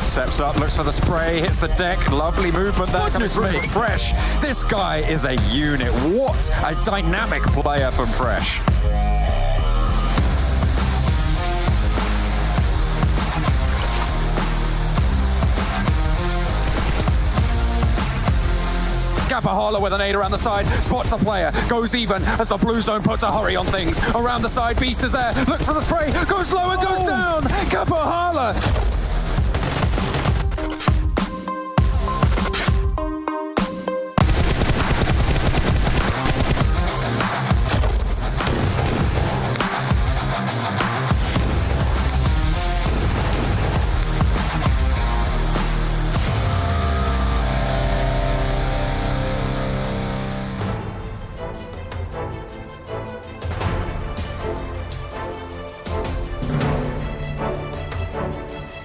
Steps up, looks for the spray, hits the deck. Lovely movement there coming from Fresh. This guy is a unit. What a dynamic player from Fresh. Gapahala with an 8 around the side, spots the player, goes even as the blue zone puts a hurry on things. Around the side, Beast is there, looks for the spray, goes low and goes down. Gapahala.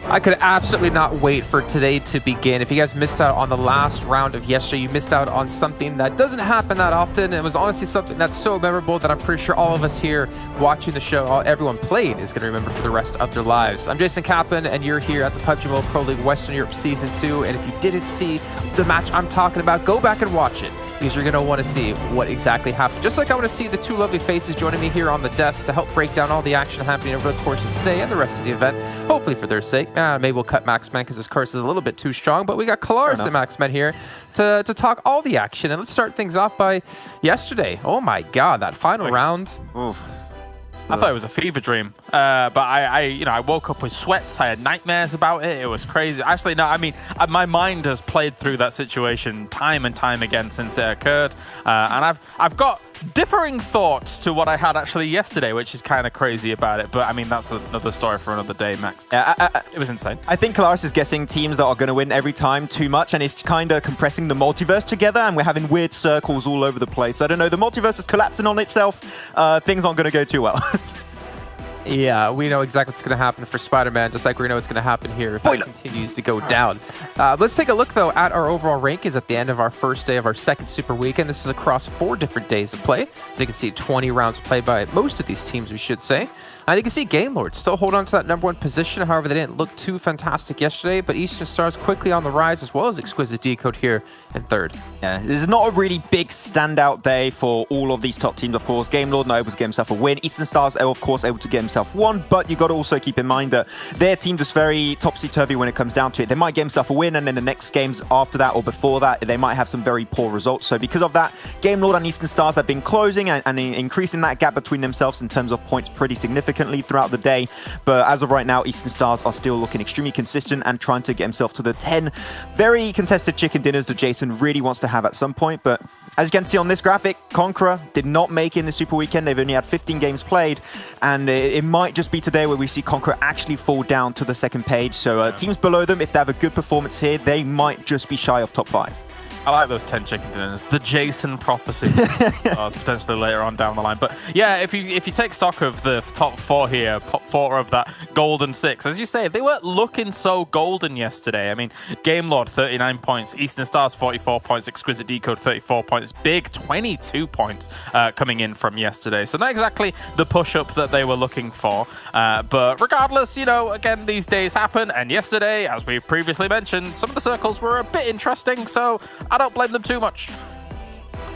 I could absolutely not wait for today to begin. If you guys missed out on the last round of yesterday, you missed out on something that doesn't happen that often. It was honestly something that's so memorable that I'm pretty sure all of us here watching the show, everyone playing, is going to remember for the rest of their lives. I'm Jason Kaplan, and you're here at the PUBGMOBILE Pro League Western Europe Season 2. And if you didn't see the match I'm talking about, go back and watch it, because you're going to want to see what exactly happened. Just like I want to see the two lovely faces joining me here on the desk to help break down all the action happening over the course of today and the rest of the event, hopefully for their sake. Maybe we'll cut Maxman because his course is a little bit too strong, but we got Kalaris and Maxman here to talk all the action. And let's start things off by yesterday. Oh my god, that final round. Oof. I thought it was a fever dream, but I woke up with sweats. I had nightmares about it. It was crazy. Actually, no, I mean, my mind has played through that situation time and time again since it occurred, and I've got differing thoughts to what I had actually yesterday, which is kind of crazy about it. But I mean, that's another story for another day, Max. It was insane. I think Kalaris is guessing teams that are going to win every time too much, and it's kind of compressing the multiverse together, and we're having weird circles all over the place. I don't know, the multiverse is collapsing on itself. Things aren't going to go too well. Yeah, we know exactly what's going to happen for Spider-Man, just like we know what's going to happen here if that continues to go down. Let's take a look, though, at our overall rankings at the end of our first day of our second Super Weekend. This is across 4 different days of play. As you can see, 20 rounds played by most of these teams, we should say. And you can see Game Lord still hold on to that #1 position. However, they didn't look too fantastic yesterday, but Eastern Stars quickly on the rise, as well as Exquisite Décode here in 3rd. Yeah, this is not a really big standout day for all of these top teams, of course. Game Lord not able to get himself a win. Eastern Stars, of course, able to get himself one, but you got to also keep in mind that their team is very topsy-turvy when it comes down to it. They might get himself a win, and then the next games after that or before that, they might have some very poor results. So because of that, Game Lord and Eastern Stars have been closing and increasing that gap between themselves in terms of points pretty significantly throughout the day. But as of right now, Eastern Stars are still looking extremely consistent and trying to get himself to the 10 very contested chicken dinners that Jason really wants to have at some point. But as you can see on this graphic, Conqueror did not make it in the Super Weekend. They've only had 15 games played, and it might just be today where we see Conqueror actually fall down to the second page. So teams below them, if they have a good performance here, they might just be shy of top 5. I like those 10 chicken dinners. The Jason prophecy. It's potentially later on down the line. But yeah, if you take stock of the top 4 here, top 4 of that golden 6, as you say, they weren't looking so golden yesterday. I mean, Game Lord 39 points, Eastern Stars 44 points, Exquisite Décode 34 points, Big 22 points coming in from yesterday. So not exactly the push-up that they were looking for. But regardless, you know, again, these days happen. And yesterday, as we previously mentioned, some of the circles were a bit interesting. So I don't blame them too much.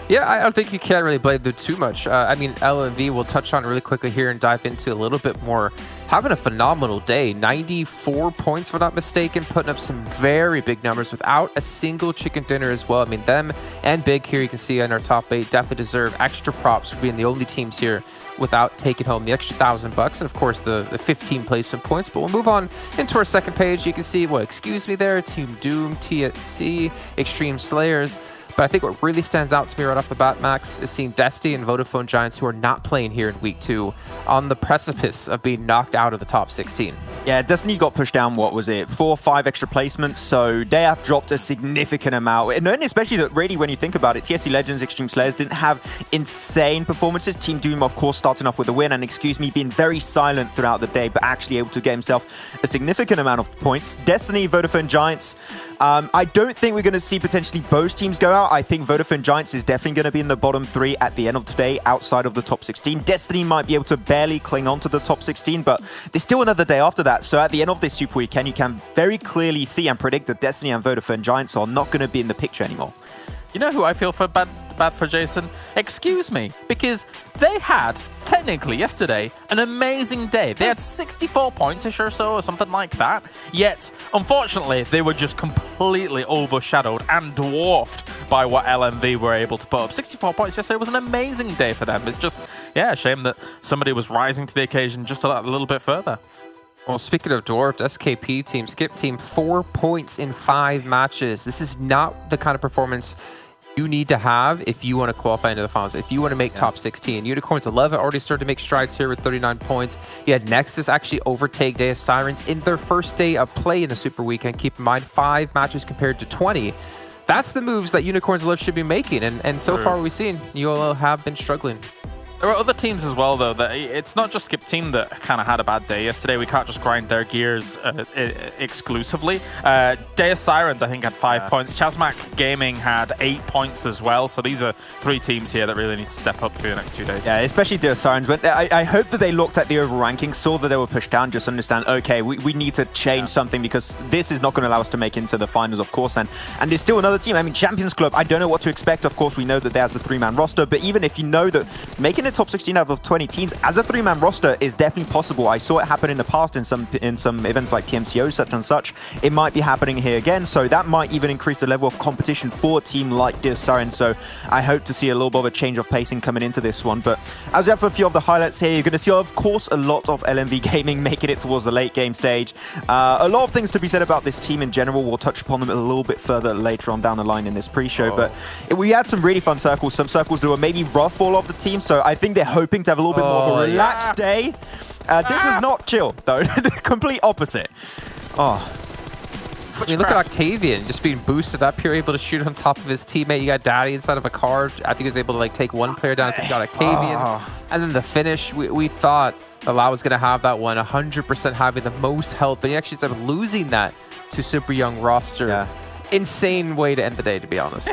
Yeah, I don't think you can really blame them too much. I mean, LMV we'll touch on really quickly here and dive into a little bit more. Having a phenomenal day, 94 points if I'm not mistaken, putting up some very big numbers without a single chicken dinner as well. I mean, them and Big here, you can see in our top 8, definitely deserve extra props for being the only teams here without taking home the extra $1,000 and of course the 15 placement points. But we'll move on into our second page. You can see what, excuse me there, Team Doom, TSC, Xtreme Slayers. But I think what really stands out to me right off the bat, Max, is seeing Destiny and Vodafone Giants, who are not playing here in Week 2, on the precipice of being knocked out of the top 16. Yeah, Destiny got pushed down, what was it, 4 or 5 extra placements, so they have dropped a significant amount. And especially that really when you think about it, TSC Legends, Xtreme Slayers didn't have insane performances. Team Doom, of course, starting off with a win, and excuse me, being very silent throughout the day, but actually able to get himself a significant amount of points. Destiny, Vodafone Giants, I don't think we're going to see potentially both teams go out. I think Vodafone Giants is definitely going to be in the bottom 3 at the end of today, outside of the top 16. Destiny might be able to barely cling on to the top 16, but there's still another day after that. So at the end of this Super Weekend, you can very clearly see and predict that Destiny and Vodafone Giants are not going to be in the picture anymore. You know who I feel bad for, Jason? Excuse me, because they had, technically yesterday, an amazing day. They had 64 points-ish or so, or something like that. Yet, unfortunately, they were just completely overshadowed and dwarfed by what LMV were able to put up. 64 points yesterday was an amazing day for them. It's just, yeah, a shame that somebody was rising to the occasion just a little bit further. Well, speaking of dwarfed, SKP team, Skip team, 4 points in 5 matches. This is not the kind of performance you need to have if you want to qualify into the finals, if you want to make top 16. Unicorns 11 already started to make strides here with 39 points. You had Nexus actually overtake Deus Sirens in their first day of play in the Super Weekend. Keep in mind, 5 matches compared to 20. That's the moves that Unicorns 11 should be making, and so far we've seen ULL have been struggling. There are other teams as well, though, that it's not just Skip Team that kind of had a bad day yesterday. We can't just grind their gears exclusively. Deus Sirens, I think, had 5 points. ChasMac Gaming had 8 points as well. So these are 3 teams here that really need to step up through the next 2 days. Yeah, especially Deus Sirens. But I hope that they looked at the overall ranking, saw that they were pushed down, just understand, okay, we need to change something because this is not going to allow us to make into the finals, of course. And there's still another team. I mean, Champions Club, I don't know what to expect. Of course, we know that there's a 3-man roster. But even if you know that making it top 16 out of 20 teams as a 3-man roster is definitely possible. I saw it happen in the past in some events like PMCO, such and such. It might be happening here again, so that might even increase the level of competition for a team like Deus Sirens. So I hope to see a little bit of a change of pacing coming into this one. But as we have a few of the highlights here, you're going to see, of course, a lot of LMV Gaming making it towards the late game stage. A lot of things to be said about this team in general. We'll touch upon them a little bit further later on down the line in this pre-show. But we had some really fun circles, some circles that were maybe rough for all of the team. So I think they're hoping to have a little bit more of a relaxed day. This was not chill, though. The complete opposite. Oh. I mean, look at Octavian just being boosted up here, able to shoot on top of his teammate. You got Daddy inside of a car. I think he was able to like take one player down. I think he got Octavian. And then the finish, we thought Allow was going to have that one, 100% having the most health, but he actually ends up losing that to super young roster. Yeah. Insane way to end the day, to be honest.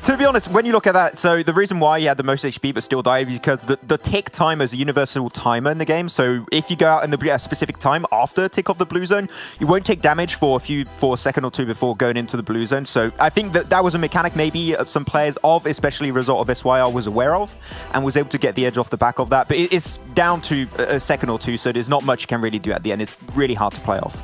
To be honest, when you look at that, so the reason why he had the most HP but still died is because the tick timer is a universal timer in the game. So if you go out in a specific time after tick of the blue zone, you won't take damage for a second or two before going into the blue zone. So I think that was a mechanic maybe some players of, especially result of SYR, was aware of and was able to get the edge off the back of that. But it's down to a second or two, so there's not much you can really do at the end. It's really hard to play off.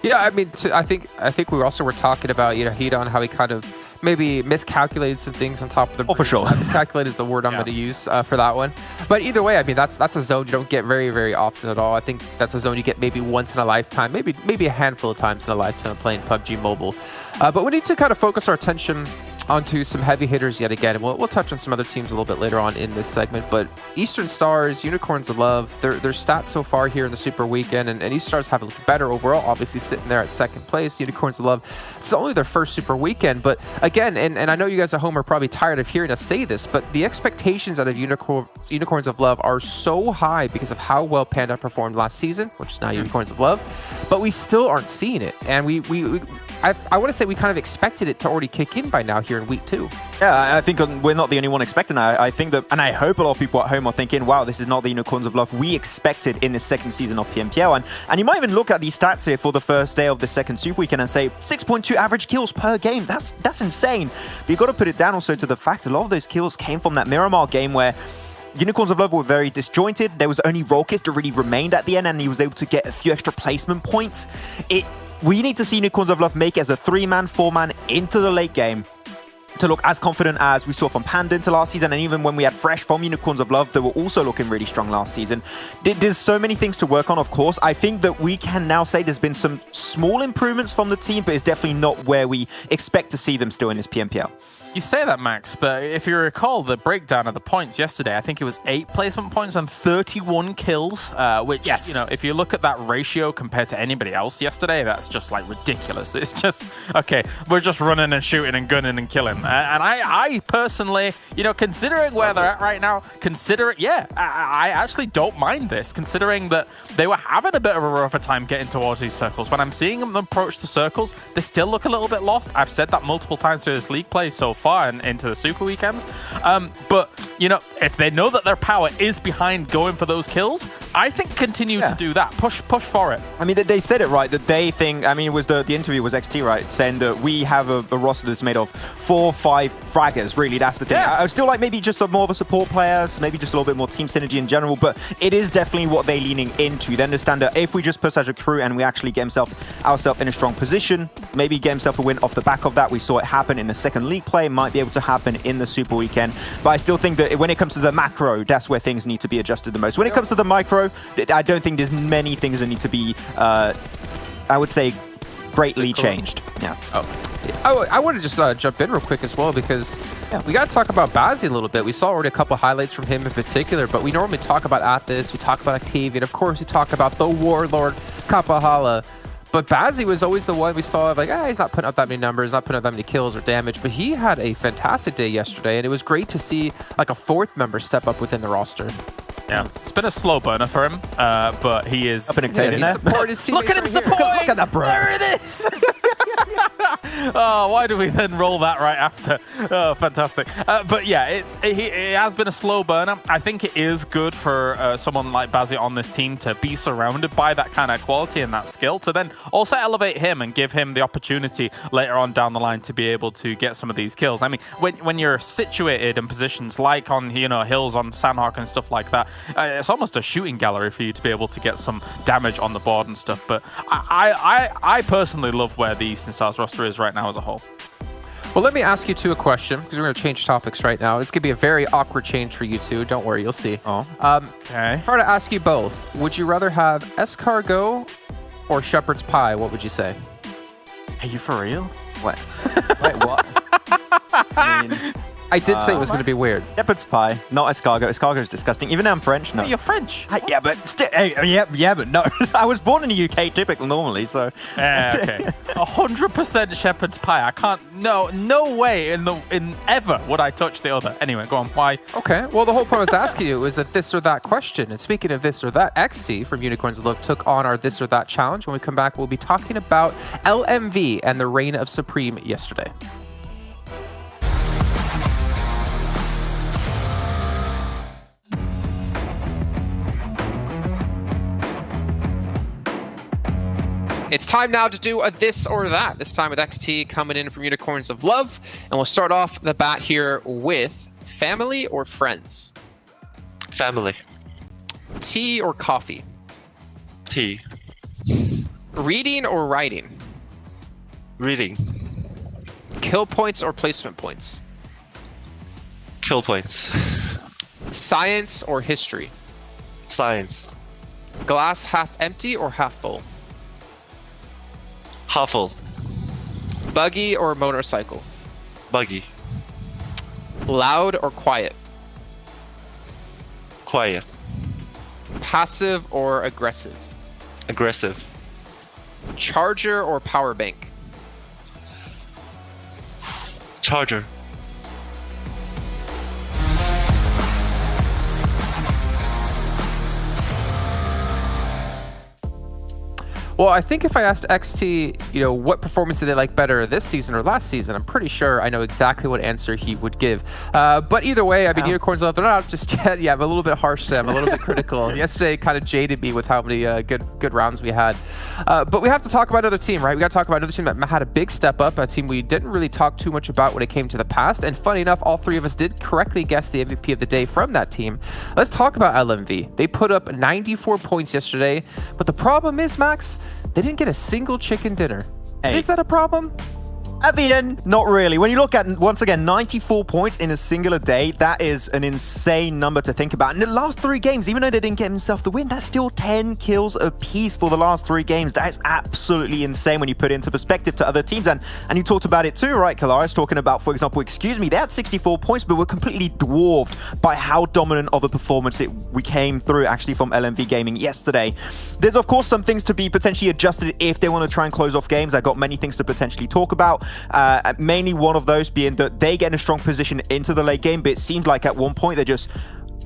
Yeah, I mean, I think we also were talking about, Hedon, how he kind of maybe miscalculated some things on top of the bridge. For sure. Miscalculated is the word I'm going to use for that one. But either way, I mean, that's a zone you don't get very, very often at all. I think that's a zone you get maybe once in a lifetime, maybe a handful of times in a lifetime playing PUBG Mobile. But we need to kind of focus our attention onto some heavy hitters yet again, and we'll touch on some other teams a little bit later on in this segment. But Eastern Stars, Unicorns of Love, their stats so far here in the Super Weekend, and Eastern Stars have looked better overall, obviously sitting there at second place. Unicorns of Love, it's only their first Super Weekend, but again, and I know you guys at home are probably tired of hearing us say this, but the expectations out of Unicorns of Love are so high because of how well Panda performed last season, which is now Unicorns of Love, but we still aren't seeing it, and I want to say we kind of expected it to already kick in by now here in week 2. Yeah, I think we're not the only one expecting that. I think that, and I hope a lot of people at home are thinking, wow, this is not the Unicorns of Love we expected in the second season of PMPL. And you might even look at these stats here for the first day of the second Super Weekend and say 6.2 average kills per game. That's insane. But you've got to put it down also to the fact a lot of those kills came from that Miramar game where Unicorns of Love were very disjointed. There was only Rolkis that really remained at the end, and he was able to get a few extra placement points. We need to see Unicorns of Love make it as a 3-man, 4-man into the late game to look as confident as we saw from Panda into last season, and even when we had Fresh from Unicorns of Love, they were also looking really strong last season. There's so many things to work on, of course. I think that we can now say there's been some small improvements from the team, but it's definitely not where we expect to see them still in this PMPL. You say that, Max, but if you recall the breakdown of the points yesterday, I think it was 8 placement points and 31 kills, which, yes, if you look at that ratio compared to anybody else yesterday, that's just like ridiculous. It's just, okay, we're just running and shooting and gunning and killing. And I personally, considering where they're at right now, I actually don't mind this, considering that they were having a bit of a rougher time getting towards these circles. When I'm seeing them approach the circles, they still look a little bit lost. I've said that multiple times through this league play so far and into the Super Weekends. But, if they know that their power is behind going for those kills, I think continue to do that. Push for it. I mean, they said it right, that they think, I mean, it was the interview was XT, right, saying that we have a roster that's made of 4 or 5 fraggers, really, that's the thing. Yeah. I was still like maybe just more of a support player, maybe just a little bit more team synergy in general, but it is definitely what they're leaning into. They understand that if we just push as a crew and we actually get ourselves in a strong position, maybe get himself a win off the back of that. We saw it happen in the second league play, might be able to happen in the Super Weekend. But I still think that when it comes to the macro, that's where things need to be adjusted the most. When it comes to the micro, I don't think there's many things that need to be, I would say, greatly changed. Yeah. I want to just jump in real quick as well, because we got to talk about Bazzi a little bit. We saw already a couple highlights from him in particular, but we normally talk about Athos, we talk about Octavian, of course we talk about the Warlord, Kapahala. But Bazzi was always the one we saw like, he's not putting up that many numbers, not putting up that many kills or damage, but he had a fantastic day yesterday, and it was great to see like a 4th member step up within the roster. Yeah, it's been a slow burner for him, but he is up in Octavian there. Look at him supporting! Look at that, bro! There it is! Oh, why do we then roll that right after? Oh, fantastic. But yeah, it has been a slow burner. I think it is good for someone like Bazzi on this team to be surrounded by that kind of quality and that skill, to then also elevate him and give him the opportunity later on down the line to be able to get some of these kills. I mean, when you're situated in positions like on hills on Sanhok and stuff like that, it's almost a shooting gallery for you to be able to get some damage on the board and stuff. But I personally love where the Eastern Stars roster is right now as a whole. Well, let me ask you two a question, because we're going to change topics right now. It's going to be a very awkward change for you two. Don't worry, you'll see. Okay. If I were to ask you both, would you rather have escargot or shepherd's pie? What would you say? Are you for real? What? Wait, what? I mean, I did say it was going to be weird. Shepherd's pie, not escargot. Escargot is disgusting. Even though I'm French, no. But you're French. Yeah, but still, yeah, but no. I was born in the UK, typically, normally, so. Okay. 100% shepherd's pie. I can't. No way in ever would I touch the other. Anyway, go on. Why? Okay. Well, the whole point I was asking you was a this or that question. And speaking of this or that, XT from Unicorns of Love took on our this or that challenge. When we come back, we'll be talking about LMV and the reign of Supreme yesterday. It's time now to do a this or that, this time with XT coming in from Unicorns of Love. And we'll start off the bat here with family or friends? Family. Tea or coffee? Tea. Reading or writing? Reading. Kill points or placement points? Kill points. Science or history? Science. Glass half empty or half full? Half full. Buggy or motorcycle? Buggy. Loud or quiet? Quiet. Passive or aggressive? Aggressive. Charger or power bank? Charger. Well, I think if I asked XT, what performance did they like better this season or last season, I'm pretty sure I know exactly what answer he would give. But either way, I mean, Unicorns Love, they're not out just yet. Yeah, I'm a little bit harsh to them, a little bit critical. Yesterday kind of jaded me with how many good rounds we had. But we have to talk about another team, right? We got to talk about another team that had a big step up, a team we didn't really talk too much about when it came to the past. And funny enough, all three of us did correctly guess the MVP of the day from that team. Let's talk about LMV. They put up 94 points yesterday. But the problem is, Max, they didn't get a single chicken dinner. Hey. Is that a problem? At the end, not really. When you look at, once again, 94 points in a singular day, that is an insane number to think about. In the last 3 games, even though they didn't get himself the win, that's still 10 kills apiece for the last 3 games. That is absolutely insane when you put it into perspective to other teams. And you talked about it too, right, Kalaris? Talking about, for example, Excuse Me, they had 64 points, but were completely dwarfed by how dominant of a performance we came through actually from LMV Gaming yesterday. There's, of course, some things to be potentially adjusted if they want to try and close off games. I got many things to potentially talk about. Mainly one of those being that they get in a strong position into the late game, but it seems like at one point they just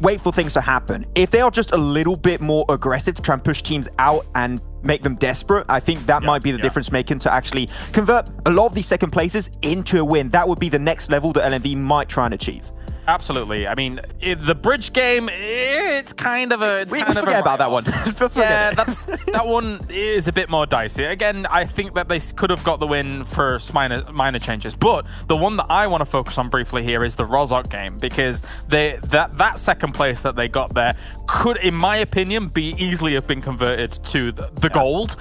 wait for things to happen. If they are just a little bit more aggressive to try and push teams out and make them desperate, I think that might be the difference making to actually convert a lot of these second places into a win. That would be the next level that LMV might try and achieve. Absolutely. I mean, the bridge game, it's kind of a... Forget about that one. Yeah, that one is a bit more dicey. Again, I think that they could have got the win for minor changes. But the one that I want to focus on briefly here is the Rozhok game, because that second place that they got there could, in my opinion, be easily have been converted to the gold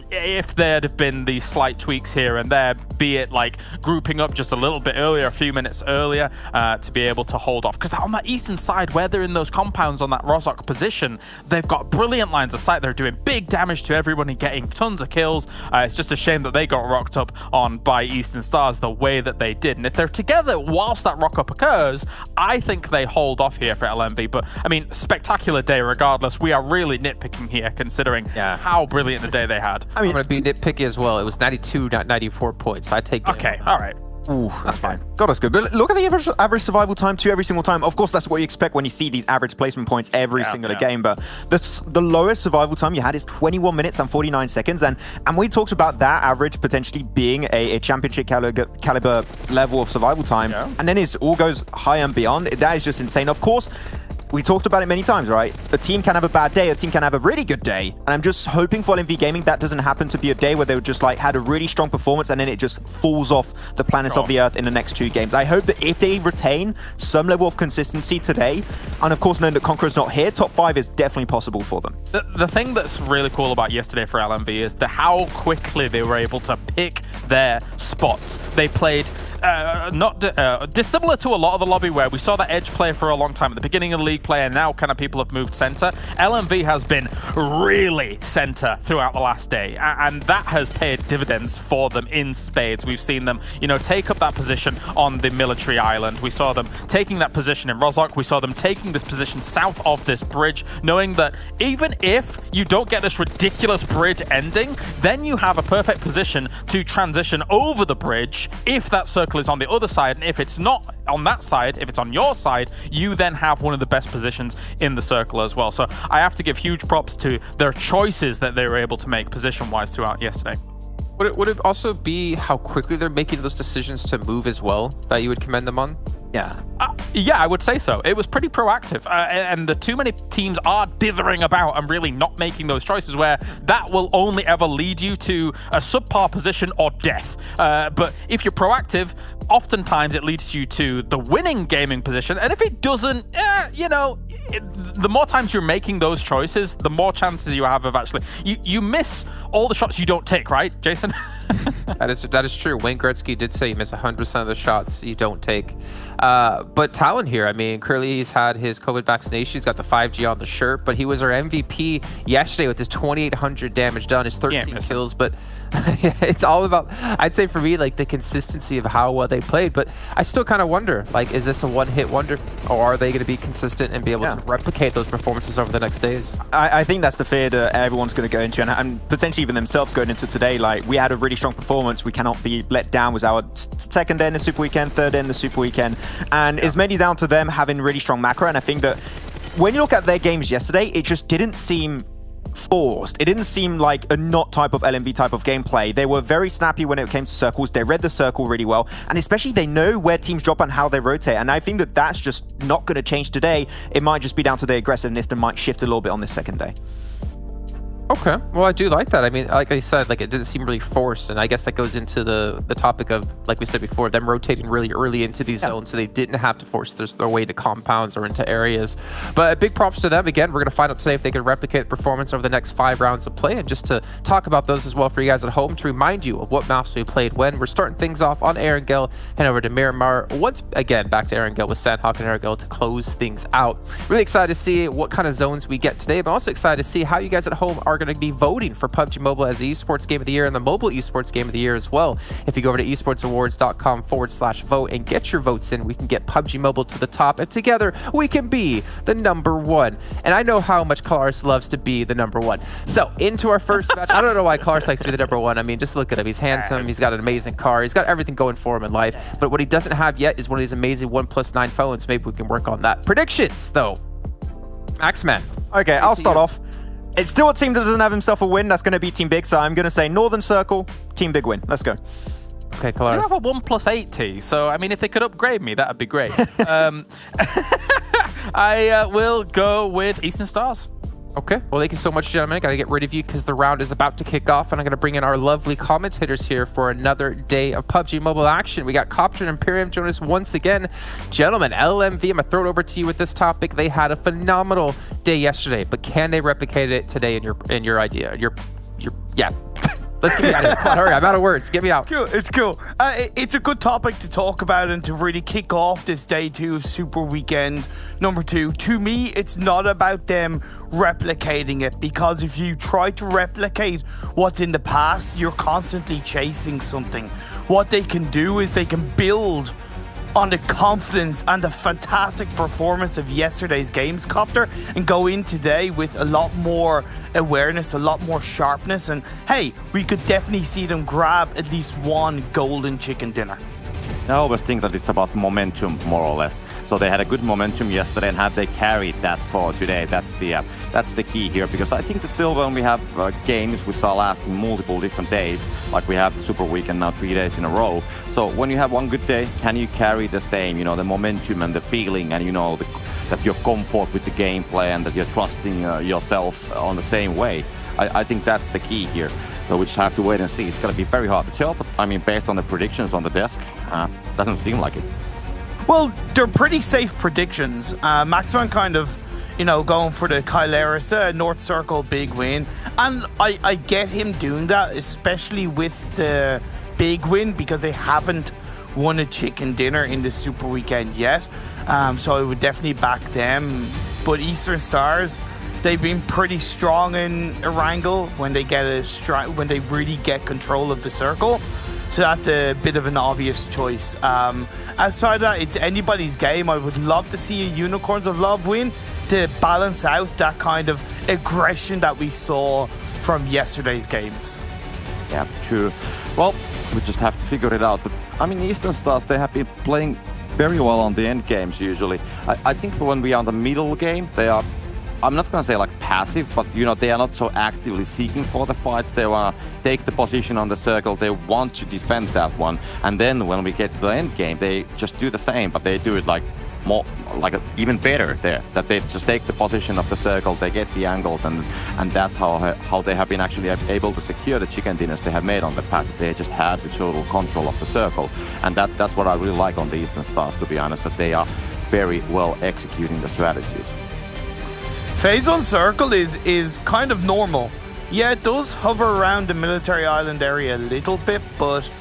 if there'd have been these slight tweaks here and there, be it like grouping up just a little bit earlier, a few minutes earlier, to be able to hold off. Because on that eastern side, where they're in those compounds on that Rozhok position, they've got brilliant lines of sight. They're doing big damage to everyone and getting tons of kills. It's just a shame that they got rocked up on by Eastern Stars the way that they did. And if they're together whilst that rock up occurs, I think they hold off here for LMV. But I mean, spectacular day regardless. We are really nitpicking here considering how brilliant the day they had. I mean, I'm going to be nitpicky as well. It was 92, not 94 points. I take it. Okay, all right. Ooh, that's fine. God, that's good. But look at the average survival time too every single time. Of course, that's what you expect when you see these average placement points every single game. But the lowest survival time you had is 21 minutes and 49 seconds. And we talked about that average potentially being a championship caliber level of survival time. Yeah. And then it all goes high and beyond. That is just insane. Of course, we talked about it many times, right? A team can have a bad day, a team can have a really good day. And I'm just hoping for LMV Gaming that doesn't happen to be a day where they just like had a really strong performance and then it just falls off the planets of the earth in the next 2 games. I hope that if they retain some level of consistency today, and of course knowing that Conqueror's not here, top 5 is definitely possible for them. The thing that's really cool about yesterday for LMV is how quickly they were able to pick their spots. They played dissimilar to a lot of the lobby where we saw that edge play for a long time at the beginning of the league play, and now kind of people have moved center. LMV has been really center throughout the last day, and that has paid dividends for them in spades. We've seen them, take up that position on the military island. We saw them taking that position in Rozhok. We saw them taking this position south of this bridge, knowing that even if you don't get this ridiculous bridge ending, then you have a perfect position to transition over the bridge if that circle is on the other side, and if it's not on that side, if it's on your side, you then have one of the best positions in the circle as well. So I have to give huge props to their choices that they were able to make position-wise throughout yesterday. Would it also be how quickly they're making those decisions to move as well that you would commend them on? Yeah. Yeah, I would say so. It was pretty proactive, and the too many teams are dithering about and really not making those choices where that will only ever lead you to a subpar position or death. But if you're proactive, oftentimes it leads you to the winning gaming position, and if it doesn't, the more times you're making those choices, the more chances you have of actually... You miss all the shots you don't take, right, Jason? That is true. Wayne Gretzky did say you miss 100% of the shots you don't take. But Talon here, I mean, clearly he's had his COVID vaccination. He's got the 5G on the shirt, but he was our MVP yesterday with his 2,800 damage done, his 13 kills. But it's all about, I'd say for me, like the consistency of how well they played. But I still kind of wonder, like, is this a one-hit wonder, or are they going to be consistent and be able to replicate those performances over the next days? I think that's the fear that everyone's going to go into, and potentially even themselves going into today. Like, we had a really strong performance. We cannot be let down. Was our second day in the Super Weekend, third day in the Super Weekend, and it's mainly down to them having really strong macro. And I think that when you look at their games yesterday, it just didn't seem forced. It didn't seem like a not type of LMV type of gameplay. They were very snappy when it came to circles. They read the circle really well, and especially they know where teams drop and how they rotate. And I think that that's just not going to change today. It might just be down to the aggressiveness that might shift a little bit on this second day. Okay, well, I do like that. I mean, like I said, like it didn't seem really forced, and I guess that goes into the topic of, like we said before, them rotating really early into these zones, so they didn't have to force their way to compounds or into areas. But big props to them. Again, we're going to find out today if they can replicate the performance over the next 5 rounds of play, and just to talk about those as well for you guys at home, to remind you of what maps we played when. We're starting things off on Erangel, head over to Miramar. Once again, back to Erangel with Sanhok and Erangel to close things out. Really excited to see what kind of zones we get today, but also excited to see how you guys at home are going to be voting for PUBG Mobile as the esports game of the year and the mobile esports game of the year as well. If you go over to esportsawards.com/vote and get your votes in, we can get PUBG Mobile to the top, and together we can be the #1. And I know how much Kalaris loves to be the #1. So into our first match. I don't know why Kalaris likes to be the #1. I mean, just look at him. He's handsome. He's got an amazing car. He's got everything going for him in life. But what he doesn't have yet is one of these amazing 1+9 phones. Maybe we can work on that. Predictions, though. Axeman. Okay, I'll start off. It's still a team that doesn't have himself a win. That's going to be Team Big, so I'm going to say Northern Circle, Team Big win. Let's go. Okay, I Kalaris. have a 1+8T, so I mean, if they could upgrade me, that'd be great. I will go with Eastern Stars. Okay, well, thank you so much, gentlemen. I gotta get rid of you because the round is about to kick off, and I'm gonna bring in our lovely commentators here for another day of PUBG Mobile action. We got Copter and Imperium join us once again. Gentlemen, LMV, I'm gonna throw it over to you with this topic. They had a phenomenal day yesterday, but can they replicate it today in your idea? Yeah. Let's get me out of here. Come on, hurry, I'm out of words. Get me out. Cool. It's cool. It's a good topic to talk about and to really kick off this day 2 of Super Weekend #2. To me, it's not about them replicating it, because if you try to replicate what's in the past, you're constantly chasing something. What they can do is they can build on the confidence and the fantastic performance of yesterday's games, Copter, and go in today with a lot more awareness, a lot more sharpness, and hey, we could definitely see them grab at least one golden chicken dinner. I always think that it's about momentum, more or less. So they had a good momentum yesterday, and had they carried that for today, that's the key here. Because I think that still, when we have games which are lasting multiple different days, like we have the Super Weekend now 3 days in a row. So when you have one good day, can you carry the same, the momentum and the feeling, and that your comfort with the gameplay and that you're trusting yourself on the same way? I think that's the key here. So we just have to wait and see. It's going to be very hard to tell, but I mean, based on the predictions on the desk, doesn't seem like it. Well, they're pretty safe predictions. Maxman kind of, going for the Kyleris North Circle big win. And I get him doing that, especially with the big win, because they haven't won a chicken dinner in the Super Weekend yet. So I would definitely back them. But Eastern Stars, they've been pretty strong in Erangel when they when they really get control of the circle. So that's a bit of an obvious choice. Outside of that, it's anybody's game. I would love to see a Unicorns of Love win to balance out that kind of aggression that we saw from yesterday's games. Yeah, true. Well, we just have to figure it out. But I mean, Eastern Stars, they have been playing very well on the end games usually. I think when we are on the middle game, they are, I'm not gonna say like passive, but you know, they are not so actively seeking for the fights. They want to take the position on the circle. They want to defend that one. And then when we get to the end game, they just do the same, but they do it like more, like even better there. That they just take the position of the circle, they get the angles, and that's how they have been actually able to secure the chicken dinners they have made on the past. They just have the total control of the circle, and that's what I really like on the Eastern Stars, to be honest. That they are very well executing the strategies. Phase on circle is kind of normal. Yeah, it does hover around the military island area a little bit, but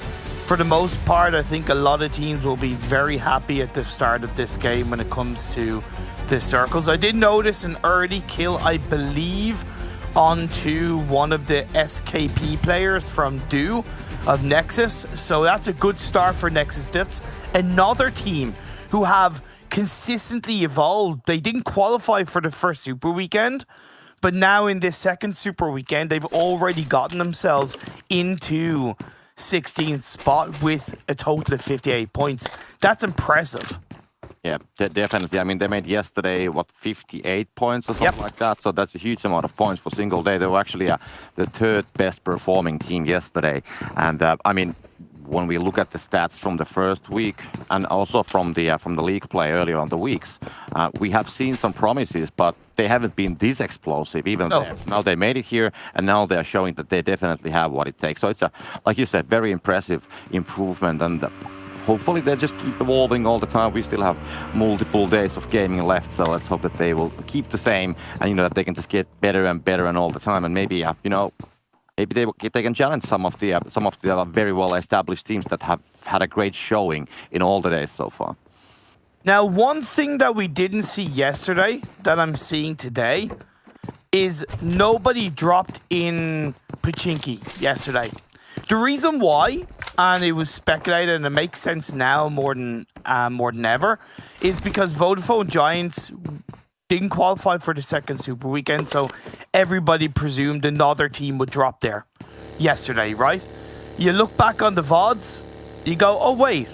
for the most part, I think a lot of teams will be very happy at the start of this game when it comes to the circles. I did notice an early kill, I believe, onto one of the SKP players from DU of Nexus. So that's a good start for Nexus Dips. Another team who have consistently evolved. They didn't qualify for the first Super Weekend, but now in this second Super Weekend, they've already gotten themselves into 16th spot with a total of 58 points. That's impressive. Yeah, definitely. I mean, they made yesterday, 58 points or something like that. So that's a huge amount of points for single day. They were actually the third best performing team yesterday. And I mean, when we look at the stats from the first week and also from the league play earlier on the weeks, we have seen some promises, but they haven't been this explosive even there. Now they made it here, and now they are showing that they definitely have what it takes. So it's like you said, very impressive improvement, and hopefully they just keep evolving all the time. We still have multiple days of gaming left, so let's hope that they will keep the same, and you know, that they can just get better and better and all the time, and maybe you know, maybe they can challenge some of the very well-established teams that have had a great showing in all the days so far. Now, one thing that we didn't see yesterday that I'm seeing today is nobody dropped in Pachinki yesterday. The reason why, and it was speculated and it makes sense now more than ever, is because Vodafone Giants didn't qualify for the second Super Weekend, so everybody presumed another team would drop there yesterday, right? You look back on the VODs, you go, oh wait,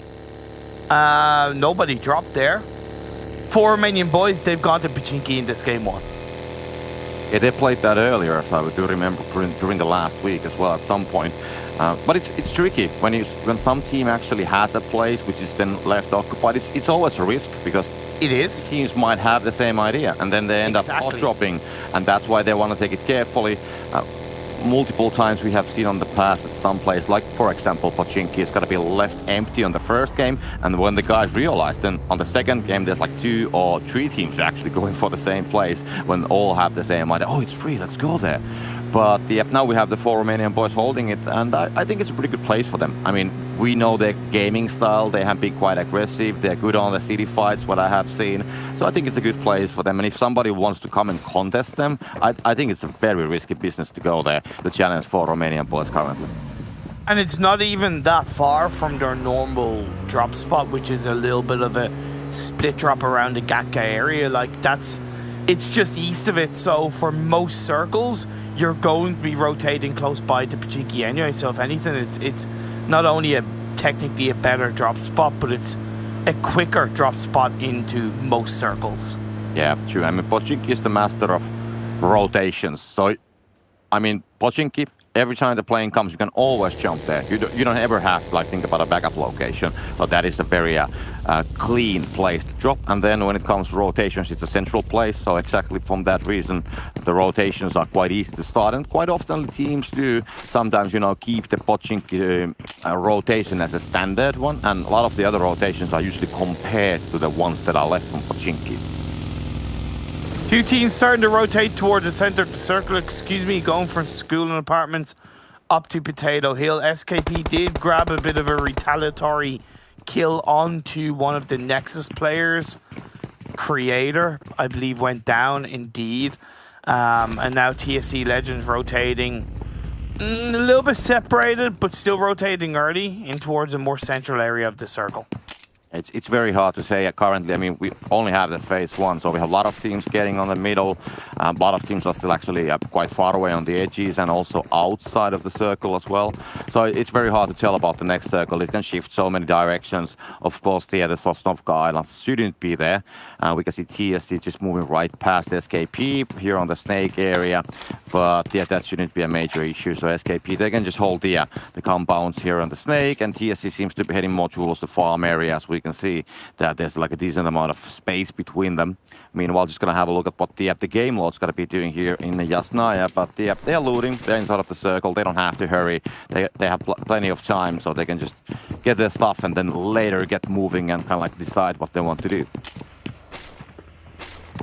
nobody dropped there. 4 Romanian Boys, they've gone to Pachinki in this game one. Yeah, they played that earlier, so I do remember during the last week as well at some point. But it's tricky when some team actually has a place which is then left occupied. It's always a risk because it is. Teams might have the same idea and then they end up hot dropping, and that's why they want to take it carefully. Multiple times we have seen on the past that some place, like for example Pachinki, is going to be left empty on the first game, and when the guys realize, then on the second game there's like 2 or 3 teams actually going for the same place when all have the same idea. Oh, it's free, let's go there. But now we have the 4 Romanian Boys holding it, and I think it's a pretty good place for them. I mean, we know their gaming style, they have been quite aggressive, they're good on the city fights, what I have seen. So I think it's a good place for them, and if somebody wants to come and contest them, I think it's a very risky business to go there, the challenge 4 Romanian Boys currently. And it's not even that far from their normal drop spot, which is a little bit of a split drop around the Gatka area. Like, it's just east of it, so for most circles, you're going to be rotating close by to Pachinki anyway. So if anything, it's not only technically a better drop spot, but it's a quicker drop spot into most circles. Yeah, true. I mean, Pachinki is the master of rotations. So, I mean, Pachinki, every time the plane comes, you can always jump there. You don't ever have to think about a backup location. So that is a very clean place to drop. And then when it comes to rotations, it's a central place. So exactly from that reason, the rotations are quite easy to start. And quite often the teams do sometimes, keep the Pachinki rotation as a standard one. And a lot of the other rotations are usually compared to the ones that are left from Pachinki. 2 teams starting to rotate towards the center of the circle, going from school and apartments up to Potato Hill. SKP did grab a bit of a retaliatory kill onto one of the Nexus players. Creator, I believe, went down indeed. And now TSC Legends rotating a little bit separated, but still rotating early in towards a more central area of the circle. It's very hard to say currently. I mean, we only have the phase 1, so we have a lot of teams getting on the middle. A lot of teams are still actually quite far away on the edges and also outside of the circle as well. So it's very hard to tell about the next circle. It can shift so many directions. Of course, the Sosnovka Islands shouldn't be there. We can see TSC just moving right past SKP here on the Snake area. But yeah, that shouldn't be a major issue. So SKP, they can just hold the compounds here on the Snake, and TSC seems to be heading more towards the farm area, as we can see that there's like a decent amount of space between them. Meanwhile, just gonna have a look at what the game lord's gonna be doing here in the Yasnaya, but they're looting, they're inside of the circle, they don't have to hurry, they have plenty of time, so they can just get their stuff and then later get moving and kind of like decide what they want to do.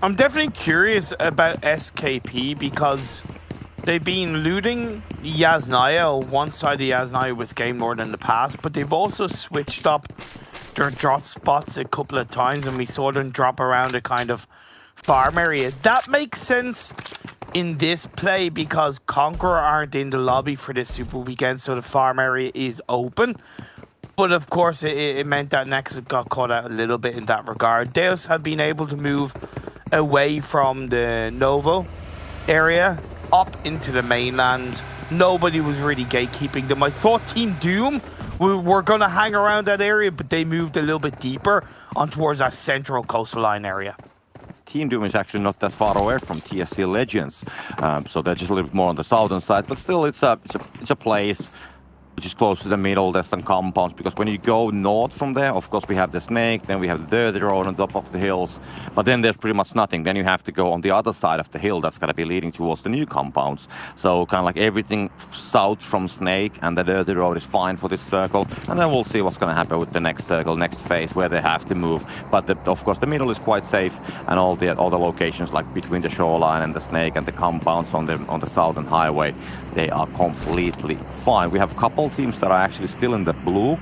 I'm definitely curious about SKP because they've been looting Yasnaya, or one side of Yasnaya with Game Lord in the past, but they've also switched up their drop spots a couple of times, and we saw them drop around a kind of farm area. That makes sense in this play because Conqueror aren't in the lobby for this Super Weekend, so the farm area is open. But of course, it meant that Nexus got caught out a little bit in that regard. Deus have been able to move away from the Novo area up into the mainland. Nobody was really gatekeeping them. I thought Team Doom were going to hang around that area, but they moved a little bit deeper on towards that central coastal line area. Team Doom is actually not that far away from TSC Legends, so they're just a little bit more on the southern side, but still it's a place which is close to the middle. There's some compounds, because when you go north from there, of course we have the Snake, then we have the Dirty Road on top of the hills, but then there's pretty much nothing. Then you have to go on the other side of the hill that's going to be leading towards the new compounds. So kind of like everything south from Snake and the Dirty Road is fine for this circle, and then we'll see what's going to happen with the next circle, next phase, where they have to move. But of course the middle is quite safe, and all the locations like between the shoreline and the Snake and the compounds on the southern highway, they are completely fine. We have a couple teams that are actually still in the blue.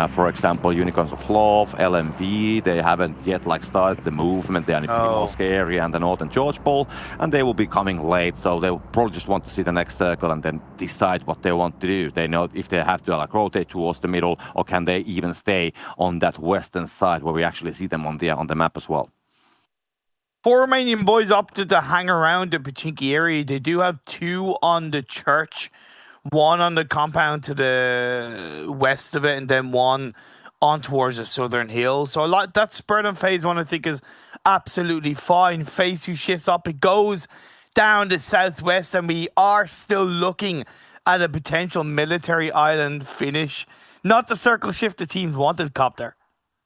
For example, Unicorns of Love, LMV, they haven't yet started the movement. They are in the Primorsk area and the Northern George Bowl, and they will be coming late, so they'll probably just want to see the next circle and then decide what they want to do. They know if they have to rotate towards the middle, or can they even stay on that western side where we actually see them on the map as well. 4 Romanian Boys opted to hang around the Pachinki area. They do have 2 on the church, 1 on the compound to the west of it, and then 1 on towards the southern hills. So that spread on phase 1, I think, is absolutely fine. Phase 2 shifts up. It goes down to southwest, and we are still looking at a potential military island finish. Not the circle shift the teams wanted, Copter.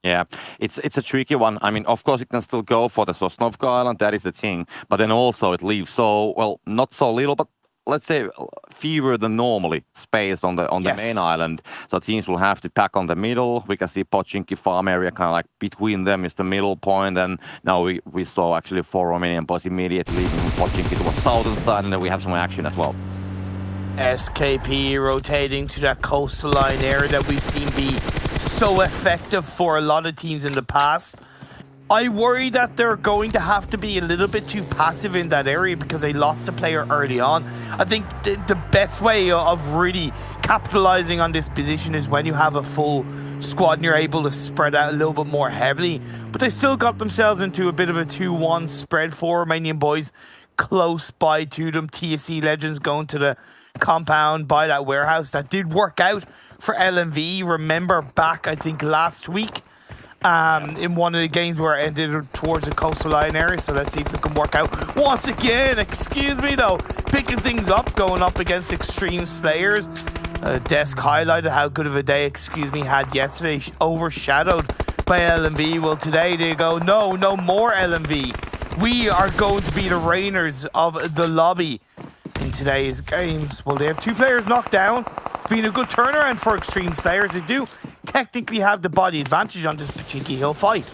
Yeah, it's a tricky one. I mean, of course, it can still go for the Sosnovka Island, that is the thing. But then also it leaves not so little, but let's say fewer than normally space on the main island. So teams will have to pack on the middle. We can see Pochinki farm area kind of between them is the middle point. And now we saw actually 4 Romanian Boys immediately leaving Pochinki to the southern side, and then we have some action as well. SKP rotating to that coastal line area that we've seen be so effective for a lot of teams in the past. I worry that they're going to have to be a little bit too passive in that area because they lost a player early on. I think the best way of really capitalizing on this position is when you have a full squad and you're able to spread out a little bit more heavily. But they still got themselves into a bit of a 2-1 spread for Romanian Boys close by to them. TSC Legends going to the compound by that warehouse. That did work out for LMV. Remember back, I think, last week in one of the games where it ended towards the coastal line area. So let's see if it can work out once again. Excuse me, though. Picking things up, going up against Xtreme Slayers. Desk highlighted how good of a day had yesterday, overshadowed by LMV. Well, today they go, no more LMV. We are going to be the reigners of the lobby in today's games. Well, they have 2 players knocked down. It's been a good turnaround for Xtreme Slayers. They do technically have the body advantage on this Pachinki Hill fight.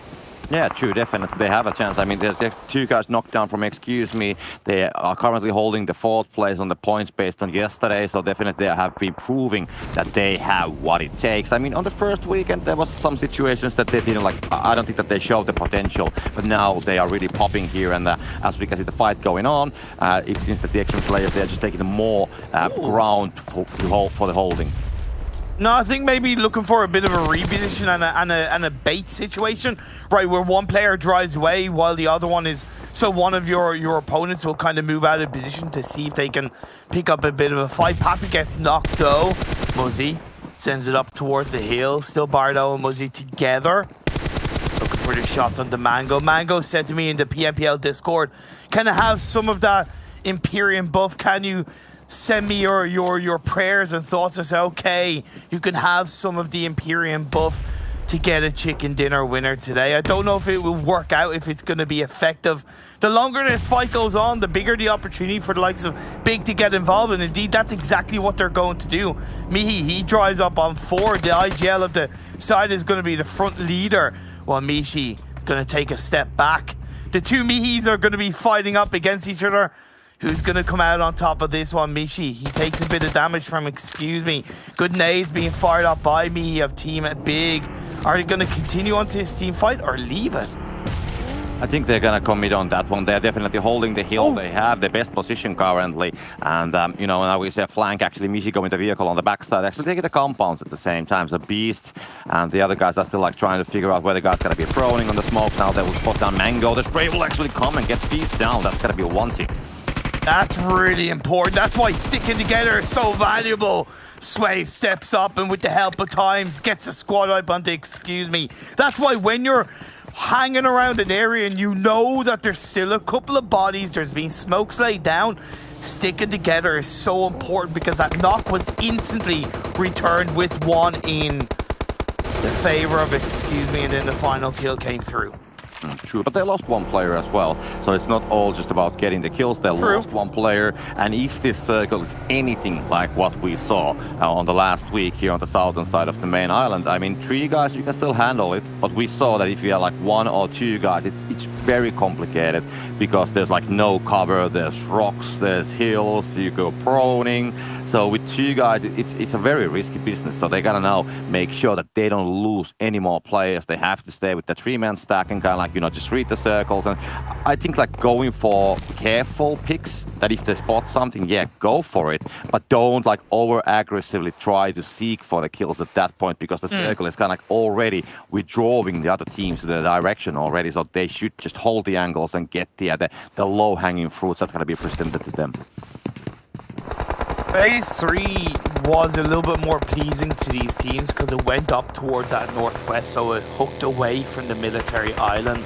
Yeah, true, definitely. They have a chance. I mean, there's 2 guys knocked down from Excuse Me. They are currently holding the 4th place on the points based on yesterday, so definitely they have been proving that they have what it takes. I mean, on the first weekend, there was some situations that they didn't like. I don't think that they showed the potential, but now they are really popping here, and as we can see the fight going on, it seems that the Xtreme Slayers, they're just taking more ground for the holding. No, I think maybe looking for a bit of a reposition and a bait situation, right, where one player drives away while the other one is... So one of your opponents will kind of move out of position to see if they can pick up a bit of a fight. Papi gets knocked though. Muzzy sends it up towards the hill. Still Bardo and Muzzy together. Looking for the shots on the Mango. Mango said to me in the PMPL Discord, can I have some of that Imperium buff? Can you... send me your prayers and thoughts. I say, okay, you can have some of the Imperium buff to get a chicken dinner winner today. I don't know if it will work out, if it's going to be effective. The longer this fight goes on, the bigger the opportunity for the likes of Big to get involved, and indeed that's exactly what they're going to do. Mihi, he drives up on 4. The IGL of the side is going to be the front leader, while Mishi going to take a step back. The 2 Mihis are going to be fighting up against each other. Who's going to come out on top of this one? Mishi, he takes a bit of damage from Excuse Me. Good nades being fired up by me of Team Big. Are they going to continue on to this team fight or leave it? I think they're gonna commit on that one. They're definitely holding the hill. They have the best position currently. And, you know, now we see a flank, actually, Mishi going the vehicle on the backside, actually taking the compounds at the same time. So Beast and the other guys are still, like, trying to figure out where the guy's gonna be proning on the smoke. Now they will spot down Mango. The spray will actually come and get Beast down. That's gonna be a 1-2. That's really important. That's why sticking together is so valuable. Swave steps up and with the help of Times gets a squad wipe onto Excuse Me. That's why when you're hanging around an area and you know that there's still a couple of bodies, there's been smokes laid down, sticking together is so important because that knock was instantly returned with 1 in the favor of Excuse Me, and then the final kill came through. True, but they lost 1 player as well, so it's not all just about getting the kills. They lost 1 player, and if this circle is anything like what we saw on the last week here on the southern side of the main island, I mean, 3 guys, you can still handle it, but we saw that if you are like 1 or 2 guys, it's very complicated because there's like no cover, there's rocks, there's hills, you go proning. So with 2 guys, it's a very risky business, so they gotta now make sure that they don't lose any more players. They have to stay with the 3-man stack and kind of like, you know, just read the circles. And I think like going for careful picks, that if they spot something, yeah, go for it, but don't like over aggressively try to seek for the kills at that point, because the circle is kind of like already withdrawing the other teams to the direction already, so they should just hold the angles and get the low hanging fruits that's going to be presented to them. Phase 3 was a little bit more pleasing to these teams because it went up towards that northwest, so it hooked away from the military island.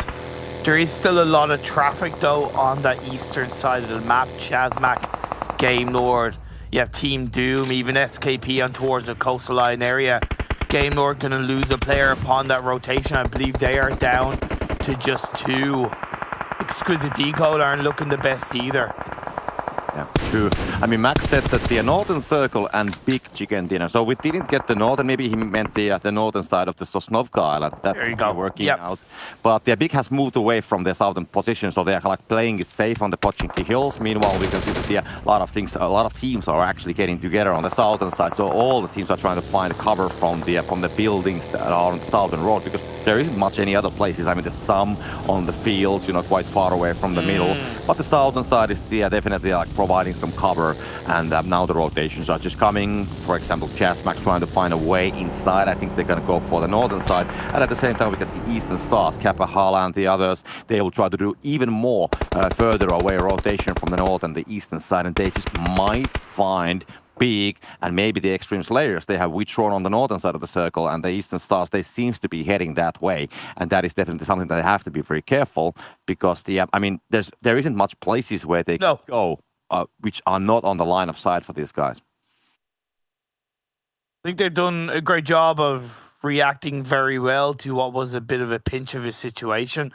There is still a lot of traffic though on that eastern side of the map. ChasMac, Game Lord, you have Team Doom, even SKP on towards the coastline area. Game Lord gonna lose a player upon that rotation. I believe they are down to just 2. Exquisite Décode aren't looking the best either. Yeah, true. I mean, Max said that the northern circle and big chicken dinner. So we didn't get the northern. Maybe he meant the northern side of the Sosnovka Island. That's there you go. Working out. But the big has moved away from their southern position, so they are like playing it safe on the Pochinki Hills. Meanwhile, we can see that a lot of teams are actually getting together on the southern side. So all the teams are trying to find cover from the buildings that are on the southern road, because there isn't much any other places. I mean, there's some on the fields, you know, quite far away from the middle. But the southern side is definitely like providing some cover, and now the rotations are just coming. For example, ChasMac trying to find a way inside. I think they're going to go for the northern side, and at the same time we can see Eastern Stars, Kapahala and the others, they will try to do even more further away rotation from the north and the eastern side, and they just might find Big and maybe the Xtreme Slayers. They have withdrawn on the northern side of the circle, and the Eastern Stars, they seems to be heading that way, and that is definitely something that they have to be very careful, because I mean, there isn't much places where they can go which are not on the line of sight for these guys. I think they've done a great job of reacting very well to what was a bit of a pinch of a situation.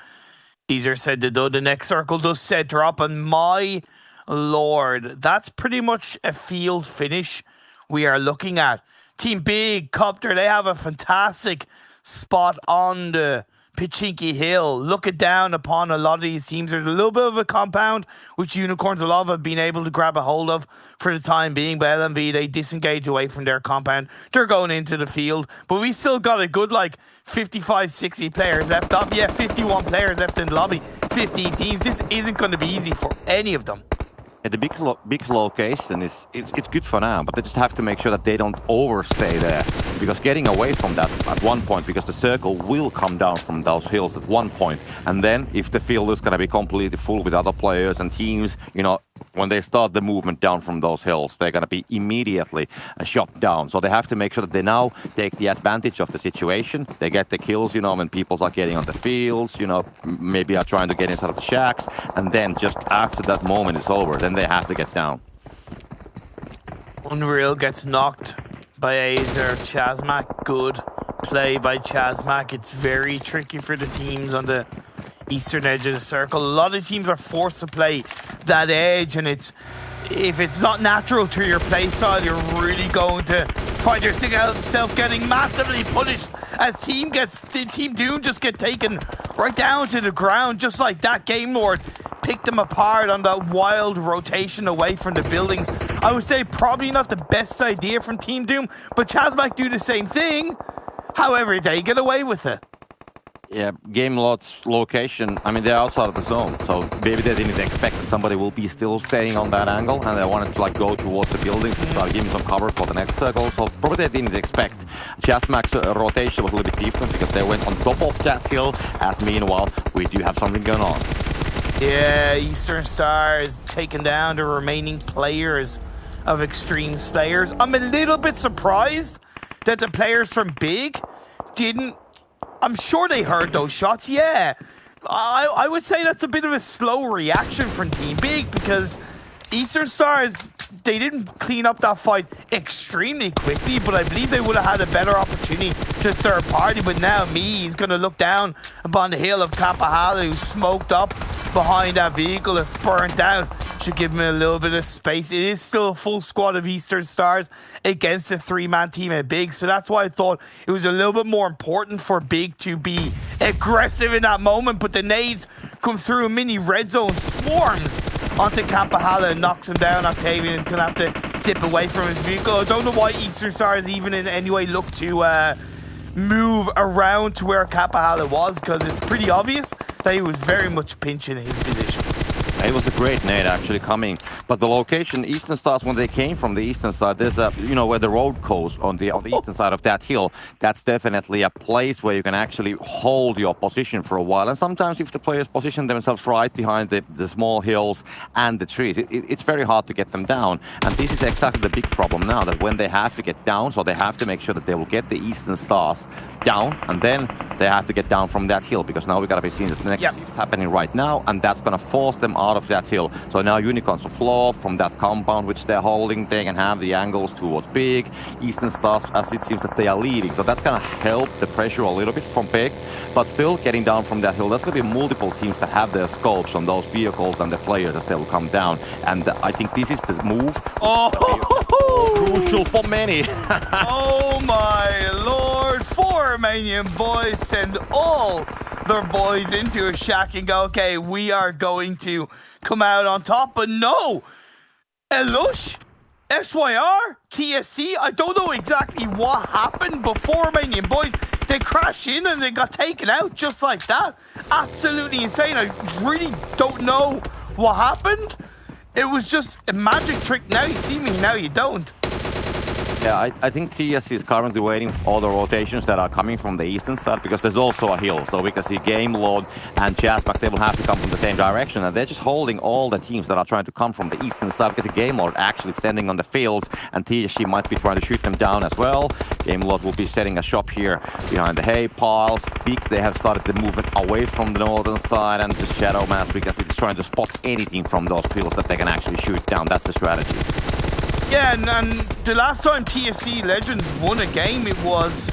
Caesar said that though the next circle does center up, and my lord, that's pretty much a field finish we are looking at. Team Big, Copter, they have a fantastic spot on the Pachinki Hill, looking down upon a lot of these teams. There's a little bit of a compound, which Unicorns a lot of have been able to grab a hold of for the time being. But LMV, they disengage away from their compound. They're going into the field. But we still got a good, like, 55, 60 players left up. Yeah, 51 players left in the lobby. 15 teams. This isn't going to be easy for any of them. Yeah, the big location it's good for now, but they just have to make sure that they don't overstay there, because getting away from that at one point, because the circle will come down from those hills at one point, and then if the field is going to be completely full with other players and teams, you know, when they start the movement down from those hills, they're going to be immediately shot down. So they have to make sure that they now take the advantage of the situation. They get the kills, you know, when people are getting on the fields, you know, maybe are trying to get inside of the shacks, and then just after that moment is over, then they have to get down. Unreal gets knocked by Azer. ChasMac, good play by ChasMac. It's very tricky for the teams on the eastern edge of the circle. A lot of teams are forced to play that edge, and if it's not natural to your play style, you're really going to find yourself getting massively punished as Team Doom just get taken right down to the ground, just like that. Game Lord picked them apart on that wild rotation away from the buildings. I would say probably not the best idea from Team Doom, but ChasMac do the same thing. However, they get away with it. Yeah, Game Lord's location, I mean, they're outside of the zone, so maybe they didn't expect that somebody will be still staying on that angle, and they wanted to like go towards the buildings and try to give him some cover for the next circle, so probably they didn't expect. ChasMac's rotation was a little bit different because they went on top of that hill, as meanwhile, we do have something going on. Yeah, Eastern Star is taking down the remaining players of Xtreme Slayers. I'm a little bit surprised that the players from Big didn't. I'm sure they heard those shots, yeah. I would say that's a bit of a slow reaction from Team Big, because Eastern Stars, they didn't clean up that fight extremely quickly, but I believe they would have had a better opportunity to third party. But now he's going to look down upon the hill of Kapahala, who's smoked up behind that vehicle that's burnt out. Should give him a little bit of space. It is still a full squad of Eastern Stars against a three-man team at Big, so that's why I thought it was a little bit more important for Big to be aggressive in that moment. But the nades come through a mini red zone, swarms onto Kapahala and knocks him down. Octavian is going to have to dip away from his vehicle. I don't know why Eastern Stars even in any way look to move around to where Kapahala was, because it's pretty obvious that he was very much pinching his position. It was a great nade actually coming, but the location, Eastern Stars, when they came from the eastern side, there's a, you know, where the road goes on the eastern side of that hill, that's definitely a place where you can actually hold your position for a while. And sometimes if the players position themselves right behind the small hills and the trees, it's very hard to get them down. And this is exactly the big problem now, that when they have to get down, so they have to make sure that they will get the Eastern Stars down, and then they have to get down from that hill, because now we gotta be seeing this next shift happening right now, and that's gonna force them out of that hill. So now Unicorns will floor from that compound which they're holding. They can have the angles towards Big. Eastern Stars, as it seems that they are leading, so that's gonna help the pressure a little bit from Big, but still getting down from that hill, there's gonna be multiple teams that have their scopes on those vehicles and the players as they will come down, and I think this is the move. Crucial for many. Oh my lord, 4 Romanian boys send all their boys into a shack and go, okay, we are going to come out on top. But no, Elush, SYR, TSC, I don't know exactly what happened, but 4 Romanian boys, they crashed in and they got taken out just like that. Absolutely insane. I really don't know what happened. It was just a magic trick. Now you see me, now you don't. Yeah, I think TSC is currently waiting for all the rotations that are coming from the eastern side, because there's also a hill, so we can see Game Lord and ChasMac, they will have to come from the same direction, and they're just holding all the teams that are trying to come from the eastern side, because the Game Lord actually standing on the fields, and TSC might be trying to shoot them down as well. Game Lord will be setting a shop here behind the hay piles. Big, they have started the movement away from the northern side and the Shadow Mass, because it's trying to spot anything from those fields that they can actually shoot down. That's the strategy. Yeah, and the last time TSC Legends won a game, it was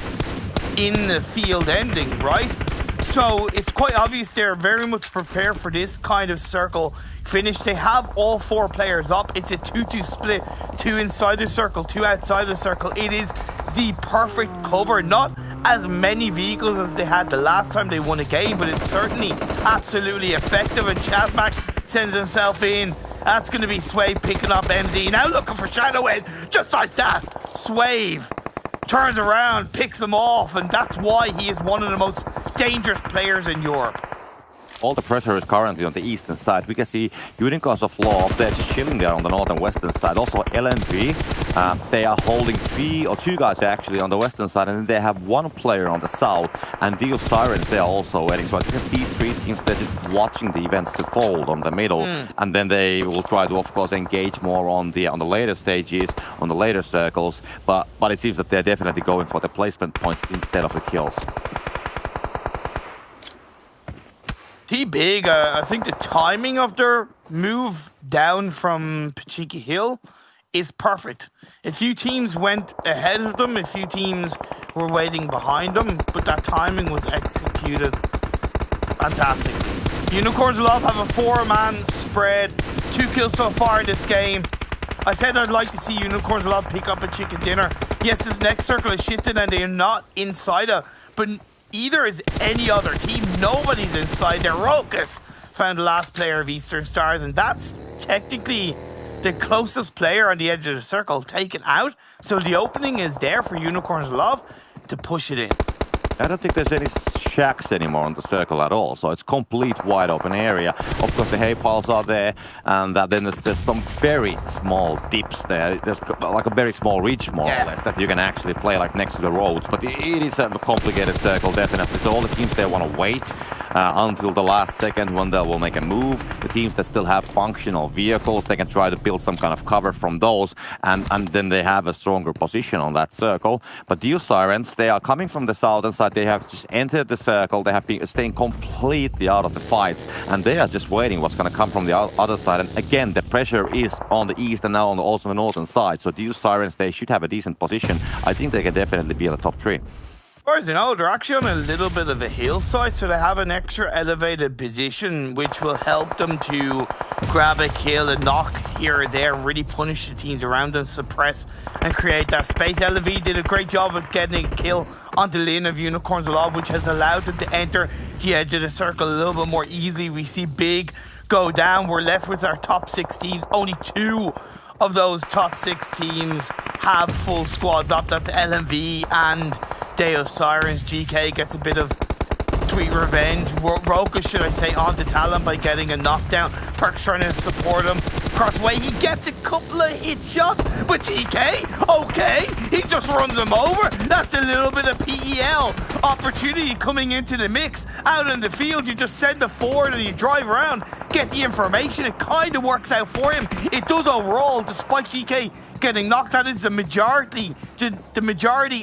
in the field ending, right? So it's quite obvious they're very much prepared for this kind of circle finish. They have all 4 players up. It's a 2-2 split. 2 inside the circle, 2 outside the circle. It is the perfect cover. Not as many vehicles as they had the last time they won a game, but it's certainly absolutely effective. And ChasMac sends himself in. That's going to be Swave picking up MZ. Now looking for Shadowhead, just like that. Swave turns around, picks him off, and that's why he is one of the most dangerous players in Europe. All the pressure is currently on the eastern side. We can see Unicorns of Law up there just chilling there on the north and western side. Also LMV, they are holding 2 guys actually on the western side, and then they have 1 player on the south. And Deus Sirens, they are also waiting. So I think these 3 teams, they're just watching the events to fold on the middle, and then they will try to, of course, engage more on the later stages, on the later circles. But it seems that they're definitely going for the placement points instead of the kills. T-Big, I think the timing of their move down from Pachiki Hill is perfect. A few teams went ahead of them, a few teams were waiting behind them, but that timing was executed fantastically. Unicorns Love have a 4-man spread, 2 kills so far in this game. I said I'd like to see Unicorns Love pick up a chicken dinner. Yes, this next circle is shifted and they are not inside it, but either is any other team. Nobody's inside there. Rokas found the last player of Eastern Stars, and that's technically the closest player on the edge of the circle taken out. So the opening is there for Unicorns Love to push it in. I don't think there's any shacks anymore on the circle at all, so it's complete wide open area. Of course, the hay piles are there, and then there's some very small dips there. There's like a very small ridge, more or less, that you can actually play like next to the roads. But it is a complicated circle, definitely. So all the teams there want to wait until the last second when they will make a move. The teams that still have functional vehicles, they can try to build some kind of cover from those, and then they have a stronger position on that circle. But Deus Sirens, they are coming from the southern side. They have just entered the circle. They have been staying completely out of the fights, and they are just waiting what's going to come from the other side. And again, the pressure is on the east and now on also the northern side. So Deus Sirens, they should have a decent position. I think they can definitely be in the top 3. As far as you know, they're actually on a little bit of a hillside, so they have an extra elevated position, which will help them to grab a kill, a knock here or there, and really punish the teams around them, suppress and create that space. LMV did a great job of getting a kill on the lane of Unicorns Love, which has allowed them to enter the edge of the circle a little bit more easily. We see Big go down. We're left with our top 6 teams. Only 2 of those top 6 teams have full squads up. That's LMV and Deus Sirens. GK gets a bit of sweet revenge. Rokas, should I say, onto Talon by getting a knockdown. Perk's trying to support him. Crossway, he gets a couple of hit shots, but GK, okay, he just runs him over. That's a little bit of PEL opportunity coming into the mix. Out in the field, you just send the forward and you drive around, get the information. It kind of works out for him. It does overall, despite GK getting knocked out. It's the majority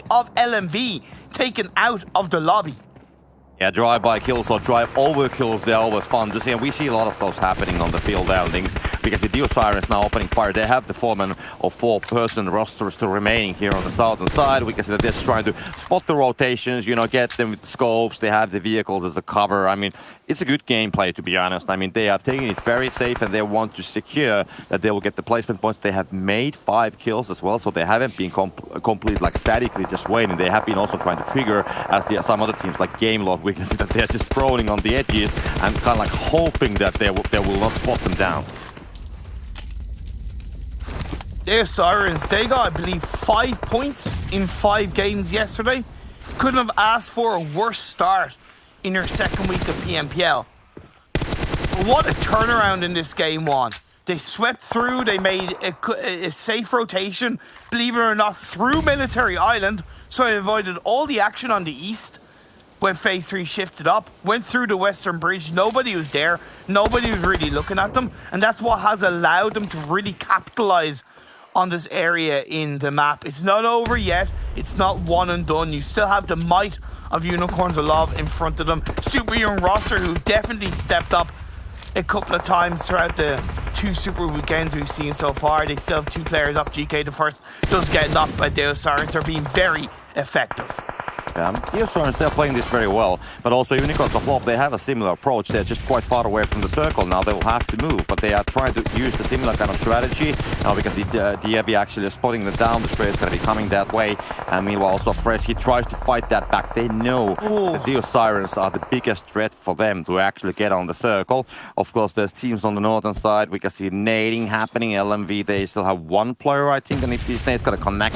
of LMV taken out of the lobby. Yeah, drive-by kills or drive-over kills, they're always fun to see, and we see a lot of those happening on the field outings, because the Deus Sirens now opening fire. They have the 4-man or 4-person roster still remaining here on the southern side. We can see that they're just trying to spot the rotations, you know, get them with the scopes. They have the vehicles as a cover. I mean, it's a good gameplay, to be honest. I mean, they are taking it very safe, and they want to secure that they will get the placement points. They have made 5 kills as well, so they haven't been complete, like, statically just waiting. They have been also trying to trigger, as some other teams like Gamelog, we can see that they're just prowling on the edges and kind of like hoping that they will not spot them down. Deus Sirens, they got, I believe, 5 points in 5 games yesterday. Couldn't have asked for a worse start in your second week of PMPL. What a turnaround in this game one. They swept through, they made a safe rotation, believe it or not, through Military Island, so they avoided all the action on the east. When Phase 3 shifted up, went through the Western Bridge, nobody was there, nobody was really looking at them, and that's what has allowed them to really capitalize on this area in the map. It's not over yet, it's not one and done. You still have the might of Unicorns of Love in front of them. Super young roster who definitely stepped up a couple of times throughout the 2 super weekends we've seen so far. They still have 2 players up. GK, the first, does get knocked by Deus Sirens. They're being very effective. Deus Sirens, they're playing this very well, but also Unicorns of Love, they have a similar approach. They're just quite far away from the circle now. They will have to move, but they are trying to use a similar kind of strategy now because the Dievi actually is spotting them down. The spray is going to be coming that way, and meanwhile also Fresh, he tries to fight that back. They know the Deus Sirens are the biggest threat for them to actually get on the circle. Of course, there's teams on the northern side. We can see nading happening. LMV, they still have one player, I think, and if these nades going to connect,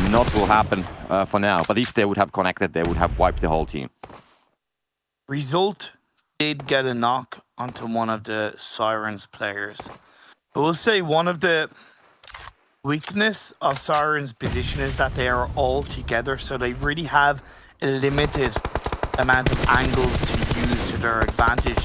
not will happen for now. But if they would have connected, they would have wiped the whole team. Result did get a knock onto one of the Sirens players. I will say one of the weakness of Sirens' position is that they are all together, so they really have a limited amount of angles to use to their advantage.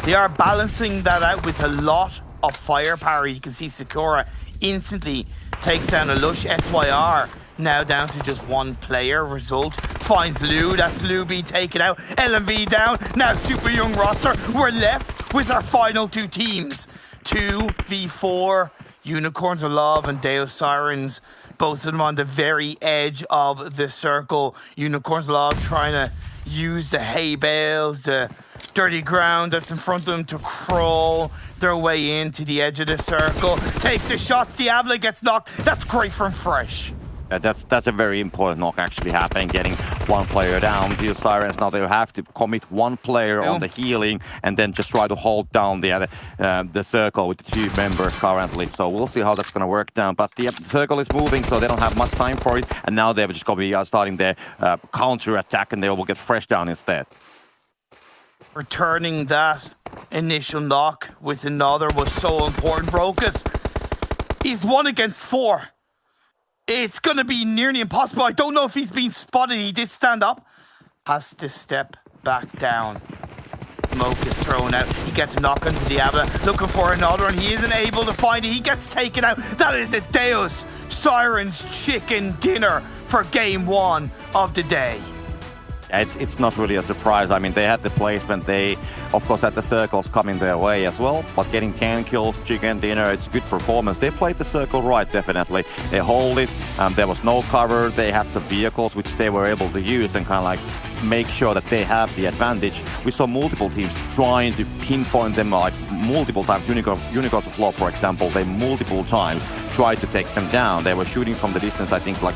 They are balancing that out with a lot of firepower. You can see Sakura instantly takes down a Lush. SYR now down to just one player. Result finds Lou. That's Lou being taken out. LMV down. Now super young roster. We're left with our final two teams. 2v4. Unicorns of Love and Deus Sirens. Both of them on the very edge of the circle. Unicorns of Love trying to use the hay bales, the dirty ground that's in front of them to crawl their way into the edge of the circle. Takes a shot. Diavla gets knocked. That's great from Fresh. That's a very important knock actually happening, getting one player down. Deus Sirens now they have to commit one player on the healing and then just try to hold down the other the circle with the two members currently. So we'll see how that's going to work down. But the circle is moving, so they don't have much time for it. And now they're just going to be starting their counter attack, and they will get Fresh down instead. Returning that initial knock with another was so important. Brokus, he's 1 against 4. It's going to be nearly impossible. I don't know if he's been spotted. He did stand up. Has to step back down. Smoke is thrown out. He gets a knock onto Diablo. Looking for another, and he isn't able to find it. He gets taken out. That is a Deus Sirens chicken dinner for game 1 of the day. It's not really a surprise. I mean, they had the placement. They, of course, had the circles coming their way as well. But getting 10 kills, chicken dinner, it's good performance. They played the circle right, definitely. They hold it. There was no cover. They had some vehicles which they were able to use and kind of like make sure that they have the advantage. We saw multiple teams trying to pinpoint them like multiple times. Unicorns of Love, for example, they multiple times tried to take them down. They were shooting from the distance, I think, like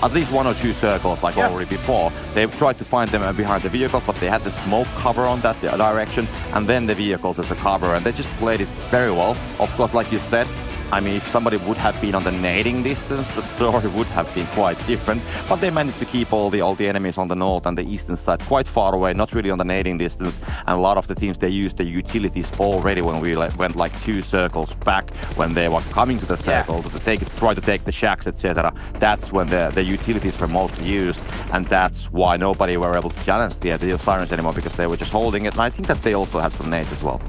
at least 1 or 2 circles like already before. They tried to find them behind the vehicles, but they had the smoke cover on that direction and then the vehicles as a cover, and they just played it very well. Of course, like you said, I mean, if somebody would have been on the nading distance, the story would have been quite different. But they managed to keep all the enemies on the north and the eastern side quite far away, not really on the nading distance. And a lot of the teams, they used the utilities already when we went like 2 circles back, when they were coming to the circle to try to take the shacks, etc. That's when the utilities were mostly used, and that's why nobody were able to challenge the Deus Sirens anymore, because they were just holding it. And I think that they also had some nades as well.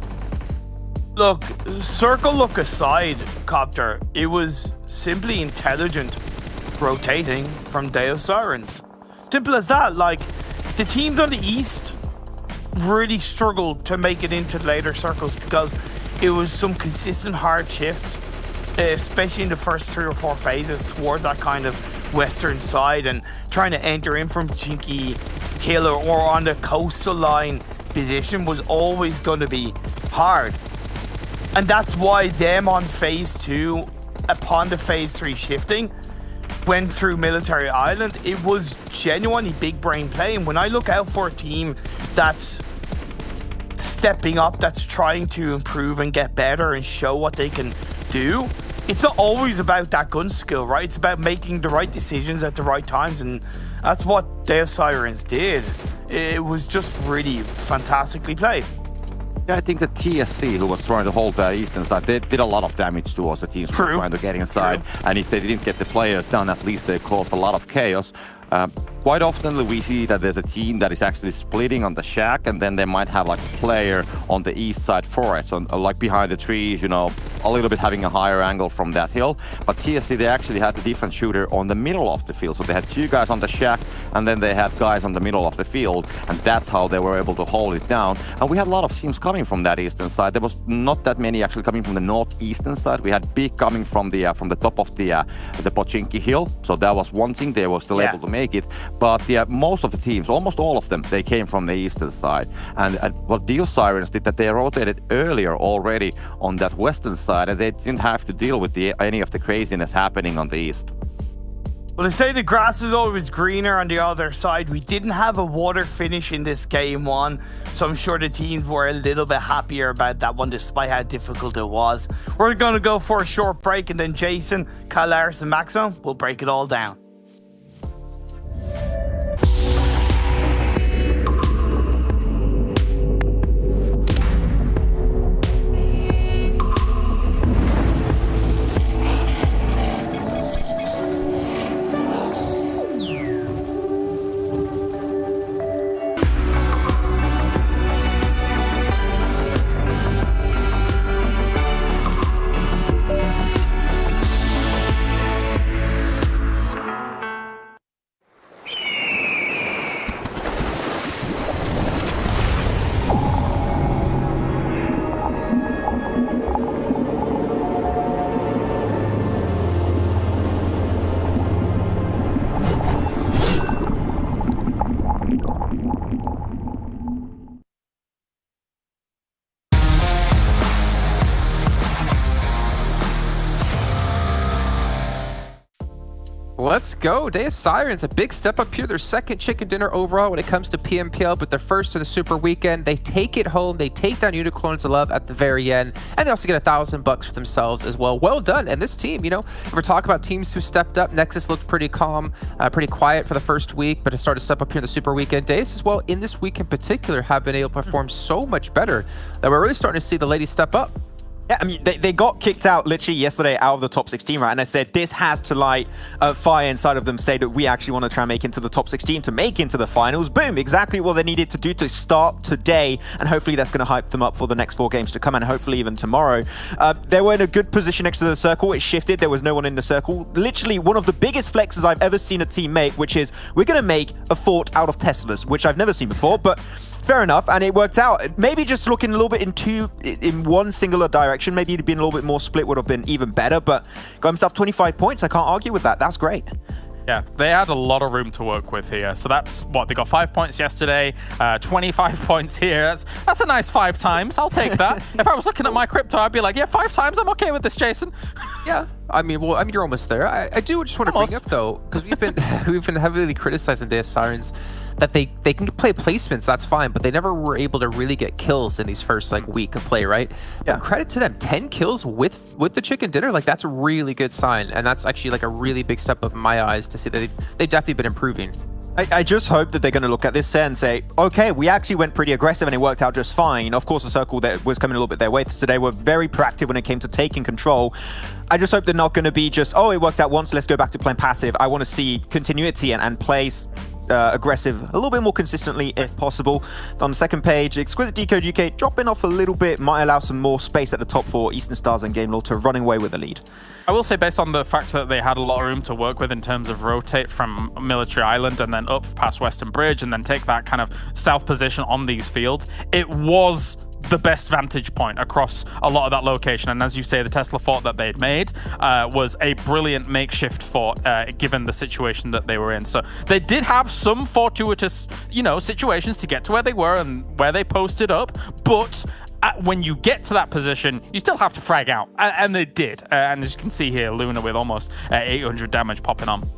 Look, circle look aside, Copter, it was simply intelligent rotating from Deus Sirens. Simple as that. Like, the teams on the east really struggled to make it into later circles because it was some consistent hard shifts, especially in the first 3 or 4 phases towards that kind of western side, and trying to enter in from Chinky Hill or on the coastal line position was always going to be hard. And that's why them on phase 2, upon the phase 3 shifting, went through Military Island. It was genuinely big brain play. And when I look out for a team that's stepping up, that's trying to improve and get better and show what they can do, it's not always about that gun skill, right? It's about making the right decisions at the right times. And that's what Deus Sirens did. It was just really fantastically played. Yeah, I think the TSC, who was trying to hold the eastern side, they did a lot of damage towards the teams who were trying to get inside. And if they didn't get the players done, at least they caused a lot of chaos. Quite often we see that there's a team that is actually splitting on the shack, and then they might have like a player on the east side for it, so like behind the trees, you know, a little bit having a higher angle from that hill. But TSC, they actually had the defense shooter on the middle of the field. So they had 2 guys on the shack, and then they had guys on the middle of the field, and that's how they were able to hold it down. And we had a lot of teams coming from that eastern side. There was not that many actually coming from the northeastern side. We had big coming from the top of the Pochinki hill. So that was one thing, they were still able to make it. But most of the teams, almost all of them, they came from the eastern side. And what Deus Sirens did, that they rotated earlier already on that western side, and they didn't have to deal with any of the craziness happening on the east. Well, they say the grass is always greener on the other side. We didn't have a water finish in this game 1, so I'm sure the teams were a little bit happier about that one, despite how difficult it was. We're going to go for a short break, and then Jason, Kalaris, and Maxo will break it all down. Let's go. Deus Sirens, a big step up here. Their second chicken dinner overall when it comes to PMPL, but their first to the Super Weekend. They take it home. They take down Unicorns of Love at the very end, and they also get $1,000 for themselves as well. Well done. And this team, you know, if we're talking about teams who stepped up, Nexus looked pretty calm, pretty quiet for the first week, but it started to step up here in the Super Weekend. Deus as well, in this week in particular, have been able to perform so much better that we're really starting to see the ladies step up. Yeah, I mean, they got kicked out literally yesterday out of the top 16, right? And I said, this has to light a fire inside of them, say that we actually want to try and make into the top 16 to make into the finals. Boom, exactly what they needed to do to start today. And hopefully that's going to hype them up for the next 4 games to come, and hopefully even tomorrow. They were in a good position next to the circle. It shifted. There was no one in the circle. Literally one of the biggest flexes I've ever seen a team make, which is we're going to make a fort out of Teslas, which I've never seen before, but fair enough, and it worked out. Maybe just looking a little bit in one singular direction, maybe it'd been a little bit more split would have been even better, but got himself 25 points. I can't argue with that. That's great. Yeah, they had a lot of room to work with here. So that's what, they got 5 points yesterday, 25 points here. That's a nice 5 times. I'll take that. If I was looking at my crypto, I'd be like, yeah, 5 times. I'm okay with this, Jason. Yeah, I mean, you're almost there. I do just want to bring up though, because we've been heavily criticizing Deus Sirens that they can play placements, that's fine, but they never were able to really get kills in these first week of play, right? Yeah. But credit to them, 10 kills with the chicken dinner, that's a really good sign, and that's actually a really big step up in my eyes to see that they've definitely been improving. I just hope that they're going to look at this and say, okay, we actually went pretty aggressive and it worked out just fine. Of course, the circle that was coming a little bit their way today were very proactive when it came to taking control. I just hope they're not going to be just, oh, it worked out once, let's go back to playing passive. I want to see continuity and plays aggressive a little bit more consistently if possible. On the second page, Exquisite Décode UK dropping off a little bit might allow some more space at the top for Eastern Stars and Game Law to running away with the lead. I will say, based on the fact that they had a lot of room to work with in terms of rotate from Military Island and then up past Western Bridge and then take that kind of south position on these fields, it was the best vantage point across a lot of that location. And as you say, the Tesla fort that they'd made was a brilliant makeshift fort given the situation that they were in. So they did have some fortuitous, situations to get to where they were and where they posted up, but when you get to that position, you still have to frag out, and they did. And as you can see here, Luna with almost 800 damage popping on.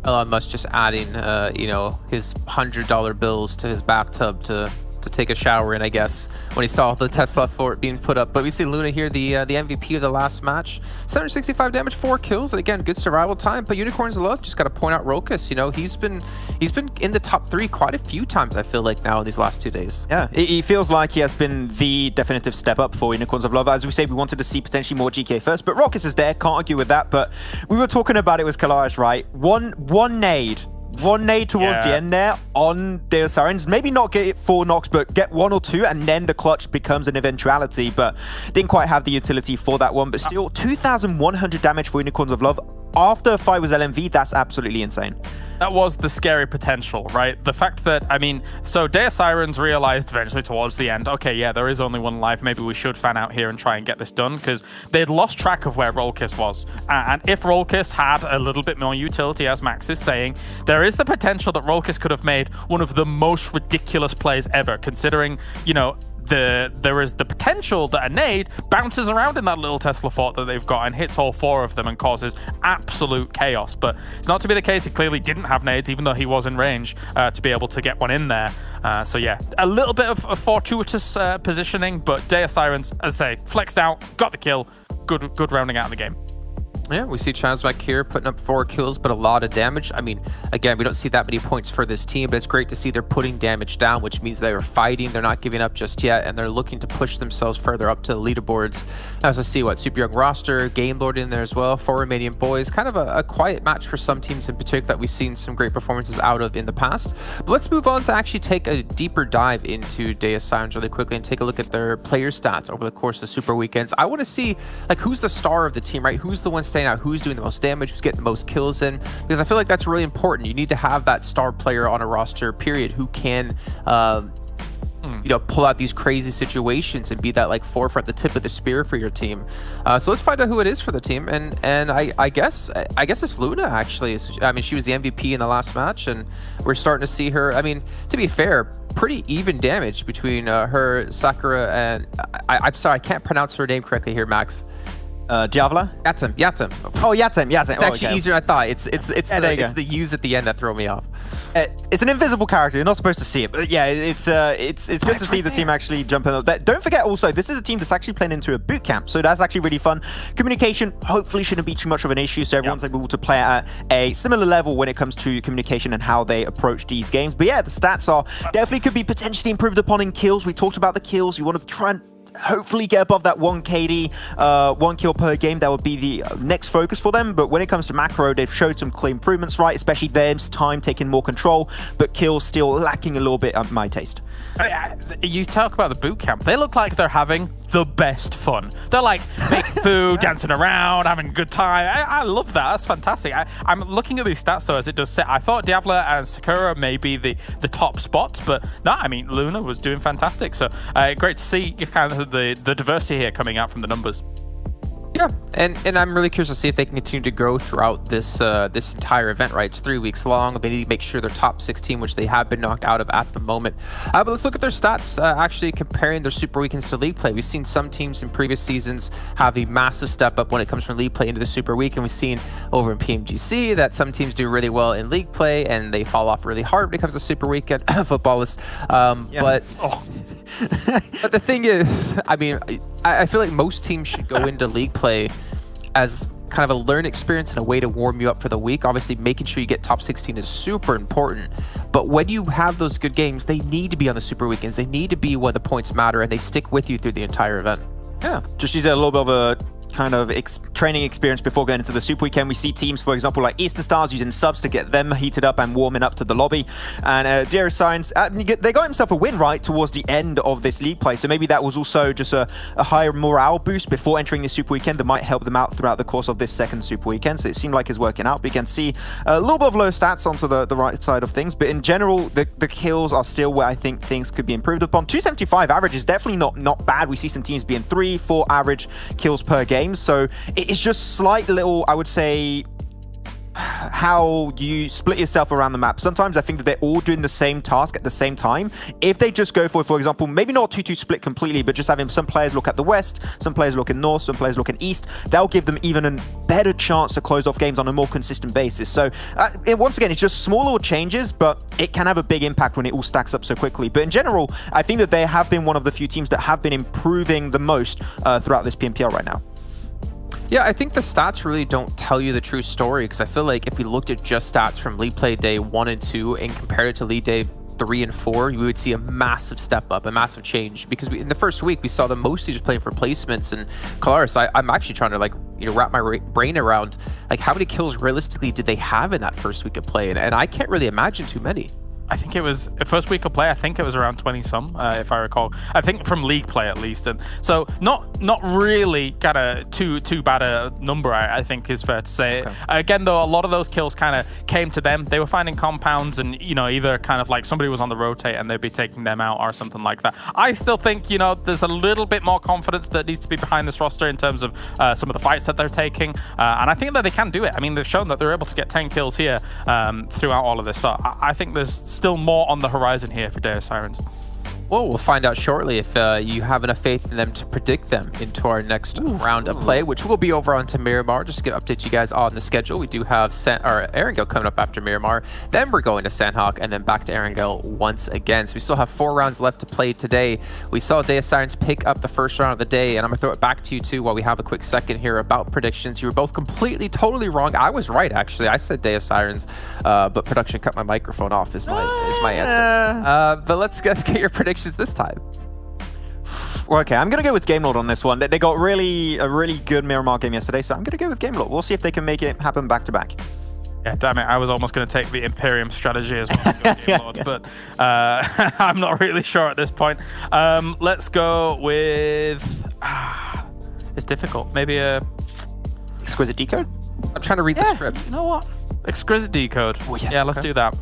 Elon Musk just adding, his $100 bills to his bathtub to take a shower in, I guess, when he saw the Tesla fort being put up. But we see Luna here, the MVP of the last match. 765 damage, 4 kills, and again, good survival time. But Unicorns of Love, just got to point out Rokas. He's been in the top 3 quite a few times, I feel like, now in these last 2 days. Yeah, he feels like he has been the definitive step up for Unicorns of Love. As we say, we wanted to see potentially more GK first, but Rokas is there, can't argue with that. But we were talking about it with Kalaris, right? One nade one nade towards the end there on Deus Sirens. Maybe not get 4 knocks, but get 1 or 2, and then the clutch becomes an eventuality. But didn't quite have the utility for that one. But still, 2,100 damage for Unicorns of Love. After a fight with LMV, that's absolutely insane. That was the scary potential, right? The fact that, I mean, so Deus Sirens realized eventually towards the end, okay, yeah, there is only one life. Maybe we should fan out here and try and get this done, because they'd lost track of where Rollkiss was. And if Rollkiss had a little bit more utility, as Max is saying, there is the potential that Rollkiss could have made one of the most ridiculous plays ever, considering, you know, there is the potential that a nade bounces around in that little Tesla fort that they've got and hits all 4 of them and causes absolute chaos. But it's not to be the case. He clearly didn't have nades, even though he was in range to be able to get one in there. So yeah, a little bit of fortuitous positioning, but Deus Sirens, as I say, flexed out, got the kill. Good rounding out of the game. Yeah, we see ChasMac here putting up 4 kills, but a lot of damage. I mean, again, we don't see that many points for this team, but it's great to see they're putting damage down, which means they're fighting, they're not giving up just yet, and they're looking to push themselves further up to the leaderboards. As I see, Super Young roster, Game Lord in there as well, 4 Romanian Boys. Kind of a quiet match for some teams in particular that we've seen some great performances out of in the past. But let's move on to actually take a deeper dive into Deus Sirens really quickly and take a look at their player stats over the course of the Super Weekends. I want to see, like, who's the star of the team, right? Who's the one staying out? Who's doing the most damage? Who's getting the most kills in? Because I feel like that's really important. You need to have that star player on a roster, period, who can you know, pull out these crazy situations and be that like forefront, the tip of the spear for your team. So let's find out who it is for the team. And I guess it's Luna, actually. I mean, she was the MVP in the last match, and we're starting to see her. I mean, to be fair, pretty even damage between her, Sakura, and I'm sorry, I can't pronounce her name correctly here, Max. Diavla? Yatem. Oh, Yatem. It's actually easier than I thought. It's the U's at the end that throw me off. It's an invisible character. You're not supposed to see it, but yeah, it's good to see the team actually jump in. Don't forget also, this is a team that's actually playing into a boot camp, so that's actually really fun. Communication hopefully shouldn't be too much of an issue, so everyone's able to play at a similar level when it comes to communication and how they approach these games. But yeah, the stats are definitely could be potentially improved upon in kills. We talked about the kills. You want to try and hopefully get above that 1 KD, 1 kill per game. That would be the next focus for them. But when it comes to macro, they've showed some clear improvements, right? Especially there's time taking more control, but kills still lacking a little bit at my taste. You talk about the boot camp. They look like they're having the best fun. They're like making food, dancing around, having a good time. I love that. That's fantastic. I'm looking at these stats though, as it does say. I thought Diavla and Sakura may be the top spots, but no, I mean, Luna was doing fantastic. So great to see kind of the diversity here coming out from the numbers. Yeah, and I'm really curious to see if they can continue to grow throughout this this entire event, right? It's 3 weeks long. They need to make sure they're top 16, which they have been knocked out of at the moment. But let's look at their stats, actually comparing their Super Weekends to League Play. We've seen some teams in previous seasons have a massive step up when it comes from League Play into the Super Week, and we've seen over in PMGC that some teams do really well in League Play, and they fall off really hard when it comes to Super Weekend. Football is, but the thing is, I mean, I feel like most teams should go into League Play as kind of a learn experience and a way to warm you up for the week. Obviously, making sure you get top 16 is super important. But when you have those good games, they need to be on the Super Weekends. They need to be when the points matter, and they stick with you through the entire event. Yeah, just use a little bit of a kind of training experience before going into the Super Weekend. We see teams, for example, like Eastern Stars using subs to get them heated up and warming up to the lobby. And Deus Sirens, they got himself a win right towards the end of this league play. So maybe that was also just a higher morale boost before entering the Super Weekend that might help them out throughout the course of this second Super Weekend. So it seemed like it's working out. But you can see a little bit of low stats onto the right side of things. But in general, the kills are still where I think things could be improved upon. 275 average is definitely not bad. We see some teams being 3-4 average kills per game. So it's just slight little, I would say, how you split yourself around the map. Sometimes I think that they're all doing the same task at the same time. If they just go for example, maybe not 2-2 split completely, but just having some players look at the west, some players look in north, some players look in east, that'll give them even a better chance to close off games on a more consistent basis. So once again, it's just small little changes, but it can have a big impact when it all stacks up so quickly. But in general, I think that they have been one of the few teams that have been improving the most throughout this PMPL right now. Yeah, I think the stats really don't tell you the true story, because I feel like if we looked at just stats from League Play Day 1 and 2 and compared it to League Day 3 and 4, you would see a massive step up, a massive change. Because in the first week, we saw them mostly just playing for placements. And Kalaris, I'm actually trying to wrap my brain around like how many kills realistically did they have in that first week of play, and I can't really imagine too many. I think it was first week of play. I think it was around 20 some, if I recall. I think from league play at least, and so not really kind of too bad a number. I think is fair to say. Okay. Again, though, a lot of those kills kind of came to them. They were finding compounds, and either kind of like somebody was on the rotate and they'd be taking them out or something like that. I still think there's a little bit more confidence that needs to be behind this roster in terms of some of the fights that they're taking, and I think that they can do it. I mean, they've shown that they're able to get 10 kills here throughout all of this. So I think there's still more on the horizon here for Deus Sirens. Well, we'll find out shortly if you have enough faith in them to predict them into our next round of play, which will be over onto Miramar. Just to update you guys on the schedule. We do have Erangel coming up after Miramar. Then we're going to Sanhok, and then back to Erangel once again. So we still have 4 rounds left to play today. We saw Deus Sirens pick up the first round of the day, and I'm going to throw it back to you too while we have a quick second here about predictions. You were both totally wrong. I was right, actually. I said Deus Sirens, but production cut my microphone off is my answer. But let's get your predictions this time. Okay, I'm going to go with Gamelord on this one. They got a really good Miramar game yesterday, so I'm going to go with Gamelord. We'll see if they can make it happen back to back. Yeah, damn it. I was almost going to take the Imperium strategy as well, Gamelord, but I'm not really sure at this point. Let's go with... it's difficult. Maybe a... Exquisite Décode? I'm trying to read the script. You know what? Exquisite Décode. Oh, yes, let's do that.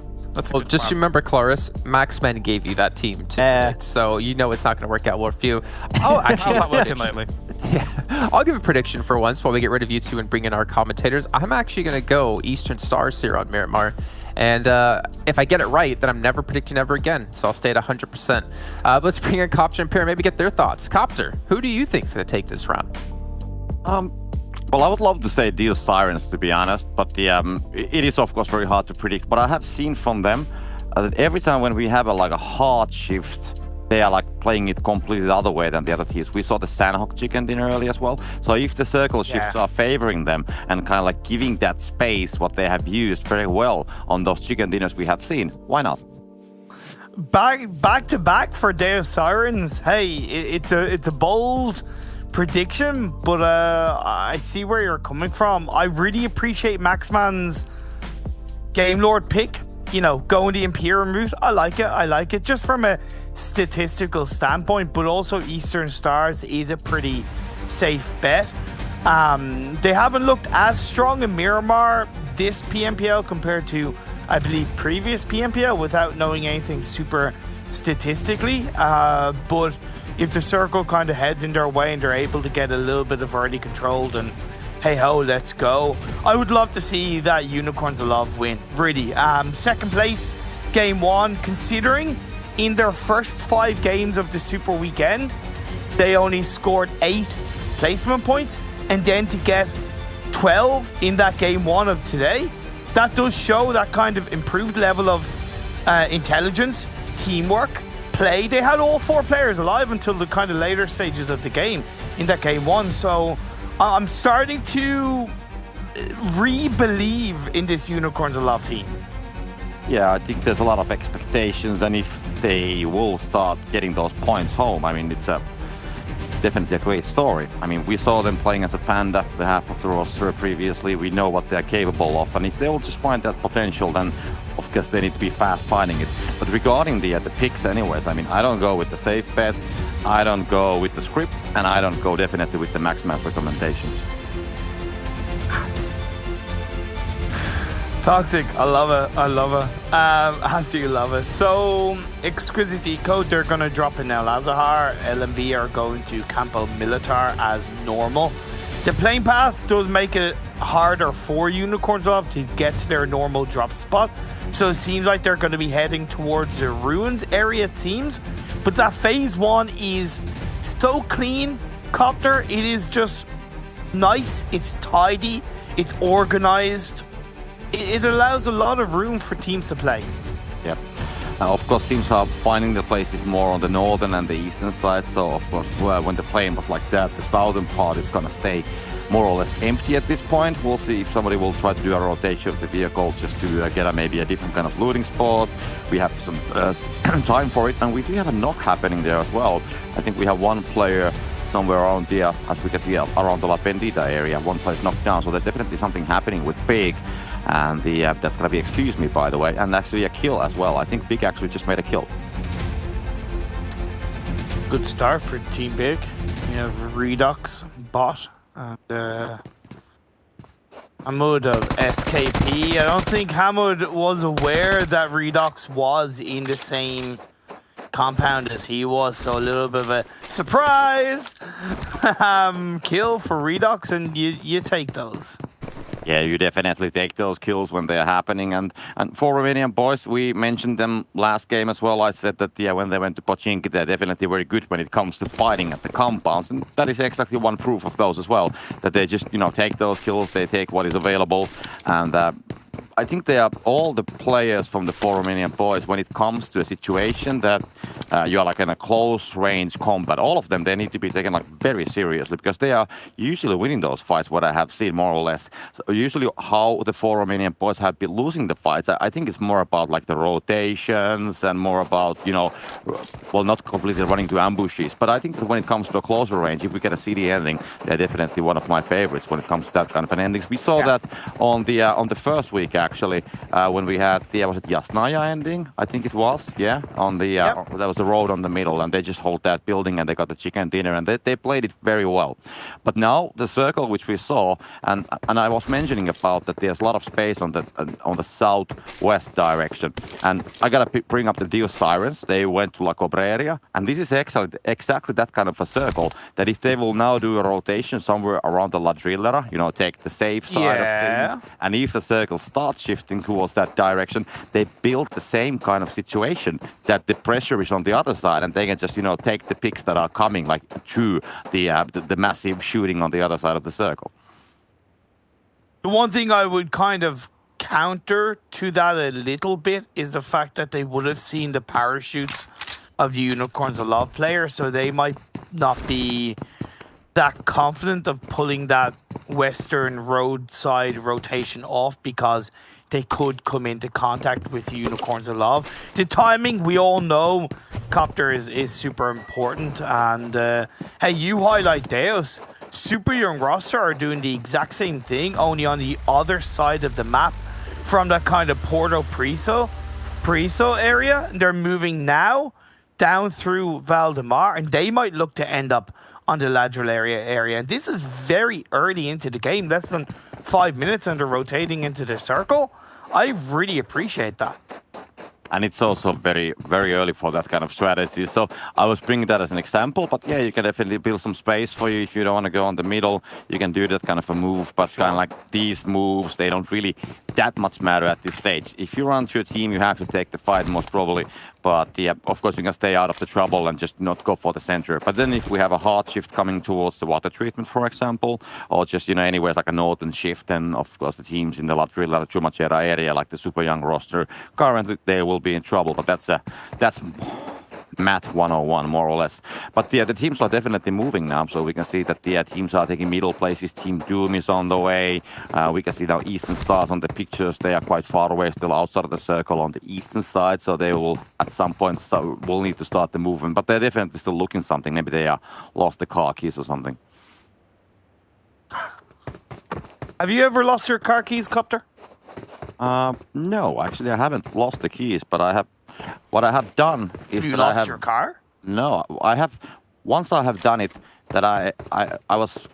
Well, just remember, Claris, Maxman gave you that team too, so you know it's not going to work out well for you. Oh, actually, how's that working lately? Yeah, I'll give a prediction for once while we get rid of you two and bring in our commentators. I'm actually going to go Eastern Stars here on Miramar, and if I get it right, then I'm never predicting ever again, so I'll stay at 100%. Let's bring in Copter and Pierre, maybe get their thoughts. Copter, who do you think is going to take this round? Well, I would love to say Deus Sirens, to be honest, but it is of course very hard to predict. But I have seen from them that every time when we have a hard shift, they are playing it completely the other way than the other teams. We saw the Sanhok chicken dinner early as well. So if the circle shifts are favoring them and kind of giving that space, what they have used very well on those chicken dinners we have seen, why not? Back to back for Deus Sirens. Hey, it's a bold prediction, but I see where you're coming from. I really appreciate Maxman's Gamelord pick. Going the Imperium route. I like it just from a statistical standpoint, but also Eastern Stars is a pretty safe bet. They haven't looked as strong in Miramar this PMPL compared to, I believe, previous PMPL without knowing anything super statistically, but if the circle kind of heads in their way and they're able to get a little bit of early control, then hey ho, let's go. I would love to see that Unicorns of Love win, really. Second place, game 1, considering in their first 5 games of the Super Weekend, they only scored 8 placement points, and then to get 12 in that game 1 of today, that does show that kind of improved level of intelligence, teamwork, play. They had all 4 players alive until the kind of later stages of the game in that game 1. So I'm starting to re-believe in this Unicorns of Love team. Yeah, I think there's a lot of expectations, and if they will start getting those points home, I mean, it's definitely a great story. I mean, we saw them playing as a Panda, the half of the roster previously. We know what they're capable of, and if they'll just find that potential, then of course they need to be fast finding it. But regarding the picks anyways, I mean, I don't go with the safe bets, I don't go with the script, and I don't go definitely with the Maxman's recommendations. Toxic, I love it. As do you love it. So, Exquisite Décode, they're going to drop in El Azahar. LMV are going to Campo Militar as normal. The playing path does make it harder for Unicorns of Love to get to their normal drop spot. So it seems like they're going to be heading towards the Ruins area, it seems. But that phase 1 is so clean, Copter. It is just nice. It's tidy. It's organized. It allows a lot of room for teams to play. Yeah. Of course, teams are finding the places more on the northern and the eastern side. So, of course, when the plane was like that, the southern part is going to stay more or less empty at this point. We'll see if somebody will try to do a rotation of the vehicle just to get maybe a different kind of looting spot. We have some time for it, and we do have a knock happening there as well. I think we have one player somewhere around the, as we can see, around the La Pendita area. One place knocked down, so there's definitely something happening with Pig. And that's gonna be Excuse Me, by the way, and actually a kill as well. I think Pig actually just made a kill. Good start for Team Big. You have Redux, Bot, and Hamud of SKP. I don't think Hamud was aware that Redux was in the same compound as he was, so a little bit of a surprise kill for Redux, and you take those. Yeah, you definitely take those kills when they're happening. And for Romanian Boys, we mentioned them last game as well. I said that when they went to Pubg, they're definitely very good when it comes to fighting at the compounds. And that is exactly one proof of those as well. That they just, take those kills, they take what is available. And I think they are all the players from the four Romanian Boys when it comes to a situation that you are like in a close range combat. All of them, they need to be taken like very seriously because they are usually winning those fights, what I have seen more or less. So usually how the four Romanian Boys have been losing the fights, I think it's more about like the rotations and more about, well, not completely running to ambushes. But I think that when it comes to a closer range, if we get a CD ending, they're definitely one of my favorites when it comes to that kind of an endings. We saw that on the first week actually, when we had was it Yasnaya ending? I think it was, on the there was the road on the middle, and they just hold that building and they got the chicken dinner, and they played it very well. But now the circle which we saw, and I was mentioning about that there's a lot of space on the southwest direction, and I gotta bring up the Deus Sirens. They went to La Cobreria, and this is exactly that kind of a circle that if they will now do a rotation somewhere around the La Drillera, take the safe side of things, and if the circle starts shifting towards that direction, they build the same kind of situation that the pressure is on the other side, and they can just take the picks that are coming like through the massive shooting on the other side of the circle. The one thing I would kind of counter to that a little bit is the fact that they would have seen the parachutes of the Unicorns of Love players, so they might not be that confident of pulling that western roadside rotation off because they could come into contact with the Unicorns of Love. The timing, we all know, Copter is super important. And hey, you highlight Deus. Super Young roster are doing the exact same thing, only on the other side of the map from that kind of Porto Priso area. They're moving now down through Valdemar, and they might look to end up on the lateral area. And this is very early into the game, less than 5 minutes, and they're rotating into the circle. I really appreciate that. And it's also very, very early for that kind of strategy. So I was bringing that as an example, but yeah, you can definitely build some space for you if you don't want to go on the middle. You can do that kind of a move, but kind of like these moves, they don't really that much matter at this stage. If you run to a team, you have to take the fight most probably. But yeah, of course, you can stay out of the trouble and just not go for the center. But then if we have a hard shift coming towards the water treatment, for example, or just, anywhere like a northern shift, then of course the teams in the Latrilla, Chumacera area, like the super young roster, currently they will be in trouble. But that's math 101, more or less. But yeah, the teams are definitely moving now, so we can see that the teams are taking middle places. Team Doom is on the way. We can see now Eastern Stars on the pictures. They are quite far away, still outside of the circle on the eastern side, so they will at some point will need to start the movement. But they're definitely still looking something. Maybe they lost the car keys or something. Have you ever lost your car keys, Copter? No, actually I haven't lost the keys, but I have. What I have done is you that lost I have your car? No, I have. Once I have done it, that I was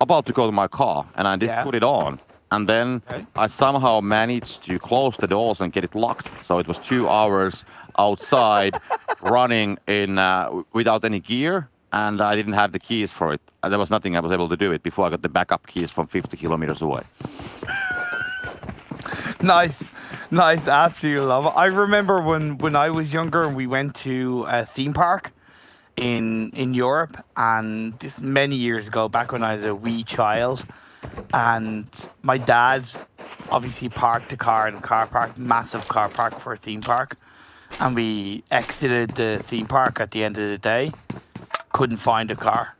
about to go to my car and I did put it on, and then I somehow managed to close the doors and get it locked. So it was 2 hours outside, running in without any gear, and I didn't have the keys for it. And there was nothing I was able to do it before I got the backup keys from 50 kilometers away. Nice, absolutely love it. I remember when I was younger and we went to a theme park in Europe, and this many years ago, back when I was a wee child, and my dad obviously parked the car in a car park, massive car park for a theme park, and we exited the theme park at the end of the day, couldn't find a car.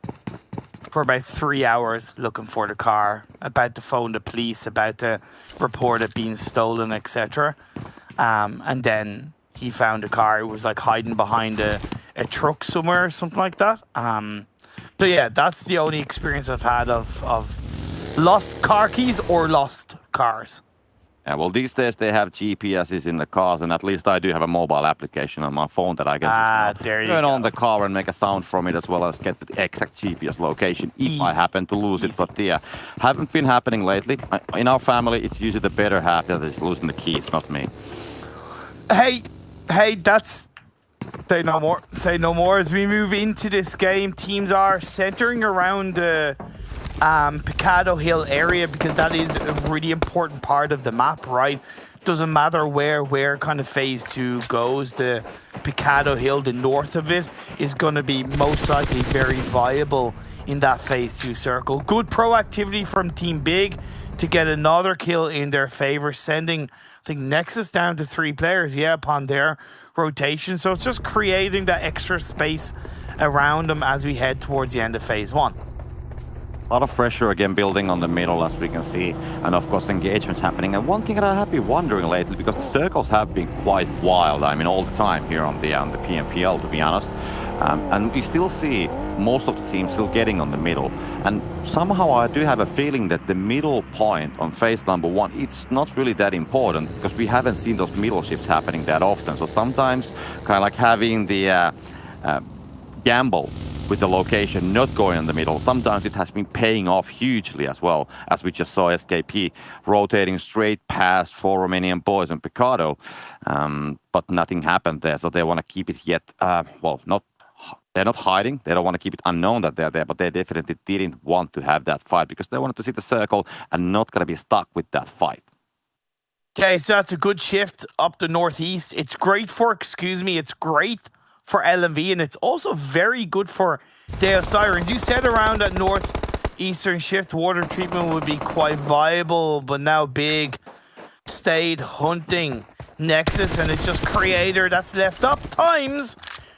For about 3 hours looking for the car, about to phone the police, about to report it being stolen, etc. And then he found a car. It was like hiding behind a truck somewhere or something like that. So yeah, that's the only experience I've had of lost car keys or lost cars. Yeah, well, these days they have GPSs in the cars, and at least I do have a mobile application on my phone that I can just there you turn go. on the car and make a sound from it, as well as get the exact GPS location if I happen to lose it. But haven't been happening lately. In our family, it's usually the better half that is losing the keys, not me. Hey, that's... Say no more. Say no more. As we move into this game, teams are centering around the Picado Hill area because that is a really important part of the map, right? Doesn't matter where kind of phase 2 goes. The Picado Hill, the north of it, is going to be most likely very viable in that phase 2 circle. Good proactivity from Team Big to get another kill in their favor, sending, I think, Nexus down to 3 players, upon their rotation. So it's just creating that extra space around them as we head towards the end of phase 1. A lot of pressure again building on the middle, as we can see, and of course engagement happening. And one thing that I have been wondering lately, because the circles have been quite wild, I mean all the time here on the PMPL, to be honest, and we still see most of the teams still getting on the middle. And somehow I do have a feeling that the middle point on phase number 1, it's not really that important because we haven't seen those middle shifts happening that often. So sometimes kind of like having the gamble with the location not going in the middle, sometimes it has been paying off hugely as well, as we just saw SKP rotating straight past 4 Romanian Boys and Picado, but nothing happened there, so they want to keep it yet, they're not hiding, they don't want to keep it unknown that they're there, but they definitely didn't want to have that fight because they wanted to see the circle and not going to be stuck with that fight. Okay, so that's a good shift up the northeast. It's great for, it's great for LMV, and it's also very good for Deus Sirens. You said around that northeastern shift, water treatment would be quite viable, but now Big stayed hunting Nexus, and it's just Creator that's left up. Times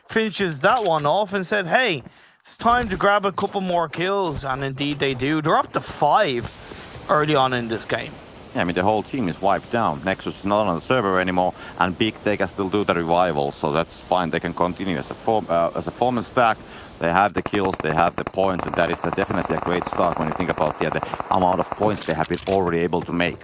finishes that one off and said, hey, it's time to grab a couple more kills, and indeed they do. They're up to 5 early on in this game. Yeah, I mean, the whole team is wiped down. Nexus is not on the server anymore, and Big, they can still do the revival, so that's fine. They can continue as a form and stack. They have the kills, they have the points, and that is definitely a great start when you think about the amount of points they have been already able to make.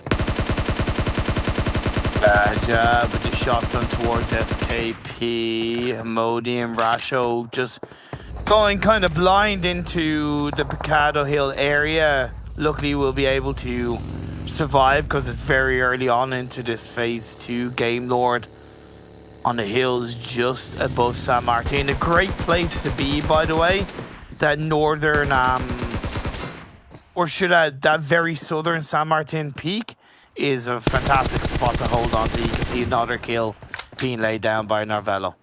Bad job with the shots on towards SKP. Modi and Rasho just going kind of blind into the Picado Hill area. Luckily, we'll be able to survive because it's very early on into this phase 2. Game Lord on the hills just above San Martin. A great place to be, by the way. That northern, that very southern San Martin peak is a fantastic spot to hold on to. You can see another kill being laid down by Narvello.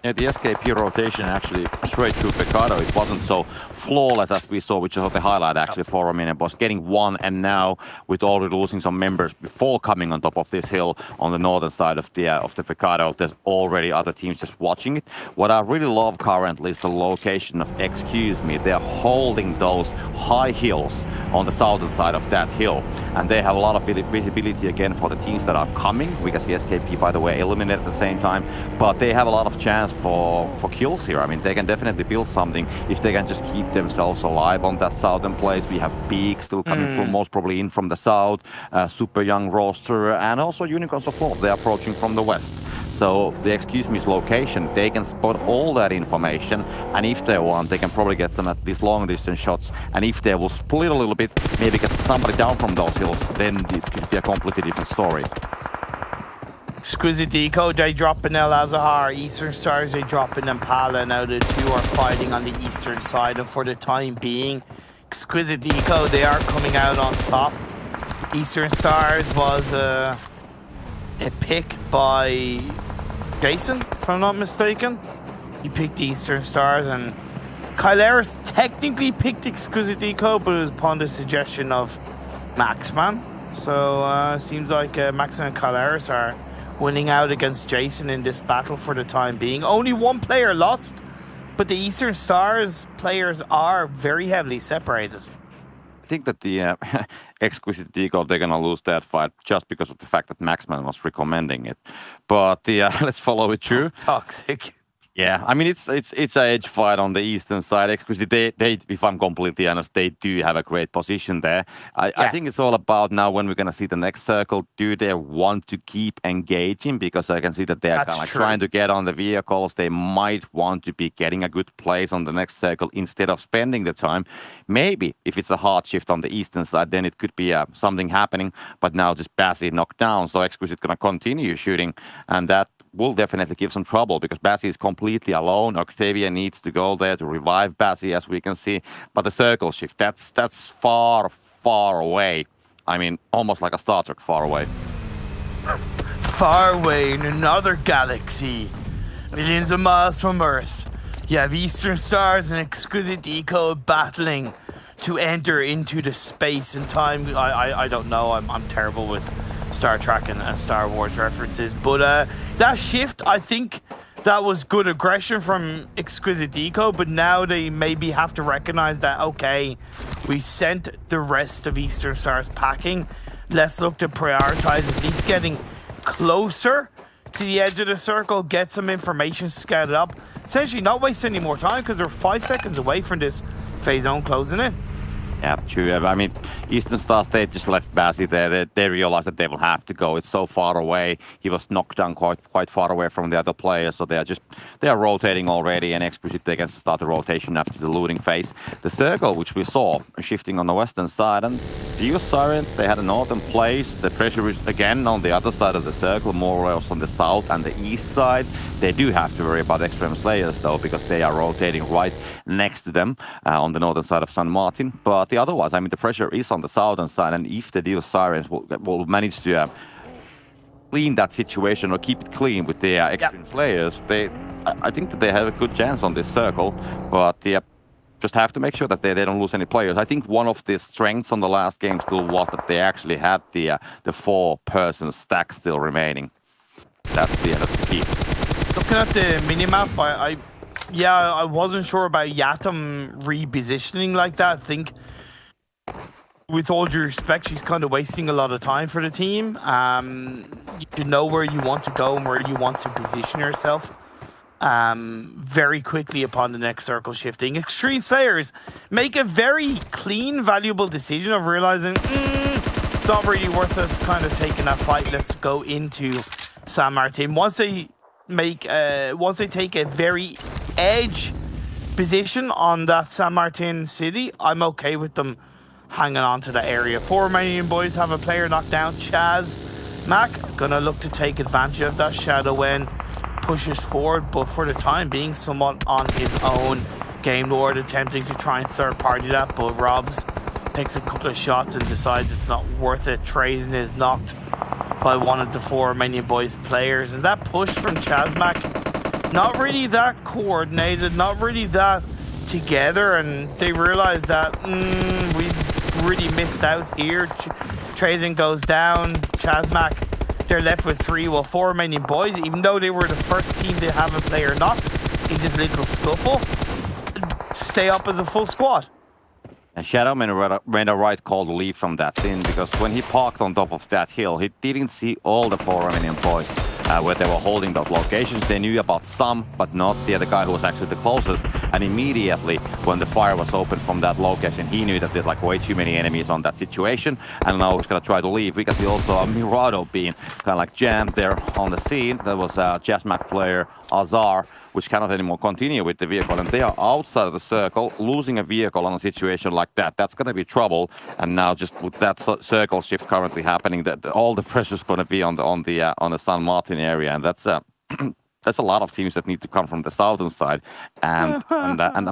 Yeah, the SKP rotation actually straight through Picado. It wasn't so flawless as we saw, which is the highlight actually for Romanian Boys. Getting 1, and now with already losing some members before coming on top of this hill on the northern side of the Picado, there's already other teams just watching it. What I really love currently is the location of Excuse Me. They're holding those high hills on the southern side of that hill, and they have a lot of visibility again for the teams that are coming. We can see SKP, by the way, eliminated at the same time, but they have a lot of chance for kills here. I mean, they can definitely build something if they can just keep themselves alive on that southern place. We have Big still coming from, most probably in from the south, super young roster, and also Unicorns of War. They're approaching from the west. So the Excuse Me's location, they can spot all that information, and if they want, they can probably get some at these long distance shots, and if they will split a little bit, maybe get somebody down from those hills, then it could be a completely different story. Exquisite Décode, they drop in El Azahar. Eastern Stars, they drop in Impala. Now the two are fighting on the eastern side, and for the time being, Exquisite Décode, they are coming out on top. Eastern Stars was a pick by Jason, if I'm not mistaken. He picked the Eastern Stars, and Kyleris technically picked Exquisite Décode, but it was upon the suggestion of Maxman. So seems like Maxman and Kyleris are winning out against Jason in this battle for the time being. Only one player lost, but the Eastern Stars players are very heavily separated. I think that the Exquisite Décode, they're going to lose that fight just because of the fact that Maxman was recommending it. But let's follow it through. Toxic. Yeah, I mean it's an edge fight on the eastern side. Exquisite, they if I'm completely honest, they do have a great position there. I think it's all about now when we're gonna see the next circle. Do they want to keep engaging? Because I can see that they are kind of trying to get on the vehicles. They might want to be getting a good place on the next circle instead of spending the time. Maybe if it's a hard shift on the eastern side, then it could be something happening. But now just Bassi knocked down, so Exquisite gonna continue shooting, and that will definitely give some trouble because Bassi is completely alone. Octavia needs to go there to revive Bassi, as we can see. But the circle shift, that's far, far away. I mean, almost like a Star Trek far away. Far away in another galaxy, millions of miles from Earth, you have Eastern Stars and Exquisite Décode battling to enter into the space and time. I don't know. I'm terrible with Star Trek and Star Wars references, but that shift, I think that was good aggression from Exquisite Décode, but now they maybe have to recognize that, okay, we sent the rest of Eastern Stars packing. Let's look to prioritize at least getting closer to the edge of the circle, get some information scouted up, essentially not waste any more time because they're 5 seconds away from this phase zone closing in. Yeah, true. I mean, Eastern Stars, they just left Bassi there. They realized that they will have to go. It's so far away. He was knocked down quite far away from the other players, so they are rotating already, and Exquisite, they can start the rotation after the looting phase. The circle, which we saw, shifting on the western side, and Deus Sirens, they had a northern place. The pressure is again on the other side of the circle, more or less on the south and the east side. They do have to worry about Xtreme Slayers, though, because they are rotating right next to them on the northern side of San Martin. But otherwise, I mean, the pressure is on the southern side, and if the Deus Sirens will manage to clean that situation or keep it clean with the Extreme Slayers, I think that they have a good chance on this circle, but just have to make sure that they don't lose any players. I think one of the strengths on the last game still was that they actually had the 4-person stack still remaining. That's the key. Looking at the minimap, I wasn't sure about Yatum repositioning like that. I think, with all due respect, she's kind of wasting a lot of time for the team. You should know where you want to go and where you want to position yourself very quickly upon the next circle shifting. Xtreme Slayers make a very clean, valuable decision of realizing it's not really worth us kind of taking that fight. Let's go into San Martin. Once they take a very edge position on that San Martin city, I'm okay with them hanging on to that area. 4 Romanian Boys have a player knocked down. ChasMac gonna look to take advantage of that. Shadow when pushes forward, but for the time being somewhat on his own. Game Lord attempting to try and third party that, but Robs takes a couple of shots and decides it's not worth it. Trazen is knocked by one of the 4 Romanian Boys players, and that push from ChasMac, not really that coordinated, not really that together, and they realize that we really missed out here. Trazen goes down. ChasMac, they're left with 3, while 4 Romanian Boys, even though they were the first team to have a player knocked in this little scuffle, stay up as a full squad. And Shadow made a right call to leave from that scene, because when he parked on top of that hill, he didn't see all the 4 Romanian Boys where they were holding those locations. They knew about some, but not the other guy who was actually the closest. And immediately, when the fire was opened from that location, he knew that there's like way too many enemies on that situation, and now he's gonna try to leave. We can see also a Mirado being kind of like jammed there on the scene. There was a ChasMac player, Azar, which cannot anymore continue with the vehicle, and they are outside of the circle. Losing a vehicle on a situation like that, that's going to be trouble. And now, just with that circle shift currently happening, that all the pressure is going to be on the San Martin area, and that's that's a lot of teams that need to come from the southern side, and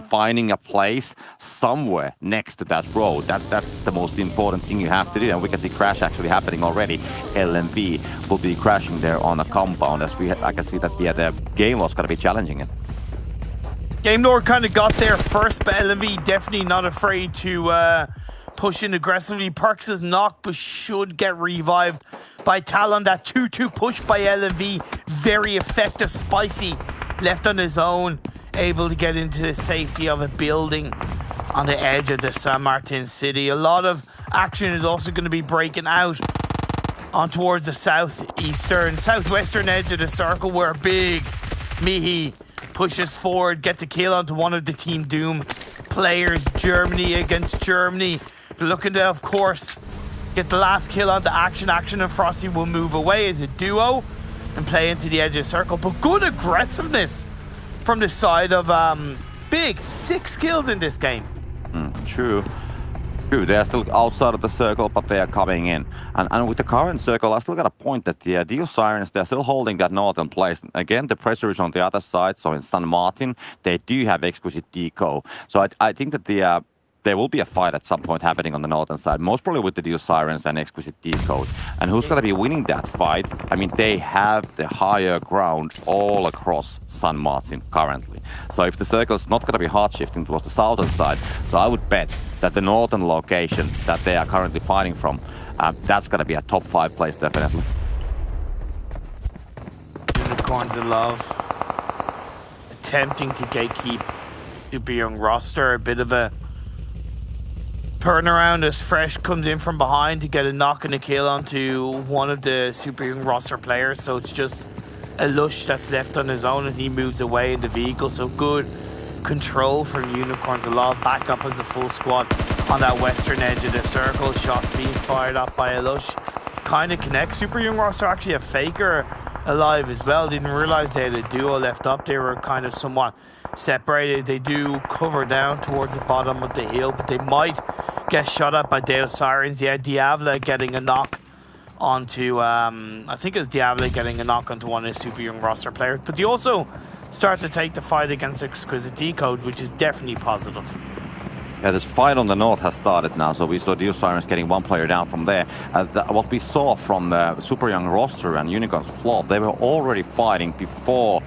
finding a place somewhere next to that road. That's the most important thing you have to do. And we can see crash actually happening already. LMV will be crashing there on a compound, as I can see that the game was going to be challenging it. Game Lord kind of got there first, but LMV definitely not afraid to push in aggressively. Perks is knocked, but should get revived by Talon. That 2-2 push by LMV, very effective. Spicy left on his own, able to get into the safety of a building on the edge of the San Martin city. A lot of action is also going to be breaking out on towards the southwestern edge of the circle, where big Mihi pushes forward, gets a kill onto one of the Team Doom players. Germany against Germany. They're looking to, of course, get the last kill onto Action. Action and Frosty will move away as a duo and play into the edge of the circle. But good aggressiveness from the side of Big. 6 kills in this game. True. They are still outside of the circle, but they are coming in. And with the current circle, I still got a point that the Deus Sirens, they're still holding that northern place. Again, the pressure is on the other side. So in San Martin, they do have Exquisite Décode. So I think that there will be a fight at some point happening on the northern side, most probably with the Deus Sirens and Exquisite Décode. And who's going to be winning that fight? I mean, they have the higher ground all across San Martin currently. So if the circle is not going to be hard shifting towards the southern side, so I would bet that the northern location that they are currently fighting from, that's going to be a top 5 place definitely. Unicorns in love. Attempting to gatekeep Super Young roster. A bit of a turnaround as Fresh comes in from behind to get a knock and a kill onto one of the Super Young roster players. So it's just a Lush that's left on his own and he moves away in the vehicle. So good control from Unicorns a lot. Back up as a full squad on that western edge of the circle. Shots being fired up by a Lush. Kind of connects. Super Young roster actually a Faker alive as well. Didn't realize they had a duo left up. They were kind of somewhat separated. They do cover down towards the bottom of the hill, but they might get shot at by Deus Sirens. Yeah, Diavla getting a knock onto, I think it's Diavla getting a knock onto one of the Super Young roster players. But they also start to take the fight against Exquisite Décode, which is definitely positive. Yeah, this fight on the north has started now, so we saw Deus Sirens getting one player down from there. What we saw from the Super Young roster and Unicorns flop, they were already fighting before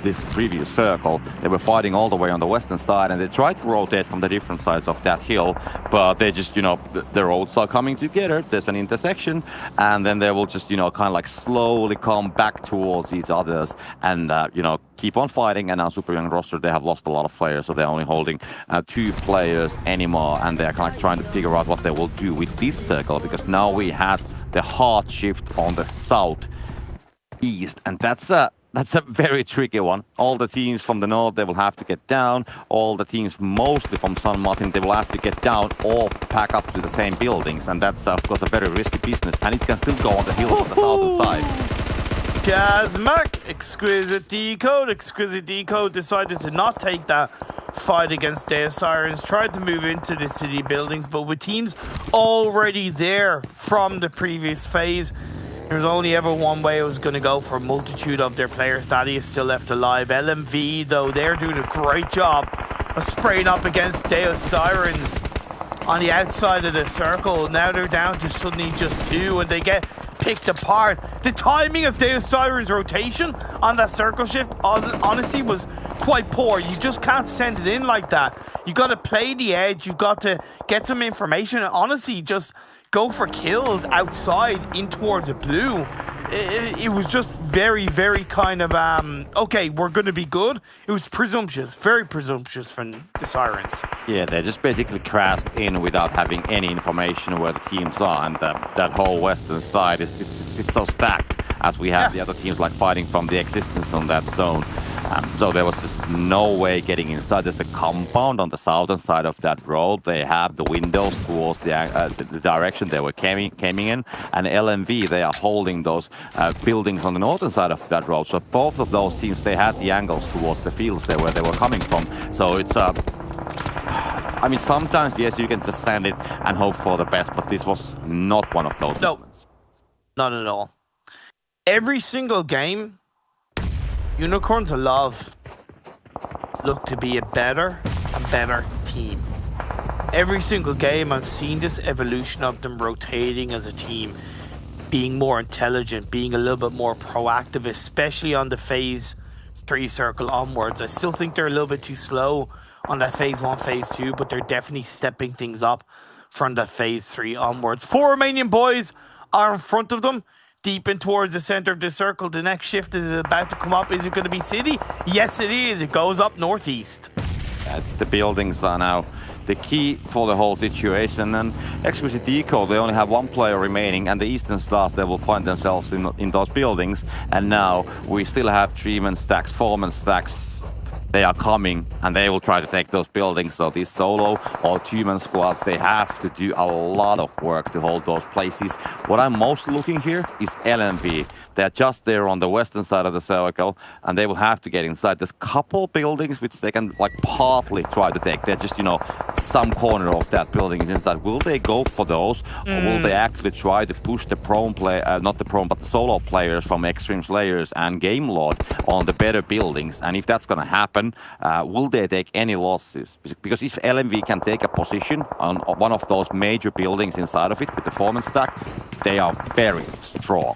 this previous circle. They were fighting all the way on the western side, and they tried to rotate from the different sides of that hill, but they just, you know, the roads are coming together, there's an intersection, and then they will just, you know, kind of like slowly come back towards each others and, you know, keep on fighting. And now Super Young roster, they have lost a lot of players, so they're only holding 2 players anymore, and they're kind of trying to figure out what they will do with this circle, because now we have the hard shift on the southeast, and that's a very tricky one. All the teams from the north, they will have to get down. All the teams mostly from San Martin, they will have to get down or pack up to the same buildings. And that's, of course, a very risky business. And it can still go on the hills on the southern side. ChasMac, Exquisite Décode. Exquisite Décode decided to not take that fight against Deus Sirens. Tried to move into the city buildings, but with teams already there from the previous phase, there's only ever one way it was going to go for a multitude of their players. Daddy is still left alive. LMV, though, they're doing a great job of spraying up against Deus Sirens on the outside of the circle. Now they're down to suddenly just 2, and they get picked apart. The timing of Deus Sirens' rotation on that circle shift, honestly, was quite poor. You just can't send it in like that. You got to play the edge. You got to get some information. And honestly, just go for kills outside in towards a blue. It was just very, very kind of, okay, we're going to be good. It was presumptuous, very presumptuous from the Sirens. Yeah, they just basically crashed in without having any information where the teams are, and that whole western side is it's so stacked, as we have the other teams like fighting from the existence on that zone. So there was just no way getting inside. There's the compound on the southern side of that road. They have the windows towards the direction they were coming in, and LMV, they are holding those buildings on the northern side of that road. So both of those teams, they had the angles towards the fields there where they were coming from. So it's I mean, sometimes yes, you can just send it and hope for the best, but this was not one of those moments. Not at all. Every single game, Unicorns of Love look to be a better and better team. Every single game, I've seen this evolution of them rotating as a team, being more intelligent, being a little bit more proactive, especially on the Phase 3 circle onwards. I still think they're a little bit too slow on that Phase 1, Phase 2, but they're definitely stepping things up from that Phase 3 onwards. 4 Romanian boys are in front of them, deep in towards the center of the circle. The next shift is about to come up. Is it going to be City? Yes, it is. It goes up northeast. It's the buildings are now the key for the whole situation. And Exquisite Décode, they only have one player remaining, and the Eastern Stars, they will find themselves in those buildings. And now we still have 3-man stacks, 4-man stacks. They are coming, and they will try to take those buildings. So these solo or 2-man squads, they have to do a lot of work to hold those places. What I'm most looking here is LMV. They're just there on the western side of the circle, and they will have to get inside. There's a couple buildings which they can like partly try to take. They're just, you know, some corner of that building is inside. Will they go for those, or will they actually try to push the prone play, not the prone, but the solo players from Xtreme Slayers and Game Lord on the better buildings? And if that's gonna happen, will they take any losses? Because if LMV can take a position on one of those major buildings inside of it with the 4-man stack, they are very strong.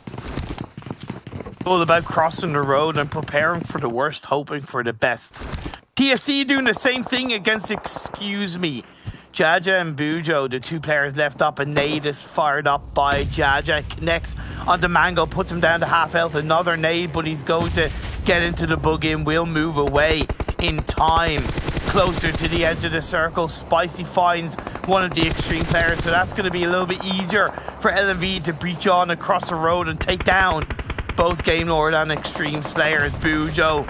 All about crossing the road and preparing for the worst, hoping for the best. TSC doing the same thing against Excuse Me. Jaja and Bujo, the 2 players left up, a nade is fired up by Jaja. Connects onto Mango, puts him down to half health. Another nade, but he's going to get into the bug in, will move away in time. Closer to the edge of the circle, Spicy finds one of the Xtreme players, so that's going to be a little bit easier for LMV to breach on across the road and take down both Game Lord and Xtreme Slayers. Bujo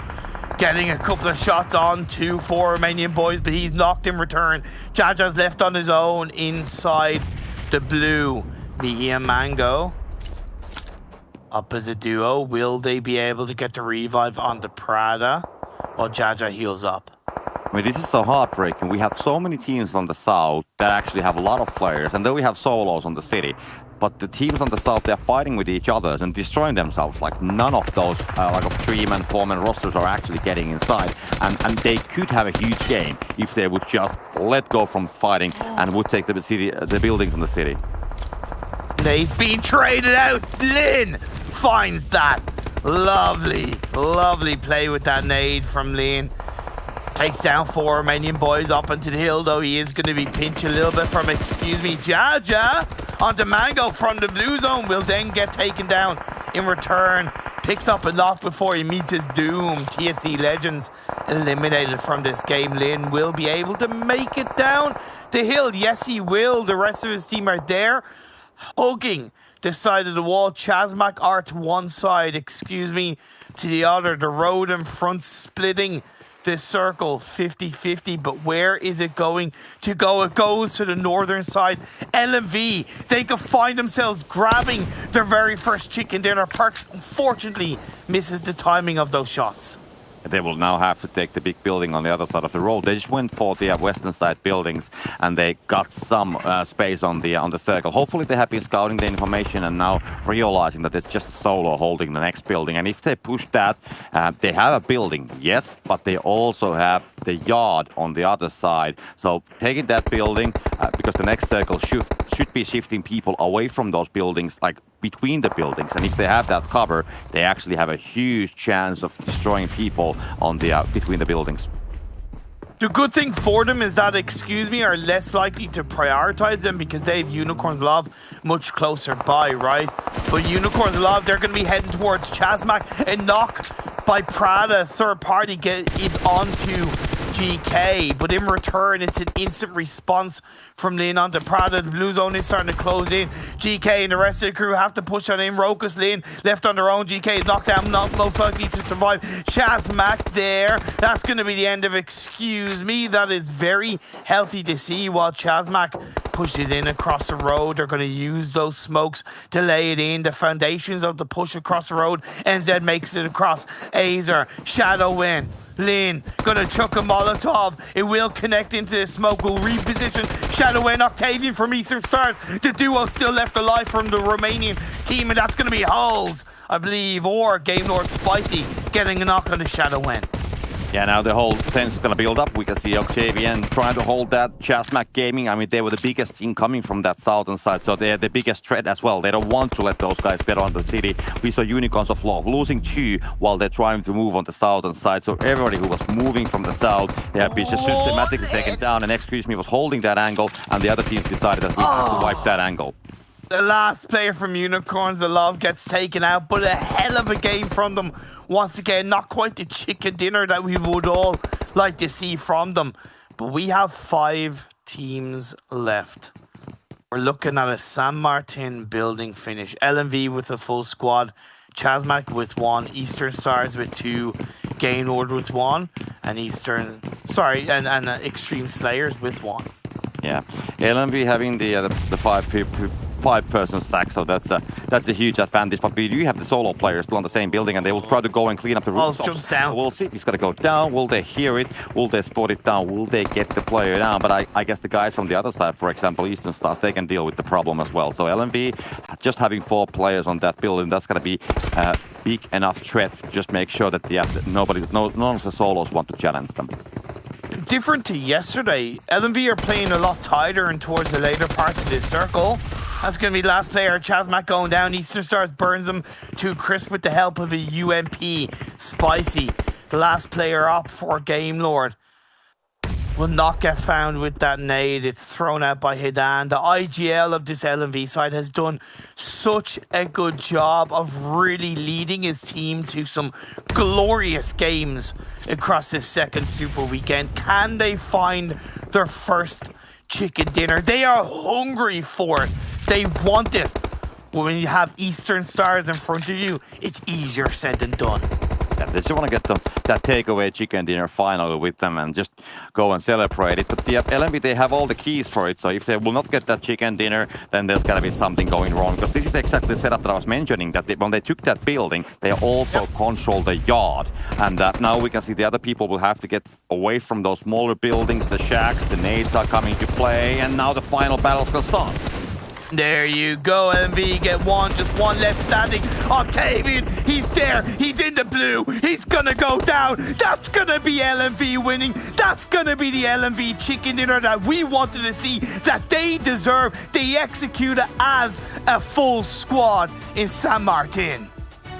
getting a couple of shots on to 4 Romanian Boys, but he's knocked in return. Jaja's left on his own inside the blue. Mihi and Mango up as a duo. Will they be able to get the revive on the Prada while Jaja heals up? I mean, this is so heartbreaking. We have so many teams on the south that actually have a lot of players, and then we have solos on the city. But the teams on the south, they're fighting with each other and destroying themselves. Like, none of those like of 3-man, 4-man rosters are actually getting inside. And they could have a huge game if they would just let go from fighting and would take the buildings in the city. He's being traded out. Lin finds that. Lovely, lovely play with that nade from Lin. Takes down 4 Romanian Boys up into the hill, though he is going to be pinched a little bit from Excuse Me. Jaja onto Mango from the blue zone, will then get taken down in return. Picks up a knock before he meets his doom. TSC Legends eliminated from this game. Lin will be able to make it down the hill. Yes, he will. The rest of his team are there, hugging the side of the wall. ChasMac are to one side, Excuse Me to the other. The road in front splitting this circle 50-50, but where is it going to go? It goes to the northern side. LMV, they could find themselves grabbing their very first chicken dinner. Perks unfortunately misses the timing of those shots. They will now have to take the big building on the other side of the road. They just went for the western side buildings, and they got some space on the circle. Hopefully they have been scouting the information and now realizing that it's just solo holding the next building. And if they push that, they have a building, yes, but they also have the yard on the other side. So taking that building, because the next circle should be shifting people away from those buildings, like between the buildings, and if they have that cover, they actually have a huge chance of destroying people on the between the buildings. The good thing for them is that Excuse Me are less likely to prioritize them because they have Unicorn's Love much closer by, right? But Unicorn's Love, they're going to be heading towards ChasMac, and knock by Prada, third party, is onto GK, but in return it's an instant response from Lin onto Prada. The blue zone is starting to close in. GK and the rest of the crew have to push on in. Rokus, Lin left on their own. GK is knocked down, not most likely to survive. ChasMac there. That's going to be the end of Excuse Me. That is very healthy to see while ChasMac pushes in across the road. They're going to use those smokes to lay it in. The foundations of the push across the road. NZ makes it across. Azer, Shadow win. Lin gonna chuck a Molotov. It will connect into the smoke. Will reposition Shadow and Octavian from Eastern Stars. The duo still left alive from the Romanian team, and that's gonna be Hulls, I believe, or Game Lord Spicy getting a knock on the Shadow win. Yeah, now the whole thing is going to build up. We can see Octavian trying to hold that. ChasMac Gaming, I mean, they were the biggest team coming from that southern side, so they're the biggest threat as well. They don't want to let those guys get on the city. We saw Unicorns of Love losing 2 while they're trying to move on the southern side. So everybody who was moving from the south, they have been just systematically taken down. And Excuse Me was holding that angle, and the other teams decided that we have to wipe that angle. The last player from Unicorns of Love gets taken out, but a hell of a game from them once again. Not quite the chicken dinner that we would all like to see from them. But we have 5 teams left. We're looking at a San Martin building finish. LMV with a full squad. ChasMac with 1. Eastern Stars with 2. Gainward with 1. And and Xtreme Slayers with 1. Yeah, LMV having the 5-person sack, so that's a huge advantage. But we do have the solo players still on the same building, and they will try to go and clean up the rooftops. Jumps down. We'll see if he's gonna go down. Will they hear it? Will they spot it down? Will they get the player down? But I guess the guys from the other side, for example, Eastern Stars, they can deal with the problem as well. So LMV just having 4 players on that building, that's gonna be big enough threat. Just make sure that none of the solos want to challenge them. Different to yesterday, LMV are playing a lot tighter and towards the later parts of this circle. That's going to be last player, ChasMac going down. Eastern Stars burns him to crisp with the help of a UMP. Spicy, the last player up for Game Lord, will not get found with that nade. It's thrown out by Hidan. The IGL of this LMV side has done such a good job of really leading his team to some glorious games across this second Super Weekend. Can they find their first chicken dinner? They are hungry for it. They want it. When you have Eastern Stars in front of you, it's easier said than done. Yeah, they just want to get that takeaway chicken dinner finally with them and just go and celebrate it. But the LMV, they have all the keys for it. So if they will not get that chicken dinner, then there's got to be something going wrong. Because this is exactly the setup that I was mentioning, that when they took that building, they also control the yard. And now we can see the other people will have to get away from those smaller buildings, the shacks, the nades are coming to play. And now the final battle's going to start. There you go, LMV get 1, just 1 left standing. Octavian, he's there, he's in the blue, he's gonna go down. That's gonna be LMV winning. That's gonna be the LMV chicken dinner that we wanted to see, that they deserve. They executed as a full squad in San Martin.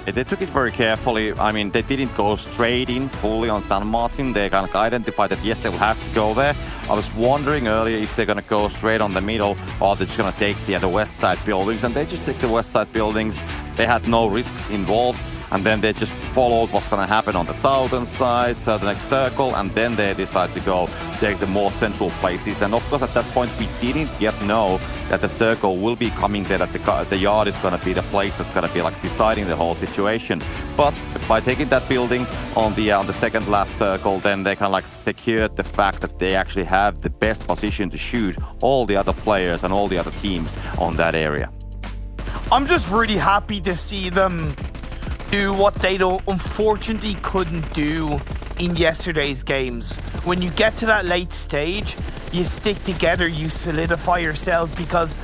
They took it very carefully. I mean, they didn't go straight in fully on San Martin. They kind of identified that, yes, they will have to go there. I was wondering earlier if they're going to go straight on the middle or they're just going to take the west side buildings. And they just took the west side buildings. They had no risks involved. And then they just followed what's going to happen on the southern side, so the next circle, and then they decide to go take the more central places. And of course, at that point, we didn't yet know that the circle will be coming there, that the yard is going to be the place that's going to be like deciding the whole situation. But by taking that building on the second last circle, then they kind of like secured the fact that they actually have the best position to shoot all the other players and all the other teams on that area. I'm just really happy to see them do what they unfortunately couldn't do in yesterday's games. When you get to that late stage, you stick together, you solidify yourselves, because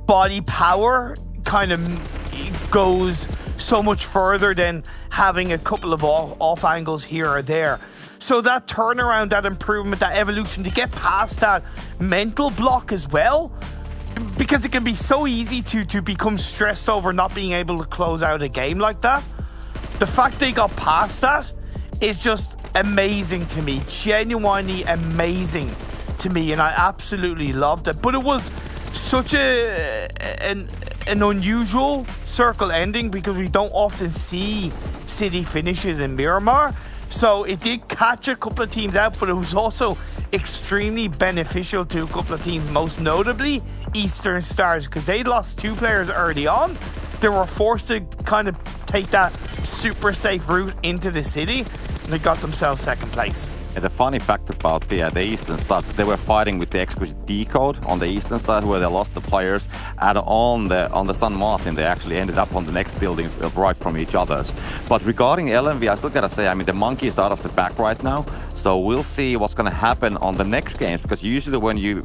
body power kind of goes so much further than having a couple of off angles here or there. So that turnaround, that improvement, that evolution, to get past that mental block as well, because it can be so easy to become stressed over not being able to close out a game like that. The fact they got past that is just amazing to me. Genuinely amazing to me, and I absolutely loved it. But it was such an unusual circle ending, because we don't often see city finishes in Miramar. So it did catch a couple of teams out, but it was also extremely beneficial to a couple of teams, most notably Eastern Stars, because they lost 2 players early on. They were forced to kind of take that super safe route into the city, and they got themselves second place. And the funny fact about the Eastern Stars, they were fighting with the Exquisite Décode on the Eastern side, where they lost the players, and on the San Martin, they actually ended up on the next building right from each other's. But regarding LMV, I still gotta say, I mean, the monkey is out of the back right now, so we'll see what's gonna happen on the next games, because usually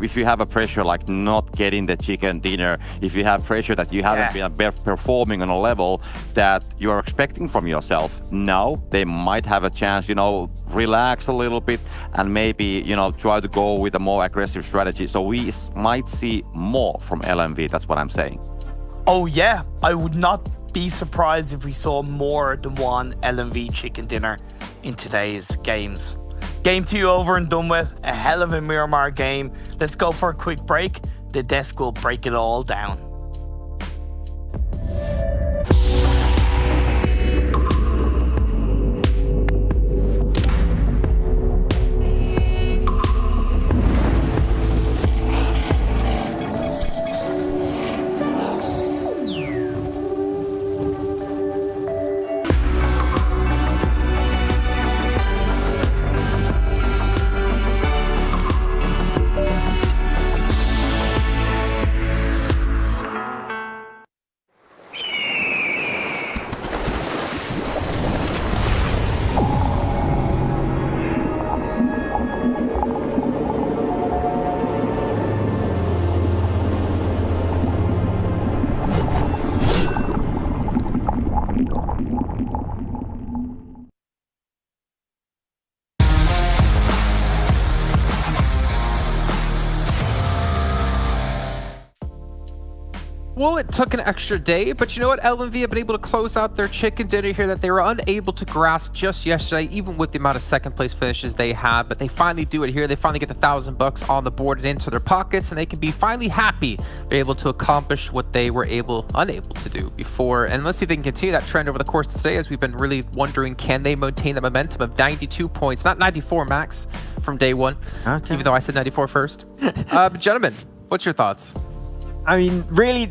if you have a pressure like not getting the chicken dinner, if you have pressure that you haven't been performing on a level that you're expecting from yourself, now they might have a chance, relax a little bit and maybe, try to go with a more aggressive strategy. So we might see more from LMV, that's what I'm saying. Oh yeah, I would not be surprised if we saw more than one LMV chicken dinner in today's games. Game 2 over and done with. A hell of a Miramar game. Let's go for a quick break. The desk will break it all down. Well, it took an extra day, but you know what? LMV have been able to close out their chicken dinner here that they were unable to grasp just yesterday, even with the amount of second place finishes they had. But they finally do it here. They finally get the $1,000 on the board and into their pockets, and they can be finally happy they're able to accomplish what they were unable to do before. And let's see if they can continue that trend over the course of today, as we've been really wondering, can they maintain the momentum of 92 points, not 94 max from day one, even though I said 94 first. But gentlemen, what's your thoughts? I mean, really,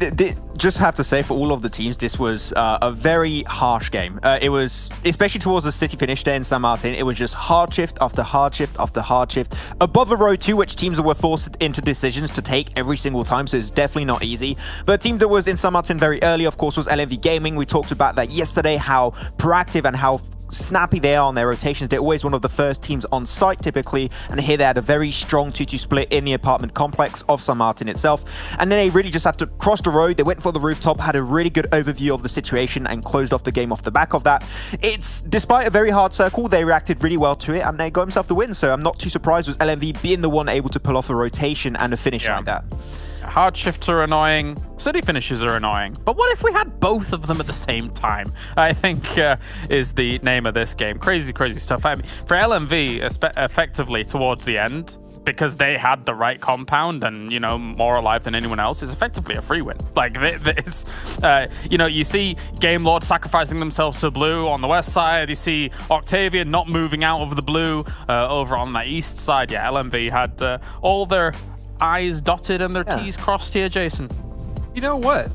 just have to say for all of the teams, this was a very harsh game. It was, especially towards the city finish there in San Martin, it was just hard shift after hard shift after hard shift. Above a row 2, which teams were forced into decisions to take every single time, so it's definitely not easy. But a team that was in San Martin very early, of course, was LMV Gaming. We talked about that yesterday, how proactive and how snappy they are on their rotations. They're always one of the first teams on site typically, and here they had a very strong 2-2 split in the apartment complex of San Martin itself, and then they really just had to cross the road. They went for the rooftop, had a really good overview of the situation, and closed off the game off the back of that. It's, despite a very hard circle, they reacted really well to it, and they got themselves the win, so I'm not too surprised with LMV being the one able to pull off a rotation and a finish like that. Hard shifts are annoying, city finishes are annoying, but what if we had both of them at the same time? I think is the name of this game. Crazy, crazy stuff. I mean, for LMV, effectively towards the end, because they had the right compound and, you know, more alive than anyone else, is effectively a free win. Like, it's, you know, you see Game Lord sacrificing themselves to blue on the west side. You see Octavian not moving out of the blue over on the east side. Yeah, LMV had all their I's dotted and their T's crossed here, Jason. You know what?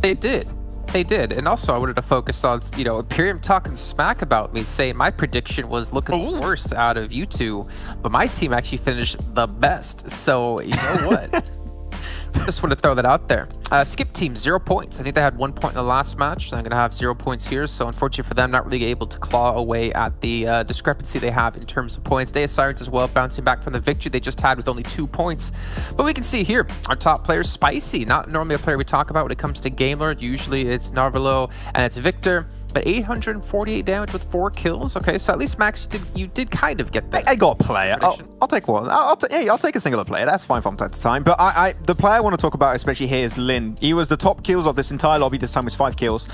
They did. They did. And also, I wanted to focus on, you know, Imperium talking smack about me, saying my prediction was looking the worst out of you two, but my team actually finished the best. So, you know what? Just want to throw that out there. Skip team, 0 points. I think they had 1 point in the last match. So I'm going to have 0 points here. So unfortunately for them, not really able to claw away at the discrepancy they have in terms of points. Deus Sirens as well, bouncing back from the victory they just had with only 2 points. But we can see here, our top player, Spicy. Not normally a player we talk about when it comes to Game Lord. Usually it's Narvalo and it's Victor. But 848 damage with 4 kills. Okay, so at least Max, you did kind of get that. I got a player. I'll take one. I'll take a singular player. That's fine from time to time. But the player I want to talk about, especially here, is Lin. He was the top kills of this entire lobby. This time was 5 kills.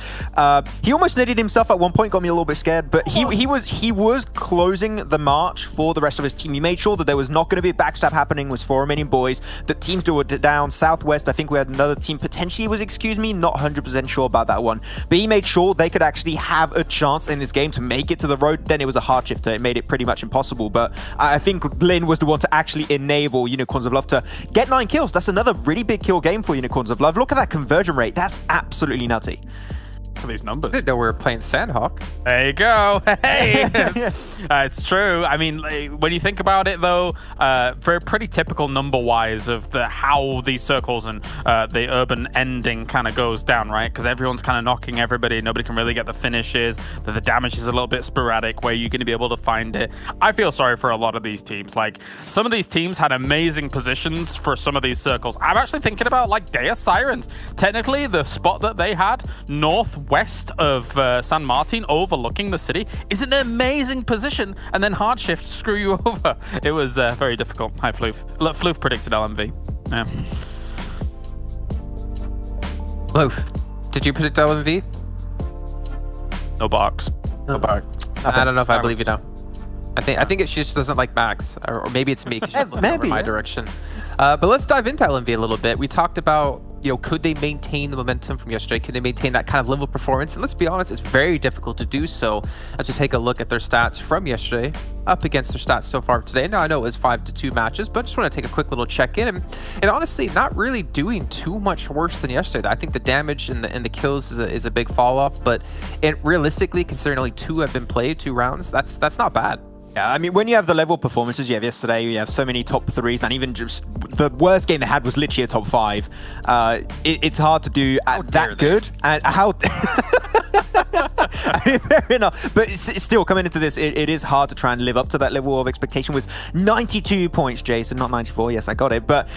He almost netted himself at one point. Got me a little bit scared. But he was closing the march for the rest of his team. He made sure that there was not going to be a backstab happening with Romanian Boys. The teams that were down southwest. I think we had another team potentially was Excuse Me. Not 100% sure about that one. But he made sure they could actually have a chance in this game to make it to the road. Then it was a hard shifter. It made it pretty much impossible. But I think Lin was the one to actually enable Unicorns of Love to get 9 kills. That's another really big kill game for Unicorns of Love. Look at that conversion rate. That's absolutely nutty. Look at these numbers. I didn't know we were playing Sanhok. There you go. Hey, it's true. I mean, when you think about it, though, very pretty typical number-wise of how these circles and the urban ending kind of goes down, right? Because everyone's kind of knocking everybody. Nobody can really get the finishes. The damage is a little bit sporadic. Where you're going to be able to find it. I feel sorry for a lot of these teams. Like, some of these teams had amazing positions for some of these circles. I'm actually thinking about, like, Deus Sirens. Technically, the spot that they had northwest of San Martin, overlooking the city, is an amazing position, and then hard shifts screw you over. It was very difficult. Hi, Floof. Look, Floof predicted LMV. Yeah. Floof, did you predict LMV? No box. No bark. I don't know if I believe you now. I think it just doesn't like Max, or maybe it's me because she's looking over my direction. But let's dive into LMV a little bit. We talked about, you know, could they maintain the momentum from yesterday? Could they maintain that kind of level of performance? And let's be honest, it's very difficult to do so. As we take a look at their stats from yesterday up against their stats so far today. Now, I know it was 5-2 matches, but I just want to take a quick little check-in. And honestly, not really doing too much worse than yesterday. I think the damage and the kills is a big fall-off, but realistically, considering only 2 have been played, 2 rounds, that's not bad. Yeah, I mean, when you have the level performances you have yesterday, you have so many top 3s, and even just the worst game they had was literally a top 5. It's hard to do that good. And how... I mean, fair enough. But it's still, coming into this, it is hard to try and live up to that level of expectation with 92 points, Jason, not 94. Yes, I got it. But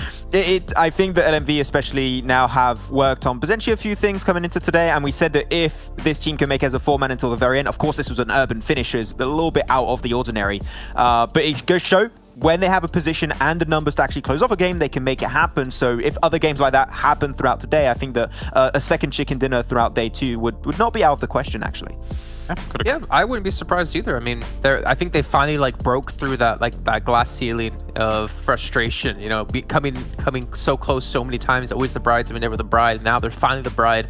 I think that LMV especially now have worked on potentially a few things coming into today. And we said that if this team can make it as a 4-man until the very end, of course, this was an urban finish, is a little bit out of the ordinary. But it goes to show when they have a position and the numbers to actually close off a game, they can make it happen. So if other games like that happen throughout today, I think that a second chicken dinner throughout day 2 would not be out of the question, actually. Yeah, I wouldn't be surprised either. I mean, I think they finally like broke through that glass ceiling of frustration. You know, coming so close so many times. Always the brides, never the bride. And now they're finally the bride,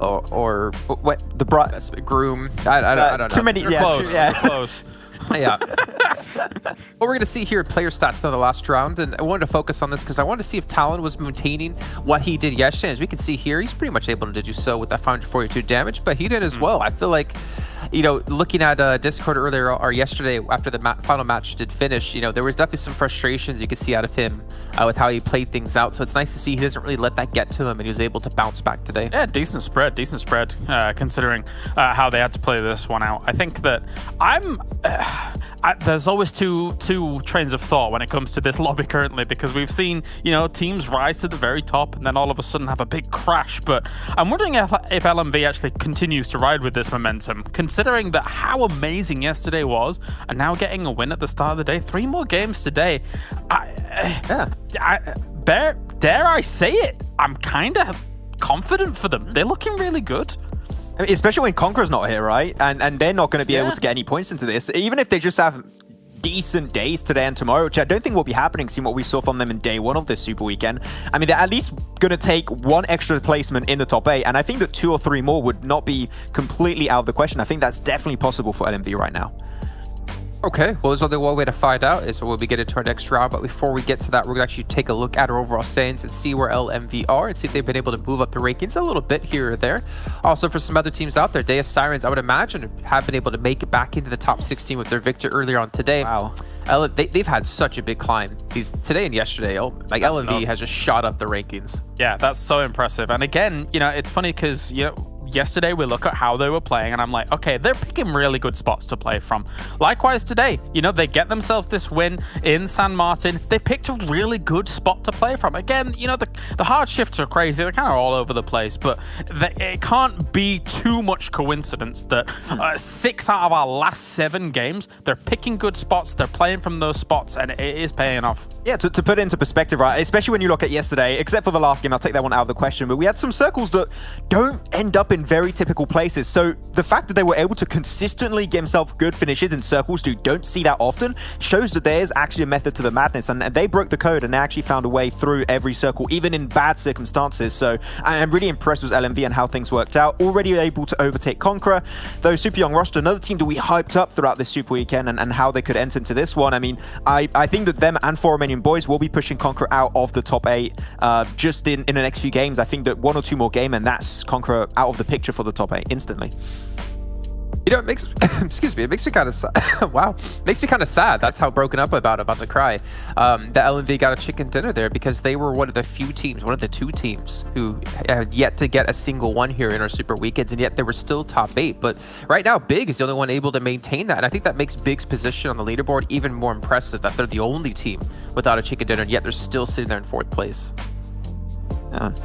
or what the bride groom. I don't know. Too many. You're close. You're close. Yeah. What we're going to see here, player stats in the last round, and I wanted to focus on this because I wanted to see if Talon was maintaining what he did yesterday. As we can see here, he's pretty much able to do so with that 542 damage, but he did as well. I feel like, you know, looking at Discord earlier or yesterday after the final match did finish, you know, there was definitely some frustrations you could see out of him with how he played things out. So it's nice to see he doesn't really let that get to him, and he was able to bounce back today. Yeah, decent spread, considering how they had to play this one out. I think that there's always two trains of thought when it comes to this lobby currently, because we've seen, you know, teams rise to the very top and then all of a sudden have a big crash. But I'm wondering if LMV actually continues to ride with this momentum, considering that how amazing yesterday was, and now getting a win at the start of the day. 3 more games today. Dare I say it? I'm kind of confident for them. They're looking really good. I mean, especially when Conqueror's not here, right? And they're not going to be able to get any points into this. Even if they just have decent days today and tomorrow, which I don't think will be happening, seeing what we saw from them in day 1 of this Super Weekend. I mean, they're at least going to take 1 extra placement in the top 8, and I think that 2 or 3 more would not be completely out of the question. I think that's definitely possible for LMV right now. Okay, well, there's only one way to find out is when we get into our next round. But before we get to that, we're going to actually take a look at our overall standings and see where LMV are and see if they've been able to move up the rankings a little bit here or there. Also, for some other teams out there, Deus Sirens, I would imagine, have been able to make it back into the top 16 with their victory earlier on today. Wow. They've had such a big climb today and yesterday. Like, LMV nuts. has just shot up the rankings. Yeah, that's so impressive. And again, you know, it's funny because, you know, yesterday we look at how they were playing and I'm like, okay, they're picking really good spots to play from. Likewise today, you know, they get themselves this win in San Martin. They picked a really good spot to play from. Again, you know, the hard shifts are crazy. They're kind of all over the place, but it can't be too much coincidence that 6 out of our last 7 games, they're picking good spots, they're playing from those spots, and it is paying off. Yeah, to put it into perspective, right, especially when you look at yesterday, except for the last game, I'll take that one out of the question, but we had some circles that don't end up in very typical places. So the fact that they were able to consistently get themselves good finishes in circles you don't see that often shows that there is actually a method to the madness, and they broke the code and they actually found a way through every circle, even in bad circumstances. So I'm really impressed with LMV and how things worked out. Already able to overtake Conqueror, though super young roster, another team that we hyped up throughout this Super Weekend and how they could enter into this one. I mean, I think that them and Romanian Boys will be pushing Conqueror out of the top 8 just in the next few games. I think that 1 or 2 more games and that's Conqueror out of the picture for the top 8 instantly. You know, it makes excuse me, it makes me kind of wow, makes me kind of sad. That's how broken up about to cry. That LMV got a chicken dinner there because they were one of the few teams, one of the 2 teams who had yet to get a single one here in our Super Weekends, and yet they were still top 8. But right now, Big is the only one able to maintain that, and I think that makes Big's position on the leaderboard even more impressive. That they're the only team without a chicken dinner, and yet they're still sitting there in 4th place.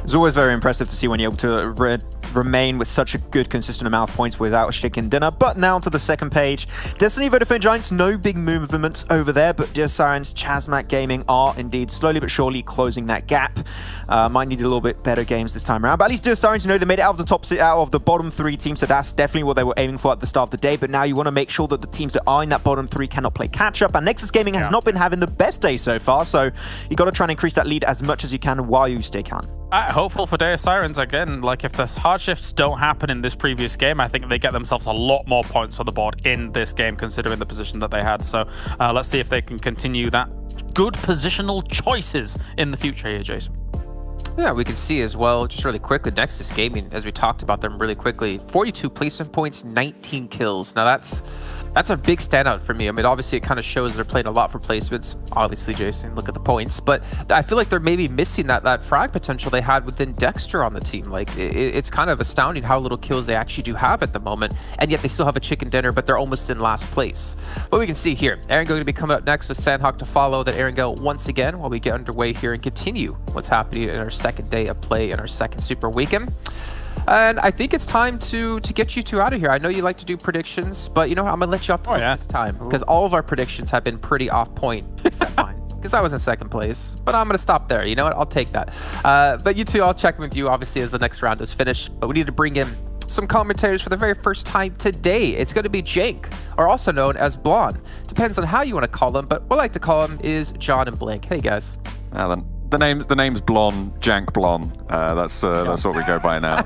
It's always very impressive to see when you're able to remain with such a good, consistent amount of points without a chicken dinner. But now to the second page. Destiny Vodafone Giants, no big movements over there, but Deus Sirens, ChasMac Gaming are indeed slowly but surely closing that gap. Might need a little bit better games this time around, but at least Deus Sirens, you know, they made it out of the bottom 3 teams, so that's definitely what they were aiming for at the start of the day. But now you want to make sure that the teams that are in that bottom 3 cannot play catch up, and Nexus Gaming has not been having the best day so far, so you got to try and increase that lead as much as you can while you stay can. Hopeful for Deus Sirens again. Like, if the hard shifts don't happen in this previous game, I think they get themselves a lot more points on the board in this game, considering the position that they had. So let's see if they can continue that good positional choices in the future here, Jason. Yeah, we can see as well, just really quickly, Nexus Gaming, as we talked about them really quickly, 42 placement points, 19 kills. Now that's a big standout for me. I mean, obviously it kind of shows they're playing a lot for placements. Obviously, Jason, look at the points. But I feel like they're maybe missing that frag potential they had within Dexter on the team. Like, it's kind of astounding how little kills they actually do have at the moment. And yet they still have a chicken dinner, but they're almost in last place. But we can see here, Erangel going to be coming up next with Sanhok to follow that Erangel once again while we get underway here and continue what's happening in our second day of play in our second Super Weekend. And I think it's time to get you two out of here. I know you like to do predictions, but you know what? I'm gonna let you off the hook this time because all of our predictions have been pretty off point, except mine. Because I was in second place, but I'm going to stop there. You know what? I'll take that. But you two, I'll check with you, obviously, as the next round is finished. But we need to bring in some commentators for the very first time today. It's going to be Jank, or also known as Blonde. Depends on how you want to call him, but what I like to call him is John and Blake. Hey, guys. The name's Blonde, Jank Blonde. That's what we go by now.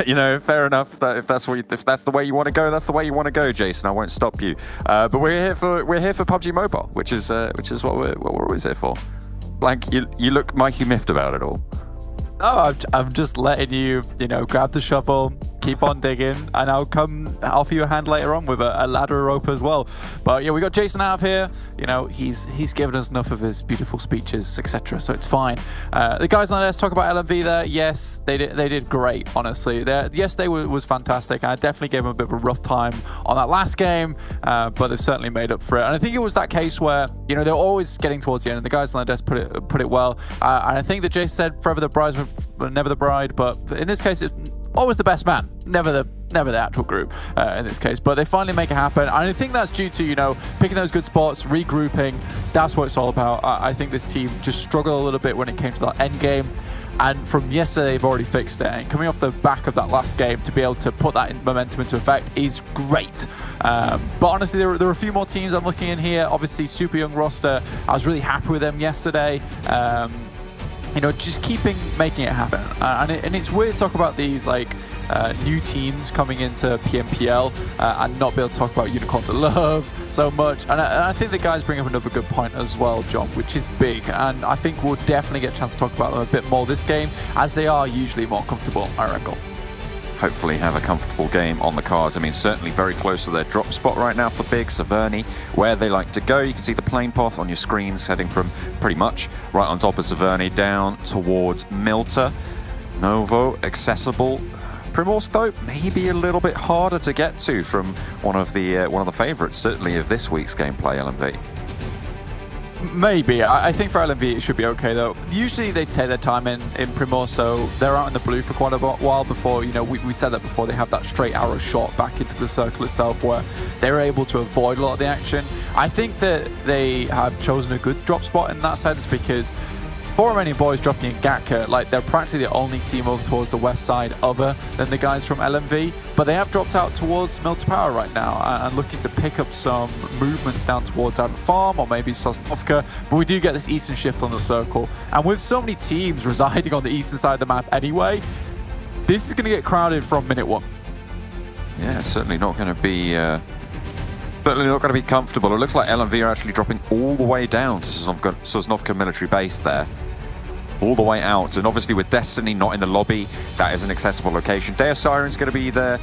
You know, fair enough. If that's the way you want to go, that's the way you want to go, Jason. I won't stop you. But we're here for PUBG Mobile, which is what we're always here for. Blank, you look Mikey miffed about it all. Oh, I'm just letting you, grab the shovel, keep on digging, and I'll come offer you a hand later on with a ladder rope as well. But yeah, we got Jason out of here. He's given us enough of his beautiful speeches, etc. So it's fine. The guys on Let's talk about LMV there. Yes, they did great. Honestly, yesterday was fantastic. I definitely gave them a bit of a rough time on that last game, but they've certainly made up for it. And I think it was that case where they're always getting towards the end, and the guys on the desk put it well. And I think that Jason said, "Forever the bridesman, never the bride." But in this case, it's always the best man, never the actual group in this case. But they finally make it happen, and I think that's due to picking those good spots, regrouping. That's what it's all about. I think this team just struggled a little bit when it came to that end game, and from yesterday they've already fixed it. And coming off the back of that last game to be able to put that momentum into effect is great. But honestly, there are a few more teams I'm looking in here. Obviously, super young roster. I was really happy with them yesterday. Just making it happen. And it's weird to talk about these new teams coming into PMPL and not be able to talk about Unicorns of Love so much. And I think the guys bring up another good point as well, John, which is big. And I think we'll definitely get a chance to talk about them a bit more this game, as they are usually more comfortable, Erangel. Hopefully have a comfortable game on the cards. I mean, certainly very close to their drop spot right now for Big, Saverny, where they like to go. You can see the plane path on your screens heading from pretty much right on top of Saverny down towards Milta. Novo, accessible. Primorsk, though, maybe a little bit harder to get to from one of the favourites, certainly of this week's gameplay, LMV. Maybe. I think for LMV it should be okay though. Usually they take their time in Primor, so they're out in the blue for quite a while before, we said that before, they have that straight arrow shot back into the circle itself where they're able to avoid a lot of the action. I think that they have chosen a good drop spot in that sense, because for Romanian Boys dropping in Gatka, they're practically the only team over towards the west side other than the guys from LMV, but they have dropped out towards Milta Power right now and looking to pick up some movements down towards either Farm or maybe Sosnovka, but we do get this eastern shift on the circle, and with so many teams residing on the eastern side of the map anyway, this is going to get crowded from minute one. Yeah, certainly not going to be... Certainly not going to be comfortable. It looks like LMV are actually dropping all the way down to Sosnovka military base there. All the way out. And obviously with Destiny not in the lobby, that is an accessible location. Deus Sirens going to be their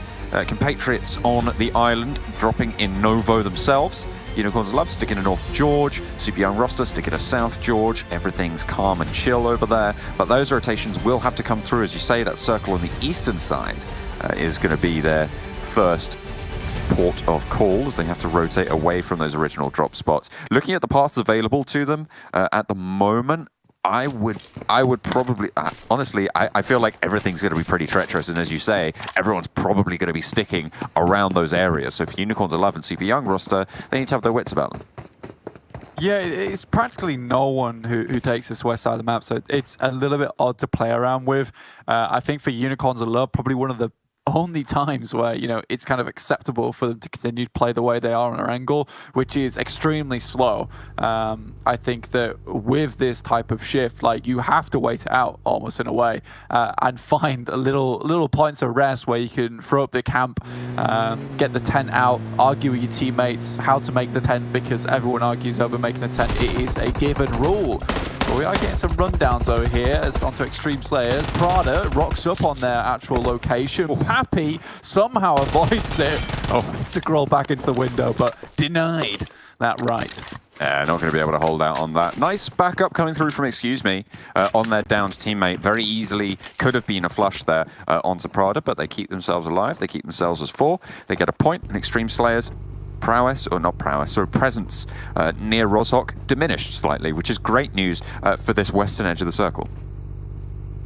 compatriots on the island, dropping in Novo themselves. Unicorns of Love sticking to North George. Super Young roster sticking to South George. Everything's calm and chill over there. But those rotations will have to come through. As you say, that circle on the eastern side is going to be their first port of call, as they have to rotate away from those original drop spots. Looking at the paths available to them at the moment, I would probably, honestly, I feel like everything's going to be pretty treacherous, and as you say, everyone's probably going to be sticking around those areas. So for Unicorns of Love and Super Young roster, they need to have their wits about them. Yeah, it's practically no one who takes this west side of the map, so it's a little bit odd to play around with. I think for Unicorns of Love, probably one of the only times where it's kind of acceptable for them to continue to play the way they are on Erangel, which is extremely slow. I think that with this type of shift, you have to wait it out almost in a way and find a little points of rest where you can throw up the camp, get the tent out, argue with your teammates how to make the tent, because everyone argues over making a tent. It is a given rule. But we are getting some rundowns over here as onto Xtreme Slayers. Prada rocks up on their actual location. Happy somehow avoids it. Oh, needs to crawl back into the window, but denied that right. Not going to be able to hold out on that. Nice backup coming through from Excuse Me on their downed teammate. Very easily could have been a flush there onto Prada, but they keep themselves alive. They keep themselves as 4. They get a point, and Extreme Slayers prowess, or not prowess, or presence near Rozhok diminished slightly, which is great news for this western edge of the circle.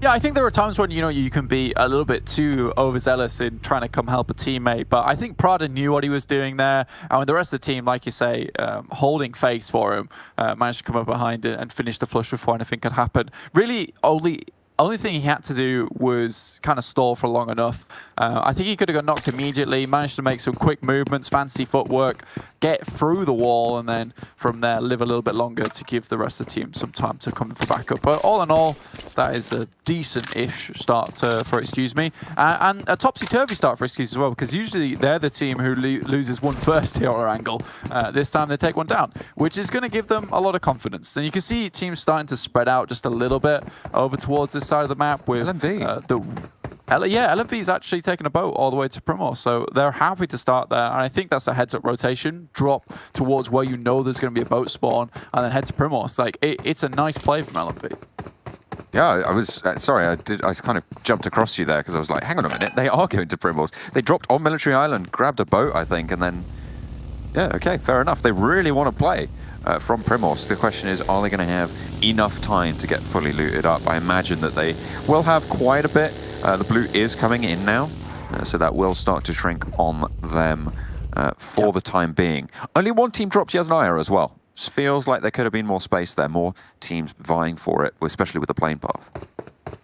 Yeah, I think there are times when, you know, you can be a little bit too overzealous in trying to come help a teammate, but I think Prada knew what he was doing there, and when the rest of the team, like you say, holding face for him, managed to come up behind it and finish the flush before anything could happen. Really, only thing he had to do was kind of stall for long enough. I think he could have got knocked immediately, managed to make some quick movements, fancy footwork, get through the wall, and then from there live a little bit longer to give the rest of the team some time to come for backup. But all in all, that is a decent-ish start for Excuse Me. And a topsy-turvy start for Excuse as well, because usually they're the team who loses one first here on Erangel. This time they take one down, which is going to give them a lot of confidence. And you can see teams starting to spread out just a little bit over towards this side of the map with LMV. LMV's actually taken a boat all the way to Primos, so they're happy to start there, and I think that's a heads-up rotation, drop towards where you know there's going to be a boat spawn, and then head to Primos. Like, it's a nice play from LMV. Yeah, I was sorry. I kind of jumped across you there because I was like, hang on a minute, they are going to Primos. They dropped on Military Island, grabbed a boat, I think, and then yeah, okay, fair enough. They really want to play from Primos. The question is, are they going to have enough time to get fully looted up? I imagine that they will have quite a bit. The blue is coming in now, so that will start to shrink on them for the time being. Only one team dropped Yasnaya as well. Feels like there could have been more space there, more teams vying for it, especially with the plane path.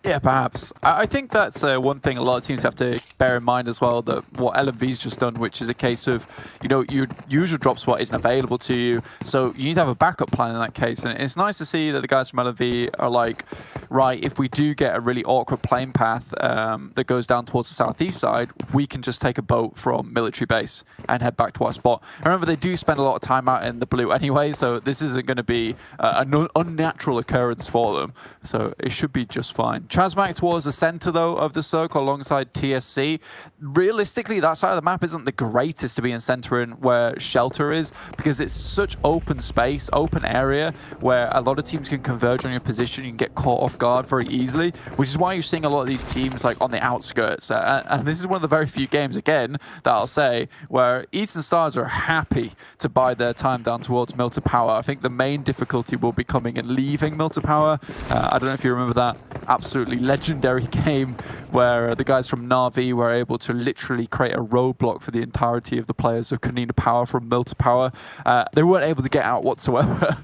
Yeah, perhaps. I think that's one thing a lot of teams have to bear in mind as well, that what LMV's just done, which is a case of, you know, your usual drop spot isn't available to you, so you need to have a backup plan in that case. And it's nice to see that the guys from LMV are like, right, if we do get a really awkward plane path that goes down towards the southeast side, we can just take a boat from military base and head back to our spot. And remember, they do spend a lot of time out in the blue anyway, so this isn't going to be an unnatural occurrence for them. So it should be just fine. ChasMac towards the center, though, of the circle alongside TSC. Realistically, that side of the map isn't the greatest to be in center in where Shelter is, because it's such open space, open area, where a lot of teams can converge on your position. You can get caught off guard very easily, which is why you're seeing a lot of these teams like on the outskirts. And this is one of the very few games, again, that I'll say, where Eastern Stars are happy to bide their time down towards Mill to Power. I think the main difficulty will be coming in leaving Mill to Power. I don't know if you remember that absolutely legendary game where the guys from Na'Vi were able to literally create a roadblock for the entirety of the players of Kanina Power from Mill to Power. They weren't able to get out whatsoever.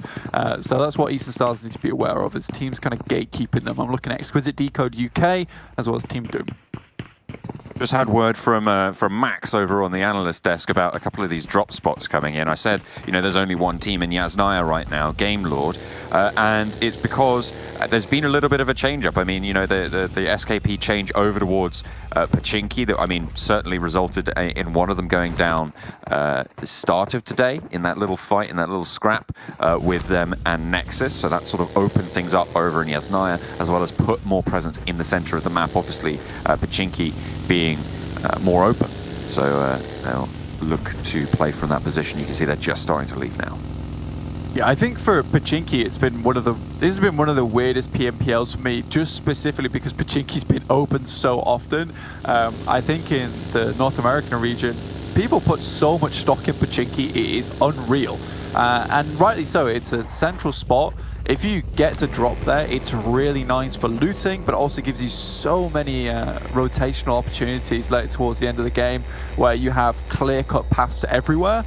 So that's what Eastern Stars need to be aware of, is teams kind of gatekeeping them. I'm looking at Exquisite Décode UK as well as Team Doom. Just had word from Max over on the analyst desk about a couple of these drop spots coming in. I said, you know, there's only one team in Yasnaya right now, Game Lord, and it's because there's been a little bit of a change-up. I mean, you know, the SKP change over towards Pachinki, that, I mean, certainly resulted in one of them going down the start of today in that little fight, in that little scrap with them and Nexus. So that sort of opened things up over in Yasnaya, as well as put more presence in the center of the map. Obviously, Pachinki being more open, so they'll look to play from that position. You can see they're just starting to leave now. Yeah, I think for Pachinki, this has been one of the weirdest PMPLs for me, just specifically because Pachinki's been open so often. I think in the North American region, people put so much stock in Pachinki, it is unreal. And rightly so, it's a central spot. If you get to drop there, it's really nice for looting, but also gives you so many rotational opportunities later towards the end of the game where you have clear-cut paths to everywhere.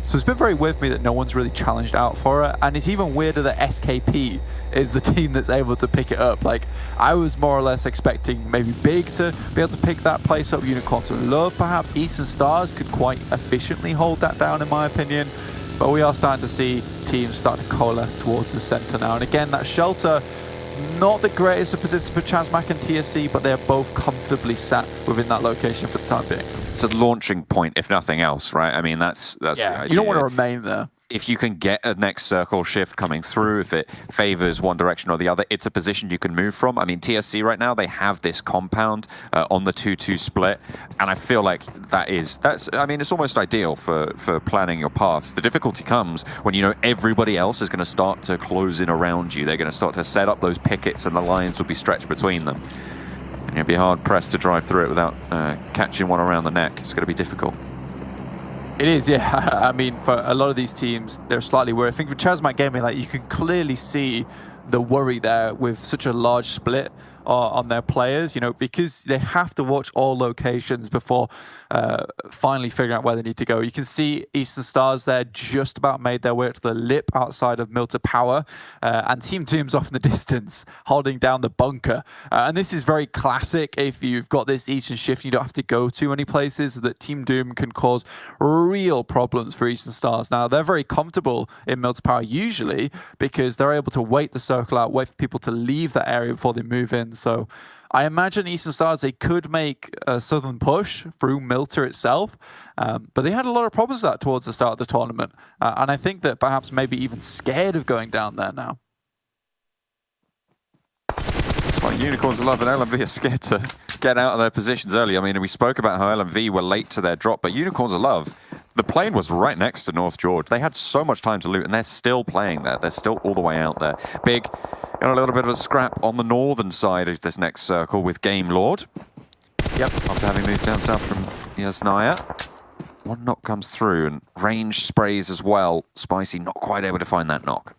So it's been very weird for me that no one's really challenged out for it, and it's even weirder that SKP is the team that's able to pick it up. Like, I was more or less expecting maybe Big to be able to pick that place up, Unicorn to Love perhaps. Eastern Stars could quite efficiently hold that down in my opinion. But we are starting to see teams start to coalesce towards the center now. And again, that Shelter, not the greatest of positions for ChasMac and TSC, but they're both comfortably sat within that location for the time being. It's a launching point, if nothing else, right? I mean, that's the idea. You don't want to remain there. If you can get a next circle shift coming through, if it favors one direction or the other, it's a position you can move from. I mean, TSC right now, they have this compound on the 2-2 split, and I feel like I mean, it's almost ideal for planning your paths. The difficulty comes when you know everybody else is going to start to close in around you. They're going to start to set up those pickets, and the lines will be stretched between them. And you'll be hard-pressed to drive through it without catching one around the neck. It's going to be difficult. It is, yeah. I mean, for a lot of these teams, they're slightly worried. I think for ChasMac Gaming, like, you can clearly see the worry there with such a large split on their players, you know, because they have to watch all locations before finally figuring out where they need to go. You can see Eastern Stars there just about made their way up to the lip outside of Milter Power, and Team Doom's off in the distance holding down the bunker. And this is very classic if you've got this Eastern shift, you don't have to go too many places, that Team Doom can cause real problems for Eastern Stars. Now, they're very comfortable in Milter Power usually because they're able to wait the circle out, wait for people to leave that area before they move in. So I imagine Eastern Stars, they could make a southern push through Milter itself, but they had a lot of problems with that towards the start of the tournament. And I think that perhaps maybe even scared of going down there now. It's like Unicorns of Love and LMV are scared to get out of their positions early. I mean, we spoke about how LMV were late to their drop, but Unicorns of Love, the plane was right next to North George. They had so much time to loot, and they're still playing there. They're still all the way out there. Big, and a little bit of a scrap on the northern side of this next circle with Game Lord. Yep, after having moved down south from Yasnaya. One knock comes through, and range sprays as well. Spicy not quite able to find that knock.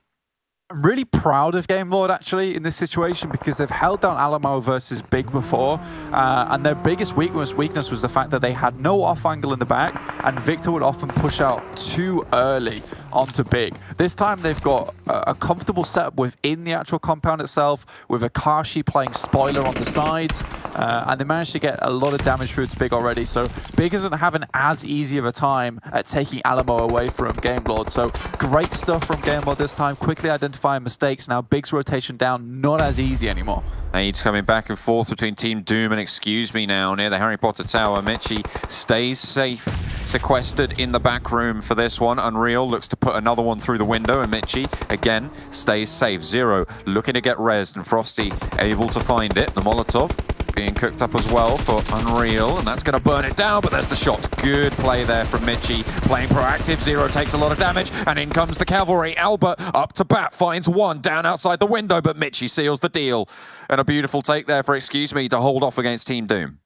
I'm really proud of Game Lord actually in this situation because they've held down Alamo versus Big before, and their biggest weakness was the fact that they had no off angle in the back, and Victor would often push out too early onto Big. This time they've got a comfortable setup within the actual compound itself with Akashi playing spoiler on the sides, and they managed to get a lot of damage through to Big already. So Big isn't having as easy of a time at taking Alamo away from Game Lord. So great stuff from Game Lord this time, quickly identifying mistakes. Now Big's rotation down, not as easy anymore. Aids coming back and forth between Team Doom and Excuse Me now near the Harry Potter Tower. Mitchie stays safe, sequestered in the back room for this one. Unreal looks to put another one through the window, and Mitchie again stays safe. Zero looking to get rezzed, and Frosty able to find it. The Molotov being cooked up as well for Unreal, and that's going to burn it down, but there's the shot. Good play there from Mitchie, playing proactive. Zero takes a lot of damage, and in comes the cavalry. Albert up to bat, finds one down outside the window, but Mitchie seals the deal. And a beautiful take there for Excuse Me to hold off against Team Doom.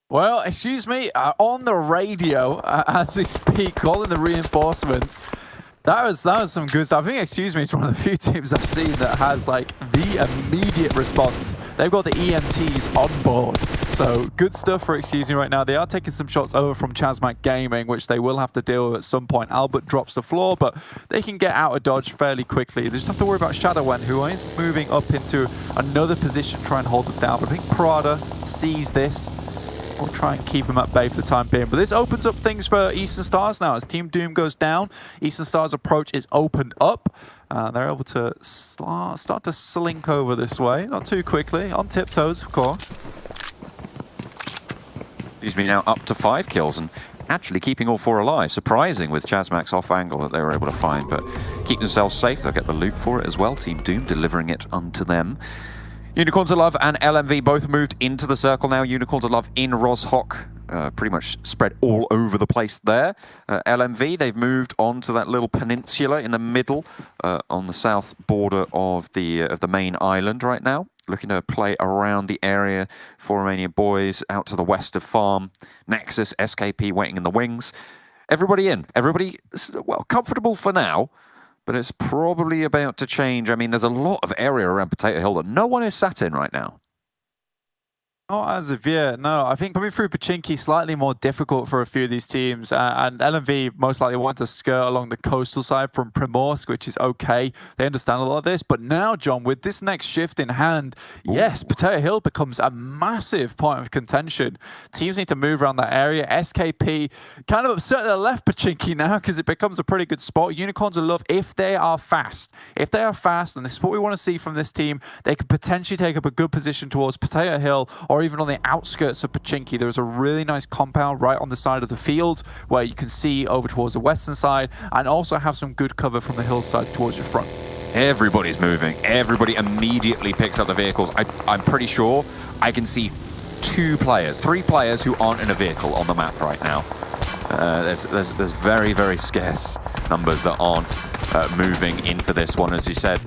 Well, Excuse Me, on the radio as we speak, calling the reinforcements. That was some good stuff. I think Excuse Me is one of the few teams I've seen that has like the immediate response. They've got the EMTs on board. So good stuff for Excuse Me right now. They are taking some shots over from ChasMac Gaming, which they will have to deal with at some point. Albert drops the floor, but they can get out of dodge fairly quickly. They just have to worry about Shadowwen, who is moving up into another position, try and hold them down. But I think Prada sees this. We'll try and keep him at bay for the time being. But this opens up things for Eastern Stars now. As Team Doom goes down, Eastern Stars' approach is opened up. They're able to start to slink over this way. Not too quickly, on tiptoes, of course. Excuse Me now up to 5 kills, and actually keeping all 4 alive. Surprising with ChasMac's off angle that they were able to find, but keep themselves safe. They'll get the loot for it as well. Team Doom delivering it unto them. Unicorns of Love and LMV both moved into the circle now. Unicorns of Love in Roshok, pretty much spread all over the place there. LMV, they've moved on to that little peninsula in the middle on the south border of the main island right now. Looking to play around the area for Romanian Boys out to the west of Farm. Nexus, SKP waiting in the wings. Everybody in. Everybody, well, comfortable for now. But it's probably about to change. I mean, there's a lot of area around Potato Hill that no one is sat in right now. Not as of yet, no. I think coming through Pachinki slightly more difficult for a few of these teams, and LMV most likely want to skirt along the coastal side from Primorsk, which is okay. They understand a lot of this, but now, John, with this next shift in hand, yes, Potato Hill becomes a massive point of contention. Teams need to move around that area. SKP kind of upset they left Pachinki now because it becomes a pretty good spot. Unicorns of Love, if they are fast, and this is what we want to see from this team, they could potentially take up a good position towards Potato Hill or even on the outskirts of Pachinki. There's a really nice compound right on the side of the field where you can see over towards the western side and also have some good cover from the hillsides towards your front. Everybody's moving. Everybody immediately picks up the vehicles. I'm pretty sure I can see 3 players who aren't in a vehicle on the map right now. There's very, very scarce numbers that aren't moving in for this one. As you said,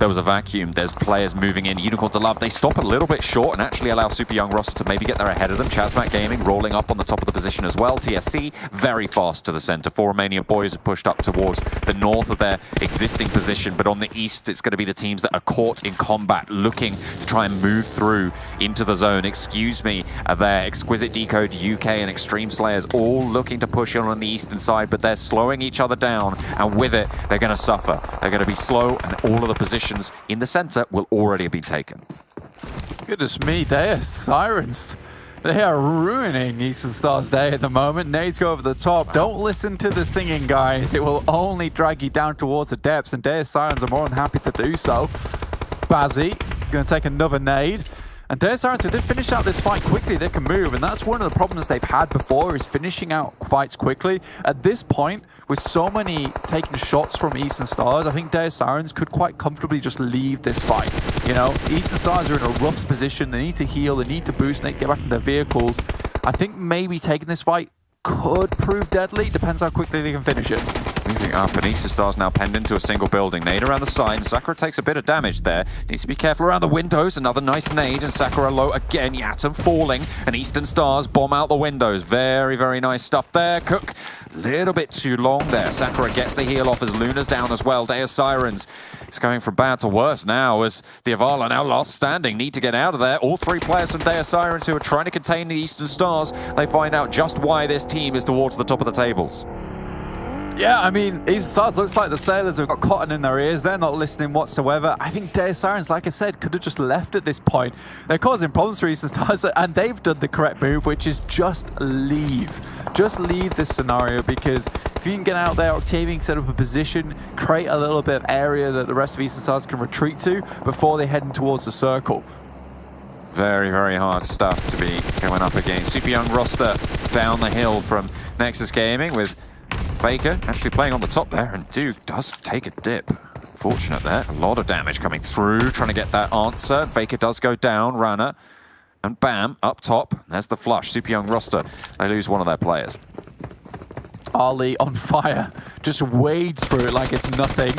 there was a vacuum. There's players moving in. Unicorn to Love, they stop a little bit short and actually allow Super Young roster to maybe get there ahead of them. ChasMac Gaming rolling up on the top of the position as well. TSC very fast to the center. 4 Romanian Boys have pushed up towards the north of their existing position, but on the east, it's going to be the teams that are caught in combat, looking to try and move through into the zone. Excuse me, there, Exquisite Décode UK and Xtreme Slayers all looking to push on the eastern side, but they're slowing each other down, and with it, they're going to suffer. They're going to be slow, and all of the positions in the center will already have been taken. Goodness me, Deus Sirens. They are ruining Eastern Star's day at the moment. Nades go over the top. Don't listen to the singing, guys. It will only drag you down towards the depths, and Deus Sirens are more than happy to do so. Bazzi going to take another nade. And Deus Sirens, if they finish out this fight quickly, they can move. And that's one of the problems they've had before, is finishing out fights quickly. At this point, with so many taking shots from Eastern Stars, I think Deus Sirens could quite comfortably just leave this fight. You know, Eastern Stars are in a rough position. They need to heal, they need to boost, and they get back in their vehicles. I think maybe taking this fight could prove deadly. Depends how quickly they can finish it. Moving up, and Eastern Star's now penned into a single building. Nade around the side, and Sakura takes a bit of damage there. Needs to be careful around the windows. Another nice nade, and Sakura low again. Yatum falling, and Eastern Stars bomb out the windows. Very, very nice stuff there. Cook, little bit too long there. Sakura gets the heal off as Luna's down as well. Deus Sirens, it's going from bad to worse now as Diavala now last standing. Need to get out of there. All 3 players from Deus Sirens who are trying to contain the Eastern Stars. They find out just why this team is towards the top of the tables. Yeah, I mean, Eastern Stars looks like the Sailors have got cotton in their ears. They're not listening whatsoever. I think Deus Sirens, like I said, could have just left at this point. They're causing problems for Eastern Stars, and they've done the correct move, which is just leave. Just leave this scenario, because if you can get out there, Octavian can set up a position, create a little bit of area that the rest of Eastern Stars can retreat to before they head in towards the circle. Very, very hard stuff to be coming up against. Super Young roster down the hill from Nexus Gaming, with Faker actually playing on the top there, and Duke does take a dip. Fortunate there. A lot of damage coming through, trying to get that answer. Faker does go down, Rana, and bam, up top. There's the flush. Super Young roster, they lose one of their players. Ali on fire, just wades through it like it's nothing.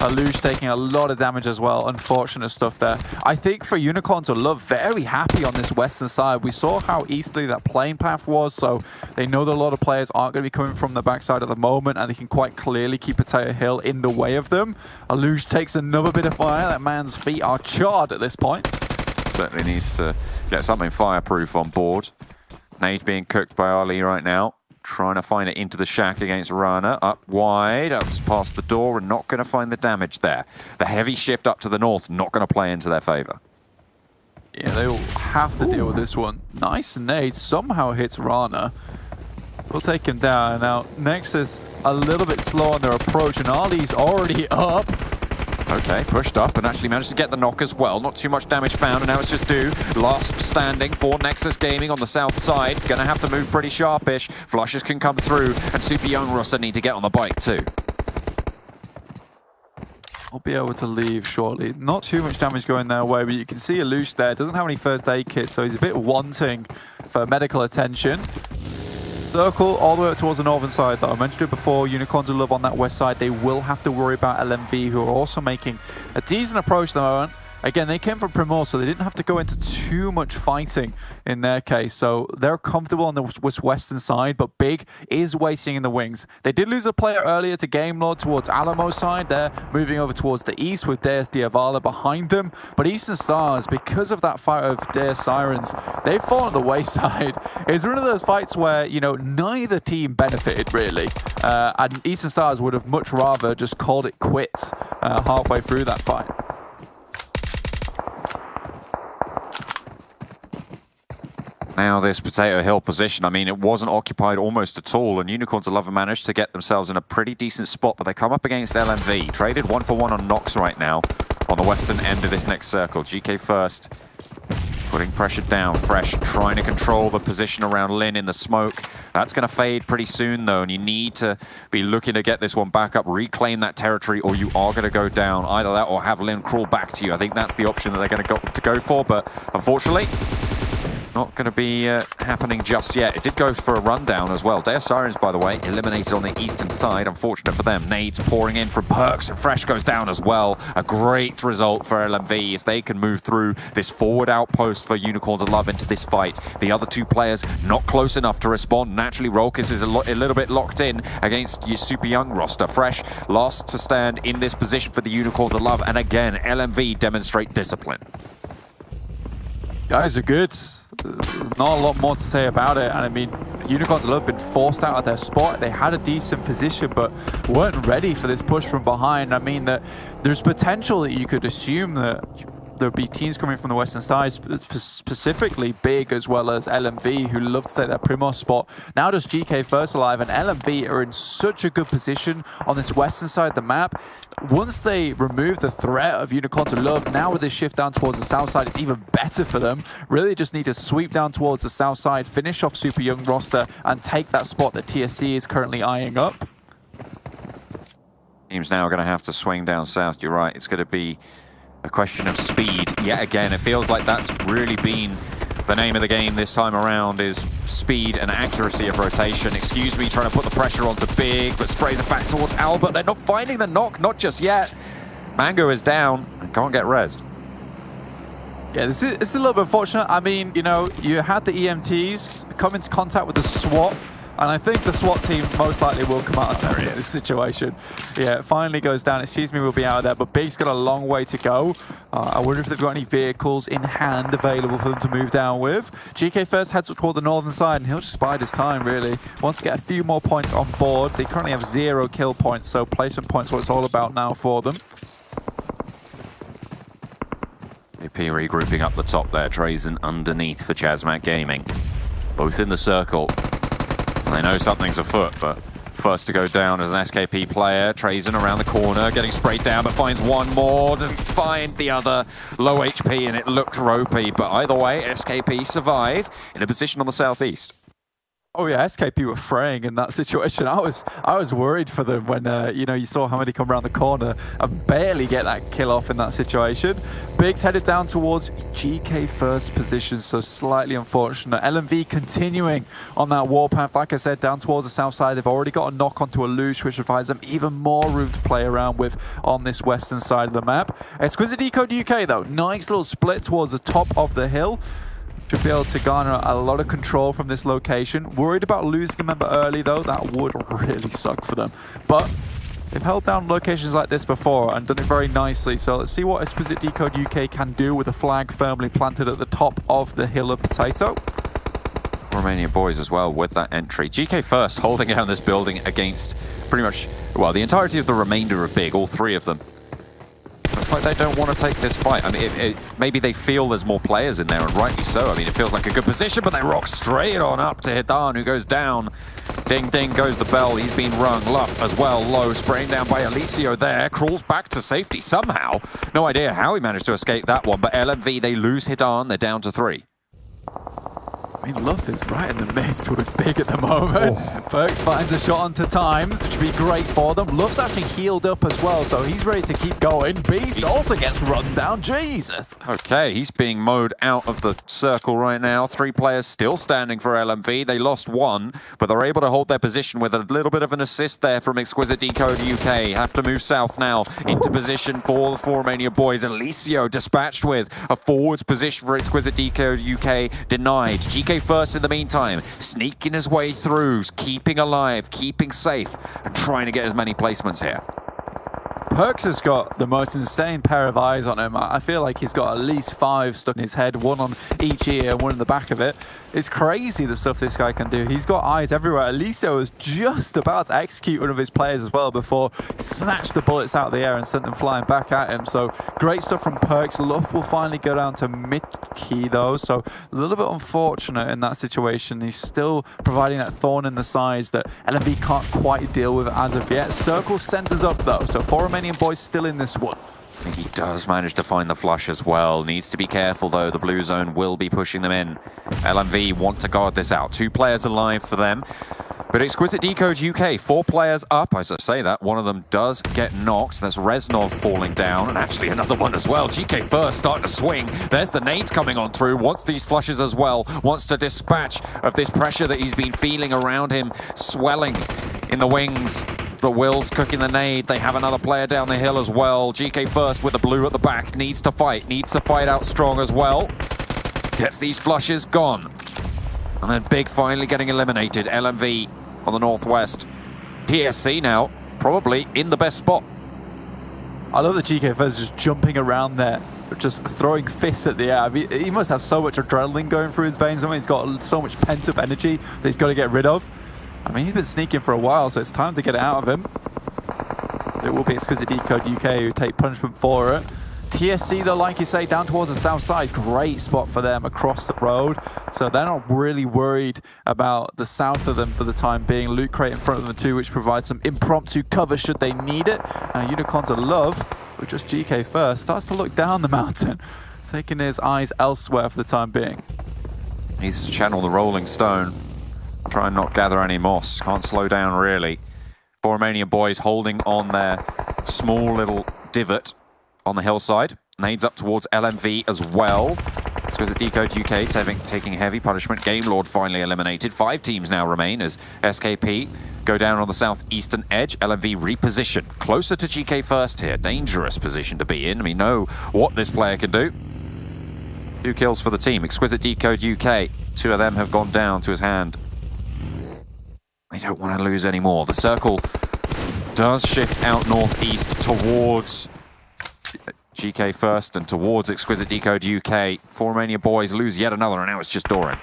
Aluge taking a lot of damage as well. Unfortunate stuff there. I think for Unicorn to look very happy on this western side. We saw how easterly that playing path was, so they know that a lot of players aren't going to be coming from the backside at the moment, and they can quite clearly keep Potato Hill in the way of them. Aluge takes another bit of fire. That man's feet are charred at this point. Certainly needs to get something fireproof on board. Nade being cooked by Ali right now. Trying to find it into the shack against Rana. Up wide, up past the door, and not going to find the damage there. The heavy shift up to the north, not going to play into their favor. Yeah, they will have to deal with this one. Nice nade, somehow hits Rana. We'll take him down. Now, Nexus a little bit slow on their approach, and Ali's already up. Okay, pushed up and actually managed to get the knock as well. Not too much damage found, and now it's just Do. Last standing for Nexus Gaming on the south side. Gonna have to move pretty sharpish. Flushes can come through, and Super Young roster need to get on the bike too. I'll be able to leave shortly. Not too much damage going their way, but you can see Alush there. Doesn't have any first aid kits, so he's a bit wanting for medical attention. Circle all the way up towards the northern side, though. I mentioned it before, Unicorns will love on that west side. They will have to worry about LMV, who are also making a decent approach at the moment. Again, they came from Primor, so they didn't have to go into too much fighting in their case. So they're comfortable on the western side, but Big is waiting in the wings. They did lose a player earlier to Game Lord towards Alamo's side. They're moving over towards the east with Deus Diavala behind them. But Eastern Stars, because of that fight of Deus Sirens, they've fallen at the wayside. It's one of those fights where, you know, neither team benefited, really. And Eastern Stars would have much rather just called it quits halfway through that fight. Now this Potato Hill position, I mean, it wasn't occupied almost at all, and Unicorns have managed to get themselves in a pretty decent spot, but they come up against LMV. Traded 1-for-1 on Nox right now on the western end of this next circle. GK first, putting pressure down. Fresh trying to control the position around Lin in the smoke. That's going to fade pretty soon, though, and you need to be looking to get this one back up, reclaim that territory, or you are going to go down. Either that or have Lin crawl back to you. I think that's the option that they're going to go for, but unfortunately, not going to be happening just yet. It did go for a rundown as well. Deus Sirens, by the way, eliminated on the eastern side. Unfortunate for them. Nades pouring in from Perks, and Fresh goes down as well. A great result for LMV as they can move through this forward outpost for Unicorns of Love into this fight. The other two players not close enough to respond. Naturally, Rolkis is a little bit locked in against your super young roster. Fresh last to stand in this position for the Unicorns of Love, and again, LMV demonstrate discipline. Guys are good. Not a lot more to say about it. And I mean, Unicorns have been forced out of their spot. They had a decent position, but weren't ready for this push from behind. I mean, that there's potential that you could assume that there'll be teams coming from the western side, specifically Big as well as LMV, who love to take that Primos spot. Now does GK First alive, and LMV are in such a good position on this western side of the map. Once they remove the threat of Unicorn to Love, now with this shift down towards the south side, it's even better for them. Really just need to sweep down towards the south side, finish off Super Young roster, and take that spot that TSC is currently eyeing up. Team's now going to have to swing down south. You're right. It's going to be a question of speed. Yet again, it feels like that's really been the name of the game this time around, is speed and accuracy of rotation. Excuse me, trying to put the pressure onto Big, but sprays it back towards Albert. They're not finding the knock, not just yet. Mango is down and can't get rezzed. Yeah, it's a little bit unfortunate. I mean, you know, you had the EMTs come into contact with the SWAT, and I think the SWAT team most likely will come out on top of this situation. Yeah, it finally goes down. Excuse me, we'll be out of there, but Big's got a long way to go. I wonder if they've got any vehicles in hand available for them to move down with. GK First heads toward the northern side, and he'll just bide his time, really. Wants to get a few more points on board. They currently have 0 kill points, so placement points what it's all about now for them. AP regrouping up the top there. Trazen underneath for ChasMac Gaming. Both in the circle. They know something's afoot, but first to go down as an SKP player. Trazen around the corner, getting sprayed down, but finds one more. Doesn't find the other. Low HP, and it looked ropey. But either way, SKP survive in a position on the southeast. Oh yeah, SKP were fraying in that situation. I was worried for them when you know, you saw how many come around the corner and barely get that kill off in that situation. Big's headed down towards GK First position, so slightly unfortunate. LMV continuing on that warpath, like I said, down towards the south side. They've already got a knock onto a luge, which provides them even more room to play around with on this western side of the map. Exquisite Décode UK though, nice little split towards the top of the hill. Should be able to garner a lot of control from this location. Worried about losing a member early though, that would really suck for them. But they've held down locations like this before and done it very nicely. So let's see what Exquisite Décode UK can do with a flag firmly planted at the top of the hill of Potato. Romanian Boys as well with that entry. GK First holding down this building against pretty much, well, the entirety of the remainder of Big, all three of them. Looks like they don't want to take this fight. I mean, maybe they feel there's more players in there, and rightly so. I mean, it feels like a good position, but they rock straight on up to Hidan, who goes down. Ding, ding goes the bell. He's been rung. Luff as well, low, spraying down by Alicio there. Crawls back to safety somehow. No idea how he managed to escape that one, but LMV, they lose Hidan. They're down to 3. I mean, Luff is right in the midst with Big at the moment. Perks finds a shot onto Times, which would be great for them. Luff's actually healed up as well, so he's ready to keep going. Beast also gets run down. Jesus. Okay, he's being mowed out of the circle right now. 3 players still standing for LMV. They lost 1, but they're able to hold their position with a little bit of an assist there from Exquisite Décode UK. Have to move south now into position for the Romanian Boys. Alicio dispatched with a forwards position for Exquisite Décode UK. Denied. GK First in the meantime, sneaking his way through, keeping alive, keeping safe, and trying to get as many placements here. Perks has got the most insane pair of eyes on him. I feel like he's got at least 5 stuck in his head, 1 on each ear and 1 in the back of it. It's crazy the stuff this guy can do. He's got eyes everywhere. Alicio was just about to execute one of his players as well before he snatched the bullets out of the air and sent them flying back at him. So great stuff from Perks. Luff will finally go down to Mickey though, so a little bit unfortunate in that situation. He's still providing that thorn in the sides that LMV can't quite deal with as of yet. Circle centers up though, so Romanian Boys still in this one. He does manage to find the flush as well. Needs to be careful though, the blue zone will be pushing them in. LMV want to guard this out. 2 players alive for them. But Exquisite Décode UK, 4 players up. As I say that, one of them does get knocked. There's Reznov falling down, and actually another one as well. GK first starting to swing. There's the nades coming on through. Wants these flushes as well. Wants to dispatch of this pressure that he's been feeling around him, swelling in the wings. But Will's cooking the nade. They have another player down the hill as well. GK first with the blue at the back. Needs to fight out strong as well. Gets these flushes, gone. And then Big finally getting eliminated. LMV on the northwest. TSC now probably in the best spot. I love that GK First just jumping around there, just throwing fists at the air. I mean, he must have so much adrenaline going through his veins. I mean, he's got so much pent-up energy that he's got to get rid of. I mean, he's been sneaking for a while, so it's time to get it out of him. It will be Exquisite Décode UK who take punishment for it. TSC, though, like you say, down towards the south side, great spot for them across the road. So they're not really worried about the south of them for the time being. Loot crate in front of them too, which provides some impromptu cover should they need it. Unicorns of Love, with just GK First, starts to look down the mountain, taking his eyes elsewhere for the time being. Needs to channel the Rolling Stone. Try and not gather any moss. Can't slow down, really. 4 Romanian Boys holding on their small little divot on the hillside. Nades up towards LMV as well. Exquisite Décode UK taking heavy punishment. Game Lord finally eliminated. 5 teams now remain as SKP go down on the southeastern edge. LMV reposition closer to GK First here. Dangerous position to be in. We know what this player can do. 2 kills for the team. Exquisite Décode UK. 2 of them have gone down to his hand. They don't want to lose anymore. The circle does shift out northeast towards GK First and towards Exquisite Décode UK. 4 Romanian Boys lose yet another, and now it's just Doran.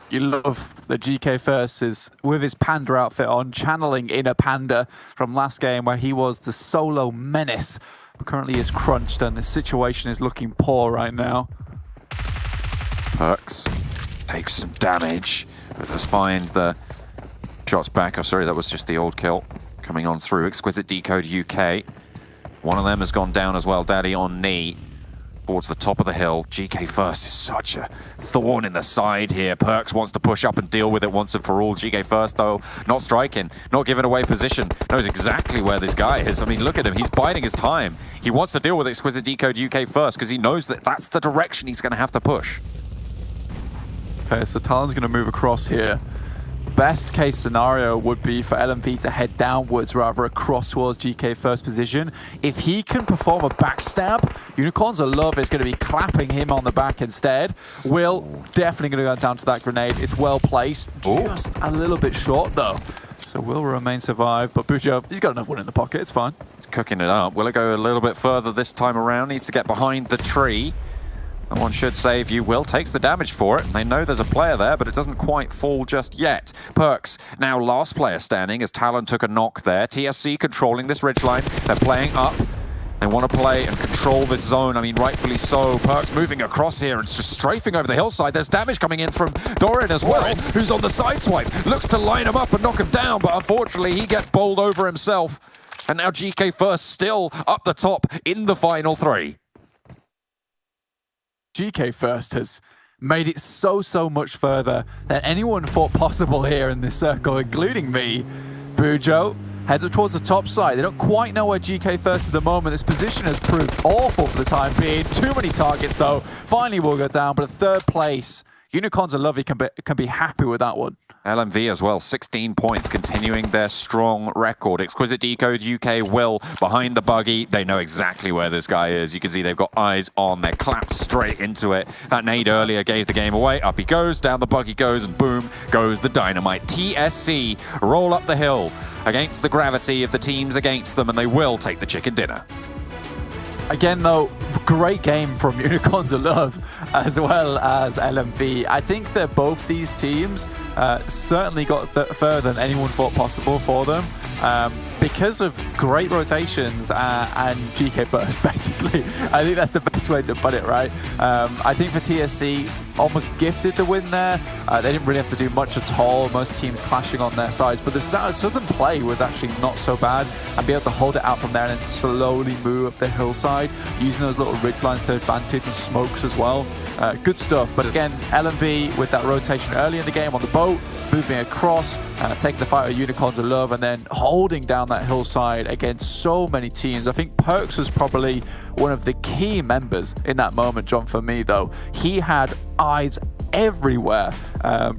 You love the GK First is with his Panda outfit on, channeling Inner Panda from last game where he was the solo menace. But currently is crunched and the situation is looking poor right now. Perks takes some damage, but let's find the shots back. Oh, sorry, that was just the old kill coming on through. Exquisite Décode UK. One of them has gone down as well. Daddy on knee towards the top of the hill. GK First is such a thorn in the side here. Perks wants to push up and deal with it once and for all. GK First, though, not striking, not giving away position. Knows exactly where this guy is. I mean, look at him. He's biding his time. He wants to deal with Exquisite Décode UK first because he knows that that's the direction he's going to have to push. Okay, so Talon's going to move across here. Best case scenario would be for LMV to head downwards rather across towards GK First position. If he can perform a backstab, Unicorns of Love is going to be clapping him on the back instead. Will definitely going to go down to that grenade. It's well placed. Just a little bit short though. So Will remain survive, but Bujo, he's got enough one in the pocket. It's fine. He's cooking it up. Will it go a little bit further this time around? Needs to get behind the tree. And one should save you. Will takes the damage for it. They know there's a player there, but it doesn't quite fall just yet. Perks, now last player standing as Talon took a knock there. TSC controlling this ridgeline. They're playing up. They want to play and control this zone. I mean, rightfully so. Perks moving across here and just strafing over the hillside. There's damage coming in from Doran as well, who's on the side swipe. Looks to line him up and knock him down, but unfortunately he gets bowled over himself. And now GK First still up the top in the final 3. GK First has made it so much further than anyone thought possible here in this circle, including me. Bujo heads up towards the top side. They don't quite know where GK First is at the moment. This position has proved awful for the time being. Too many targets though. Finally will go down, but a 3rd place. Unicorns of Love can be happy with that one. LMV as well, 16 points, continuing their strong record. Exquisite Décode UK Will behind the buggy. They know exactly where this guy is. You can see they've got eyes on. They're clapped straight into it. That nade earlier gave the game away. Up he goes, down the buggy goes, and boom goes the dynamite. TSC roll up the hill against the gravity of the teams against them, and they will take the chicken dinner. Again, though, great game from Unicorns of Love as well as LMV. I think that both these teams certainly got further than anyone thought possible for them because of great rotations and GK First, basically. I think that's the best way to put it, right? I think for TSC, almost gifted the win there. They didn't really have to do much at all, most teams clashing on their sides, but the southern play was actually not so bad, and be able to hold it out from there and then slowly move up the hillside, using those little ridge lines to advantage and smokes as well. Good stuff, but again, LMV with that rotation early in the game on the boat, moving across, taking the fight with Unicorns of Love, and then holding down that hillside against so many teams. I think Perks was probably one of the key members in that moment, John, for me, though. He had eyes everywhere,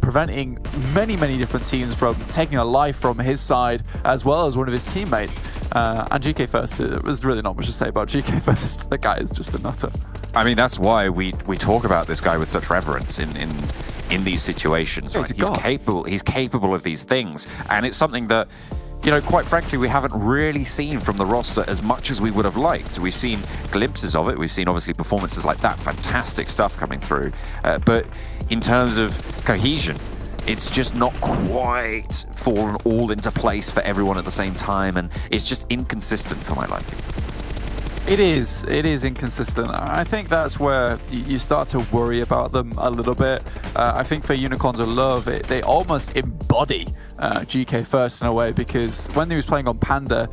preventing many different teams from taking a life from his side, as well as one of his teammates. And GK First, there was really not much to say about GK First. The guy is just a nutter. I mean, that's why we talk about this guy with such reverence in these situations. Yeah, right? He's capable of these things, and it's something that, you know, quite frankly, we haven't really seen from the roster as much as we would have liked. We've seen glimpses of it. We've seen, obviously, performances like that. Fantastic stuff coming through. But in terms of cohesion, it's just not quite fallen all into place for everyone at the same time, and it's just inconsistent for my liking. It is inconsistent. I think that's where you start to worry about them a little bit. I think for Unicorns of Love, they almost embody GK First in a way, because when he was playing on Panda,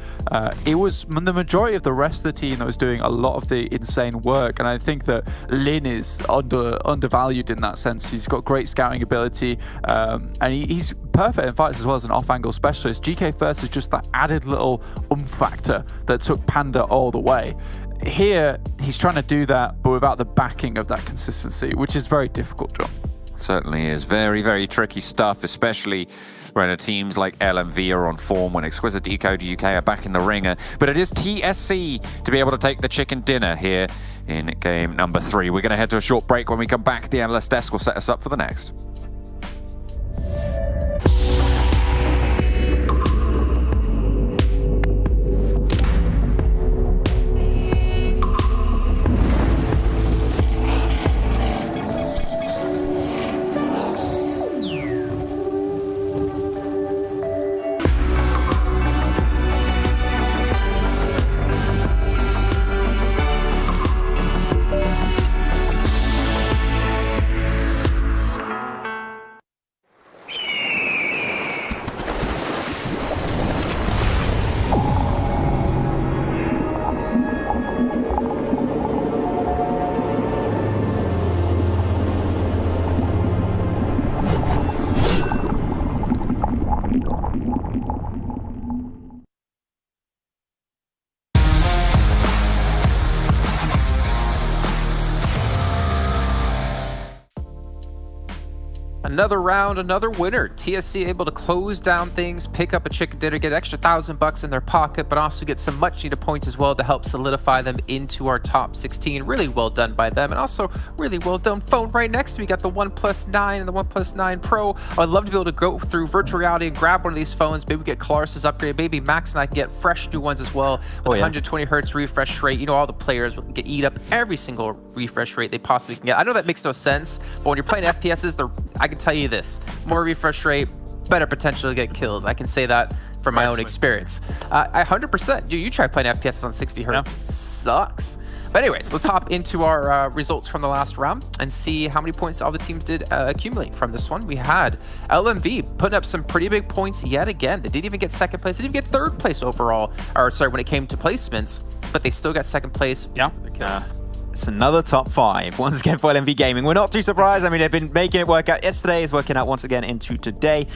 it was the majority of the rest of the team that was doing a lot of the insane work, and I think that Lin is undervalued in that sense. He's got great scouting ability, and he's perfect in fights as well as an off-angle specialist. GK First is just that added little factor that took Panda all the way. Here, he's trying to do that, but without the backing of that consistency, which is very difficult, John. Certainly is. Very tricky stuff, especially when teams like LMV are on form, when Exquisite Décode UK are back in the ringer. But it is TSC to be able to take the chicken dinner here in game number 3. We're going to head to a short break. When we come back, the analyst desk will set us up for the next. Another round, another winner. TSC able to close down things, pick up a chicken dinner, get an extra $1,000 in their pocket, but also get some much needed points as well to help solidify them into our top 16. Really well done by them, and also really well done phone right next to me. Got the OnePlus 9 and the OnePlus 9 Pro. I'd love to be able to go through virtual reality and grab one of these phones. Maybe get Clarus's upgrade. Maybe Max and I can get fresh new ones as well. With 120 hertz refresh rate. You know, all the players will get eat up every single refresh rate they possibly can get. I know that makes no sense, but when you're playing FPSs, I can tell you this: more refresh rate, better potential to get kills. I can say that from my own experience. I 100%. Dude, you try playing FPS on 60 hertz. Yeah. Sucks. But anyways, let's hop into our results from the last round and see how many points all the teams did accumulate from this one. We had LMV putting up some pretty big points yet again. They didn't even get second place. They didn't even get third place overall, or sorry, when it came to placements, but they still got second place. Yeah. Their kills. It's another top 5 once again for LMV Gaming. We're not too surprised. I mean, they've been making it work out. Yesterday is working out once again into today.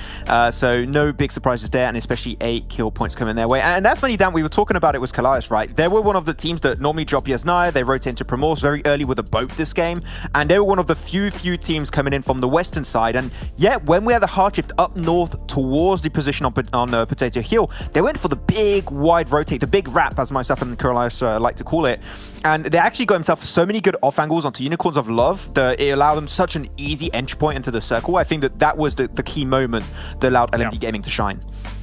So no big surprises there, and especially 8 kill points coming their way. And that's when we were talking about it with Kalias, right? They were one of the teams that normally drop Yasnaya. They rotate into Primors very early with a boat this game. And they were one of the few teams coming in from the western side. And yet, when we had the hard shift up north towards the position on Potato Hill, they went for the big wide rotate, the big wrap, as myself and Kalias like to call it. And they actually got himself so many good off angles onto Unicorns of Love that it allowed them such an easy entry point into the circle. I think that was the key moment that allowed LMV Gaming to shine.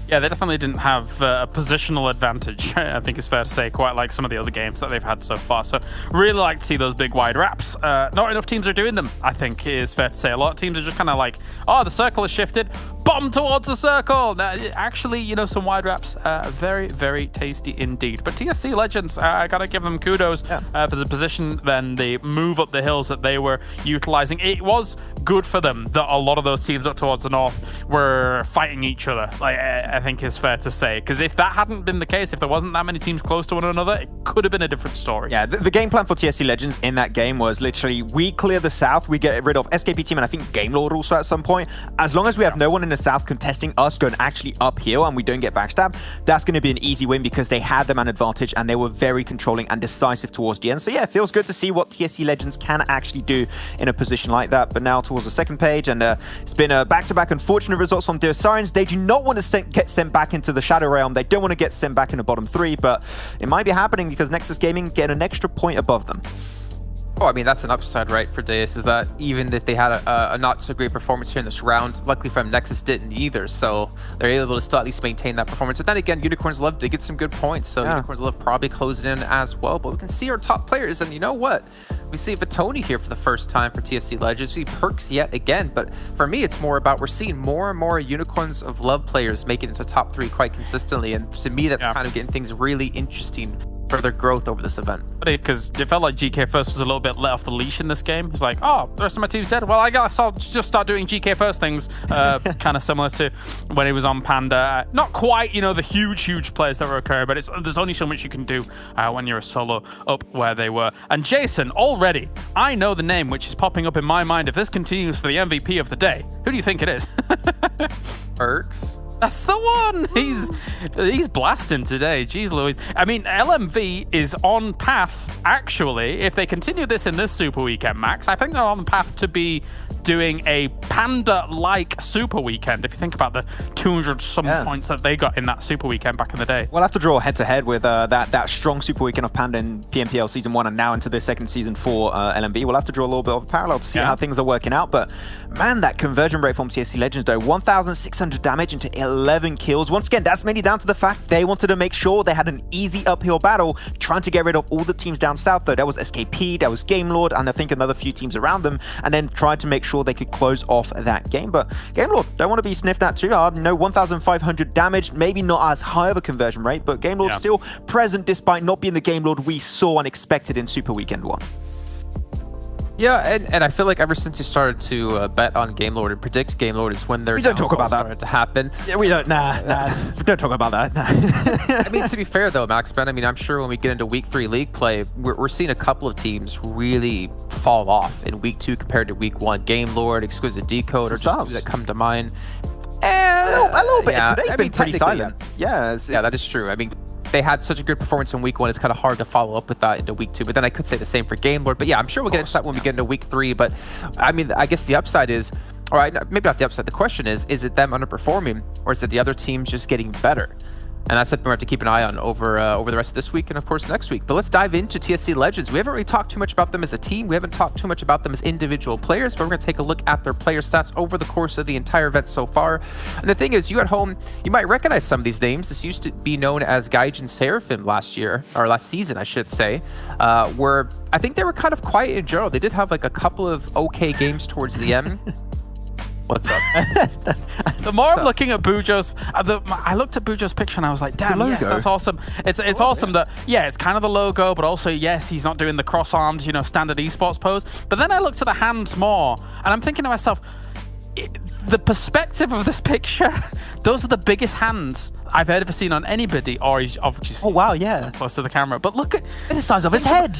Yeah, they definitely didn't have a positional advantage, I think it's fair to say, quite like some of the other games that they've had so far. So really like to see those big wide wraps. Not enough teams are doing them, I think is fair to say. A lot of teams are just kind of like, oh, the circle has shifted, Bomb towards the circle. Now, actually, you know, some wide wraps, very, very tasty indeed. But TSC Legends, I gotta give them kudos for the position, then the move up the hills that they were utilizing. It was good for them that a lot of those teams up towards the north were fighting each other, like I think is fair to say. Because if that hadn't been the case, if there wasn't that many teams close to one another, it could have been a different story. Yeah, the game plan for TSC Legends in that game was literally, we clear the south, we get rid of SKP team, and I think Gamelord also at some point. As long as we have no one in the south contesting us going actually uphill and we don't get backstabbed, that's going to be an easy win because they had the man advantage and they were very controlling and decisive towards the end. So yeah, it feels good to see what TSC Legends can actually do in a position like that. But now towards the second page, and it's been a back-to-back unfortunate results from Deus Sirens. They do not want to get sent back into the Shadow Realm. They don't want to get sent back in the bottom 3, but it might be happening because Nexus Gaming getting an extra point above them. Oh, I mean, that's an upside, right, for Deus, is that even if they had a not-so-great performance here in this round, luckily for them, Nexus didn't either, so they're able to still at least maintain that performance. But then again, Unicorns Love did get some good points, so Unicorns Love probably closed in as well. But we can see our top players, and you know what? We see Vitoni here for the first time for TSC Legends. We see Perks yet again, but for me, it's more about we're seeing more and more Unicorns of Love players make it into top 3 quite consistently, and to me, that's kind of getting things really interesting for their growth over this event. Because it felt like GK First was a little bit let off the leash in this game. It's like, oh, the rest of my team's dead. Well, I guess I'll just start doing GK First things, kind of similar to when he was on Panda. Not quite, you know, the huge players that were occurring, but there's only so much you can do when you're a solo up where they were. And Jason, already, I know the name which is popping up in my mind. If this continues for the MVP of the day, who do you think it is? Perks. That's the one. He's blasting today. Jeez Louise. I mean, LMV is on path, actually, if they continue this in this Super Weekend, Max, I think they're on the path to be doing a Panda-like Super Weekend, if you think about the 200-some points that they got in that Super Weekend back in the day. We'll have to draw head-to-head with that strong Super Weekend of Panda in PMPL Season 1 and now into the second season for LMV. We'll have to draw a little bit of a parallel to see how things are working out. But, man, that conversion rate from TSC Legends, though, 1,600 damage into 11 kills. Once again, that's mainly down to the fact they wanted to make sure they had an easy uphill battle, trying to get rid of all the teams down south, though. There was SKP, there was Gamelord, and I think another few teams around them, and then tried to make sure they could close off that game. But Gamelord don't want to be sniffed at too hard. You know, 1,500 damage, maybe not as high of a conversion rate, but Gamelord still present despite not being the Gamelord we saw and expected in Super Weekend 1. Yeah, and I feel like ever since you started to bet on Gamelord and predict Gamelord is when there's started to happen. Yeah, we don't. Nah. Don't talk about that. I mean, to be fair though, Max Ben, I mean, I'm sure when we get into Week 3 league play, we're seeing a couple of teams really fall off in Week 2 compared to Week 1. Gamelord, Exquisite Décode, or just that come to mind. A little bit. Today's been pretty silent. Yeah, that is true. I mean, they had such a good performance in Week 1, it's kind of hard to follow up with that into Week 2. But then I could say the same for Gamelord. But yeah, I'm sure we'll get into that when we get into Week 3. But I mean, I guess the upside is, all right, maybe not the upside. The question is it them underperforming, or is it the other teams just getting better? And that's something we have to keep an eye on over the rest of this week and, of course, next week. But let's dive into TSC Legends. We haven't really talked too much about them as a team. We haven't talked too much about them as individual players, but we're going to take a look at their player stats over the course of the entire event so far. And the thing is, you at home, you might recognize some of these names. This used to be known as Gaijin Seraphim last season, I should say, where I think they were kind of quiet in general. They did have like a couple of okay games towards the end. What's up? The more I'm looking at Bujo's, I looked at Bujo's picture and I was like, damn, yes, that's awesome. It's awesome that, it's kind of the logo, but also, yes, he's not doing the cross arms, you know, standard esports pose. But then I looked at the hands more and I'm thinking to myself, the perspective of this picture, those are the biggest hands I've ever seen on anybody, or he's obviously close to the camera. But look at the size of his head.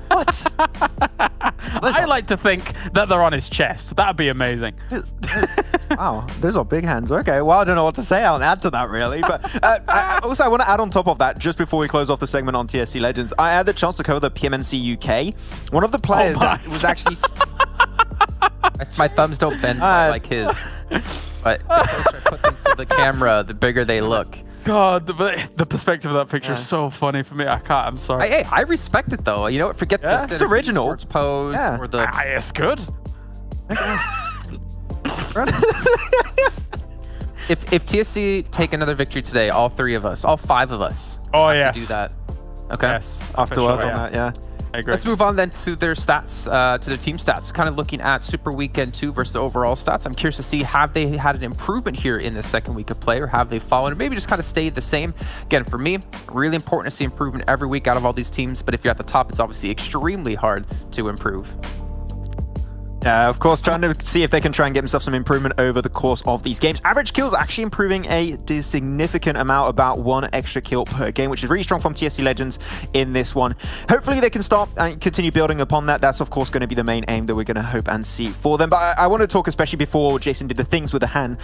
What? I like to think that they're on his chest. That'd be amazing. Wow, those are big hands. Okay, well, I don't know what to say. I'll add to that, really. But I want to add on top of that, just before we close off the segment on TSC Legends, I had the chance to cover the PMNC UK. One of the players that was actually... My thumbs don't bend like his. But the closer I put them to the camera, the bigger they look. God, the perspective of that picture is so funny for me. I'm sorry. Hey, I respect it though. You know what? Forget this. It's original. Sports pose or the. It's good. If TSC take another victory today, all 3 of us, all 5 of us, have to do that. Okay. Yes. After work on that, I agree. Let's move on then to their stats, to their team stats. Kind of looking at Super Weekend 2 versus the overall stats. I'm curious to see, have they had an improvement here in the second week of play, or have they fallen, or maybe just kind of stayed the same? Again, for me, really important to see improvement every week out of all these teams, but if you're at the top, it's obviously extremely hard to improve. Yeah, of course, trying to see if they can try and get themselves some improvement over the course of these games. Average kills actually improving a significant amount, about 1 extra kill per game, which is really strong from TSC Legends in this one. Hopefully they can start and continue building upon that. That's, of course, going to be the main aim that we're going to hope and see for them. But I want to talk, especially before Jason did the things with the hand.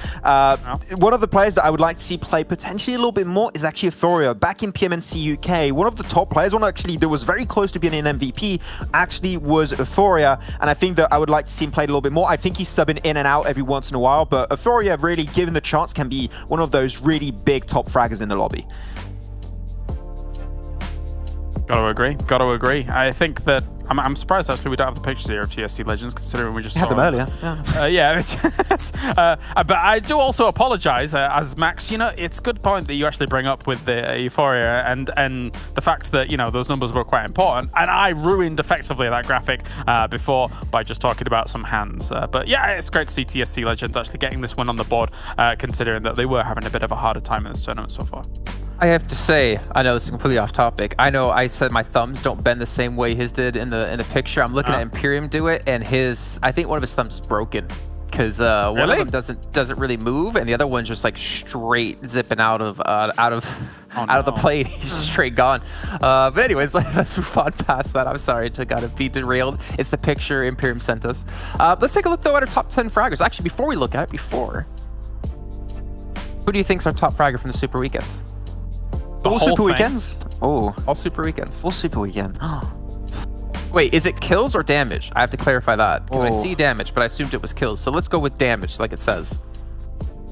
One of the players that I would like to see play potentially a little bit more is actually Euphoria. Back in PMNC UK, one of the top players, one actually that was very close to being an MVP, actually was Euphoria. And I think that I would like to see him played a little bit more. I think he's subbing in and out every once in a while, but Euphoria, really given the chance, can be one of those really big top fraggers in the lobby. Gotta agree. I think that I'm surprised actually we don't have the pictures here of TSC Legends, considering we just had them earlier. But I do also apologize, as Max, you know, it's a good point that you actually bring up with the Euphoria and the fact that, you know, those numbers were quite important, and I ruined effectively that graphic before by just talking about some hands. But yeah, it's great to see TSC Legends actually getting this one on the board, considering that they were having a bit of a harder time in this tournament so far. I have to say, I know this is completely off topic. I know I said my thumbs don't bend the same way his did in the picture. I'm looking at Imperium do it, and I think one of his thumbs is broken, because one of them doesn't really move, and the other one's just like straight zipping out of the plate. He's straight gone. But anyways, let's move on past that. I'm sorry to gotta be derailed. It's the picture Imperium sent us. Let's take a look though at our top 10 fraggers. Actually, before we look at it, who do you think's our top fragger from the Super Weekends? All Super Weekends? Oh. All Super Weekends. All Super Weekend. Wait, is it kills or damage? I have to clarify that, because I see damage, but I assumed it was kills. So let's go with damage, like it says.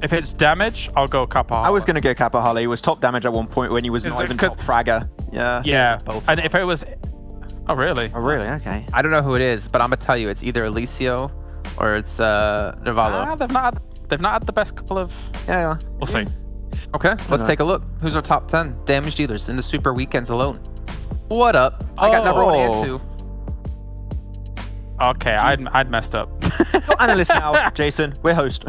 If it's damage, I'll go Kappa Harley. I was going to go Kappa Harley. He was top damage at one point when he was not even top fragger. Yeah. Yeah. And if it was... Oh, really? Oh, really? Okay. I don't know who it is, but I'm going to tell you, it's either Alicio or it's Nervalo. They've not had the best couple of... Yeah. We'll see. Okay, let's take a look. Who's our top 10 damage dealers in the Super Weekends alone? What up? I got number 1 and 2. Okay, I'd messed up. Not analyst now, Jason. We're host.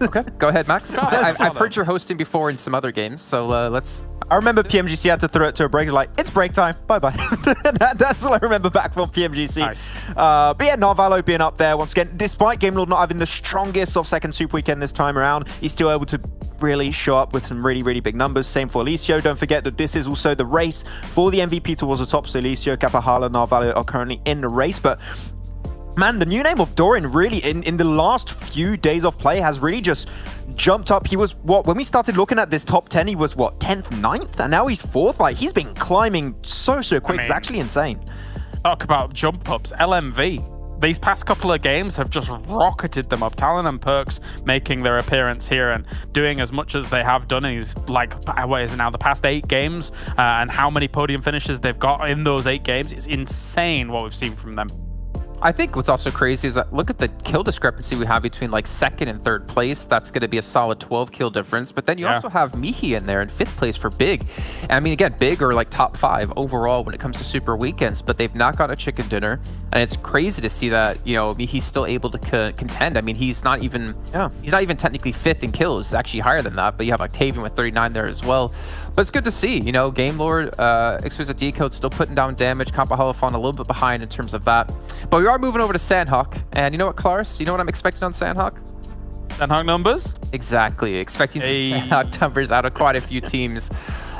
Okay, go ahead, Max. I've heard your hosting before in some other games, so let's... I remember PMGC had to throw it to a break, like, it's break time, bye-bye. That's all I remember back from PMGC. Nice. But yeah, Narvalo being up there once again. Despite Game Lord not having the strongest of second Super Weekend this time around, he's still able to really show up with some really, really big numbers. Same for Alicio. Don't forget that this is also the race for the MVP towards the top. So Alicio, Kapahala, Narvalo are currently in the race, but man, the new name of Dorian really, in the last few days of play, has really just jumped up. He was, when we started looking at this top 10, he was, 10th, 9th? And now he's 4th? Like, he's been climbing so quick. It's actually insane. Talk about jump ups. LMV. These past couple of games have just rocketed them up. Talon and Perks making their appearance here and doing as much as they have done in these, like, what is it now, the past 8 games, and how many podium finishes they've got in those 8 games. It's insane what we've seen from them. I think what's also crazy is that look at the kill discrepancy we have between like 2nd and 3rd place. That's going to be a solid 12 kill difference. But then you also have Mihi in there in 5th place for Big. And I mean, again, Big are like top 5 overall when it comes to Super Weekends, but they've not got a chicken dinner. And it's crazy to see that, you know, Mihi's still able to contend. I mean, he's not even technically 5th in kills. He's actually higher than that. But you have Octavian with 39 there as well. But it's good to see, you know, Game Lord, Exquisite Décode still putting down damage. Kampahalafon a little bit behind in terms of that. But we are moving over to Sanhok. And you know what, Klaris? You know what I'm expecting on Sanhok? Sanhok numbers? Exactly. Expecting some Sanhok numbers out of quite a few teams.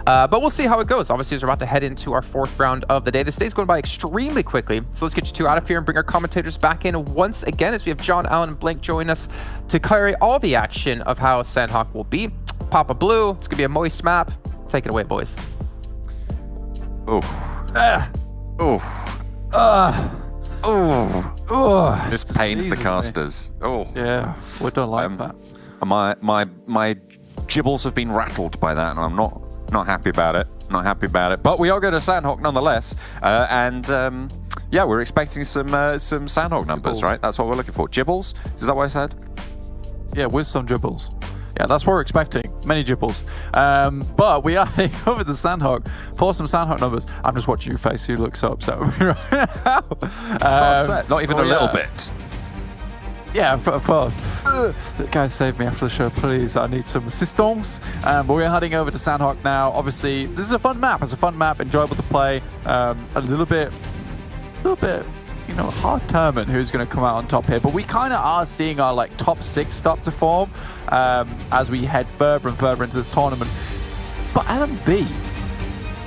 But we'll see how it goes. Obviously, we're about to head into our 4th round of the day. This day's going by extremely quickly. So let's get you 2 out of here and bring our commentators back in once again as we have John, Allen, and Blake join us to carry all the action of how Sanhok will be. Papa Blue, it's going to be a moist map. Take it away, boys. Oof. This pains the casters. Oh. Yeah, we don't like that. My gibbles have been rattled by that, and I'm not happy about it. But we are going to Sanhok nonetheless, yeah, we're expecting some Sanhok numbers, right? That's what we're looking for. Gibbles? Is that what I said? Yeah, with some dribbles. Yeah, that's what we're expecting. Many Jipples. But we are heading over to Sanhok for some Sanhok numbers. I'm just watching your face. You look so upset with me right now. Upset, not even a little bit. Yeah, of course. The guys, save me after the show, please. I need some assistance. But we're heading over to Sanhok now. Obviously, this is a fun map. It's a fun map, enjoyable to play. A little bit, you know, hard to determine who's going to come out on top here. But we kind of are seeing our like top 6 start to form as we head further and further into this tournament. But LMV,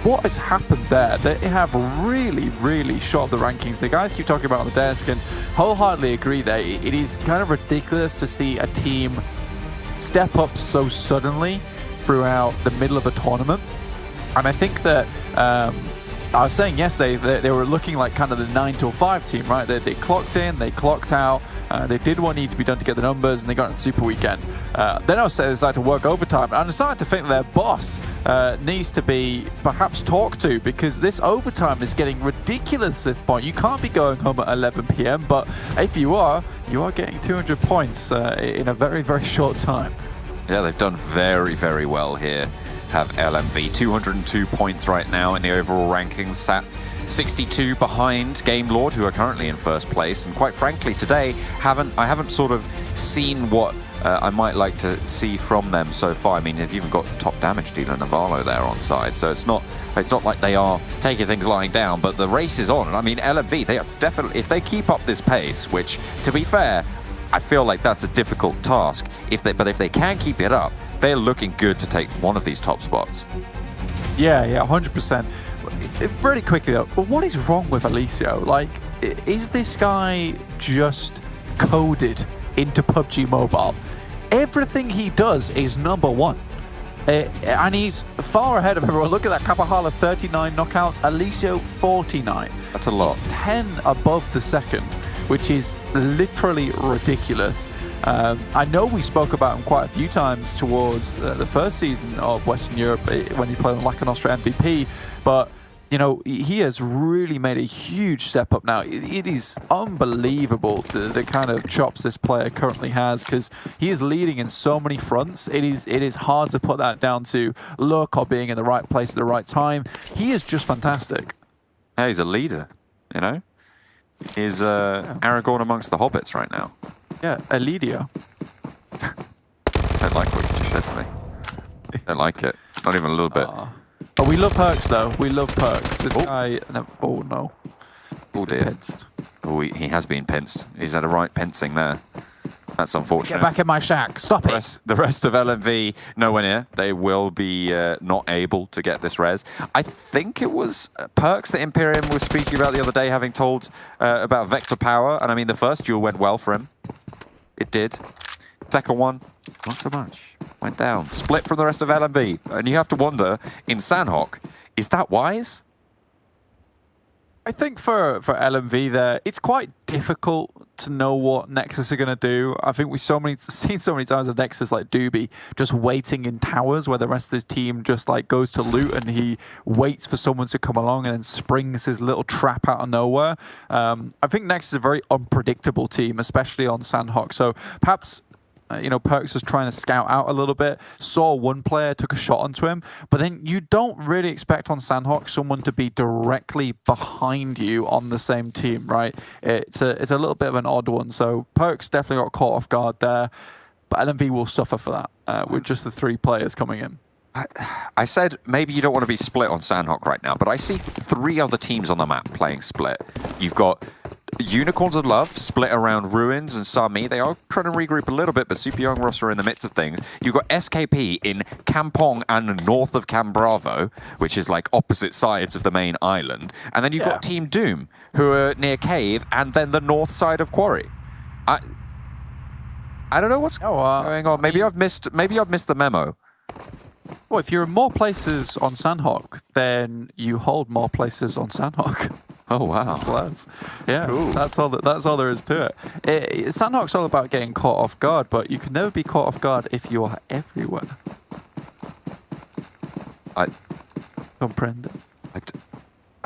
what has happened there? They have really shot up the rankings. The guys keep talking about on the desk and wholeheartedly agree there. It is kind of ridiculous to see a team step up so suddenly throughout the middle of a tournament. And I think that I was saying yesterday they were looking like kind of the 9 till 5 team, right? They clocked in, they clocked out, they did what needed to be done to get the numbers, and they got in the Super Weekend. Then I was saying they decided to work overtime, and I'm starting to think their boss needs to be perhaps talked to, because this overtime is getting ridiculous at this point. You can't be going home at 11 p.m., but if you are getting 200 points in a very short time. Yeah, they've done very well here. Have LMV 202 points right now in the overall rankings, sat 62 behind Game Lord, who are currently in first place. And quite frankly, today I haven't sort of seen what I might like to see from them so far. I mean, they've even got top damage dealer Navarro there on side, so it's not like they are taking things lying down. But the race is on, and I mean, LMV, they are definitely, if they keep up this pace, which to be fair, I feel like that's a difficult task. But if they can keep it up, they're looking good to take one of these top spots. Yeah, 100%. Really quickly though, but what is wrong with Alicio? Like, is this guy just coded into PUBG Mobile? Everything he does is number 1. And he's far ahead of everyone. Look at that, Capahala 39 knockouts, Alicio 49. That's a lot. He's 10 above the second, which is literally ridiculous. I know we spoke about him quite a few times towards the first season of Western Europe when he played on Laca Nostra MVP, but you know, he has really made a huge step up now. It is unbelievable the kind of chops this player currently has, because he is leading in so many fronts. It is hard to put that down to luck or being in the right place at the right time. He is just fantastic. Yeah, he's a leader, you know? He's Aragorn amongst the hobbits right now. Yeah, Elidia. Don't like what you just said to me. Don't like it. Not even a little bit. Oh, we love perks though. We love perks. This guy. No, oh no. Oh dear. Pinced. Oh, he has been pinced. He's had a right pincing there. That's unfortunate. Get back in my shack. Stop it. The rest of LMV, nowhere near. They will be not able to get this res. I think it was Perks that Imperium was speaking about the other day, having told about Vector Power. And I mean, the first duel went well for him. It did. Second one, not so much. Went down. Split from the rest of LMV. And you have to wonder, in Sanhok, is that wise? I think for LMV there, it's quite difficult to know what Nexus are going to do. I think we've seen so many times of Nexus like Doobie just waiting in towers where the rest of his team just like goes to loot and he waits for someone to come along and then springs his little trap out of nowhere. I think Nexus is a very unpredictable team, especially on Sanhok. So perhaps you know, Perks was trying to scout out a little bit, saw one player, took a shot onto him, but then you don't really expect on Sanhok someone to be directly behind you on the same team, right? It's a little bit of an odd one, so Perks definitely got caught off guard there, but LMV will suffer for that with just the 3 players coming in. I said maybe you don't want to be split on Sanhok right now, but I see 3 other teams on the map playing split. You've got Unicorns of Love split around Ruins and Sami. They are trying to regroup a little bit, but Super Young Ross are in the midst of things. You've got SKP in Kampong and north of Cam Bravo, which is like opposite sides of the main island. And then you've got Team Doom, who are near Cave, and then the north side of Quarry. I don't know what's going on. Maybe I've missed the memo. Well, if you're in more places on Sanhok, then you hold more places on Sanhok. Oh wow! Cool. That's all there is to it. Sanhok's all about getting caught off guard, but you can never be caught off guard if you are everywhere. Comprende? I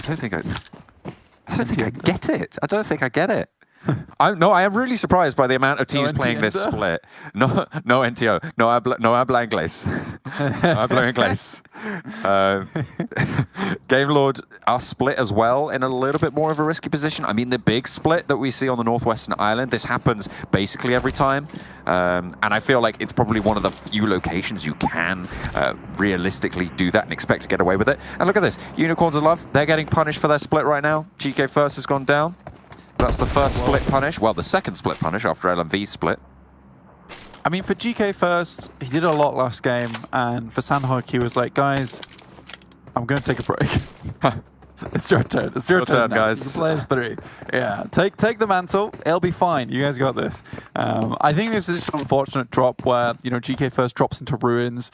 don't think I get it. I don't think I get it. I am really surprised by the amount of teams playing this split. No NTO. No habla inglés. No habla inglés. Game Lord are split as well in a little bit more of a risky position. I mean, the big split that we see on the Northwestern Island, this happens basically every time. And I feel like it's probably one of the few locations you can realistically do that and expect to get away with it. And look at this. Unicorns of Love, they're getting punished for their split right now. GK First has gone down. That's the first split punish. Well, the second split punish after LMV's split. I mean, for GK First, he did a lot last game. And for Sanhok, he was like, guys, I'm going to take a break. It's your turn. It's your turn, guys. Players 3. Yeah, take the mantle. It'll be fine. You guys got this. I think this is an unfortunate drop where, you know, GK First drops into ruins.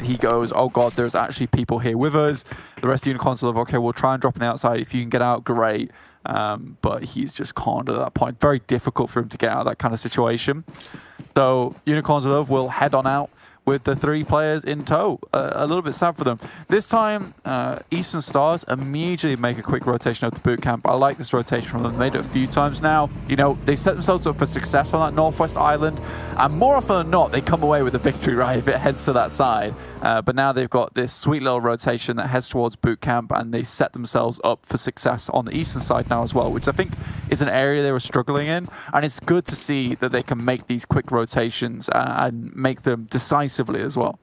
He goes, oh god, there's actually people here with us. The rest of Unicorns of, okay, we'll try and drop on the outside. If you can get out, great. But he's just cornered at that point. Very difficult for him to get out of that kind of situation. So Unicorns of Love will head on out with the 3 players in tow. A little bit sad for them. This time, Eastern Stars immediately make a quick rotation of the boot camp. I like this rotation from them. They made it a few times now. You know, they set themselves up for success on that Northwest Island, and more often than not, they come away with a victory, right, if it heads to that side. But now they've got this sweet little rotation that heads towards boot camp, and they set themselves up for success on the Eastern side now as well, which I think is an area they were struggling in. And it's good to see that they can make these quick rotations and make them decisively as well.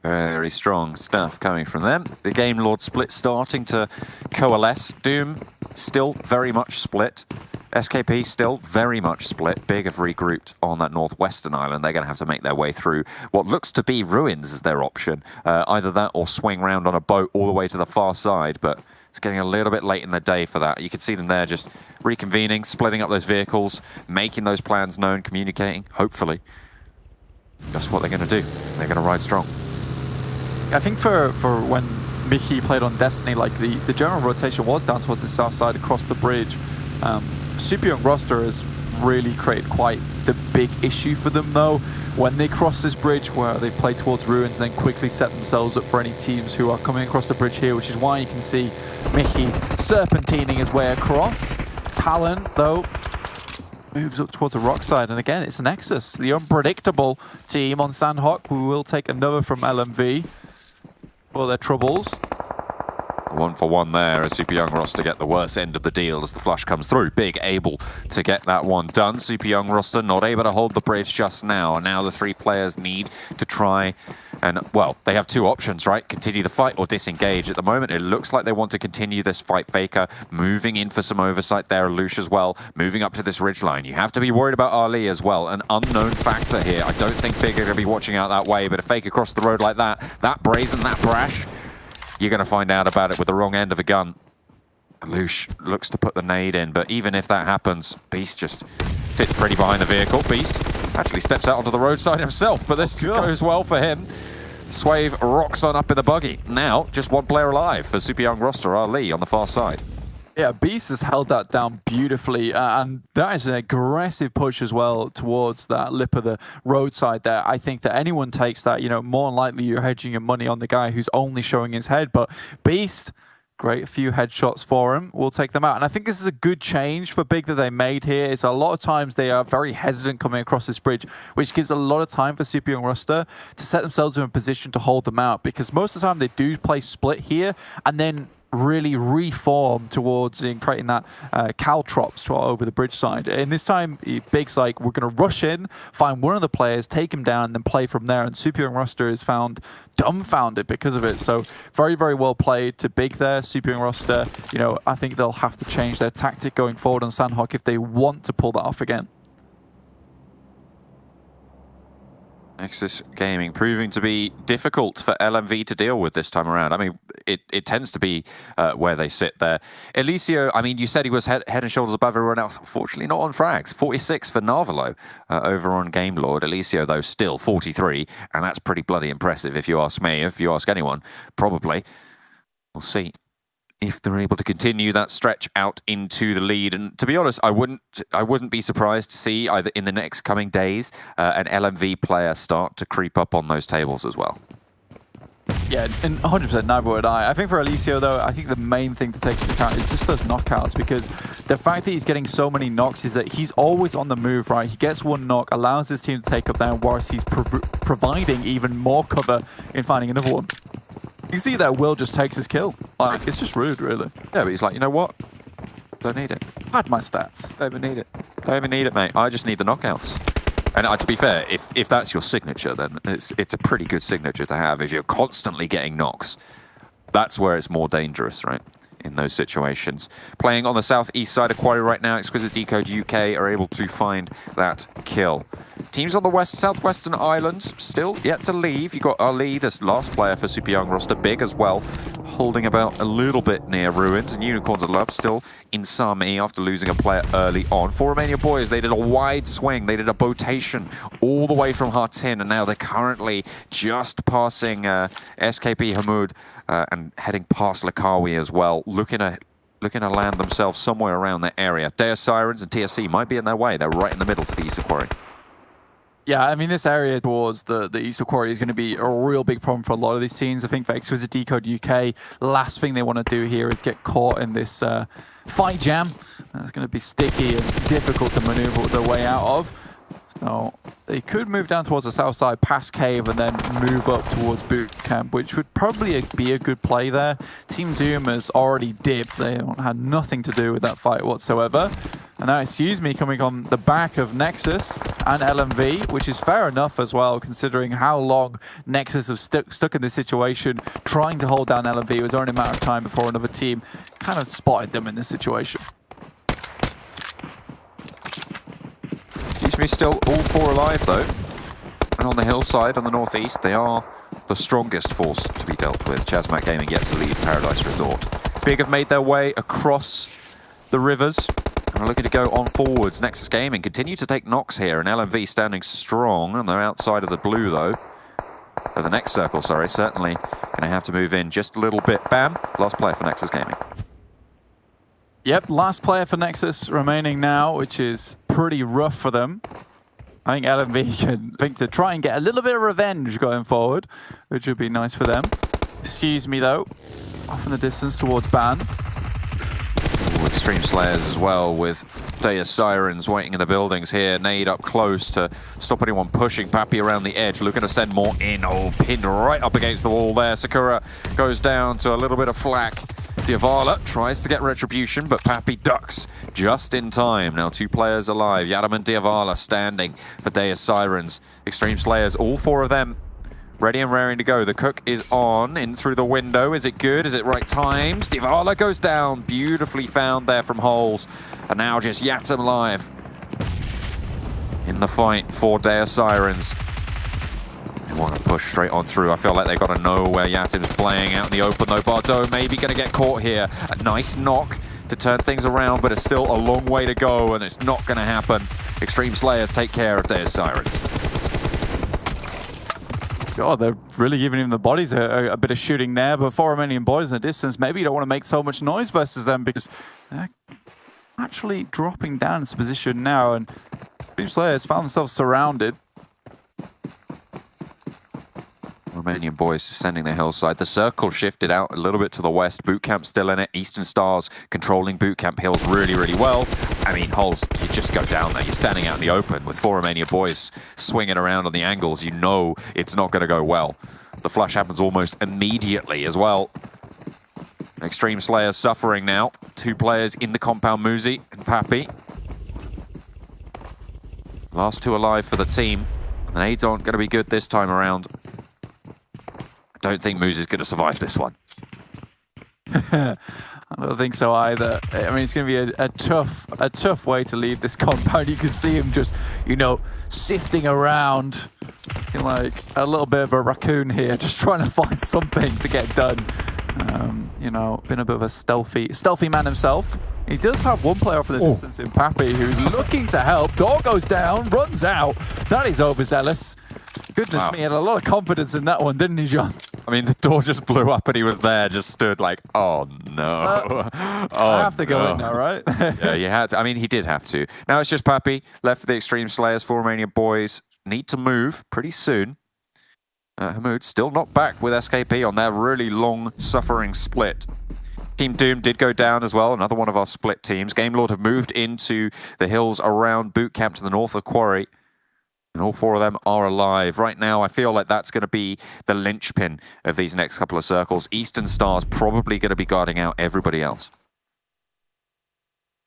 Very strong stuff coming from them. The Game Lord split starting to coalesce. Doom still very much split. SKP still very much split. Big have regrouped on that Northwestern Island. They're going to have to make their way through what looks to be ruins as their option. Either that or swing round on a boat all the way to the far side, but it's getting a little bit late in the day for that. You can see them there just reconvening, splitting up those vehicles, making those plans known, communicating, hopefully. That's what they're going to do. They're going to ride strong. I think for when Mickey played on Destiny, like the general rotation was down towards the south side across the bridge. Super Young roster has really created quite the big issue for them though. When they cross this bridge where they play towards ruins, then quickly set themselves up for any teams who are coming across the bridge here, which is why you can see Mickey serpentining his way across. Talon though moves up towards the rock side, and again it's Nexus, the unpredictable team on Sanhok, who will take another from LMV for their troubles. 1-for-1 there as Super Young roster get the worst end of the deal as the flush comes through. Big able to get that one done. Super Young roster not able to hold the bridge just now, and now the 3 players need to try and, well, they have 2 options, right? Continue the fight or disengage. At the moment, it looks like they want to continue this fight. Faker moving in for some oversight there. Lush as well, moving up to this ridgeline. You have to be worried about Ali as well. An unknown factor here. I don't think Big are going to be watching out that way, but a Faker across the road like that brazen, that brash, you're going to find out about it with the wrong end of the gun. Lush looks to put the nade in, but even if that happens, Beast just sits pretty behind the vehicle. Beast actually steps out onto the roadside himself, but this goes well for him. Swave rocks on up in the buggy. Now, just 1 player alive for Super Young roster, Ali on the far side. Yeah, Beast has held that down beautifully, and that is an aggressive push as well towards that lip of the roadside there. I think that anyone takes that, you know, more than likely you're hedging your money on the guy who's only showing his head, but Beast, great, a few headshots for him. We'll take them out. And I think this is a good change for Big that they made here. It's a lot of times they are very hesitant coming across this bridge, which gives a lot of time for Super Young roster to set themselves in a position to hold them out, because most of the time they do play split here and then really reform towards creating that caltrops over the bridge side. And this time, Big's like, we're going to rush in, find one of the players, take him down, and then play from there. And Super Young roster is found dumbfounded because of it. So very, very well played to Big there. Super Young roster, you know, I think they'll have to change their tactic going forward on Sanhok if they want to pull that off again. Nexus Gaming proving to be difficult for LMV to deal with this time around. I mean, it tends to be where they sit there. Elicio, I mean, you said he was head and shoulders above everyone else. Unfortunately, not on frags. 46 for Narvalo over on Game Lord. Elicio, though, still 43, and that's pretty bloody impressive if you ask me. If you ask anyone, probably. We'll see if they're able to continue that stretch out into the lead. And to be honest, I wouldn't be surprised to see either in the next coming days an LMV player start to creep up on those tables as well. Yeah, and 100% neither would I. I think for Alicio, though, I think the main thing to take into account is just those knockouts, because the fact that he's getting so many knocks is that he's always on the move, right? He gets one knock, allows his team to take up down, whilst he's providing even more cover in finding another one. You can see that Will just takes his kill. Like, it's just rude, really. Yeah, but he's like, you know what? Don't need it. Had my stats. Don't even need it. Don't even need it, mate. I just need the knockouts. And to be fair, if that's your signature, then it's a pretty good signature to have. If you're constantly getting knocks, that's where it's more dangerous, right? In those situations. Playing on the southeast side of Quarry right now, Exquisite Décode UK are able to find that kill. Teams on the southwestern islands still yet to leave. You've got Ali, this last player for Super Young roster, Big as well, holding about a little bit near Ruins, and Unicorns of Love still in Sami after losing a player early on. For Romanian Boys, they did a wide swing. They did a botation all the way from Hartin, and now they're currently just passing SKP Hamoud and heading past Lakawi as well, looking to land themselves somewhere around that area. Deus Sirens and TSC might be in their way. They're right in the middle to the east of Quarry. Yeah, I mean, this area towards the east of Quarry is going to be a real big problem for a lot of these teams. I think for Exquisite Décode UK, last thing they want to do here is get caught in this fight jam. It's going to be sticky and difficult to maneuver their way out of. So they could move down towards the south side, past Cave, and then move up towards Boot Camp, which would probably be a good play there. Team Doom has already dipped. They had nothing to do with that fight whatsoever. And now Excuse Me coming on the back of Nexus and LMV, which is fair enough as well, considering how long Nexus have stuck in this situation, trying to hold down LMV. It was only a matter of time before another team kind of spotted them in this situation. Excuse Me still all four alive though. And on the hillside on the northeast, they are the strongest force to be dealt with. ChasMac Gaming yet to leave Paradise Resort. Big have made their way across the rivers and are looking to go on forwards. Nexus Gaming continue to take knocks here, and LMV standing strong on their outside of the blue though. The next circle, sorry, certainly going to have to move in just a little bit. Bam, last player for Nexus Gaming. Yep, last player for Nexus remaining now, which is pretty rough for them. I think LMV can think to try and get a little bit of revenge going forward, which would be nice for them. Excuse Me though, off in the distance towards Ban. Xtreme Slayers as well, with Deus Sirens waiting in the buildings here. Nade up close to stop anyone pushing. Pappy around the edge, looking to send more in. Oh, pinned right up against the wall there. Sakura goes down to a little bit of flak. Diavala tries to get retribution, but Pappy ducks just in time. Now 2 players alive. Yadam and Diavala standing for Deus Sirens. Xtreme Slayers, all 4 of them ready and raring to go. The cook is on, in through the window. Is it good? Is it right times? Diavala goes down. Beautifully found there from Holes. And now just Yatum live in the fight for Deus Sirens. They want to push straight on through. I feel like they've got to know where Yatim's playing out in the open though. Bardot maybe going to get caught here. A nice knock to turn things around, but it's still a long way to go, and it's not going to happen. Xtreme Slayers take care of Deus Sirens. God, they're really giving him the bodies a bit of shooting there. But for Romanian Boys in the distance, maybe you don't want to make so much noise versus them, because they're actually dropping down into position now, and Xtreme Slayers found themselves surrounded. Romanian Boys descending the hillside. The circle shifted out a little bit to the west. Bootcamp still in it. Eastern Stars controlling Bootcamp hills really, really well. I mean, Holes, you just go down there. You're standing out in the open with 4 Romanian Boys swinging around on the angles. You know it's not going to go well. The flush happens almost immediately as well. Xtreme Slayers suffering now. 2 players in the compound, Muzi and Pappy. Last 2 alive for the team. The nades aren't going to be good this time around. I don't think Muzi's going to survive this one. I don't think so either. I mean, it's going to be a tough way to leave this compound. You can see him just, you know, sifting around, looking like a little bit of a raccoon here, just trying to find something to get done. You know, been a bit of a stealthy man himself. He does have 1 player off the distance in Pappy, who's looking to help. Door goes down, runs out. That is overzealous. Goodness me, he had a lot of confidence in that one, didn't he, John? I mean, the door just blew up and he was there, just stood like, oh no. I have to go in now, right? Yeah, you had to. I mean, he did have to. Now it's just Pappy left for the Xtreme Slayers. 4 Romanian Boys need to move pretty soon. Hamoud still not back with SKP on their really long-suffering split. Team Doom did go down as well, another one of our split teams. Game Lord have moved into the hills around Boot Camp to the north of Quarry. And all 4 of them are alive. Right now, I feel like that's going to be the linchpin of these next couple of circles. Eastern Star's probably going to be guarding out everybody else.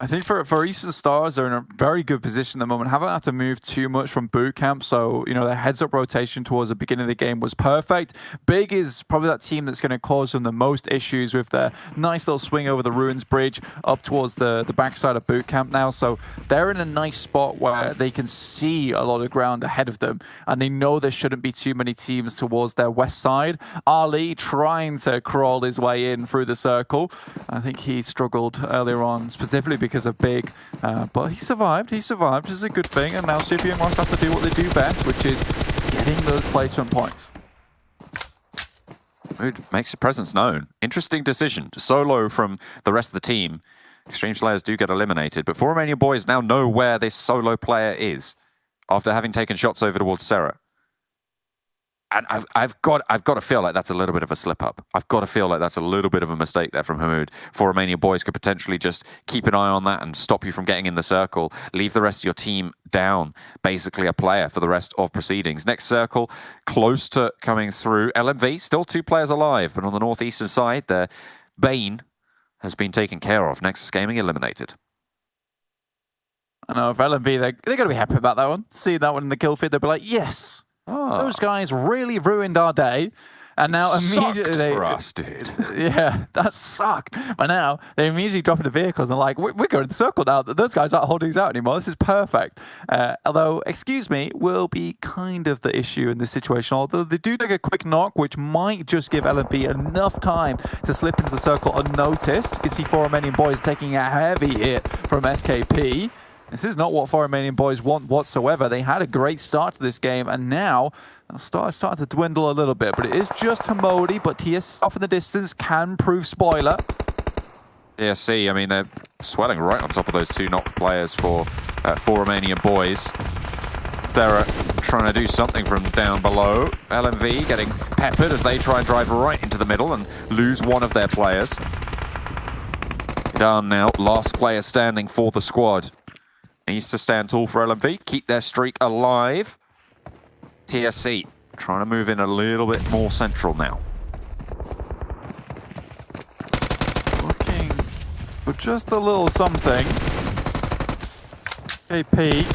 I think for Eastern Stars, they're in a very good position at the moment. Haven't had to move too much from boot camp, so their heads-up rotation towards the beginning of the game was perfect. Big is probably that team that's going to cause them the most issues with their nice little swing over the Ruins Bridge up towards the backside of boot camp now. So they're in a nice spot where they can see a lot of ground ahead of them, and they know there shouldn't be too many teams towards their west side. Ali trying to crawl his way in through the circle. I think he struggled earlier on, specifically because of Big, but he survived, which is a good thing, and now Super Young Ross have to do what they do best, which is getting those placement points. Mood makes his presence known. Interesting decision to solo from the rest of the team. Xtreme Slayers do get eliminated, but 4 Romanian Boys now know where this solo player is after having taken shots over towards Sarah. And I've got to feel like that's a little bit of a slip-up. I've got to feel like that's a little bit of a mistake there from Hamoud. 4 Romanian Boys could potentially just keep an eye on that and stop you from getting in the circle. Leave the rest of your team down, basically a player for the rest of proceedings. Next circle, close to coming through. LMV, still 2 players alive, but on the northeastern side, their Bane has been taken care of. Nexus Gaming eliminated. I know, if LMV, they're going to be happy about that one. See that one in the kill feed, they'll be like, yes! Those guys really ruined our day, and now immediately Sucked for us, dude. Yeah, that sucked. But now they immediately drop into vehicles and like, we're going to the circle now. Those guys aren't holding us out anymore. This is perfect. Although, excuse me, will be kind of the issue in this situation. Although they do take a quick knock, which might just give LMV enough time to slip into the circle unnoticed. You can see 4 Romanian Boys taking a heavy hit from SKP. This is not what 4 Romanian Boys want whatsoever. They had a great start to this game, and now they'll start to dwindle a little bit. But it is just Hamodi, but TS off in the distance can prove spoiler. TSC, I mean, they're swelling right on top of those 2 knocked players for 4 Romanian Boys. They're trying to do something from down below. LMV getting peppered as they try and drive right into the middle and lose one of their players. Done now, last player standing for the squad. Needs to stand tall for LMV, keep their streak alive. TSC trying to move in a little bit more central now. Looking for just a little something. AP,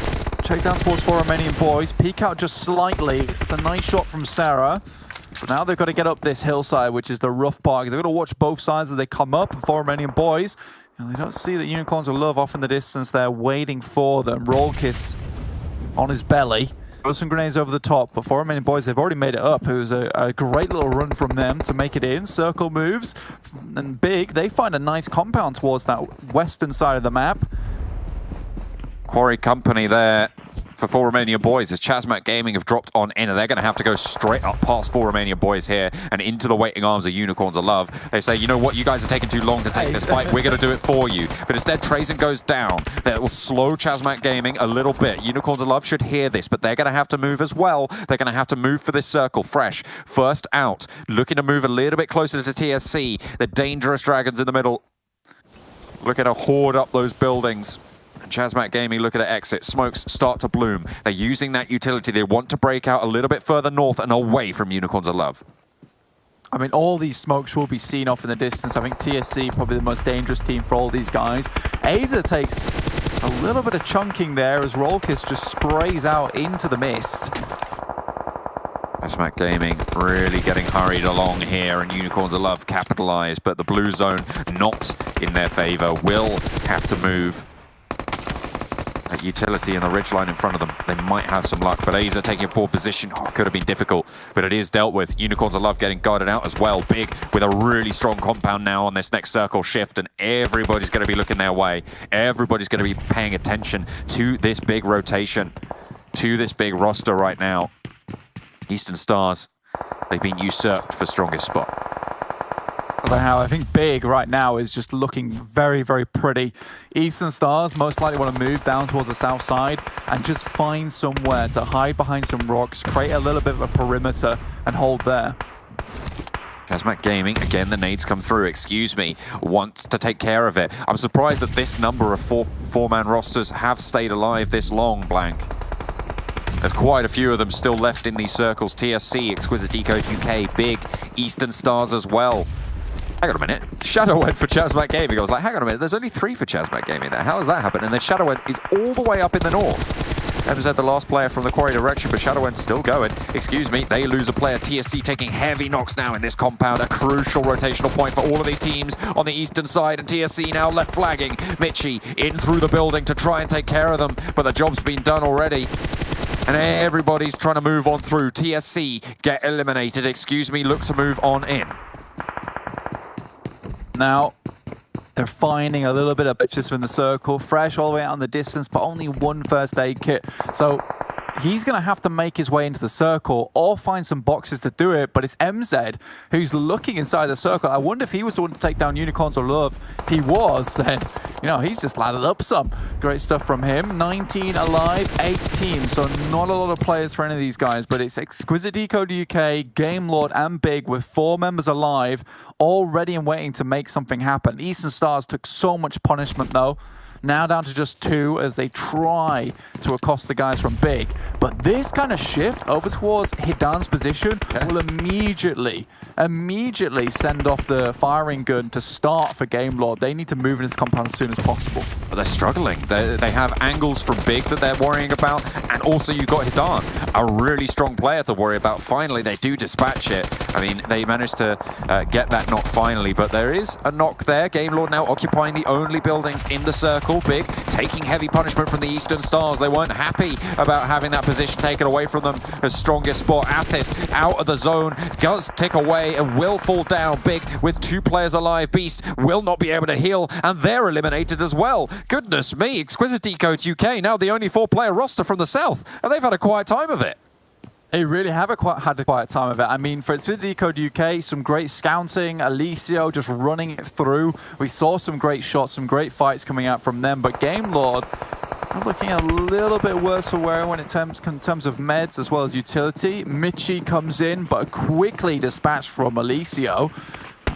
check down towards 4 Romanian Boys, peek out just slightly. It's a nice shot from Sarah. So now they've got to get up this hillside, which is the rough part. They've got to watch both sides as they come up. 4 Romanian Boys, they don't see that Unicorns of Love off in the distance. They're waiting for them. Roll Kiss on his belly. Throw some grenades over the top. But 4 Romanian Boys, they've already made it up. It was a great little run from them to make it in. Circle moves. And Big, they find a nice compound towards that western side of the map. Quarry company there for 4 Romanian Boys as ChasMac Gaming have dropped on in, and they're going to have to go straight up past 4 Romanian Boys here and into the waiting arms of Unicorns of Love. They say, you know what, you guys are taking too long to take this fight. We're going to do it for you. But instead, Trazen goes down. That will slow ChasMac Gaming a little bit. Unicorns of Love should hear this, but they're going to have to move as well. They're going to have to move for this circle. Fresh, first out, looking to move a little bit closer to TSC. The dangerous dragons in the middle. Looking to hoard up those buildings. ChasMac Gaming looking at exit. Smokes start to bloom. They're using that utility. They want to break out a little bit further north and away from Unicorns of Love. I mean, all these smokes will be seen off in the distance. I think TSC probably the most dangerous team for all these guys. Ada takes a little bit of chunking there as Rollkiss just sprays out into the mist. ChasMac Gaming really getting hurried along here, and Unicorns of Love capitalize, but the blue zone not in their favor. Will have to move. That utility in the ridgeline in front of them, they might have some luck, but Aza taking a forward position, could have been difficult, but it is dealt with. Unicorns of Love getting guarded out as well. Big with a really strong compound now on this next circle shift, and everybody's going to be looking their way. Everybody's going to be paying attention to this big rotation, to this big roster right now. Eastern Stars, they've been usurped for strongest spot. they have. I think Big right now is just looking very, very pretty. Eastern Stars most likely want to move down towards the south side and just find somewhere to hide behind some rocks, create a little bit of a perimeter and hold there. ChasMac Gaming, again, the nades come through, excuse me, wants to take care of it. I'm surprised that this number of four-man rosters have stayed alive this long, Blank. There's quite a few of them still left in these circles. TSC, Exquisite Décode UK, Big, Eastern Stars as well. Hang on a minute. Shadow went for ChasMac Gaming. I was like, hang on a minute, there's only 3 for ChasMac Gaming there. How has that happened? And then Shadow is all the way up in the north. MZ, the last player from the quarry direction, but Shadowend's still going. Excuse me, they lose a player. TSC taking heavy knocks now in this compound. A crucial rotational point for all of these teams on the eastern side, and TSC now left flagging. Mitchie in through the building to try and take care of them, but the job's been done already. And everybody's trying to move on through. TSC get eliminated. Excuse me, look to move on in. Now, they're finding a little bit of bitches from the circle, fresh all the way out in the distance, but only 1 first aid kit. So he's going to have to make his way into the circle or find some boxes to do it, but it's MZ who's looking inside the circle. I wonder if he was the one to take down Unicorns or Love. If he was, then, you know, he's just lathered up some. Great stuff from him. 19 alive, 8 teams, so not a lot of players for any of these guys, but it's Exquisite Décode UK, Game Lord, and Big with 4 members alive, all ready and waiting to make something happen. Eastern Stars took so much punishment, though. Now down to just 2 as they try to accost the guys from Big. But this kind of shift over towards Hidan's position will immediately send off the firing gun to start for Game Lord. They need to move in his compound as soon as possible. But they're struggling. They have angles from Big that they're worrying about, and also you've got Hidan, a really strong player to worry about. Finally, they do dispatch it. I mean, they managed to get that knock finally, but there is a knock there. Game Lord now occupying the only buildings in the circle. Big taking heavy punishment from the Eastern Stars. They weren't happy about having that position taken away from them. The strongest spot, Athis, out of the zone, does tick away and will fall down. Big with 2 players alive. Beast will not be able to heal, and they're eliminated as well. Goodness me, Exquisite Décode UK, now the only 4-player roster from the south, and they've had a quiet time of it. They really have had a quiet time of it. I mean, for Exquisite Décode UK, some great scouting, Alicio just running it through. We saw some great shots, some great fights coming out from them, but Game Lord looking a little bit worse for wear when it in terms of meds as well as utility. Mitchie comes in, but quickly dispatched from Alicio.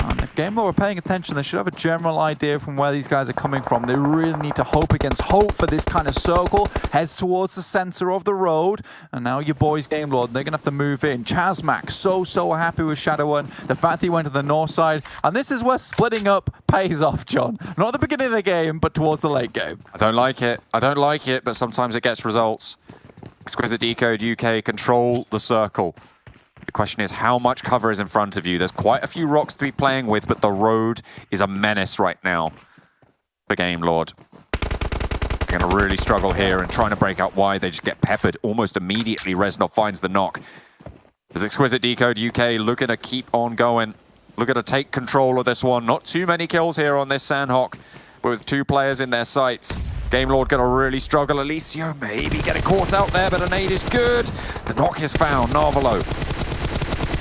And if Game Lord are paying attention, they should have a general idea from where these guys are coming from. They really need to hope against hope for this kind of circle. Heads towards the center of the road. And now your boys, Game Lord, they're going to have to move in. ChasMac, so happy with Shadow1. The fact that he went to the north side. And this is where splitting up pays off, John. Not at the beginning of the game, but towards the late game. I don't like it, but sometimes it gets results. Exquisite Décode UK control the circle. The question is, how much cover is in front of you? There's quite a few rocks to be playing with, but the road is a menace right now for Game Lord. They're going to really struggle here and trying to break out wide. They just get peppered almost immediately. Reznov finds the knock. There's Exquisite Décode UK looking to keep on going. Looking to take control of this one. Not too many kills here on this Sanhok, but with 2 players in their sights. Game Lord going to really struggle. Alicio maybe getting caught out there, but a nade is good. The knock is found. Narvalo,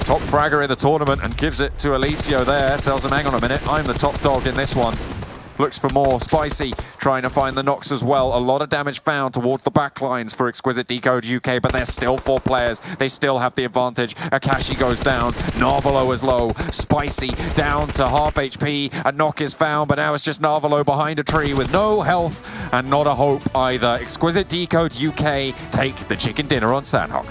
top fragger in the tournament, and gives it to Alicio there. Tells him, hang on a minute, I'm the top dog in this one. Looks for more. Spicy trying to find the knocks as well. A lot of damage found towards the backlines for Exquisite Décode UK, but they're still 4 players. They still have the advantage. Akashi goes down. Narvalo is low. Spicy down to half HP. A knock is found, but now it's just Narvalo behind a tree with no health and not a hope either. Exquisite Décode UK take the chicken dinner on Sanhok.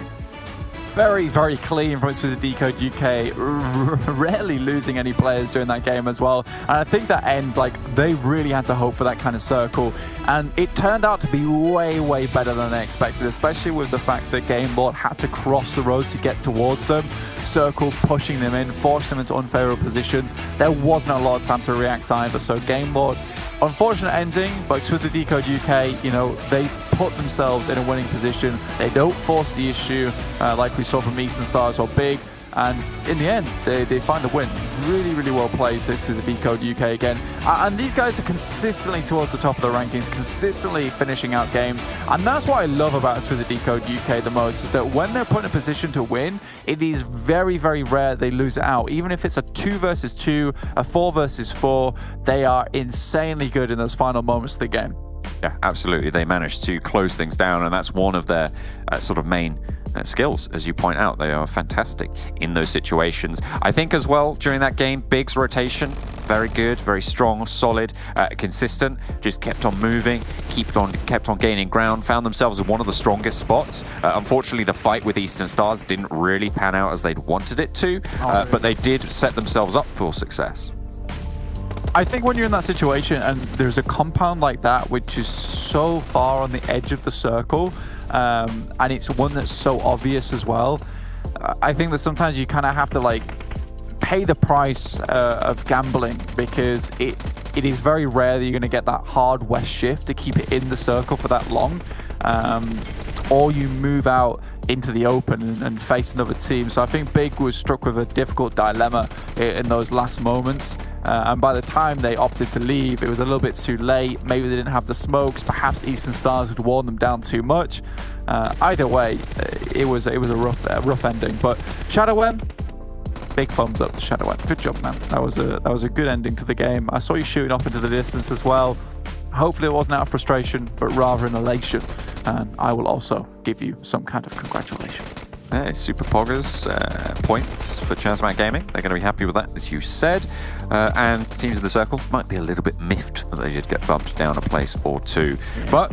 Very clean from Exquisite Décode UK, rarely losing any players during that game as well. And I think that end, like, they really had to hope for that kind of circle. And it turned out to be way better than they expected, especially with the fact that Game Lord had to cross the road to get towards them. Circle pushing them in, forced them into unfavorable positions. There wasn't a lot of time to react either. So Game Lord, unfortunate ending, but Exquisite Décode UK, you know, they put themselves in a winning position. They don't force the issue like we saw from Eastern Stars or Big. And in the end, they find the win. Really, really well played. This was the Decode UK again. And these guys are consistently towards the top of the rankings, consistently finishing out games. And that's what I love about Exquisite Décode UK the most, is that when they're put in a position to win, it is very, very rare they lose it out. Even if it's a 2 versus 2, a 4 versus 4, they are insanely good in those final moments of the game. Yeah, absolutely. They managed to close things down, and that's one of their sort of main skills, as you point out. They are fantastic in those situations. I think as well, during that game, Big's rotation, very good, very strong, solid, consistent, just kept on moving, kept on gaining ground, found themselves in one of the strongest spots. Unfortunately, the fight with Eastern Stars didn't really pan out as they'd wanted it to, but they did set themselves up for success. I think when you're in that situation and there's a compound like that, which is so far on the edge of the circle, and it's one that's so obvious as well, I think that sometimes you kind of have to like pay the price of gambling, because it is very rare that you're going to get that hard west shift to keep it in the circle for that long. Or you move out into the open and face another team. So I think Big was struck with a difficult dilemma in those last moments. And by the time they opted to leave, it was a little bit too late. Maybe they didn't have the smokes. Perhaps Eastern Stars had worn them down too much. Either way, it was a rough ending. But ShadowM, big thumbs up to ShadowM. Good job, man. That was a good ending to the game. I saw you shooting off into the distance as well. Hopefully it wasn't out of frustration, but rather an elation. And I will also give you some kind of congratulation. Hey, Super Poggers points for ChasMac Gaming. They're going to be happy with that, as you said. And the teams in the circle might be a little bit miffed that they did get bumped down a place or two. But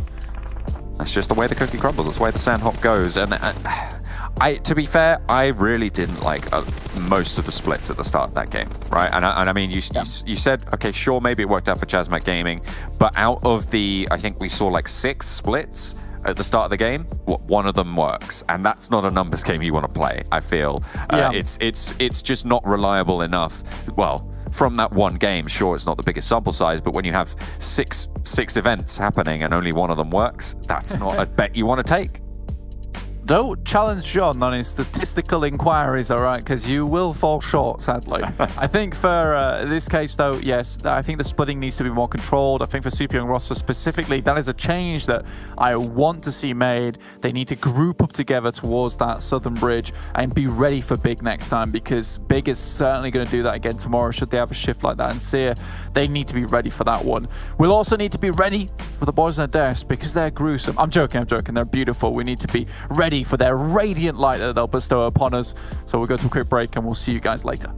that's just the way the cookie crumbles. That's the way the Sanhok goes. And to be fair, I really didn't like most of the splits at the start of that game, right? And I mean, you said, okay, sure, maybe it worked out for ChasMac Gaming, but out of the, I think we saw like 6 splits at the start of the game, one of them works, and that's not a numbers game you want to play. I feel it's just not reliable enough. Well, from that one game, sure, it's not the biggest sample size, but when you have six events happening and only one of them works, that's not a bet you want to take. Don't challenge John on his statistical inquiries, all right, because you will fall short, sadly. I think for this case, though, yes, I think the splitting needs to be more controlled. I think for Super Young roster specifically, that is a change that I want to see made. They need to group up together towards that southern bridge and be ready for Big next time, because Big is certainly going to do that again tomorrow should they have a shift like that. And Seer, they need to be ready for that one. We'll also need to be ready for the boys on their desk, because they're gruesome. I'm joking. They're beautiful. We need to be ready for their radiant light that they'll bestow upon us. So we'll go to a quick break and we'll see you guys later.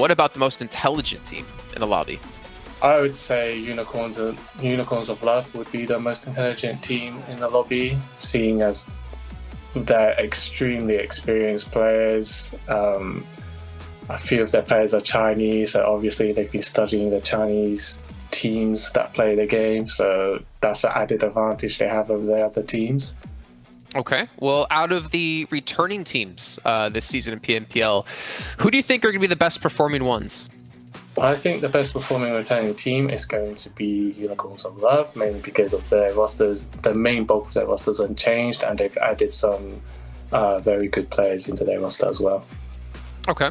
what about the most intelligent team in the lobby? I would say Unicorns of Love would be the most intelligent team in the lobby, seeing as they're extremely experienced players. A few of their players are Chinese, so obviously they've been studying the Chinese teams that play the game, so that's an added advantage they have over the other teams. Okay, well, out of the returning teams this season in PMPL, who do you think are going to be the best performing ones? I think the best performing returning team is going to be Unicorns of Love, mainly because of their rosters. The main bulk of their rosters are unchanged, and they've added some very good players into their roster as well. Okay,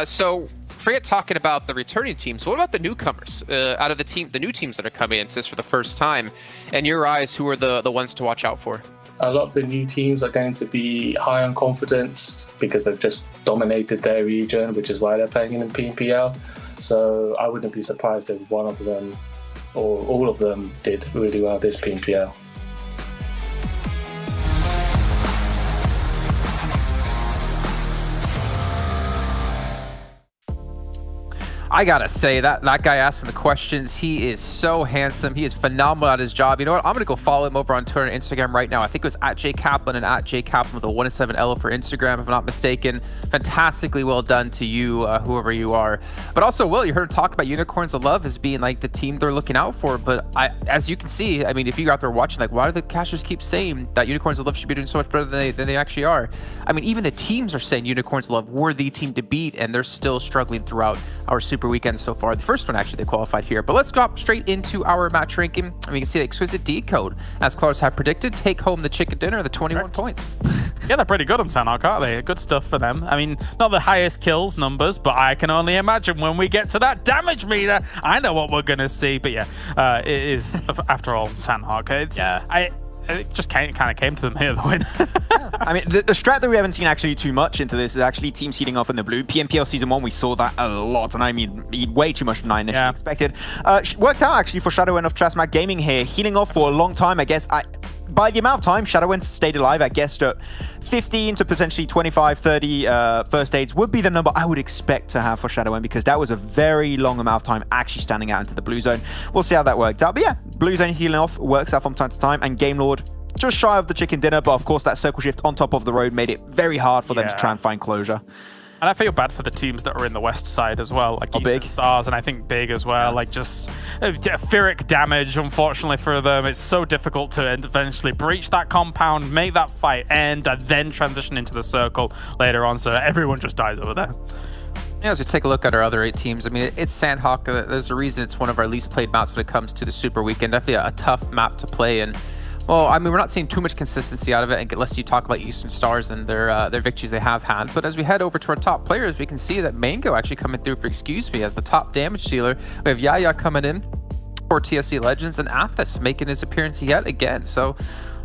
so forget talking about the returning teams. What about the newcomers out of the new teams that are coming into this for the first time? In your eyes, who are the ones to watch out for? A lot of the new teams are going to be high on confidence because they've just dominated their region, which is why they're playing in the PMPL. So I wouldn't be surprised if one of them or all of them did really well this PMPL. I gotta say, that guy asking the questions, he is so handsome. He is phenomenal at his job. You know what? I'm gonna go follow him over on Twitter and Instagram right now. I think it was at @JKaplan and at @JKaplan with a 1-7L for Instagram, if I'm not mistaken. Fantastically well done to you, whoever you are. But also, Will, you heard him talk about Unicorns of Love as being like the team they're looking out for. But as you can see, I mean, if you're out there watching, like, why do the casters keep saying that Unicorns of Love should be doing so much better than they actually are? I mean, even the teams are saying Unicorns of Love were the team to beat, and they're still struggling throughout our Super Weekend so far. The first one, actually, they qualified here. But let's go straight into our match ranking. And we can see the Exquisite Décode, as Claus had predicted, take home the chicken dinner, the 21 points. Yeah, they're pretty good on Sanhok, aren't they? Good stuff for them. I mean, not the highest kills numbers, but I can only imagine when we get to that damage meter, I know what we're going to see. But yeah, it is, after all, Sanhok. It just kind of came to them here, the win. I mean, the strat that we haven't seen actually too much into this is actually teams heating off in the blue. PMPL Season 1, we saw that a lot, and I mean, way too much than I initially expected. Worked out, actually, for SW2D2 of ChasMac Gaming here. Healing off for a long time, I guess. By the amount of time SW2D2 stayed alive, I guess that 15 to potentially 25, 30 first aids would be the number I would expect to have for SW2D2, because that was a very long amount of time actually standing out into the blue zone. We'll see how that worked out. But yeah, blue zone healing off works out from time to time, and Game Lord just shy of the chicken dinner, but of course that circle shift on top of the road made it very hard for them to try and find closure. And I feel bad for the teams that are in the west side as well, like Eastern Stars, and I think Big as well. Like, just ferric damage, unfortunately for them. It's so difficult to eventually breach that compound, make that fight end, and then transition into the circle later on, so everyone just dies over there. Yeah, as we take a look at our other 8 teams, I mean, it's Sanhok. There's a reason it's one of our least played maps when it comes to the Super Weekend. Definitely a tough map to play in. Well, I mean, we're not seeing too much consistency out of it, unless you talk about Eastern Stars and their victories they have had. But as we head over to our top players, we can see that Mango actually coming through for Excuse Me as the top damage dealer. We have Yaya coming in for TSC Legends, and Athos making his appearance yet again. So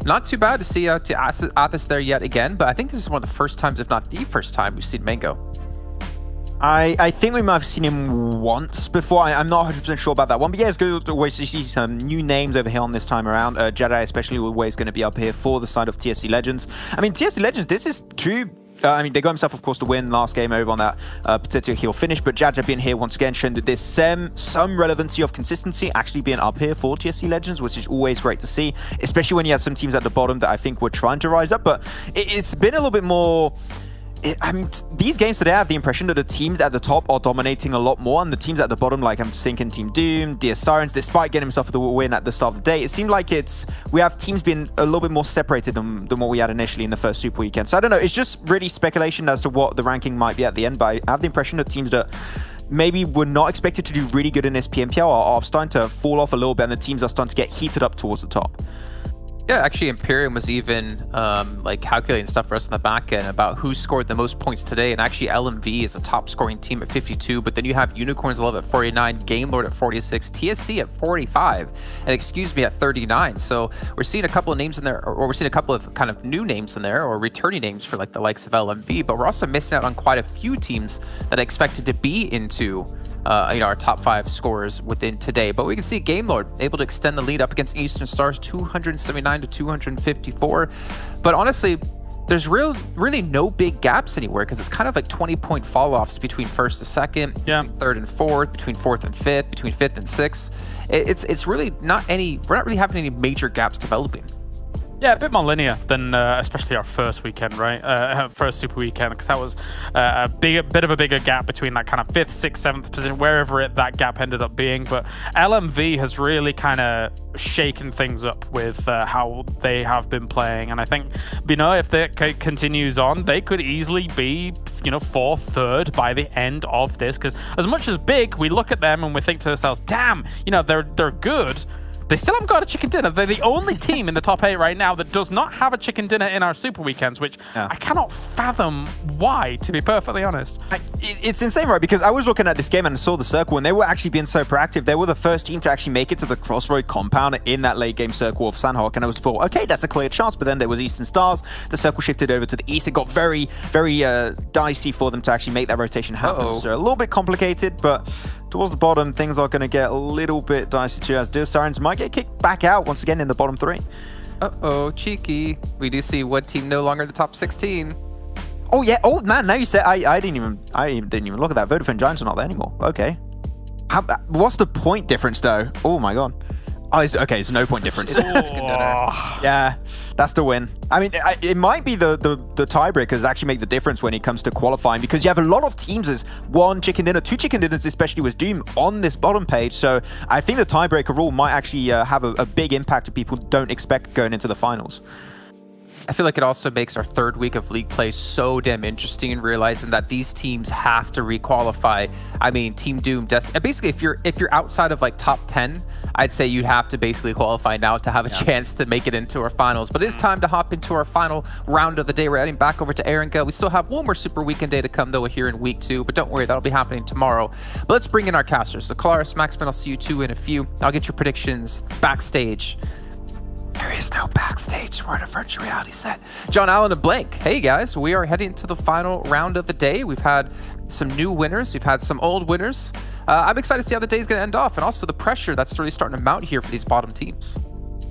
not too bad to see Athos there yet again, but I think this is one of the first times, if not the first time, we've seen Mango. I think we might have seen him once before. I'm not 100% sure about that one. But yeah, it's good always to see some new names over here on this time around. Jedi especially always going to be up here for the side of TSC Legends. I mean, TSC Legends, this is true. I mean, they got himself, of course, the win last game over on that particular heel finish. But Jaja being here once again, showing that there's some relevancy of consistency actually being up here for TSC Legends, which is always great to see, especially when you have some teams at the bottom that I think were trying to rise up. But it's been a little bit more... I mean, these games today, I have the impression that the teams at the top are dominating a lot more, and the teams at the bottom, like I'm thinking Team Doom, Deus Sirens, despite getting himself the win at the start of the day, it seemed like we have teams being a little bit more separated than what we had initially in the first Super Weekend. So I don't know, it's just really speculation as to what the ranking might be at the end, but I have the impression that teams that maybe were not expected to do really good in this PMPL are starting to fall off a little bit, and the teams are starting to get heated up towards the top. Yeah, actually, Imperium was even like calculating stuff for us in the back end about who scored the most points today, and actually LMV is a top scoring team at 52, but then you have Unicorns of Love at 49, Game Lord at 46, TSC at 45, and Excuse Me at 39. So we're seeing a couple of names in there, or we're seeing a couple of kind of new names in there, or returning names for like the likes of LMV, but we're also missing out on quite a few teams that are expected to be into our top 5 scorers within today. But we can see Game Lord able to extend the lead up against Eastern Stars, 279 to 254. But honestly, there's really no big gaps anywhere because it's kind of like 20-point fall-offs between first to second, between third and fourth, between fourth and fifth, between fifth and sixth. It's really not any, we're not really having any major gaps developing. Yeah, a bit more linear than especially our first weekend, right? First super weekend, because that was a bit of a bigger gap between that kind of 5th, 6th, 7th position, wherever that gap ended up being. But LMV has really kind of shaken things up with how they have been playing. And I think, you know, if that continues on, they could easily be, you know, 4th, 3rd by the end of this. Because as much as big, we look at them and we think to ourselves, damn, you know, they're good. They still haven't got a chicken dinner. They're the only team in the top 8 right now that does not have a chicken dinner in our super weekends, which I cannot fathom why, to be perfectly honest. It's insane, right? Because I was looking at this game and I saw the circle, and they were actually being so proactive. They were the first team to actually make it to the Crossroad compound in that late game circle of Sanhok, and I was thought, okay, that's a clear chance. But then there was Eastern Stars. The circle shifted over to the east. It got very, very dicey for them to actually make that rotation happen. So a little bit complicated, but towards the bottom, things are going to get a little bit dicey too, as Deus Sirens might get kicked back out once again in the bottom 3. Uh-oh, cheeky. We do see one team no longer in the top 16. Oh yeah, oh man, now you said, I didn't even look at that. Vodafone Giants are not there anymore. Okay. What's the point difference though? Oh my god. Oh, it's no point difference. Yeah, that's the win. I mean, it might be the tiebreakers that actually make the difference when it comes to qualifying, because you have a lot of teams as 1 chicken dinner, 2 chicken dinners, especially with Doom on this bottom page. So I think the tiebreaker rule might actually have a big impact to people who don't expect going into the finals. I feel like it also makes our 3rd week of league play so damn interesting, realizing that these teams have to re-qualify. I mean, Team Doom, basically, if you're outside of like top 10, I'd say you'd have to basically qualify now to have a chance to make it into our finals. But it's time to hop into our final round of the day. We're heading back over to Erangel. We still have one more Super Weekend day to come, though, here in week 2. But don't worry, that'll be happening tomorrow. But let's bring in our casters. So, Kalaris, Maxman, I'll see you 2 in a few. I'll get your predictions backstage. There is no backstage. We're in a virtual reality set. John Allen and Blank. Hey guys, we are heading to the final round of the day. We've had some new winners. We've had some old winners. I'm excited to see how the day is going to end off, and also the pressure that's really starting to mount here for these bottom teams.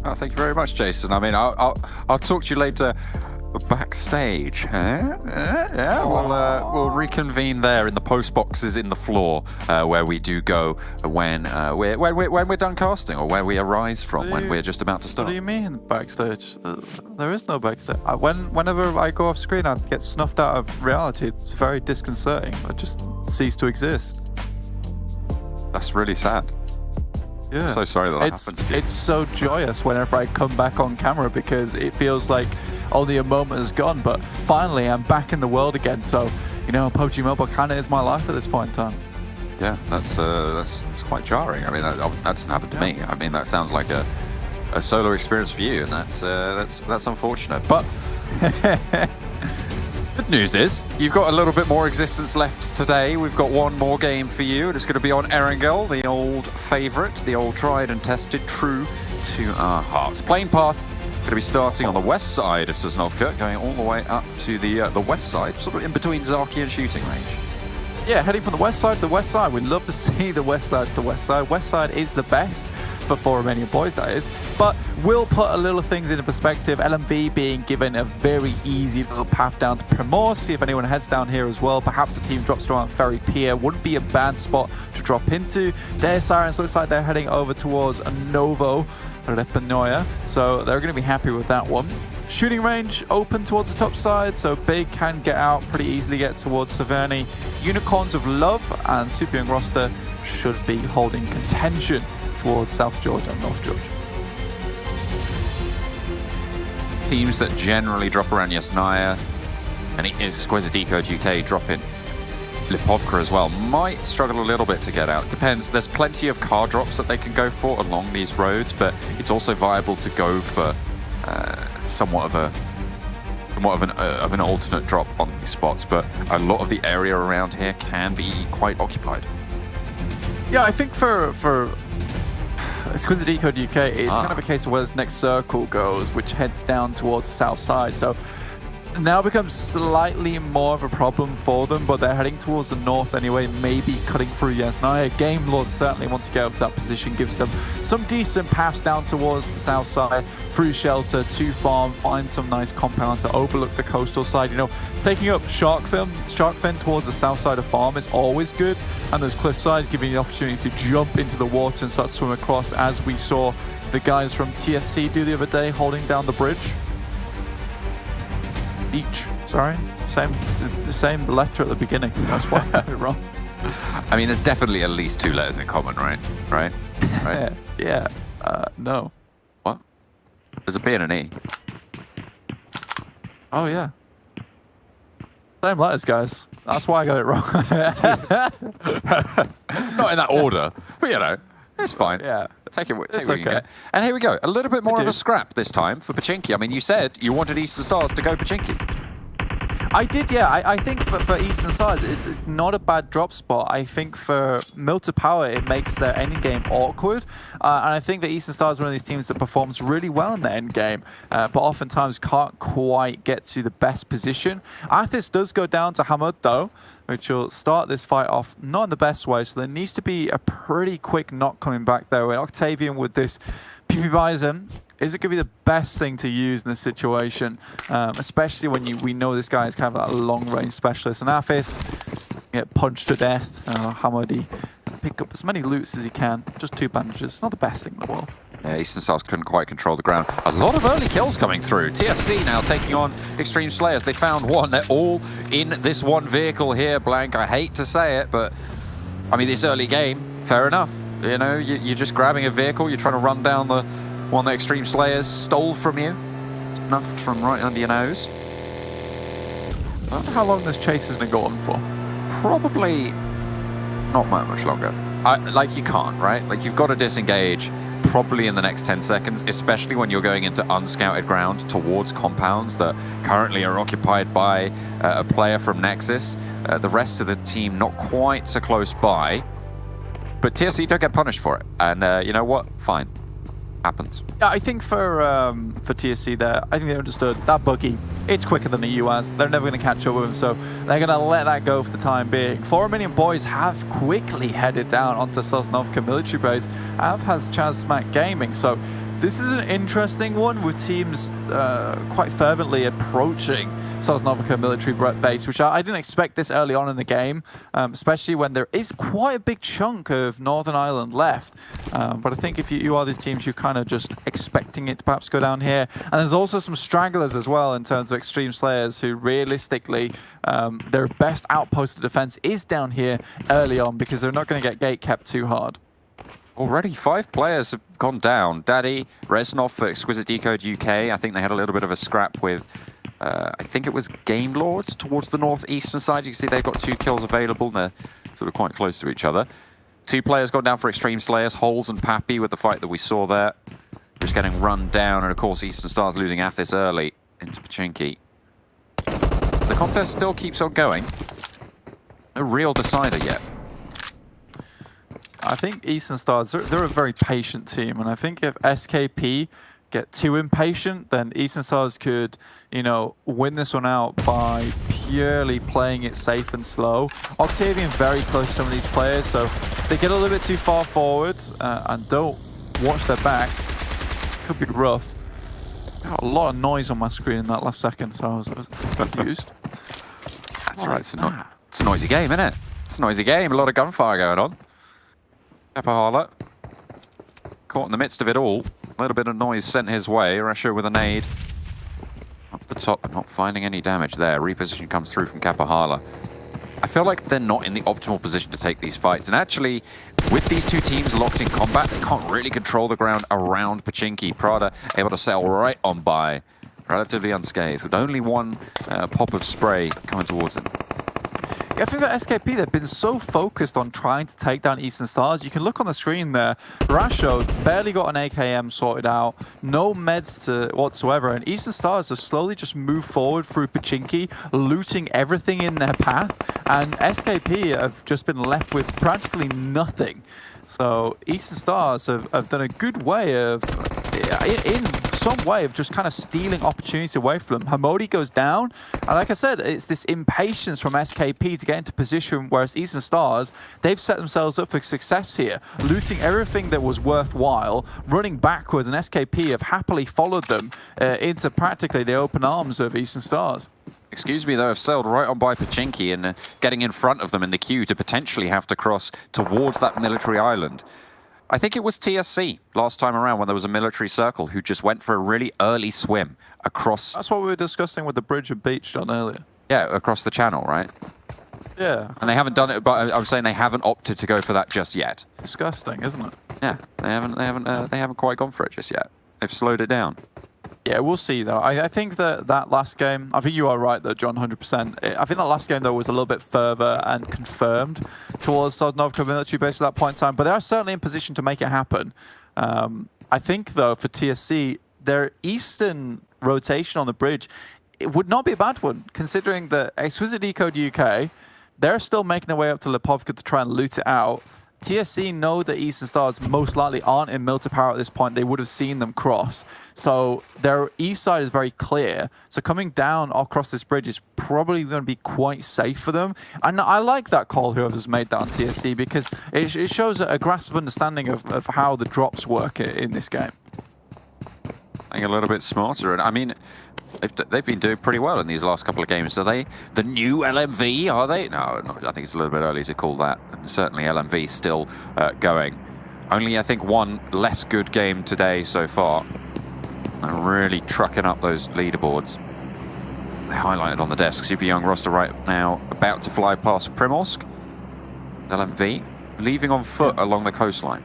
Oh, thank you very much, Jason. I mean, I'll talk to you later backstage. Yeah, we'll reconvene there in the post boxes in the floor where we do go when we're done casting, or where we arise from when we're just about to start. What do you mean backstage? There is no backstage. Whenever I go off screen, I get snuffed out of reality. It's very disconcerting. I just cease to exist. That's really sad. Yeah. I'm so sorry that happens to you. It's so joyous whenever I come back on camera, because it feels like only a moment has gone, but finally I'm back in the world again. So, you know, PUBG Mobile kind of is my life at this point in time. Yeah, that's quite jarring. I mean, that doesn't happen to me. I mean, that sounds like a solo experience for you, and that's unfortunate. But good news is you've got a little bit more existence left today. We've got one more game for you, and it's going to be on Erangel, the old favorite, the old tried and tested, true to our hearts. Plane path going to be starting on the west side of Sosnovka, going all the way up to the west side, sort of in between Zaki and shooting range. Yeah, heading from the west side to the west side. We'd love to see the west side to the west side. West side is the best for Romanian Boys, that is. But we'll put a little things into perspective. LMV being given a very easy little path down to Primor. See if anyone heads down here as well. Perhaps the team drops around Ferry Pier. Wouldn't be a bad spot to drop into. Deus Sirens looks like they're heading over towards Novo Repanoia. So they're going to be happy with that one. Shooting range open towards the top side, so Big can get out pretty easily, get towards Severny. Unicorns of Love and Super Young roster should be holding contention towards South Georgia and North Georgia. Teams that generally drop around Yasnaya and Exquisite Décode UK dropping Lipovka as well might struggle a little bit to get out. Depends. There's plenty of car drops that they can go for along these roads, but it's also viable to go for somewhat of an alternate drop on these spots. But a lot of the area around here can be quite occupied. Yeah, I think for Exquisite Décode UK, it's kind of a case of where this next circle goes, which heads down towards the south side. So now becomes slightly more of a problem for them, but they're heading towards the north anyway, maybe cutting through Yasnaya. Game Lords certainly want to get over that position, gives them some decent paths down towards the south side, through shelter, to farm, find some nice compounds to overlook the coastal side. You know, taking up shark fin towards the south side of farm is always good, and those cliff sides giving you the opportunity to jump into the water and start to swim across, as we saw the guys from TSC do the other day, holding down the bridge. Sorry, the same letter at the beginning. That's why I got it wrong. I mean, there's definitely at least 2 letters in common, right? Right? Yeah. No. What? There's a B and an E. Oh yeah. Same letters, guys. That's why I got it wrong. Not in that order, but you know, it's fine. Yeah. Take what you okay. can get. And here we go. A little bit more of a scrap this time for Pachinki. I mean, you said you wanted Eastern Stars to go Pachinki. I did, yeah. I think for Eastern Stars, it's not a bad drop spot. I think for Milta Power, it makes their end game awkward. And I think that Eastern Stars is one of these teams that performs really well in the end game, but oftentimes can't quite get to the best position. Athis does go down to Hamad, though, which will start this fight off not in the best way. So there needs to be a pretty quick knock coming back there. When Octavian with this PP Bison, is it going to be the best thing to use in this situation? Especially when we know this guy is kind of that long-range specialist. And Athis get punched to death. Hamadi pick up as many loots as he can. Just 2 bandages. Not the best thing in the world. Yeah, Eastern Stars couldn't quite control the ground. A lot of early kills coming through. TSC now taking on Xtreme Slayers. They found one. They're all in this one vehicle here, Blank. I hate to say it, but I mean, this early game, fair enough. You know, you're just grabbing a vehicle. You're trying to run down the one that Xtreme Slayers stole from you. Snuffed from right under your nose. I wonder how long this chase is going to go on for. Probably not much longer. Like, you can't, right? Like, you've got to disengage probably in the next 10 seconds, especially when you're going into unscouted ground towards compounds that currently are occupied by a player from Nexus. The rest of the team not quite so close by, but TSC don't get punished for it. And you know what? Fine. Happens. Yeah, I think for TSC there, I think they understood that buggy, it's quicker than the US. They're never going to catch up with him, so they're going to let that go for the time being. Romanian Boys have quickly headed down onto Sosnovka military base, as has ChasMac Gaming. So this is an interesting one with teams quite fervently approaching Sosnovka military base, which I didn't expect this early on in the game, especially when there is quite a big chunk of Northern Ireland left. But I think if you are these teams, you're kind of just expecting it to perhaps go down here. And there's also some stragglers as well in terms of Xtreme Slayers, who realistically, their best outpost of defense is down here early on, because they're not going to get gate kept too hard. Already 5 players have gone down. Daddy, Reznov for Exquisite Décode UK. I think they had a little bit of a scrap with, I think it was Game Lords towards the northeastern side. You can see they've got 2 kills available. They're sort of quite close to each other. 2 players gone down for Xtreme Slayers, Holes and Pappy, with the fight that we saw there. Just getting run down, and of course Eastern Stars losing Athis early into Pachinki. The contest still keeps on going. No real decider yet. I think Eastern Stars, they're a very patient team, and I think if SKP get too impatient, then Eastern Stars could, you know, win this one out by purely playing it safe and slow. Octavian very close to some of these players, so if they get a little bit too far forward and don't watch their backs, could be rough. Got a lot of noise on my screen in that last second, so I was confused. That's right, it's a noisy game, isn't it? It's a noisy game, a lot of gunfire going on. Epahala, caught in the midst of it all. A little bit of noise sent his way. Rasha with a nade. Up the top, but not finding any damage there. Reposition comes through from Kapahala. I feel like they're not in the optimal position to take these fights. And actually, with these 2 teams locked in combat, they can't really control the ground around Pachinki. Prada able to sail right on by, relatively unscathed, with only 1 pop of spray coming towards him. I think that SKP, they've been so focused on trying to take down Eastern Stars. You can look on the screen there. Rasho barely got an AKM sorted out. No meds whatsoever. And Eastern Stars have slowly just moved forward through Pachinki, looting everything in their path. And SKP have just been left with practically nothing. So Eastern Stars have done a good way of in some way of just kind of stealing opportunity away from them. Hamodi goes down, and like I said, it's this impatience from SKP to get into position, whereas Eastern Stars, they've set themselves up for success here, looting everything that was worthwhile, running backwards, and SKP have happily followed them into practically the open arms of Eastern Stars. Excuse me, though, have sailed right on by Pachinki and getting in front of them in the queue to potentially have to cross towards that military island. I think it was TSC last time around when there was a military circle who just went for a really early swim across... That's what we were discussing with the bridge and beach done earlier. Yeah, across the channel, right? Yeah. And they haven't done it, but I'm saying they haven't opted to go for that just yet. Disgusting, isn't it? Yeah, they haven't quite gone for it just yet. They've slowed it down. Yeah, we'll see, though. I think that last game, I think you are right, though, John, 100%. I think that last game, though, was a little bit further and confirmed towards Sosnovka military base at that point in time, but they are certainly in position to make it happen. I think, though, for TSC, their eastern rotation on the bridge, it would not be a bad one, considering that Exquisite Décode UK, they're still making their way up to Lipovka to try and loot it out. TSC know that Eastern Stars most likely aren't in military power at this point. They would have seen them cross. So their east side is very clear. So coming down across this bridge is probably going to be quite safe for them. And I like that call, whoever's made that on TSC, because it shows a grasp of understanding of how the drops work in this game. I think a little bit smarter. And I mean, they've been doing pretty well in these last couple of games. Are they the new LMV? Are they? No, I think it's a little bit early to call that. And certainly LMV still going. Only, I think, one less good game today so far. And really trucking up those leaderboards. They highlighted on the desk. Super Young roster right now about to fly past Primorsk. LMV leaving on foot along the coastline.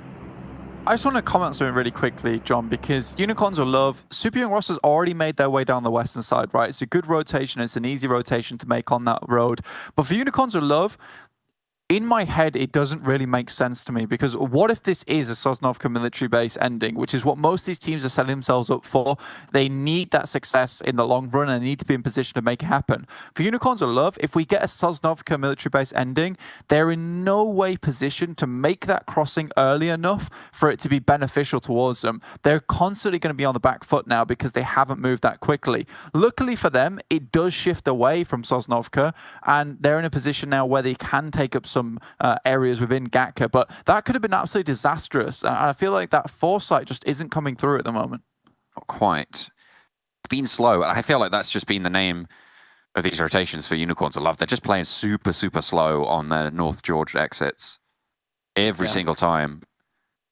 I just want to comment something really quickly, John, because Unicorns of Love, Super Young Roster's already made their way down the western side, right? It's a good rotation. It's an easy rotation to make on that road. But for Unicorns of Love, in my head, it doesn't really make sense to me, because what if this is a Sosnovka military base ending, which is what most of these teams are setting themselves up for? They need that success in the long run and need to be in position to make it happen. For Unicorns of Love, if we get a Sosnovka military base ending, they're in no way positioned to make that crossing early enough for it to be beneficial towards them. They're constantly going to be on the back foot now because they haven't moved that quickly. Luckily for them, it does shift away from Sosnovka, and they're in a position now where they can take up some areas within Gatka, but that could have been absolutely disastrous. And I feel like that foresight just isn't coming through at the moment. Not quite. It's been slow, and I feel like that's just been the name of these rotations for Unicorns of Love. They're just playing super, super slow on their North George exits every single time.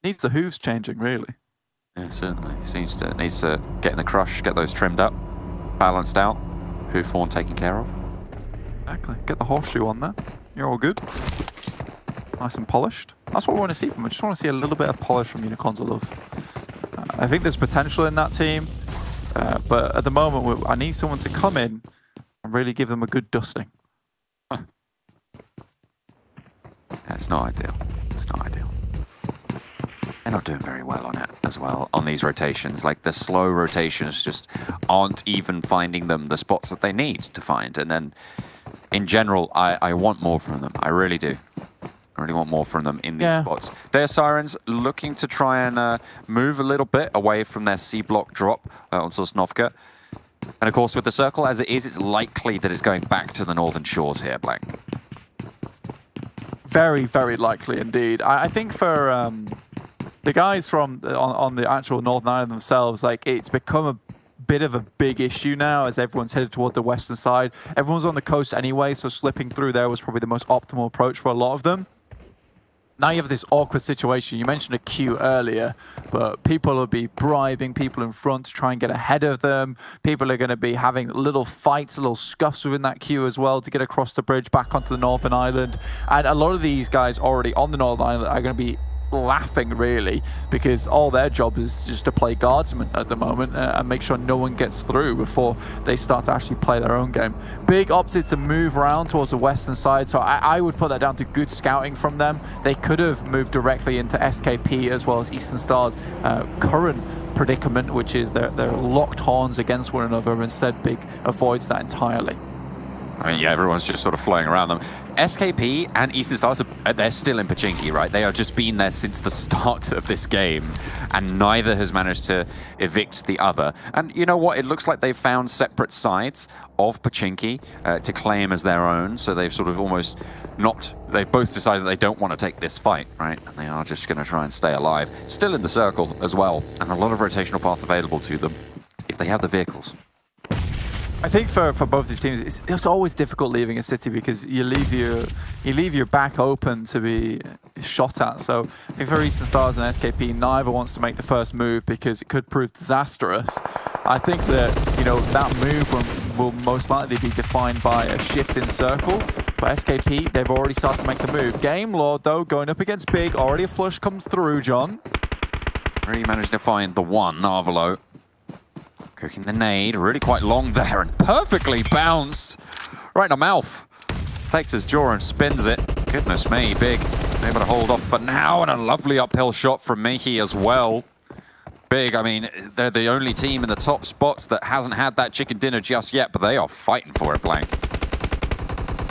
Needs the hooves changing, really. Yeah, certainly. Needs to get in the crush, get those trimmed up, balanced out, hoof horn taken care of. Exactly. Get the horseshoe on there. You're all good. Nice and polished. That's what we want to see from them. I just want to see a little bit of polish from Unicorns of Love. I think there's potential in that team, but at the moment, I need someone to come in and really give them a good dusting. That's not ideal. It's not ideal. They're not doing very well on it as well, on these rotations. Like, the slow rotations just aren't even finding them the spots that they need to find. And then, in general, I want more from them. I really do. I really want more from them in these spots. Deus Sirens looking to try and move a little bit away from their C block drop on Sosnovka. And of course, with the circle as it is, it's likely that it's going back to the northern shores here, Black. Very, very likely indeed. I think for the guys from on the actual Northern Ireland themselves, like, it's become a bit of a big issue now as everyone's headed toward the western side. Everyone's on the coast anyway, so slipping through there was probably the most optimal approach for a lot of them. Now you have this awkward situation. You mentioned a queue earlier, but people will be bribing people in front to try and get ahead of them. People are going to be having little fights, little scuffs within that queue as well to get across the bridge back onto the Northern Island. And a lot of these guys already on the Northern Island are going to be laughing, really, because all their job is just to play guardsmen at the moment and make sure no one gets through before they start to actually play their own game. Big opted to move around towards the western side, so I would put that down to good scouting from them. They could have moved directly into SKP as well as Eastern Stars' current predicament, which is they're locked horns against one another. Instead, Big avoids that entirely. I mean, yeah, everyone's just sort of flying around them. SKP and Eastern Stars, they're still in Pachinki, right? They have just been there since the start of this game, and neither has managed to evict the other. And you know what? It looks like they've found separate sides of Pachinki to claim as their own, so they've sort of almost not... They've both decided they don't want to take this fight, right? And they are just going to try and stay alive. Still in the circle as well, and a lot of rotational paths available to them if they have the vehicles. I think for both these teams, it's always difficult leaving a city because you leave your back open to be shot at. So I think for Eastern Stars and SKP, neither wants to make the first move because it could prove disastrous. I think that that move will most likely be defined by a shift in circle. For SKP, they've already started to make the move. Game Lord though going up against Big, already a flush comes through. John Really managed to find the one, Narvalo. Cooking the nade, really quite long there and perfectly bounced right in the mouth. Takes his jaw and spins it. Goodness me, Big able to hold off for now, and a lovely uphill shot from Mehi as well. Big, I mean, they're the only team in the top spots that hasn't had that chicken dinner just yet, but they are fighting for it, Blank.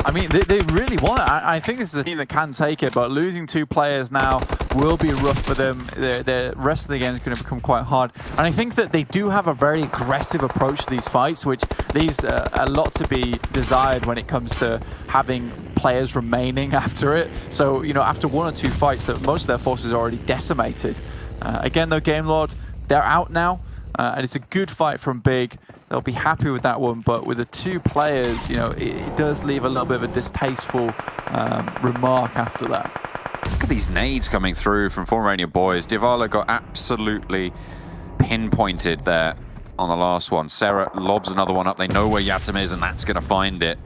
I mean, they really want it. I think this is a team that can take it, but losing 2 players now will be rough for them. The rest of the game is going to become quite hard. And I think that they do have a very aggressive approach to these fights, which leaves a lot to be desired when it comes to having players remaining after it. So, after 1 or 2 fights, most of their forces are already decimated. Again, though, Game Lord, they're out now. And it's a good fight from Big. They'll be happy with that one, but with the 2 players, it does leave a little bit of a distasteful remark after that. Look at these nades coming through from Romanian Boys. Divala got absolutely pinpointed there on the last one. Sarah lobs another one up. They know where Yatum is, and that's going to find it.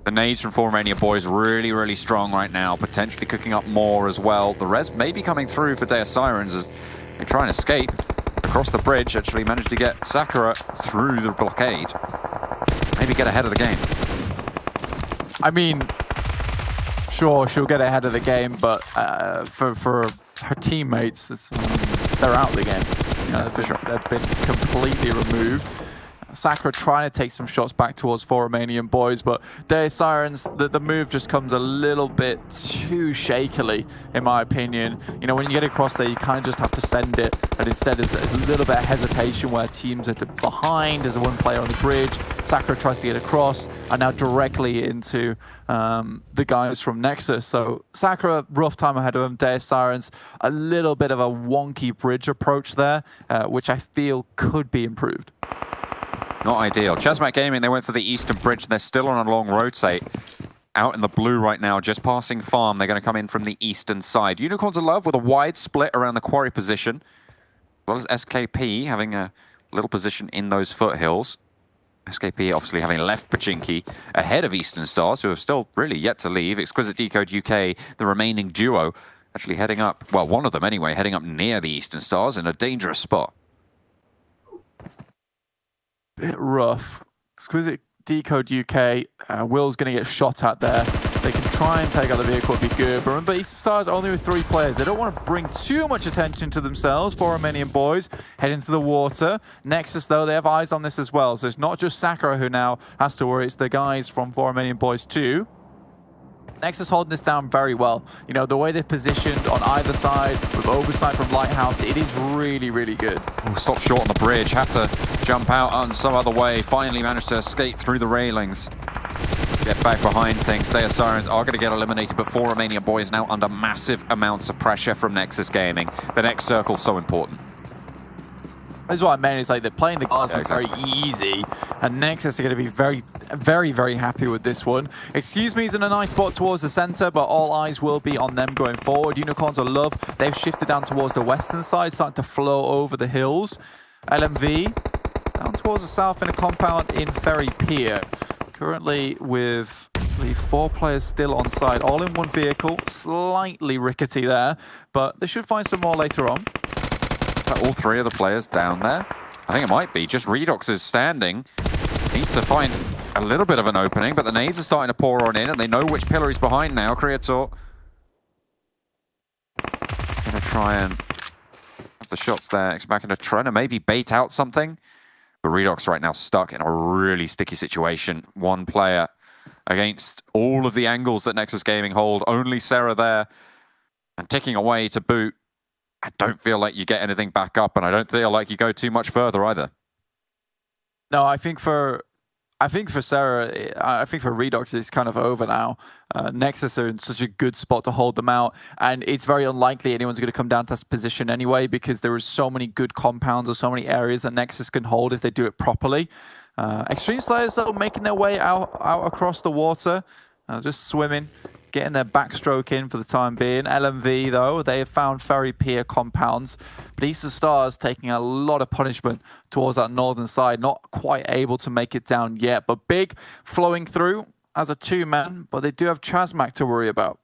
The nades from Romanian Boys really, really strong right now, potentially cooking up more as well. The res may be coming through for Deus Sirens as they try and escape. Across the bridge, actually managed to get Sakura through the blockade. Maybe get ahead of the game. I mean, sure, she'll get ahead of the game, but for her teammates, they're out of the game. They've been completely removed. Sakura trying to take some shots back towards Romanian Boys, but Deus Sirens, the move just comes a little bit too shakily, in my opinion. When you get across there, you kind of just have to send it, but instead there's a little bit of hesitation where teams are behind. There's 1 player on the bridge. Sakura tries to get across, and now directly into the guys from Nexus. So Sakura, rough time ahead of him. Deus Sirens, a little bit of a wonky bridge approach there, which I feel could be improved. Not ideal. ChasMac Gaming, they went for the eastern bridge. They're still on a long rotate. Out in the blue right now, just passing farm. They're going to come in from the eastern side. Unicorns of Love with a wide split around the quarry position. As well as SKP having a little position in those foothills. SKP obviously having left Pachinki ahead of Eastern Stars, who have still really yet to leave. Exquisite Décode UK, the remaining duo, actually heading up, well, one of them anyway, heading up near the Eastern Stars in a dangerous spot. Bit rough. Exquisite Décode UK, Will's going to get shot at there. They can try and take out the vehicle, would be good. But remember, Eastern Stars only with 3 players. They don't want to bring too much attention to themselves. Romanian Boys head into the water. Nexus, though, they have eyes on this as well. So it's not just Sakura who now has to worry. It's the guys from Romanian Boys too. Nexus holding this down very well. The way they've positioned on either side with oversight from Lighthouse, it is really, really good. Ooh, stop short on the bridge, have to jump out on some other way. Finally managed to escape through the railings. Get back behind things. Deus Sirens are going to get eliminated, but Romanian Boys now under massive amounts of pressure from Nexus Gaming. The next circle's so important. This is what I meant, is like they're playing the cards very easy, and Nexus are going to be very, very, very happy with this one. Excuse me, is in a nice spot towards the center, but all eyes will be on them going forward. Unicorns of Love, they've shifted down towards the western side, starting to flow over the hills. LMV down towards the south in a compound in Ferry Pier. Currently with, I believe, 4 players still on side, all in 1 vehicle, slightly rickety there, but they should find some more later on. All 3 of the players down there. I think it might be. Just Redox is standing. Needs to find a little bit of an opening, but the nades are starting to pour on in, and they know which pillar he's behind now. Creator going to try and have the shots there. Exquisite trying to maybe bait out something. But Redox right now stuck in a really sticky situation. 1 player against all of the angles that Nexus Gaming hold. Only Sarah there and ticking away to boot. I don't feel like you get anything back up, and I don't feel like you go too much further either. No, I think for Sarah, I think for Redox, it's kind of over now. Nexus are in such a good spot to hold them out, and it's very unlikely anyone's going to come down to this position anyway, because there are so many good compounds or so many areas that Nexus can hold if they do it properly. Xtreme Slayers, though, making their way out across the water, just swimming, getting their backstroke in for the time being. LMV, though, they have found very peer compounds. But Eastern Stars taking a lot of punishment towards that northern side, not quite able to make it down yet. But Big flowing through as a two-man, but they do have ChasMac to worry about.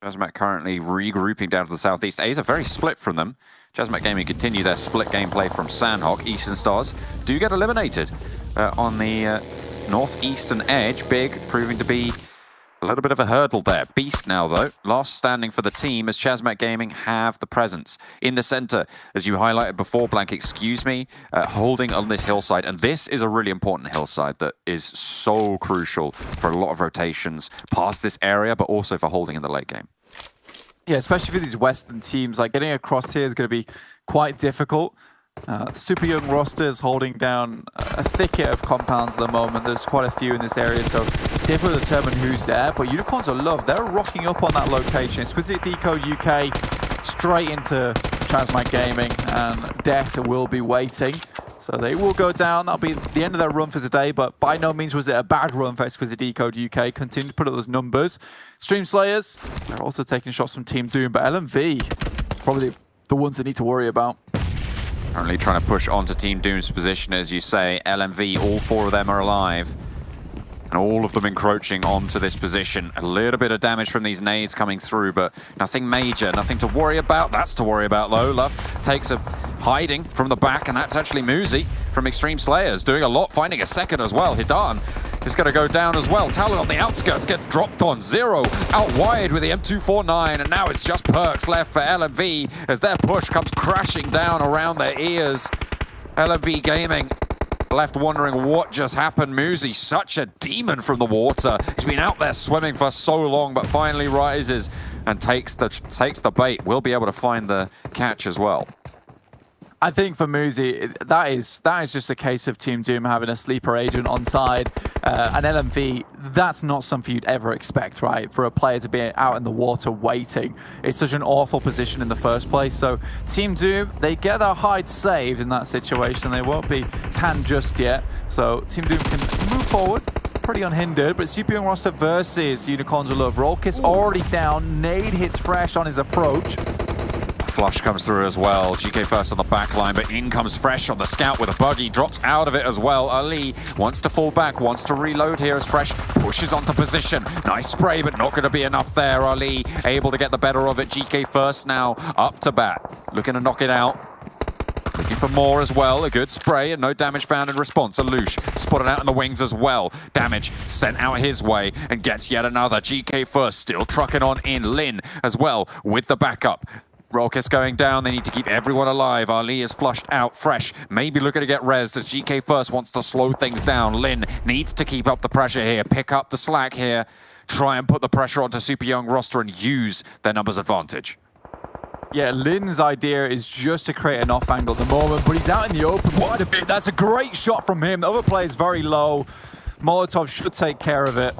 ChasMac currently regrouping down to the southeast. A's are very split from them. ChasMac Gaming continue their split gameplay from Sanhok. Eastern Stars do get eliminated on the northeastern edge. Big proving to be a little bit of a hurdle there. Beast now, though, last standing for the team as ChasMac Gaming have the presence. In the center, as you highlighted before, Blank, excuse me, holding on this hillside. And this is a really important hillside that is so crucial for a lot of rotations past this area, but also for holding in the late game. Yeah, especially for these Western teams, like getting across here is going to be quite difficult. Super young rosters holding down a thicket of compounds at the moment. There's quite a few in this area, so it's difficult to determine who's there. But Unicorns are loved. They're rocking up on that location. Exquisite Décode UK straight into ChasMac Gaming, and Death will be waiting. So they will go down. That'll be the end of their run for today, but by no means was it a bad run for Exquisite Décode UK. Continue to put up those numbers. Xtreme Slayers, they're also taking shots from Team Doom, but LMV, probably the ones they need to worry about. Currently trying to push onto Team Doom's position, as you say. LMV, all four of them are alive. And all of them encroaching onto this position. A little bit of damage from these nades coming through, but nothing major, nothing to worry about. That's to worry about, though. Luff takes a hiding from the back, and that's actually Muzi from Extreme Slayers, doing a lot, finding a second as well. Hidan is going to go down as well. Talon on the outskirts gets dropped on. Zero out wide with the M249, and now it's just Perks left for LMV as their push comes crashing down around their ears. LMV Gaming left wondering what just happened. Muzi, such a demon from the water. He's been out there swimming for so long, but finally rises and takes the bait. Will be able to find the catch as well. I think for Muzi, that is just a case of Team Doom having a sleeper agent on side. And LMV, that's not something you'd ever expect, right? For a player to be out in the water waiting. It's such an awful position in the first place. So Team Doom, they get their hide saved in that situation. They won't be tanned just yet. So Team Doom can move forward pretty unhindered, but Super Young roster versus Unicorns of Love. Rolkis already down. Nade hits Fresh on his approach. Flush comes through as well. GK first on the back line, but in comes Fresh on the scout with a buggy. Drops out of it as well. Ali wants to fall back, wants to reload here as Fresh pushes onto position. Nice spray, but not going to be enough there. Ali able to get the better of it. GK first now up to bat. Looking to knock it out. Looking for more as well. A good spray and no damage found in response. Alush spotted out in the wings as well. Damage sent out his way and gets yet another. GK first still trucking on in. Lin as well with the backup. Rolkis going down. They need to keep everyone alive. Ali is flushed out. Fresh maybe looking to get rezzed as GK first wants to slow things down. Lin needs to keep up the pressure here. Pick up the slack here. Try and put the pressure onto Super Young roster and use their numbers advantage. Yeah, Lin's idea is just to create an off angle at the moment, but he's out in the open quite a bit. That's a great shot from him. The other player is very low. Molotov should take care of it.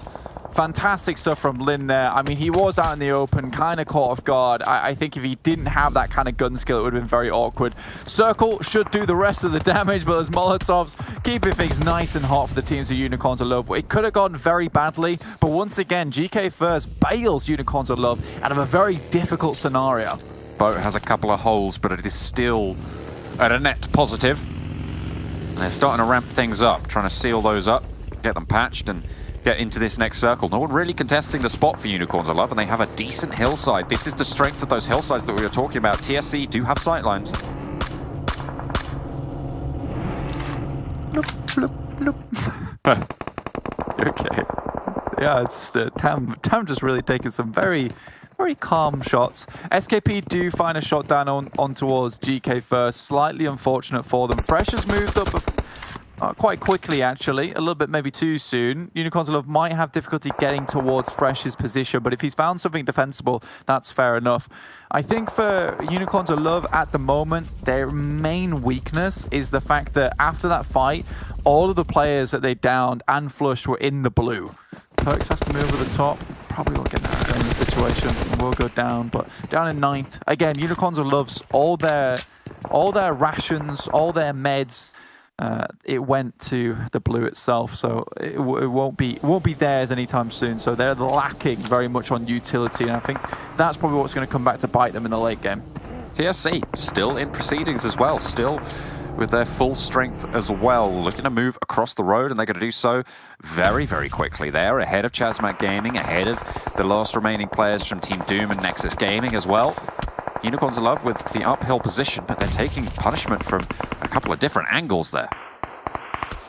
Fantastic stuff from Lin there. I mean, he was out in the open, kind of caught off guard. I think if he didn't have that kind of gun skill, it would have been very awkward. Circle should do the rest of the damage, but as Molotovs keeping things nice and hot for the teams of Unicorns of Love. It could have gone very badly, but once again, GK first bails Unicorns of Love out of a very difficult scenario. Boat has a couple of holes, but it is still at a net positive. And they're starting to ramp things up, trying to seal those up, get them patched, and get into this next circle. No one really contesting the spot for Unicorns of Love, and they have a decent hillside. This is the strength of those hillsides that we were talking about. TSC do have sightlines. Okay. Yeah, it's just Tam just really taking some very calm shots. SKP do find a shot down on towards GK first. Slightly unfortunate for them. Fresh has moved up quite quickly, actually. A little bit maybe too soon. Unicorns of Love might have difficulty getting towards Fresh's position, but if he's found something defensible, that's fair enough. I think for Unicorns of Love at the moment, their main weakness is the fact that after that fight, all of the players that they downed and flushed were in the blue. Perks has to move over the top. Probably won't get that in the situation. We'll go down, but down in 9th. Again, Unicorns of Love's all their rations, all their meds, it went to the blue itself, so it won't be theirs anytime soon. So they're lacking very much on utility, and I think that's probably what's going to come back to bite them in the late game. TSC still in proceedings as well, still with their full strength as well, looking to move across the road, and they're going to do so very, very quickly. They're ahead of ChasMac Gaming, ahead of the last remaining players from Team Doom and Nexus Gaming as well. Unicorns of Love with the uphill position, but they're taking punishment from a couple of different angles there.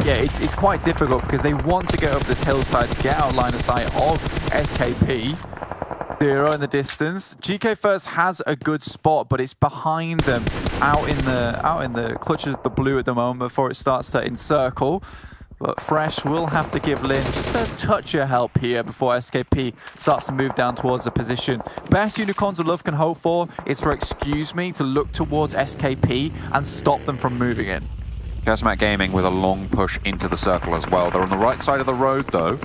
Yeah, it's quite difficult because they want to get up this hillside to get out line of sight of SKP. Zero in the distance. GK First has a good spot, but it's behind them, out in the clutches of the blue at the moment before it starts to encircle. But Fresh will have to give Lin just a touch of help here before SKP starts to move down towards the position. Best Unicorns of Love can hope for is for Excuse Me to look towards SKP and stop them from moving in. ChasMac Gaming with a long push into the circle as well. They're on the right side of the road though.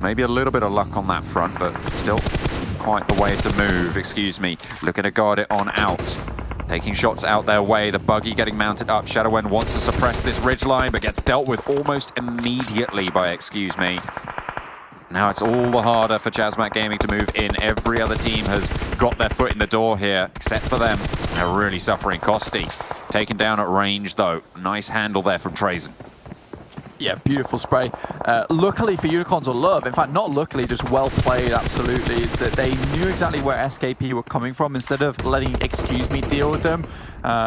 Maybe a little bit of luck on that front, but still quite the way to move. Excuse Me, looking to guard it on out. Taking shots out their way, the buggy getting mounted up. Shadowwen wants to suppress this ridgeline, but gets dealt with almost immediately by Excuse Me. Now it's all the harder for ChasMac Gaming to move in. Every other team has got their foot in the door here, except for them. They're really suffering. Kosti taken down at range, though. Nice handle there from Trazen. Yeah, beautiful spray. Luckily for Unicorns of Love, in fact, not luckily, just well played, absolutely, is that they knew exactly where SKP were coming from. Instead of letting Excuse Me deal with them,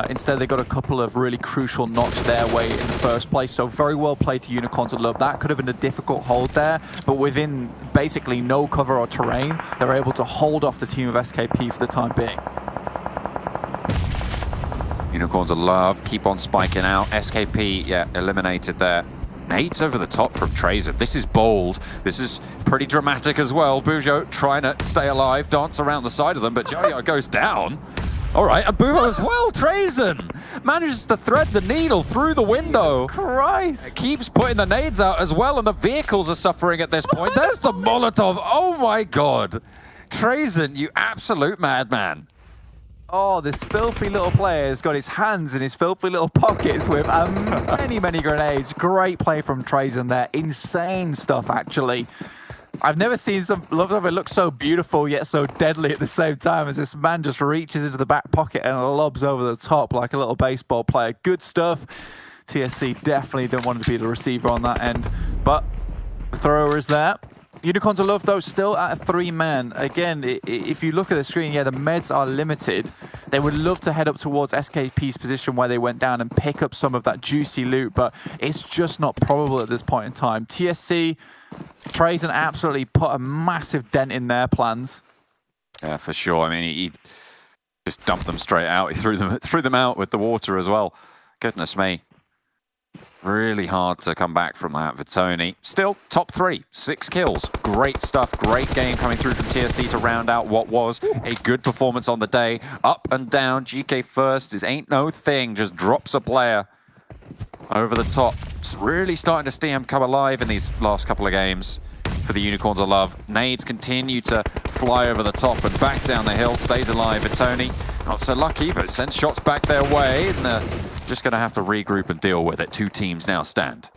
instead they got a couple of really crucial knocks their way in the first place. So very well played to Unicorns of Love. That could have been a difficult hold there, but within basically no cover or terrain, they're able to hold off the team of SKP for the time being. Unicorns of Love keep on spiking out. SKP, yeah, eliminated there. Nades over the top from Trazen. This is bold. This is pretty dramatic as well. Bujo trying to stay alive, dance around the side of them, but Jojo goes down. All right, and Bujo as well. Trazen manages to thread the needle through the window. Jesus Christ. Keeps putting the nades out as well, and the vehicles are suffering at this point. There's the Molotov. Oh my God. Trazen, you absolute madman. Oh, this filthy little player has got his hands in his filthy little pockets with many, many grenades. Great play from Trazen there. Insane stuff, actually. I've never seen some love of it look so beautiful yet so deadly at the same time as this man just reaches into the back pocket and lobs over the top like a little baseball player. Good stuff. TSC definitely don't want to be the receiver on that end, but the thrower is there. Unicorns of Love, though, still at a 3-man. Again, if you look at the screen, yeah, the meds are limited. They would love to head up towards SKP's position where they went down and pick up some of that juicy loot, but it's just not probable at this point in time. TSC, Trazen absolutely put a massive dent in their plans. Yeah, for sure. I mean, he just dumped them straight out. He threw them out with the water as well. Goodness me. Really hard to come back from that for Tony. Still, top 3, 6 kills. Great stuff, great game coming through from TSC to round out what was a good performance on the day. Up and down, GK First is ain't no thing, just drops a player over the top. It's really starting to see him come alive in these last couple of games for the Unicorns of Love. Nades continue to fly over the top and back down the hill, stays alive. And Tony, not so lucky, but sends shots back their way, and just going to have to regroup and deal with it. 2 teams now stand.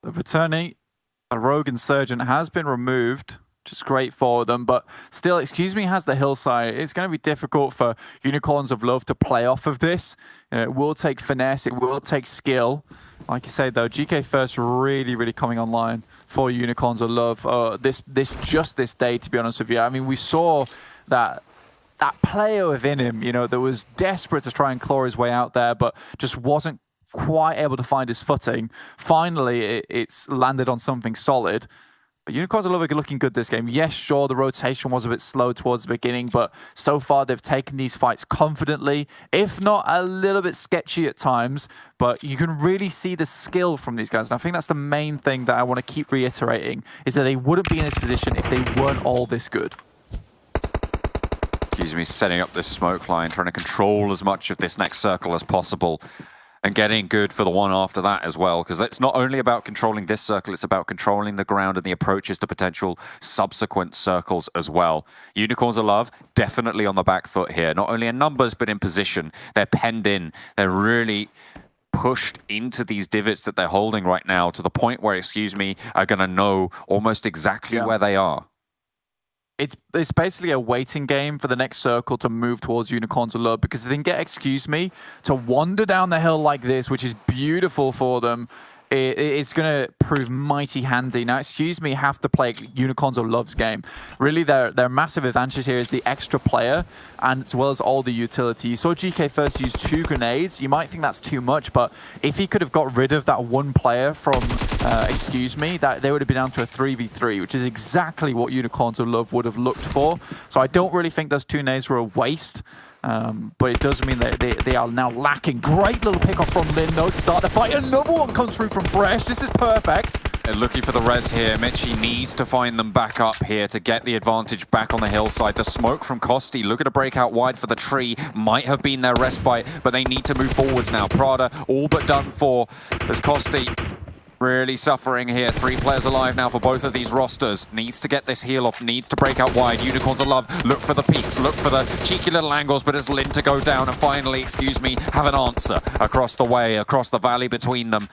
Vitoni, a Rogue Insurgent has been removed, which is great for them, but still, Excuse Me has the hillside. It's going to be difficult for Unicorns of Love to play off of this. You know, it will take finesse, it will take skill. Like you say, though, GK First really, really coming online for Unicorns of Love this day, to be honest with you. I mean, we saw that player within him, you know, that was desperate to try and claw his way out there, but just wasn't quite able to find his footing. Finally, it's landed on something solid. But Unicorns are looking good this game. Yes, sure, the rotation was a bit slow towards the beginning, but so far they've taken these fights confidently, if not a little bit sketchy at times, but you can really see the skill from these guys. And I think that's the main thing that I want to keep reiterating, is that they wouldn't be in this position if they weren't all this good. Excuse me, setting up this smoke line, trying to control as much of this next circle as possible. And getting good for the one after that as well, because it's not only about controlling this circle, it's about controlling the ground and the approaches to potential subsequent circles as well. Unicorns of Love definitely on the back foot here, not only in numbers, but in position. They're penned in. They're really pushed into these divots that they're holding right now to the point where, excuse me, are going to know almost exactly where they are. It's basically a waiting game for the next circle to move towards Unicorns of Love, because if they can get, excuse me, to wander down the hill like this, which is beautiful for them, it's going to prove mighty handy. Now, excuse me, have to play Unicorns of Love's game. Really, their massive advantage here is the extra player, and as well as all the utility. You saw GK first use 2 grenades. You might think that's too much, but if he could have got rid of that one player from, excuse me, that they would have been down to a 3v3, which is exactly what Unicorns of Love would have looked for. So I don't really think those 2 nades were a waste. But it does mean that they are now lacking. Great little pick off from Lin, though, to start the fight. Another one comes through from Fresh. This is perfect. They're looking for the res here. Mitchie needs to find them back up here to get the advantage back on the hillside. The smoke from Kosti, look at a breakout wide for the tree. Might have been their respite, but they need to move forwards now. Prada all but done for as Kosti really suffering here. 3 players alive now for both of these rosters. Needs to get this heal off, needs to break out wide. Unicorns of Love, look for the peaks, look for the cheeky little angles, but it's Lin to go down and finally, excuse me, have an answer across the way, across the valley between them.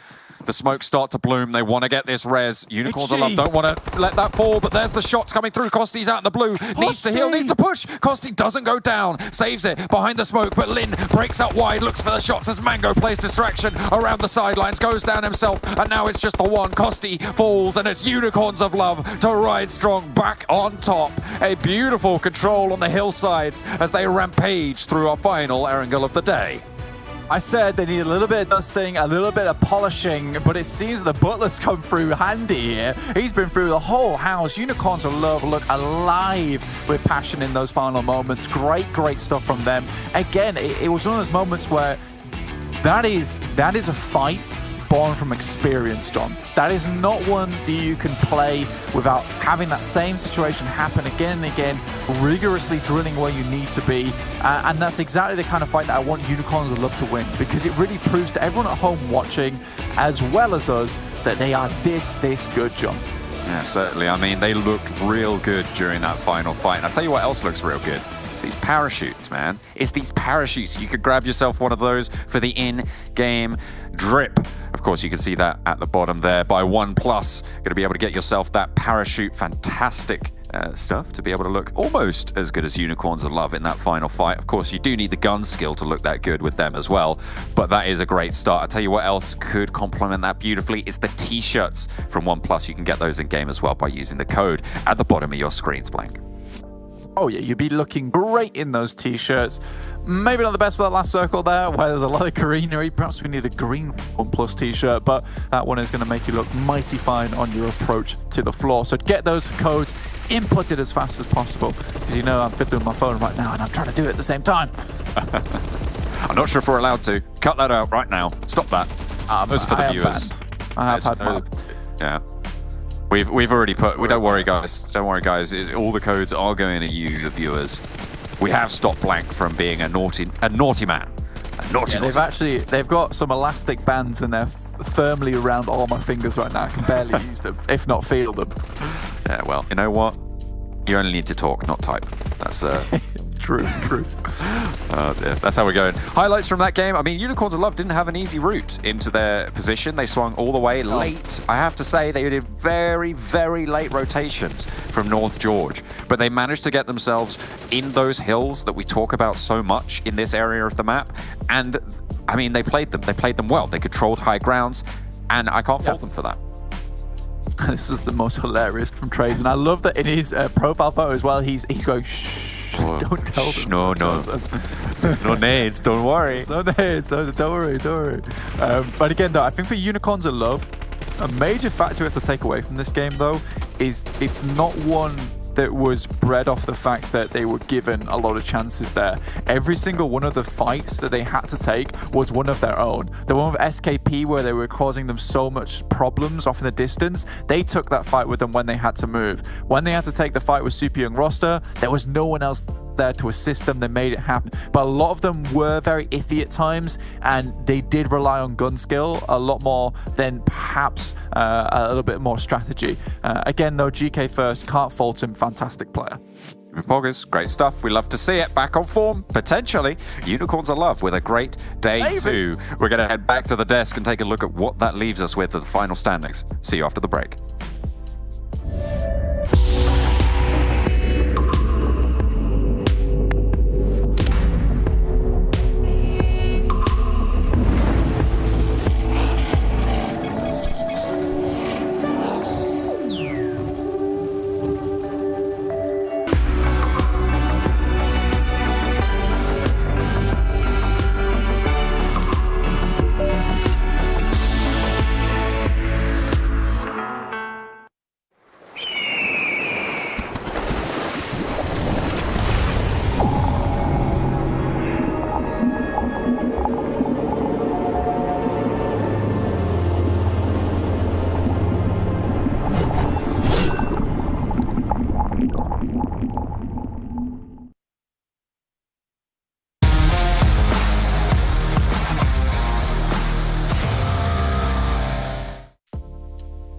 The smokes start to bloom. They want to get this res. Unicorns of Love don't want to let that fall, but there's the shots coming through. Kosti's out in the blue. Needs to heal, needs to push. Kosti doesn't go down. Saves it behind the smoke, but Lin breaks out wide, looks for the shots as Mango plays distraction around the sidelines, goes down himself, and now it's just the one. Kosti falls, and it's Unicorns of Love to ride strong back on top. A beautiful control on the hillsides as they rampage through our final Erangel of the day. I said they need a little bit of dusting, a little bit of polishing, but it seems the Butler's come through handy here. He's been through the whole house. Unicorns of Love look alive with passion in those final moments. Great stuff from them. Again, it was one of those moments where that is a fight born from experience, John. That is not one that you can play without having that same situation happen again and again, rigorously drilling where you need to be. And that's exactly the kind of fight that I want Unicorns of Love to win, because it really proves to everyone at home watching, as well as us, that they are this good, John. Yeah, certainly. I mean, they looked real good during that final fight. And I'll tell you what else looks real good. It's these parachutes, man. It's these parachutes. You could grab yourself one of those for the in-game drip. Of course, you can see that at the bottom there by OnePlus. Going to be able to get yourself that parachute. Fantastic stuff to be able to look almost as good as Unicorns of Love in that final fight. Of course, you do need the gun skill to look that good with them as well, but that is a great start. I'll tell you what else could complement that beautifully. It's the t-shirts from OnePlus. You can get those in game as well by using the code at the bottom of your screens, Blank. Oh yeah, you'd be looking great in those t-shirts. Maybe not the best for that last circle there, where there's a lot of greenery. Perhaps we need a green OnePlus t-shirt, but that one is going to make you look mighty fine on your approach to the floor. So get those codes inputted as fast as possible, because you know I'm fiddling with my phone right now and I'm trying to do it at the same time. I'm not sure if we're allowed to. Cut that out right now. Stop that. Those are for the viewers. I have had mine. Yeah. We've already put. Don't worry, guys. Don't worry, guys. All the codes are going to you, the viewers. We have stopped Blank from being a naughty man. They've got some elastic bands and they're firmly around all my fingers right now. I can barely use them, if not feel them. Yeah. Well, you know what? You only need to talk, not type. That's True. Oh dear, that's how we're going. Highlights from that game. I mean, Unicorns of Love didn't have an easy route into their position. They swung all the way late. I have to say, they did very, very late rotations from North George, but they managed to get themselves in those hills that we talk about so much in this area of the map. And I mean, they played them well. They controlled high grounds, and I can't fault them for that. This is the most hilarious from Trace, and I love that in his profile photo as well, he's going, shh, don't tell them. No. There's no nades, don't worry. No nades, don't worry. But again, though, I think for Unicorns of Love, a major factor we have to take away from this game, though, it's not one that was bred off the fact that they were given a lot of chances there. Every single one of the fights that they had to take was one of their own. The one with SKP where they were causing them so much problems off in the distance, they took that fight with them when they had to move. When they had to take the fight with Super Young roster, there was no one else there to assist them. They made it happen, but a lot of them were very iffy at times, and they did rely on gun skill a lot more than perhaps a little bit more strategy. Again though, GK First, can't fault him, fantastic player. Poggers, great stuff. We love to see it. Back on form, potentially. Unicorns of Love with a great day 2. We're going to head back to the desk and take a look at what that leaves us with at the final standings. See you after the break.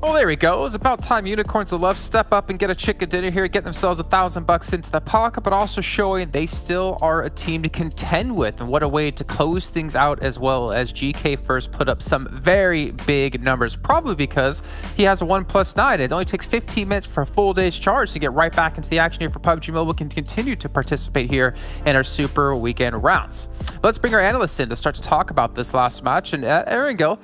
Well, there we go. It's about time Unicorns of Love step up and get a chicken dinner here, get themselves $1,000 into the pocket, but also showing they still are a team to contend with. And what a way to close things out, as well as GK First put up some very big numbers, probably because he has a 1+9. It only takes 15 minutes for a full day's charge to get right back into the action here for PUBG Mobile, can continue to participate here in our Super Weekend rounds. Let's bring our analysts in to start to talk about this last match. And Erangel,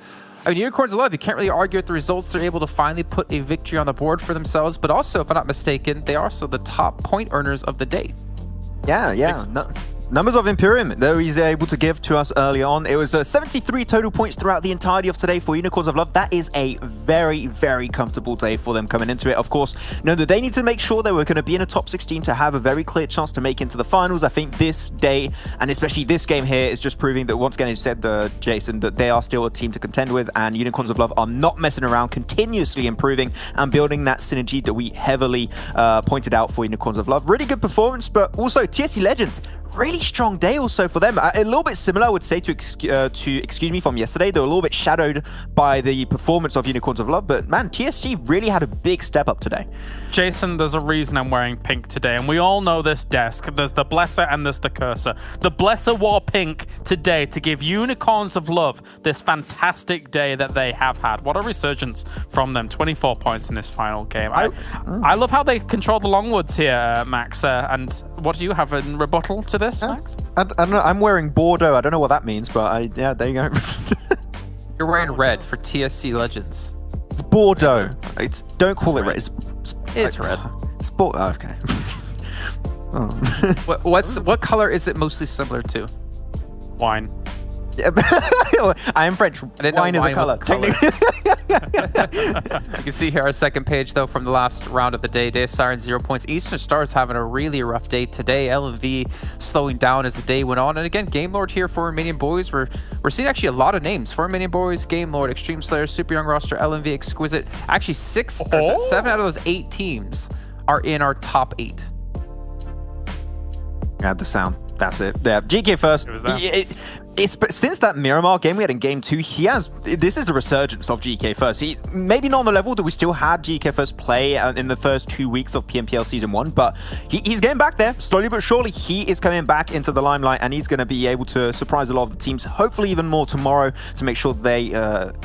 I mean, Unicorns of Love, you can't really argue with the results. They're able to finally put a victory on the board for themselves, but also, if I'm not mistaken, they are also the top point earners of the day. Yeah. Numbers of Imperium, though he's able to give to us early on. It was 73 total points throughout the entirety of today for Unicorns of Love. That is a very, very comfortable day for them coming into it. Of course, know that they need to make sure they were going to be in a top 16 to have a very clear chance to make into the finals. I think this day, and especially this game here, is just proving that, once again, as you said, Jason, that they are still a team to contend with, and Unicorns of Love are not messing around, continuously improving and building that synergy that we heavily pointed out for Unicorns of Love. Really good performance, but also TSC Legends, really strong day also for them. A little bit similar, I would say, to excuse me, from yesterday. They were a little bit shadowed by the performance of Unicorns of Love, but man, TSC really had a big step up today. Jason, there's a reason I'm wearing pink today, and we all know this desk. There's the Blesser and there's the Cursor. The Blesser wore pink today to give Unicorns of Love this fantastic day that they have had. What a resurgence from them. 24 points in this final game. I love how they control the Longwoods here, Max. And what do you have in rebuttal to this, Max? I don't know. I'm wearing Bordeaux. I don't know what that means, but yeah, there you go. You're wearing red for TSC Legends. It's Bordeaux. Don't call it red. It's red. It's Bordeaux. Oh, okay. What color is it mostly similar to? Wine. Yeah, I am French. Wine is a color. You can see here our second page, though, from the last round of the day. Deus Sirens 0 points. Eastern Stars having a really rough day today. LMV slowing down as the day went on. And again, Game Lord here for Romanian Boys. We're seeing actually a lot of names for Romanian Boys. Game Lord, Xtreme Slayers, Super Young roster, LMV, Exquisite. Actually, 7 out of those 8 teams are in our top 8. Add the sound. That's it. Yeah, GK First. It was that. Since that Miramar game we had in game 2, this is the resurgence of GK First. Maybe not on the level that we still had GK First play in the first 2 weeks of PMPL Season 1, but he's getting back there. Slowly but surely, he is coming back into the limelight, and he's going to be able to surprise a lot of the teams, hopefully even more tomorrow, to make sure they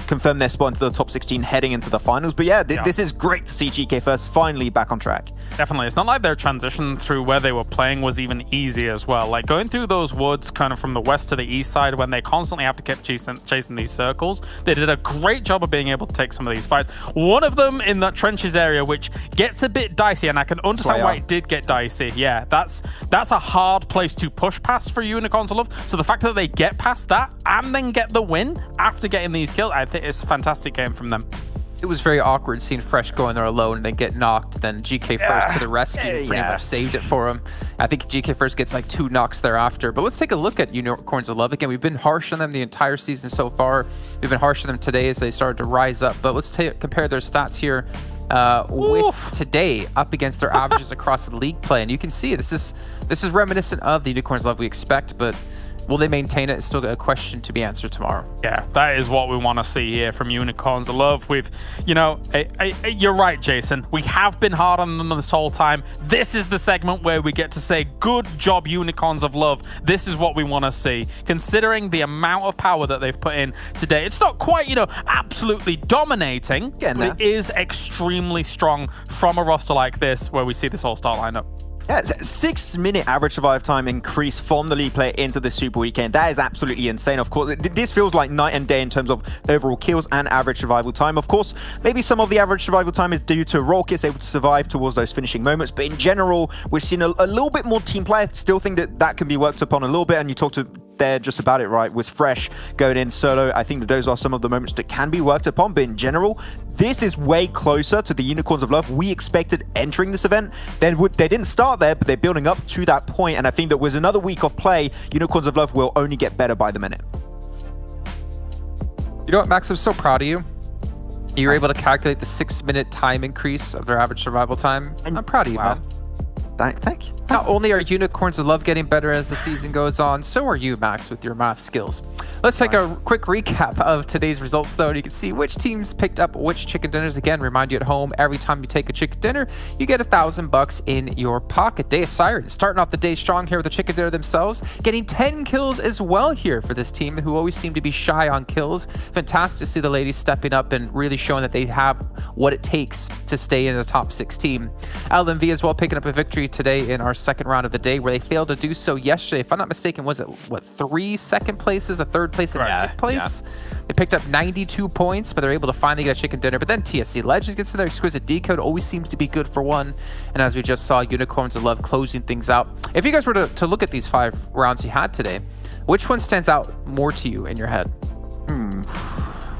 confirm their spot into the top 16 heading into the finals. But yeah, this is great to see GK First finally back on track. Definitely. It's not like their transition through where they were playing was even easy as well. Like, going through those woods kind of from the west to the east side, when they constantly have to keep chasing these circles, they did a great job of being able to take some of these fights. One of them in that trenches area, which gets a bit dicey, and I can understand why it did get dicey. Yeah, that's a hard place to push past for Unicorns of Love. So the fact that they get past that and then get the win after getting these kills, I think it's a fantastic game from them. It was very awkward seeing Fresh go in there alone and then get knocked. Then GK First to the rescue, pretty much saved it for him. I think GK First gets like 2 knocks thereafter. But let's take a look at Unicorns of Love again. We've been harsh on them the entire season so far. We've been harsh on them today as they started to rise up. But let's compare their stats here with today up against their averages across the league play. And you can see this is reminiscent of the Unicorns of Love we expect, but will they maintain it? It's still a question to be answered tomorrow. Yeah, that is what we want to see here from Unicorns of Love. We've, you know, you're right, Jason. We have been hard on them this whole time. This is the segment where we get to say, good job, Unicorns of Love. This is what we want to see. Considering the amount of power that they've put in today, it's not quite, you know, absolutely dominating, but it is extremely strong from a roster like this where we see this all-star lineup. Yeah, it's a 6-minute average survive time increase from the league player into the Super Weekend. That is absolutely insane. Of course, this feels like night and day in terms of overall kills and average survival time. Of course, maybe some of the average survival time is due to Rockets able to survive towards those finishing moments. But in general, we've seen a little bit more team play. I still think that can be worked upon a little bit. And you talked to there just about it, right? With Fresh going in solo, I think that those are some of the moments that can be worked upon. But in general, this is way closer to the Unicorns of Love we expected entering this event. They didn't start there, but they're building up to that point. And I think that with another week of play, Unicorns of Love will only get better by the minute. You know what, Max? I'm so proud of you. You were able to calculate the 6-minute time increase of their average survival time. I'm proud of you, man. Thank you. Not only are Unicorns of Love getting better as the season goes on, so are you, Max, with your math skills. Let's take a quick recap of today's results, though, and you can see which teams picked up which chicken dinners. Again, remind you at home, every time you take a chicken dinner, you get $1,000 in your pocket. Deus Sirens starting off the day strong here with a chicken dinner themselves, getting 10 kills as well here for this team, who always seem to be shy on kills. Fantastic to see the ladies stepping up and really showing that they have what it takes to stay in the top 6 team. LMV as well picking up a victory today in our second round of the day, where they failed to do so yesterday. If I'm not mistaken, was it, what, 3 second places, a third place, and a fifth place? Yeah. They picked up 92 points, but they're able to finally get a chicken dinner. But then TSC Legends gets in their Exquisite Décode, always seems to be good for one. And as we just saw, Unicorns of Love closing things out. If you guys were to look at these 5 rounds you had today, which one stands out more to you in your head?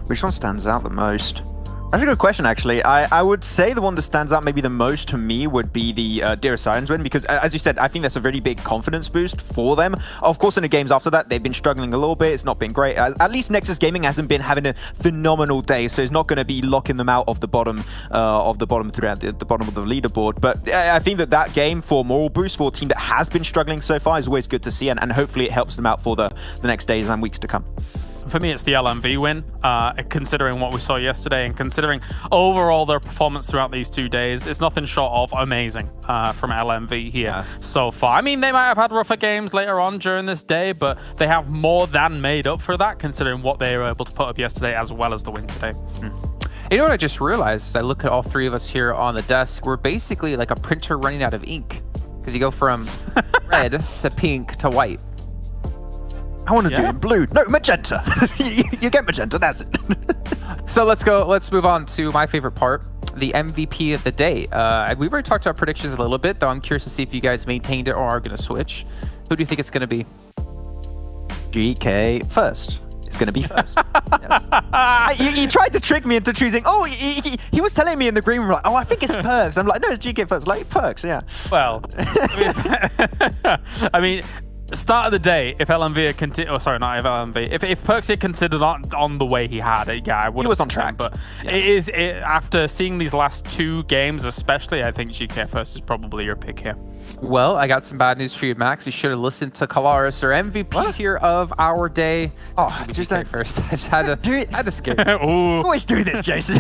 Which one stands out the most? That's a good question, actually. I would say the one that stands out maybe the most to me would be the Deus Sirens win, because as you said, I think that's a really big confidence boost for them. Of course, in the games after that, they've been struggling a little bit. It's not been great. At least Nexus Gaming hasn't been having a phenomenal day, so it's not going to be locking them out of the bottom throughout the bottom of the leaderboard. But I think that game for moral boost for a team that has been struggling so far is always good to see, and hopefully it helps them out for the next days and weeks to come. For me, it's the LMV win, considering what we saw yesterday and considering overall their performance throughout these 2 days. It's nothing short of amazing from LMV here so far. I mean, they might have had rougher games later on during this day, but they have more than made up for that, considering what they were able to put up yesterday as well as the win today. You know what I just realized as I look at all 3 of us here on the desk? We're basically like a printer running out of ink, because you go from red to pink to white. I want to do it in blue. No, magenta. You get magenta, that's it. So let's move on to my favorite part, the MVP of the day. We've already talked about predictions a little bit, though I'm curious to see if you guys maintained it or are going to switch. Who do you think it's going to be? GK First. It's going to be First. Yes. He tried to trick me into choosing. Oh, he was telling me in the green room, like, oh, I think it's Perks. I'm like, no, it's GK First. Like, Perks, yeah. Well, I mean, start of the day, if LMV had continued, oh sorry, not if LMV, if Perks had considered on the way he had, yeah, I would. He was on track, but after seeing these last 2 games, especially, I think GK First is probably your pick here. Well, I got some bad news for you, Max. You should have listened to Kalaris, our MVP here of our day. Oh, just that first. I just had to do it. Had to scare you. Always do this, Jason.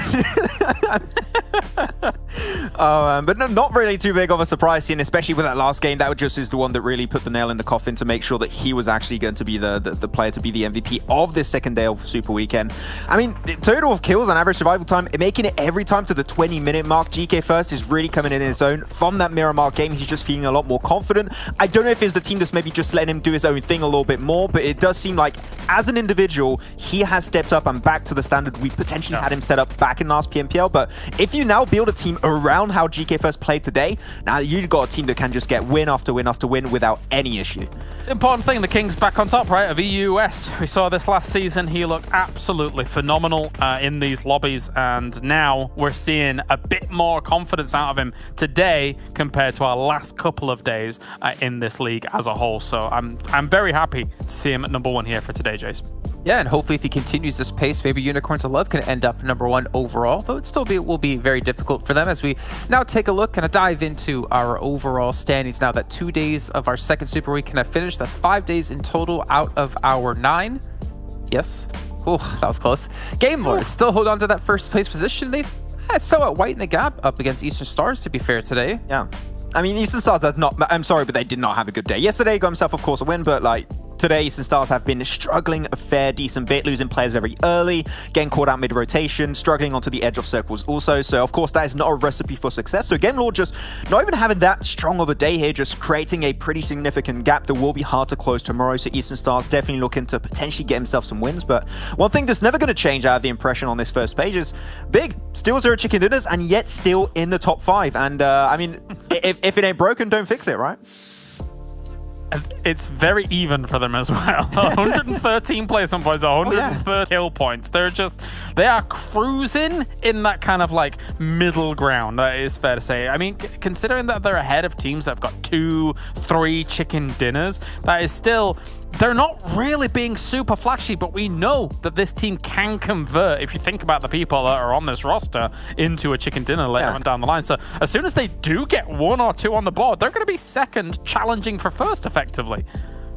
But no, not really too big of a surprise scene, especially with that last game. That just is the one that really put the nail in the coffin to make sure that he was actually going to be the player to be the MVP of this second day of Super Weekend. I mean, the total of kills and average survival time, making it every time to the 20-minute mark. GK First is really coming in his own. From that Miramar game, he's just feeling a lot more confident. I don't know if it's the team that's maybe just letting him do his own thing a little bit more, but it does seem like as an individual, he has stepped up and back to the standard we potentially had him set up back in last PMPL. But if you now build a team around how GK First played today, now you've got a team that can just get win after win after win without any issue. The important thing, the King's back on top, right, of EU West. We saw this last season. He looked absolutely phenomenal in these lobbies, and now we're seeing a bit more confidence out of him today compared to our last couple of days in this league as a whole. So I'm very happy to see him at #1 here for today, Jace. Yeah, and hopefully if he continues this pace, maybe Unicorns of Love can end up #1 overall, though it still will be very difficult for them as we now take a look and a dive into our overall standings now that 2 days of our second Super Weekend have finished. That's 5 days in total out of our 9. Yes. Oh, that was close. Game Lord still hold on to that first place position. They somewhat widen the gap up against Eastern Stars, to be fair, today. Yeah. I mean, Eastern Stars does not... I'm sorry, but they did not have a good day. Yesterday got himself, of course, a win, but like... Today, Eastern Stars have been struggling a fair decent bit, losing players very early, getting caught out mid-rotation, struggling onto the edge of circles also. So, of course, that is not a recipe for success. So, Game Lord just not even having that strong of a day here, just creating a pretty significant gap that will be hard to close tomorrow. So, Eastern Stars definitely looking to potentially get himself some wins. But one thing that's never going to change, I have the impression on this first page, is Big, still 0 chicken dinners, and yet still in the top 5. And, I mean, if it ain't broken, don't fix it, right? It's very even for them as well. 113 placement points, 130 kill points. They are cruising in that kind of like middle ground, that is fair to say. I mean, considering that they're ahead of teams that have got 2, 3 chicken dinners, that is still... They're not really being super flashy, but we know that this team can convert, if you think about the people that are on this roster, into a chicken dinner later on down the line. So as soon as they do get 1 or 2 on the board, they're going to be second, challenging for first, effectively.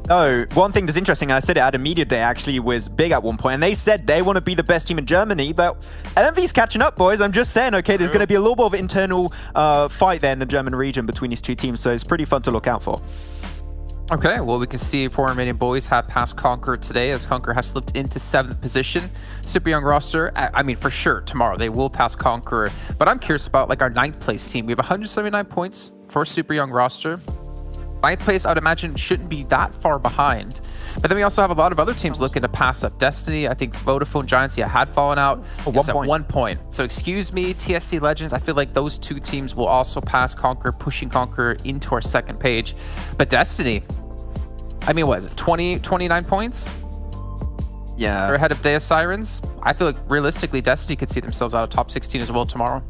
Oh, one thing that's interesting, I said it at a media day actually, was Big at one point, and they said they want to be the best team in Germany, but LMV's catching up, boys. I'm just saying, okay, there's going to be a little bit of internal fight there in the German region between these two teams, so it's pretty fun to look out for. Okay, well, we can see Romanian Boys have passed Conquer today as Conquer has slipped into 7th position. Super young roster, I mean, for sure, tomorrow they will pass Conquer. But I'm curious about like our 9th place team. We have 179 points for super young roster. 9th place, I would imagine, shouldn't be that far behind. But then we also have a lot of other teams looking to pass up Destiny. I think Vodafone Giants, had fallen out. At 1 point. So excuse me, TSC Legends, I feel like those 2 teams will also pass Conquer, pushing Conquer into our 2nd page. But Destiny, I mean, what is it, 29 points? Yeah. They're ahead of Deus Sirens. I feel like realistically, Destiny could see themselves out of top 16 as well tomorrow.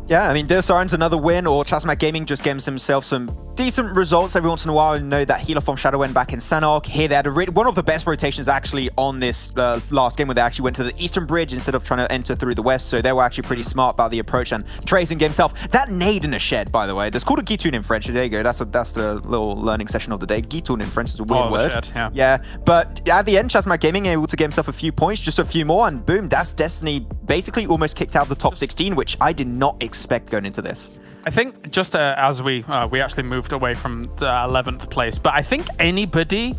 Yeah, I mean, Deus Sirens another win, or ChasMac Gaming just gave himself some decent results every once in a while. I know that Healer from Shadow went back in Sanhok. Here they had one of the best rotations actually on this last game, where they actually went to the Eastern Bridge instead of trying to enter through the West. So they were actually pretty smart about the approach. And Trazen gave himself that nade in a shed, by the way. It's called a Gitoon in French. There you go. That's the little learning session of the day. Gitoon in French is a weird word. Shed, yeah. But at the end, ChasMac Gaming able to get himself a few points, just a few more, and boom, that's Destiny basically almost kicked out of the top 16, which I did not expect going into this. I think just as we actually moved away from the 11th place, but I think anybody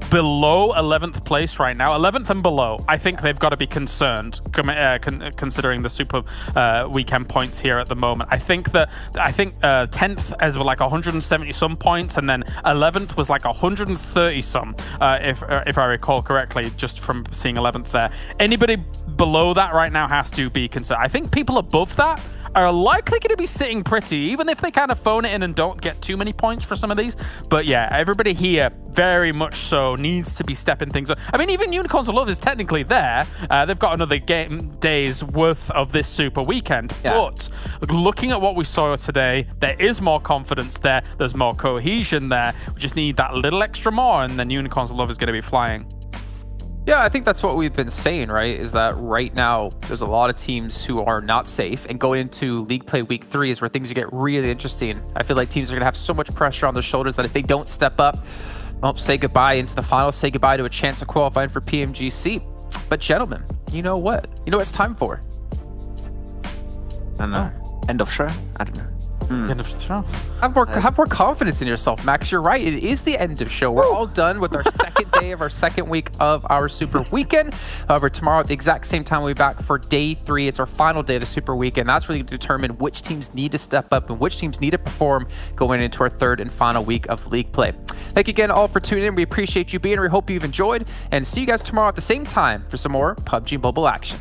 below 11th place right now, 11th and below, I think they've got to be concerned considering the super weekend points here at the moment. I think 10th as like 170 some points, and then 11th was like 130 some, if I recall correctly, just from seeing 11th there. Anybody below that right now has to be concerned. I think people above that are likely going to be sitting pretty, even if they kind of phone it in and don't get too many points for some of these. But yeah, everybody here very much so needs to be stepping things up. I mean, even Unicorns of Love is technically there. They've got another day's worth of this super weekend. Yeah. But looking at what we saw today, there is more confidence there. There's more cohesion there. We just need that little extra more, and then Unicorns of Love is going to be flying. Yeah, I think that's what we've been saying, right? Is that right now there's a lot of teams who are not safe, and going into League Play Week 3 is where things get really interesting. I feel like teams are going to have so much pressure on their shoulders that if they don't step up, well, say goodbye into the finals, say goodbye to a chance of qualifying for PMGC. But gentlemen, you know what? You know what it's time for? I don't know. End of show? I don't know. End of show. Have more confidence in yourself, Max. You're right. It is the end of show. We're all done with our second day of our second week of our Super Weekend. However, tomorrow at the exact same time, we'll be back for day 3. It's our final day of the Super Weekend. That's really going to determine which teams need to step up and which teams need to perform going into our 3rd and final week of League Play. Thank you again all for tuning in. We appreciate you being here. We hope you've enjoyed, and see you guys tomorrow at the same time for some more PUBG Mobile action.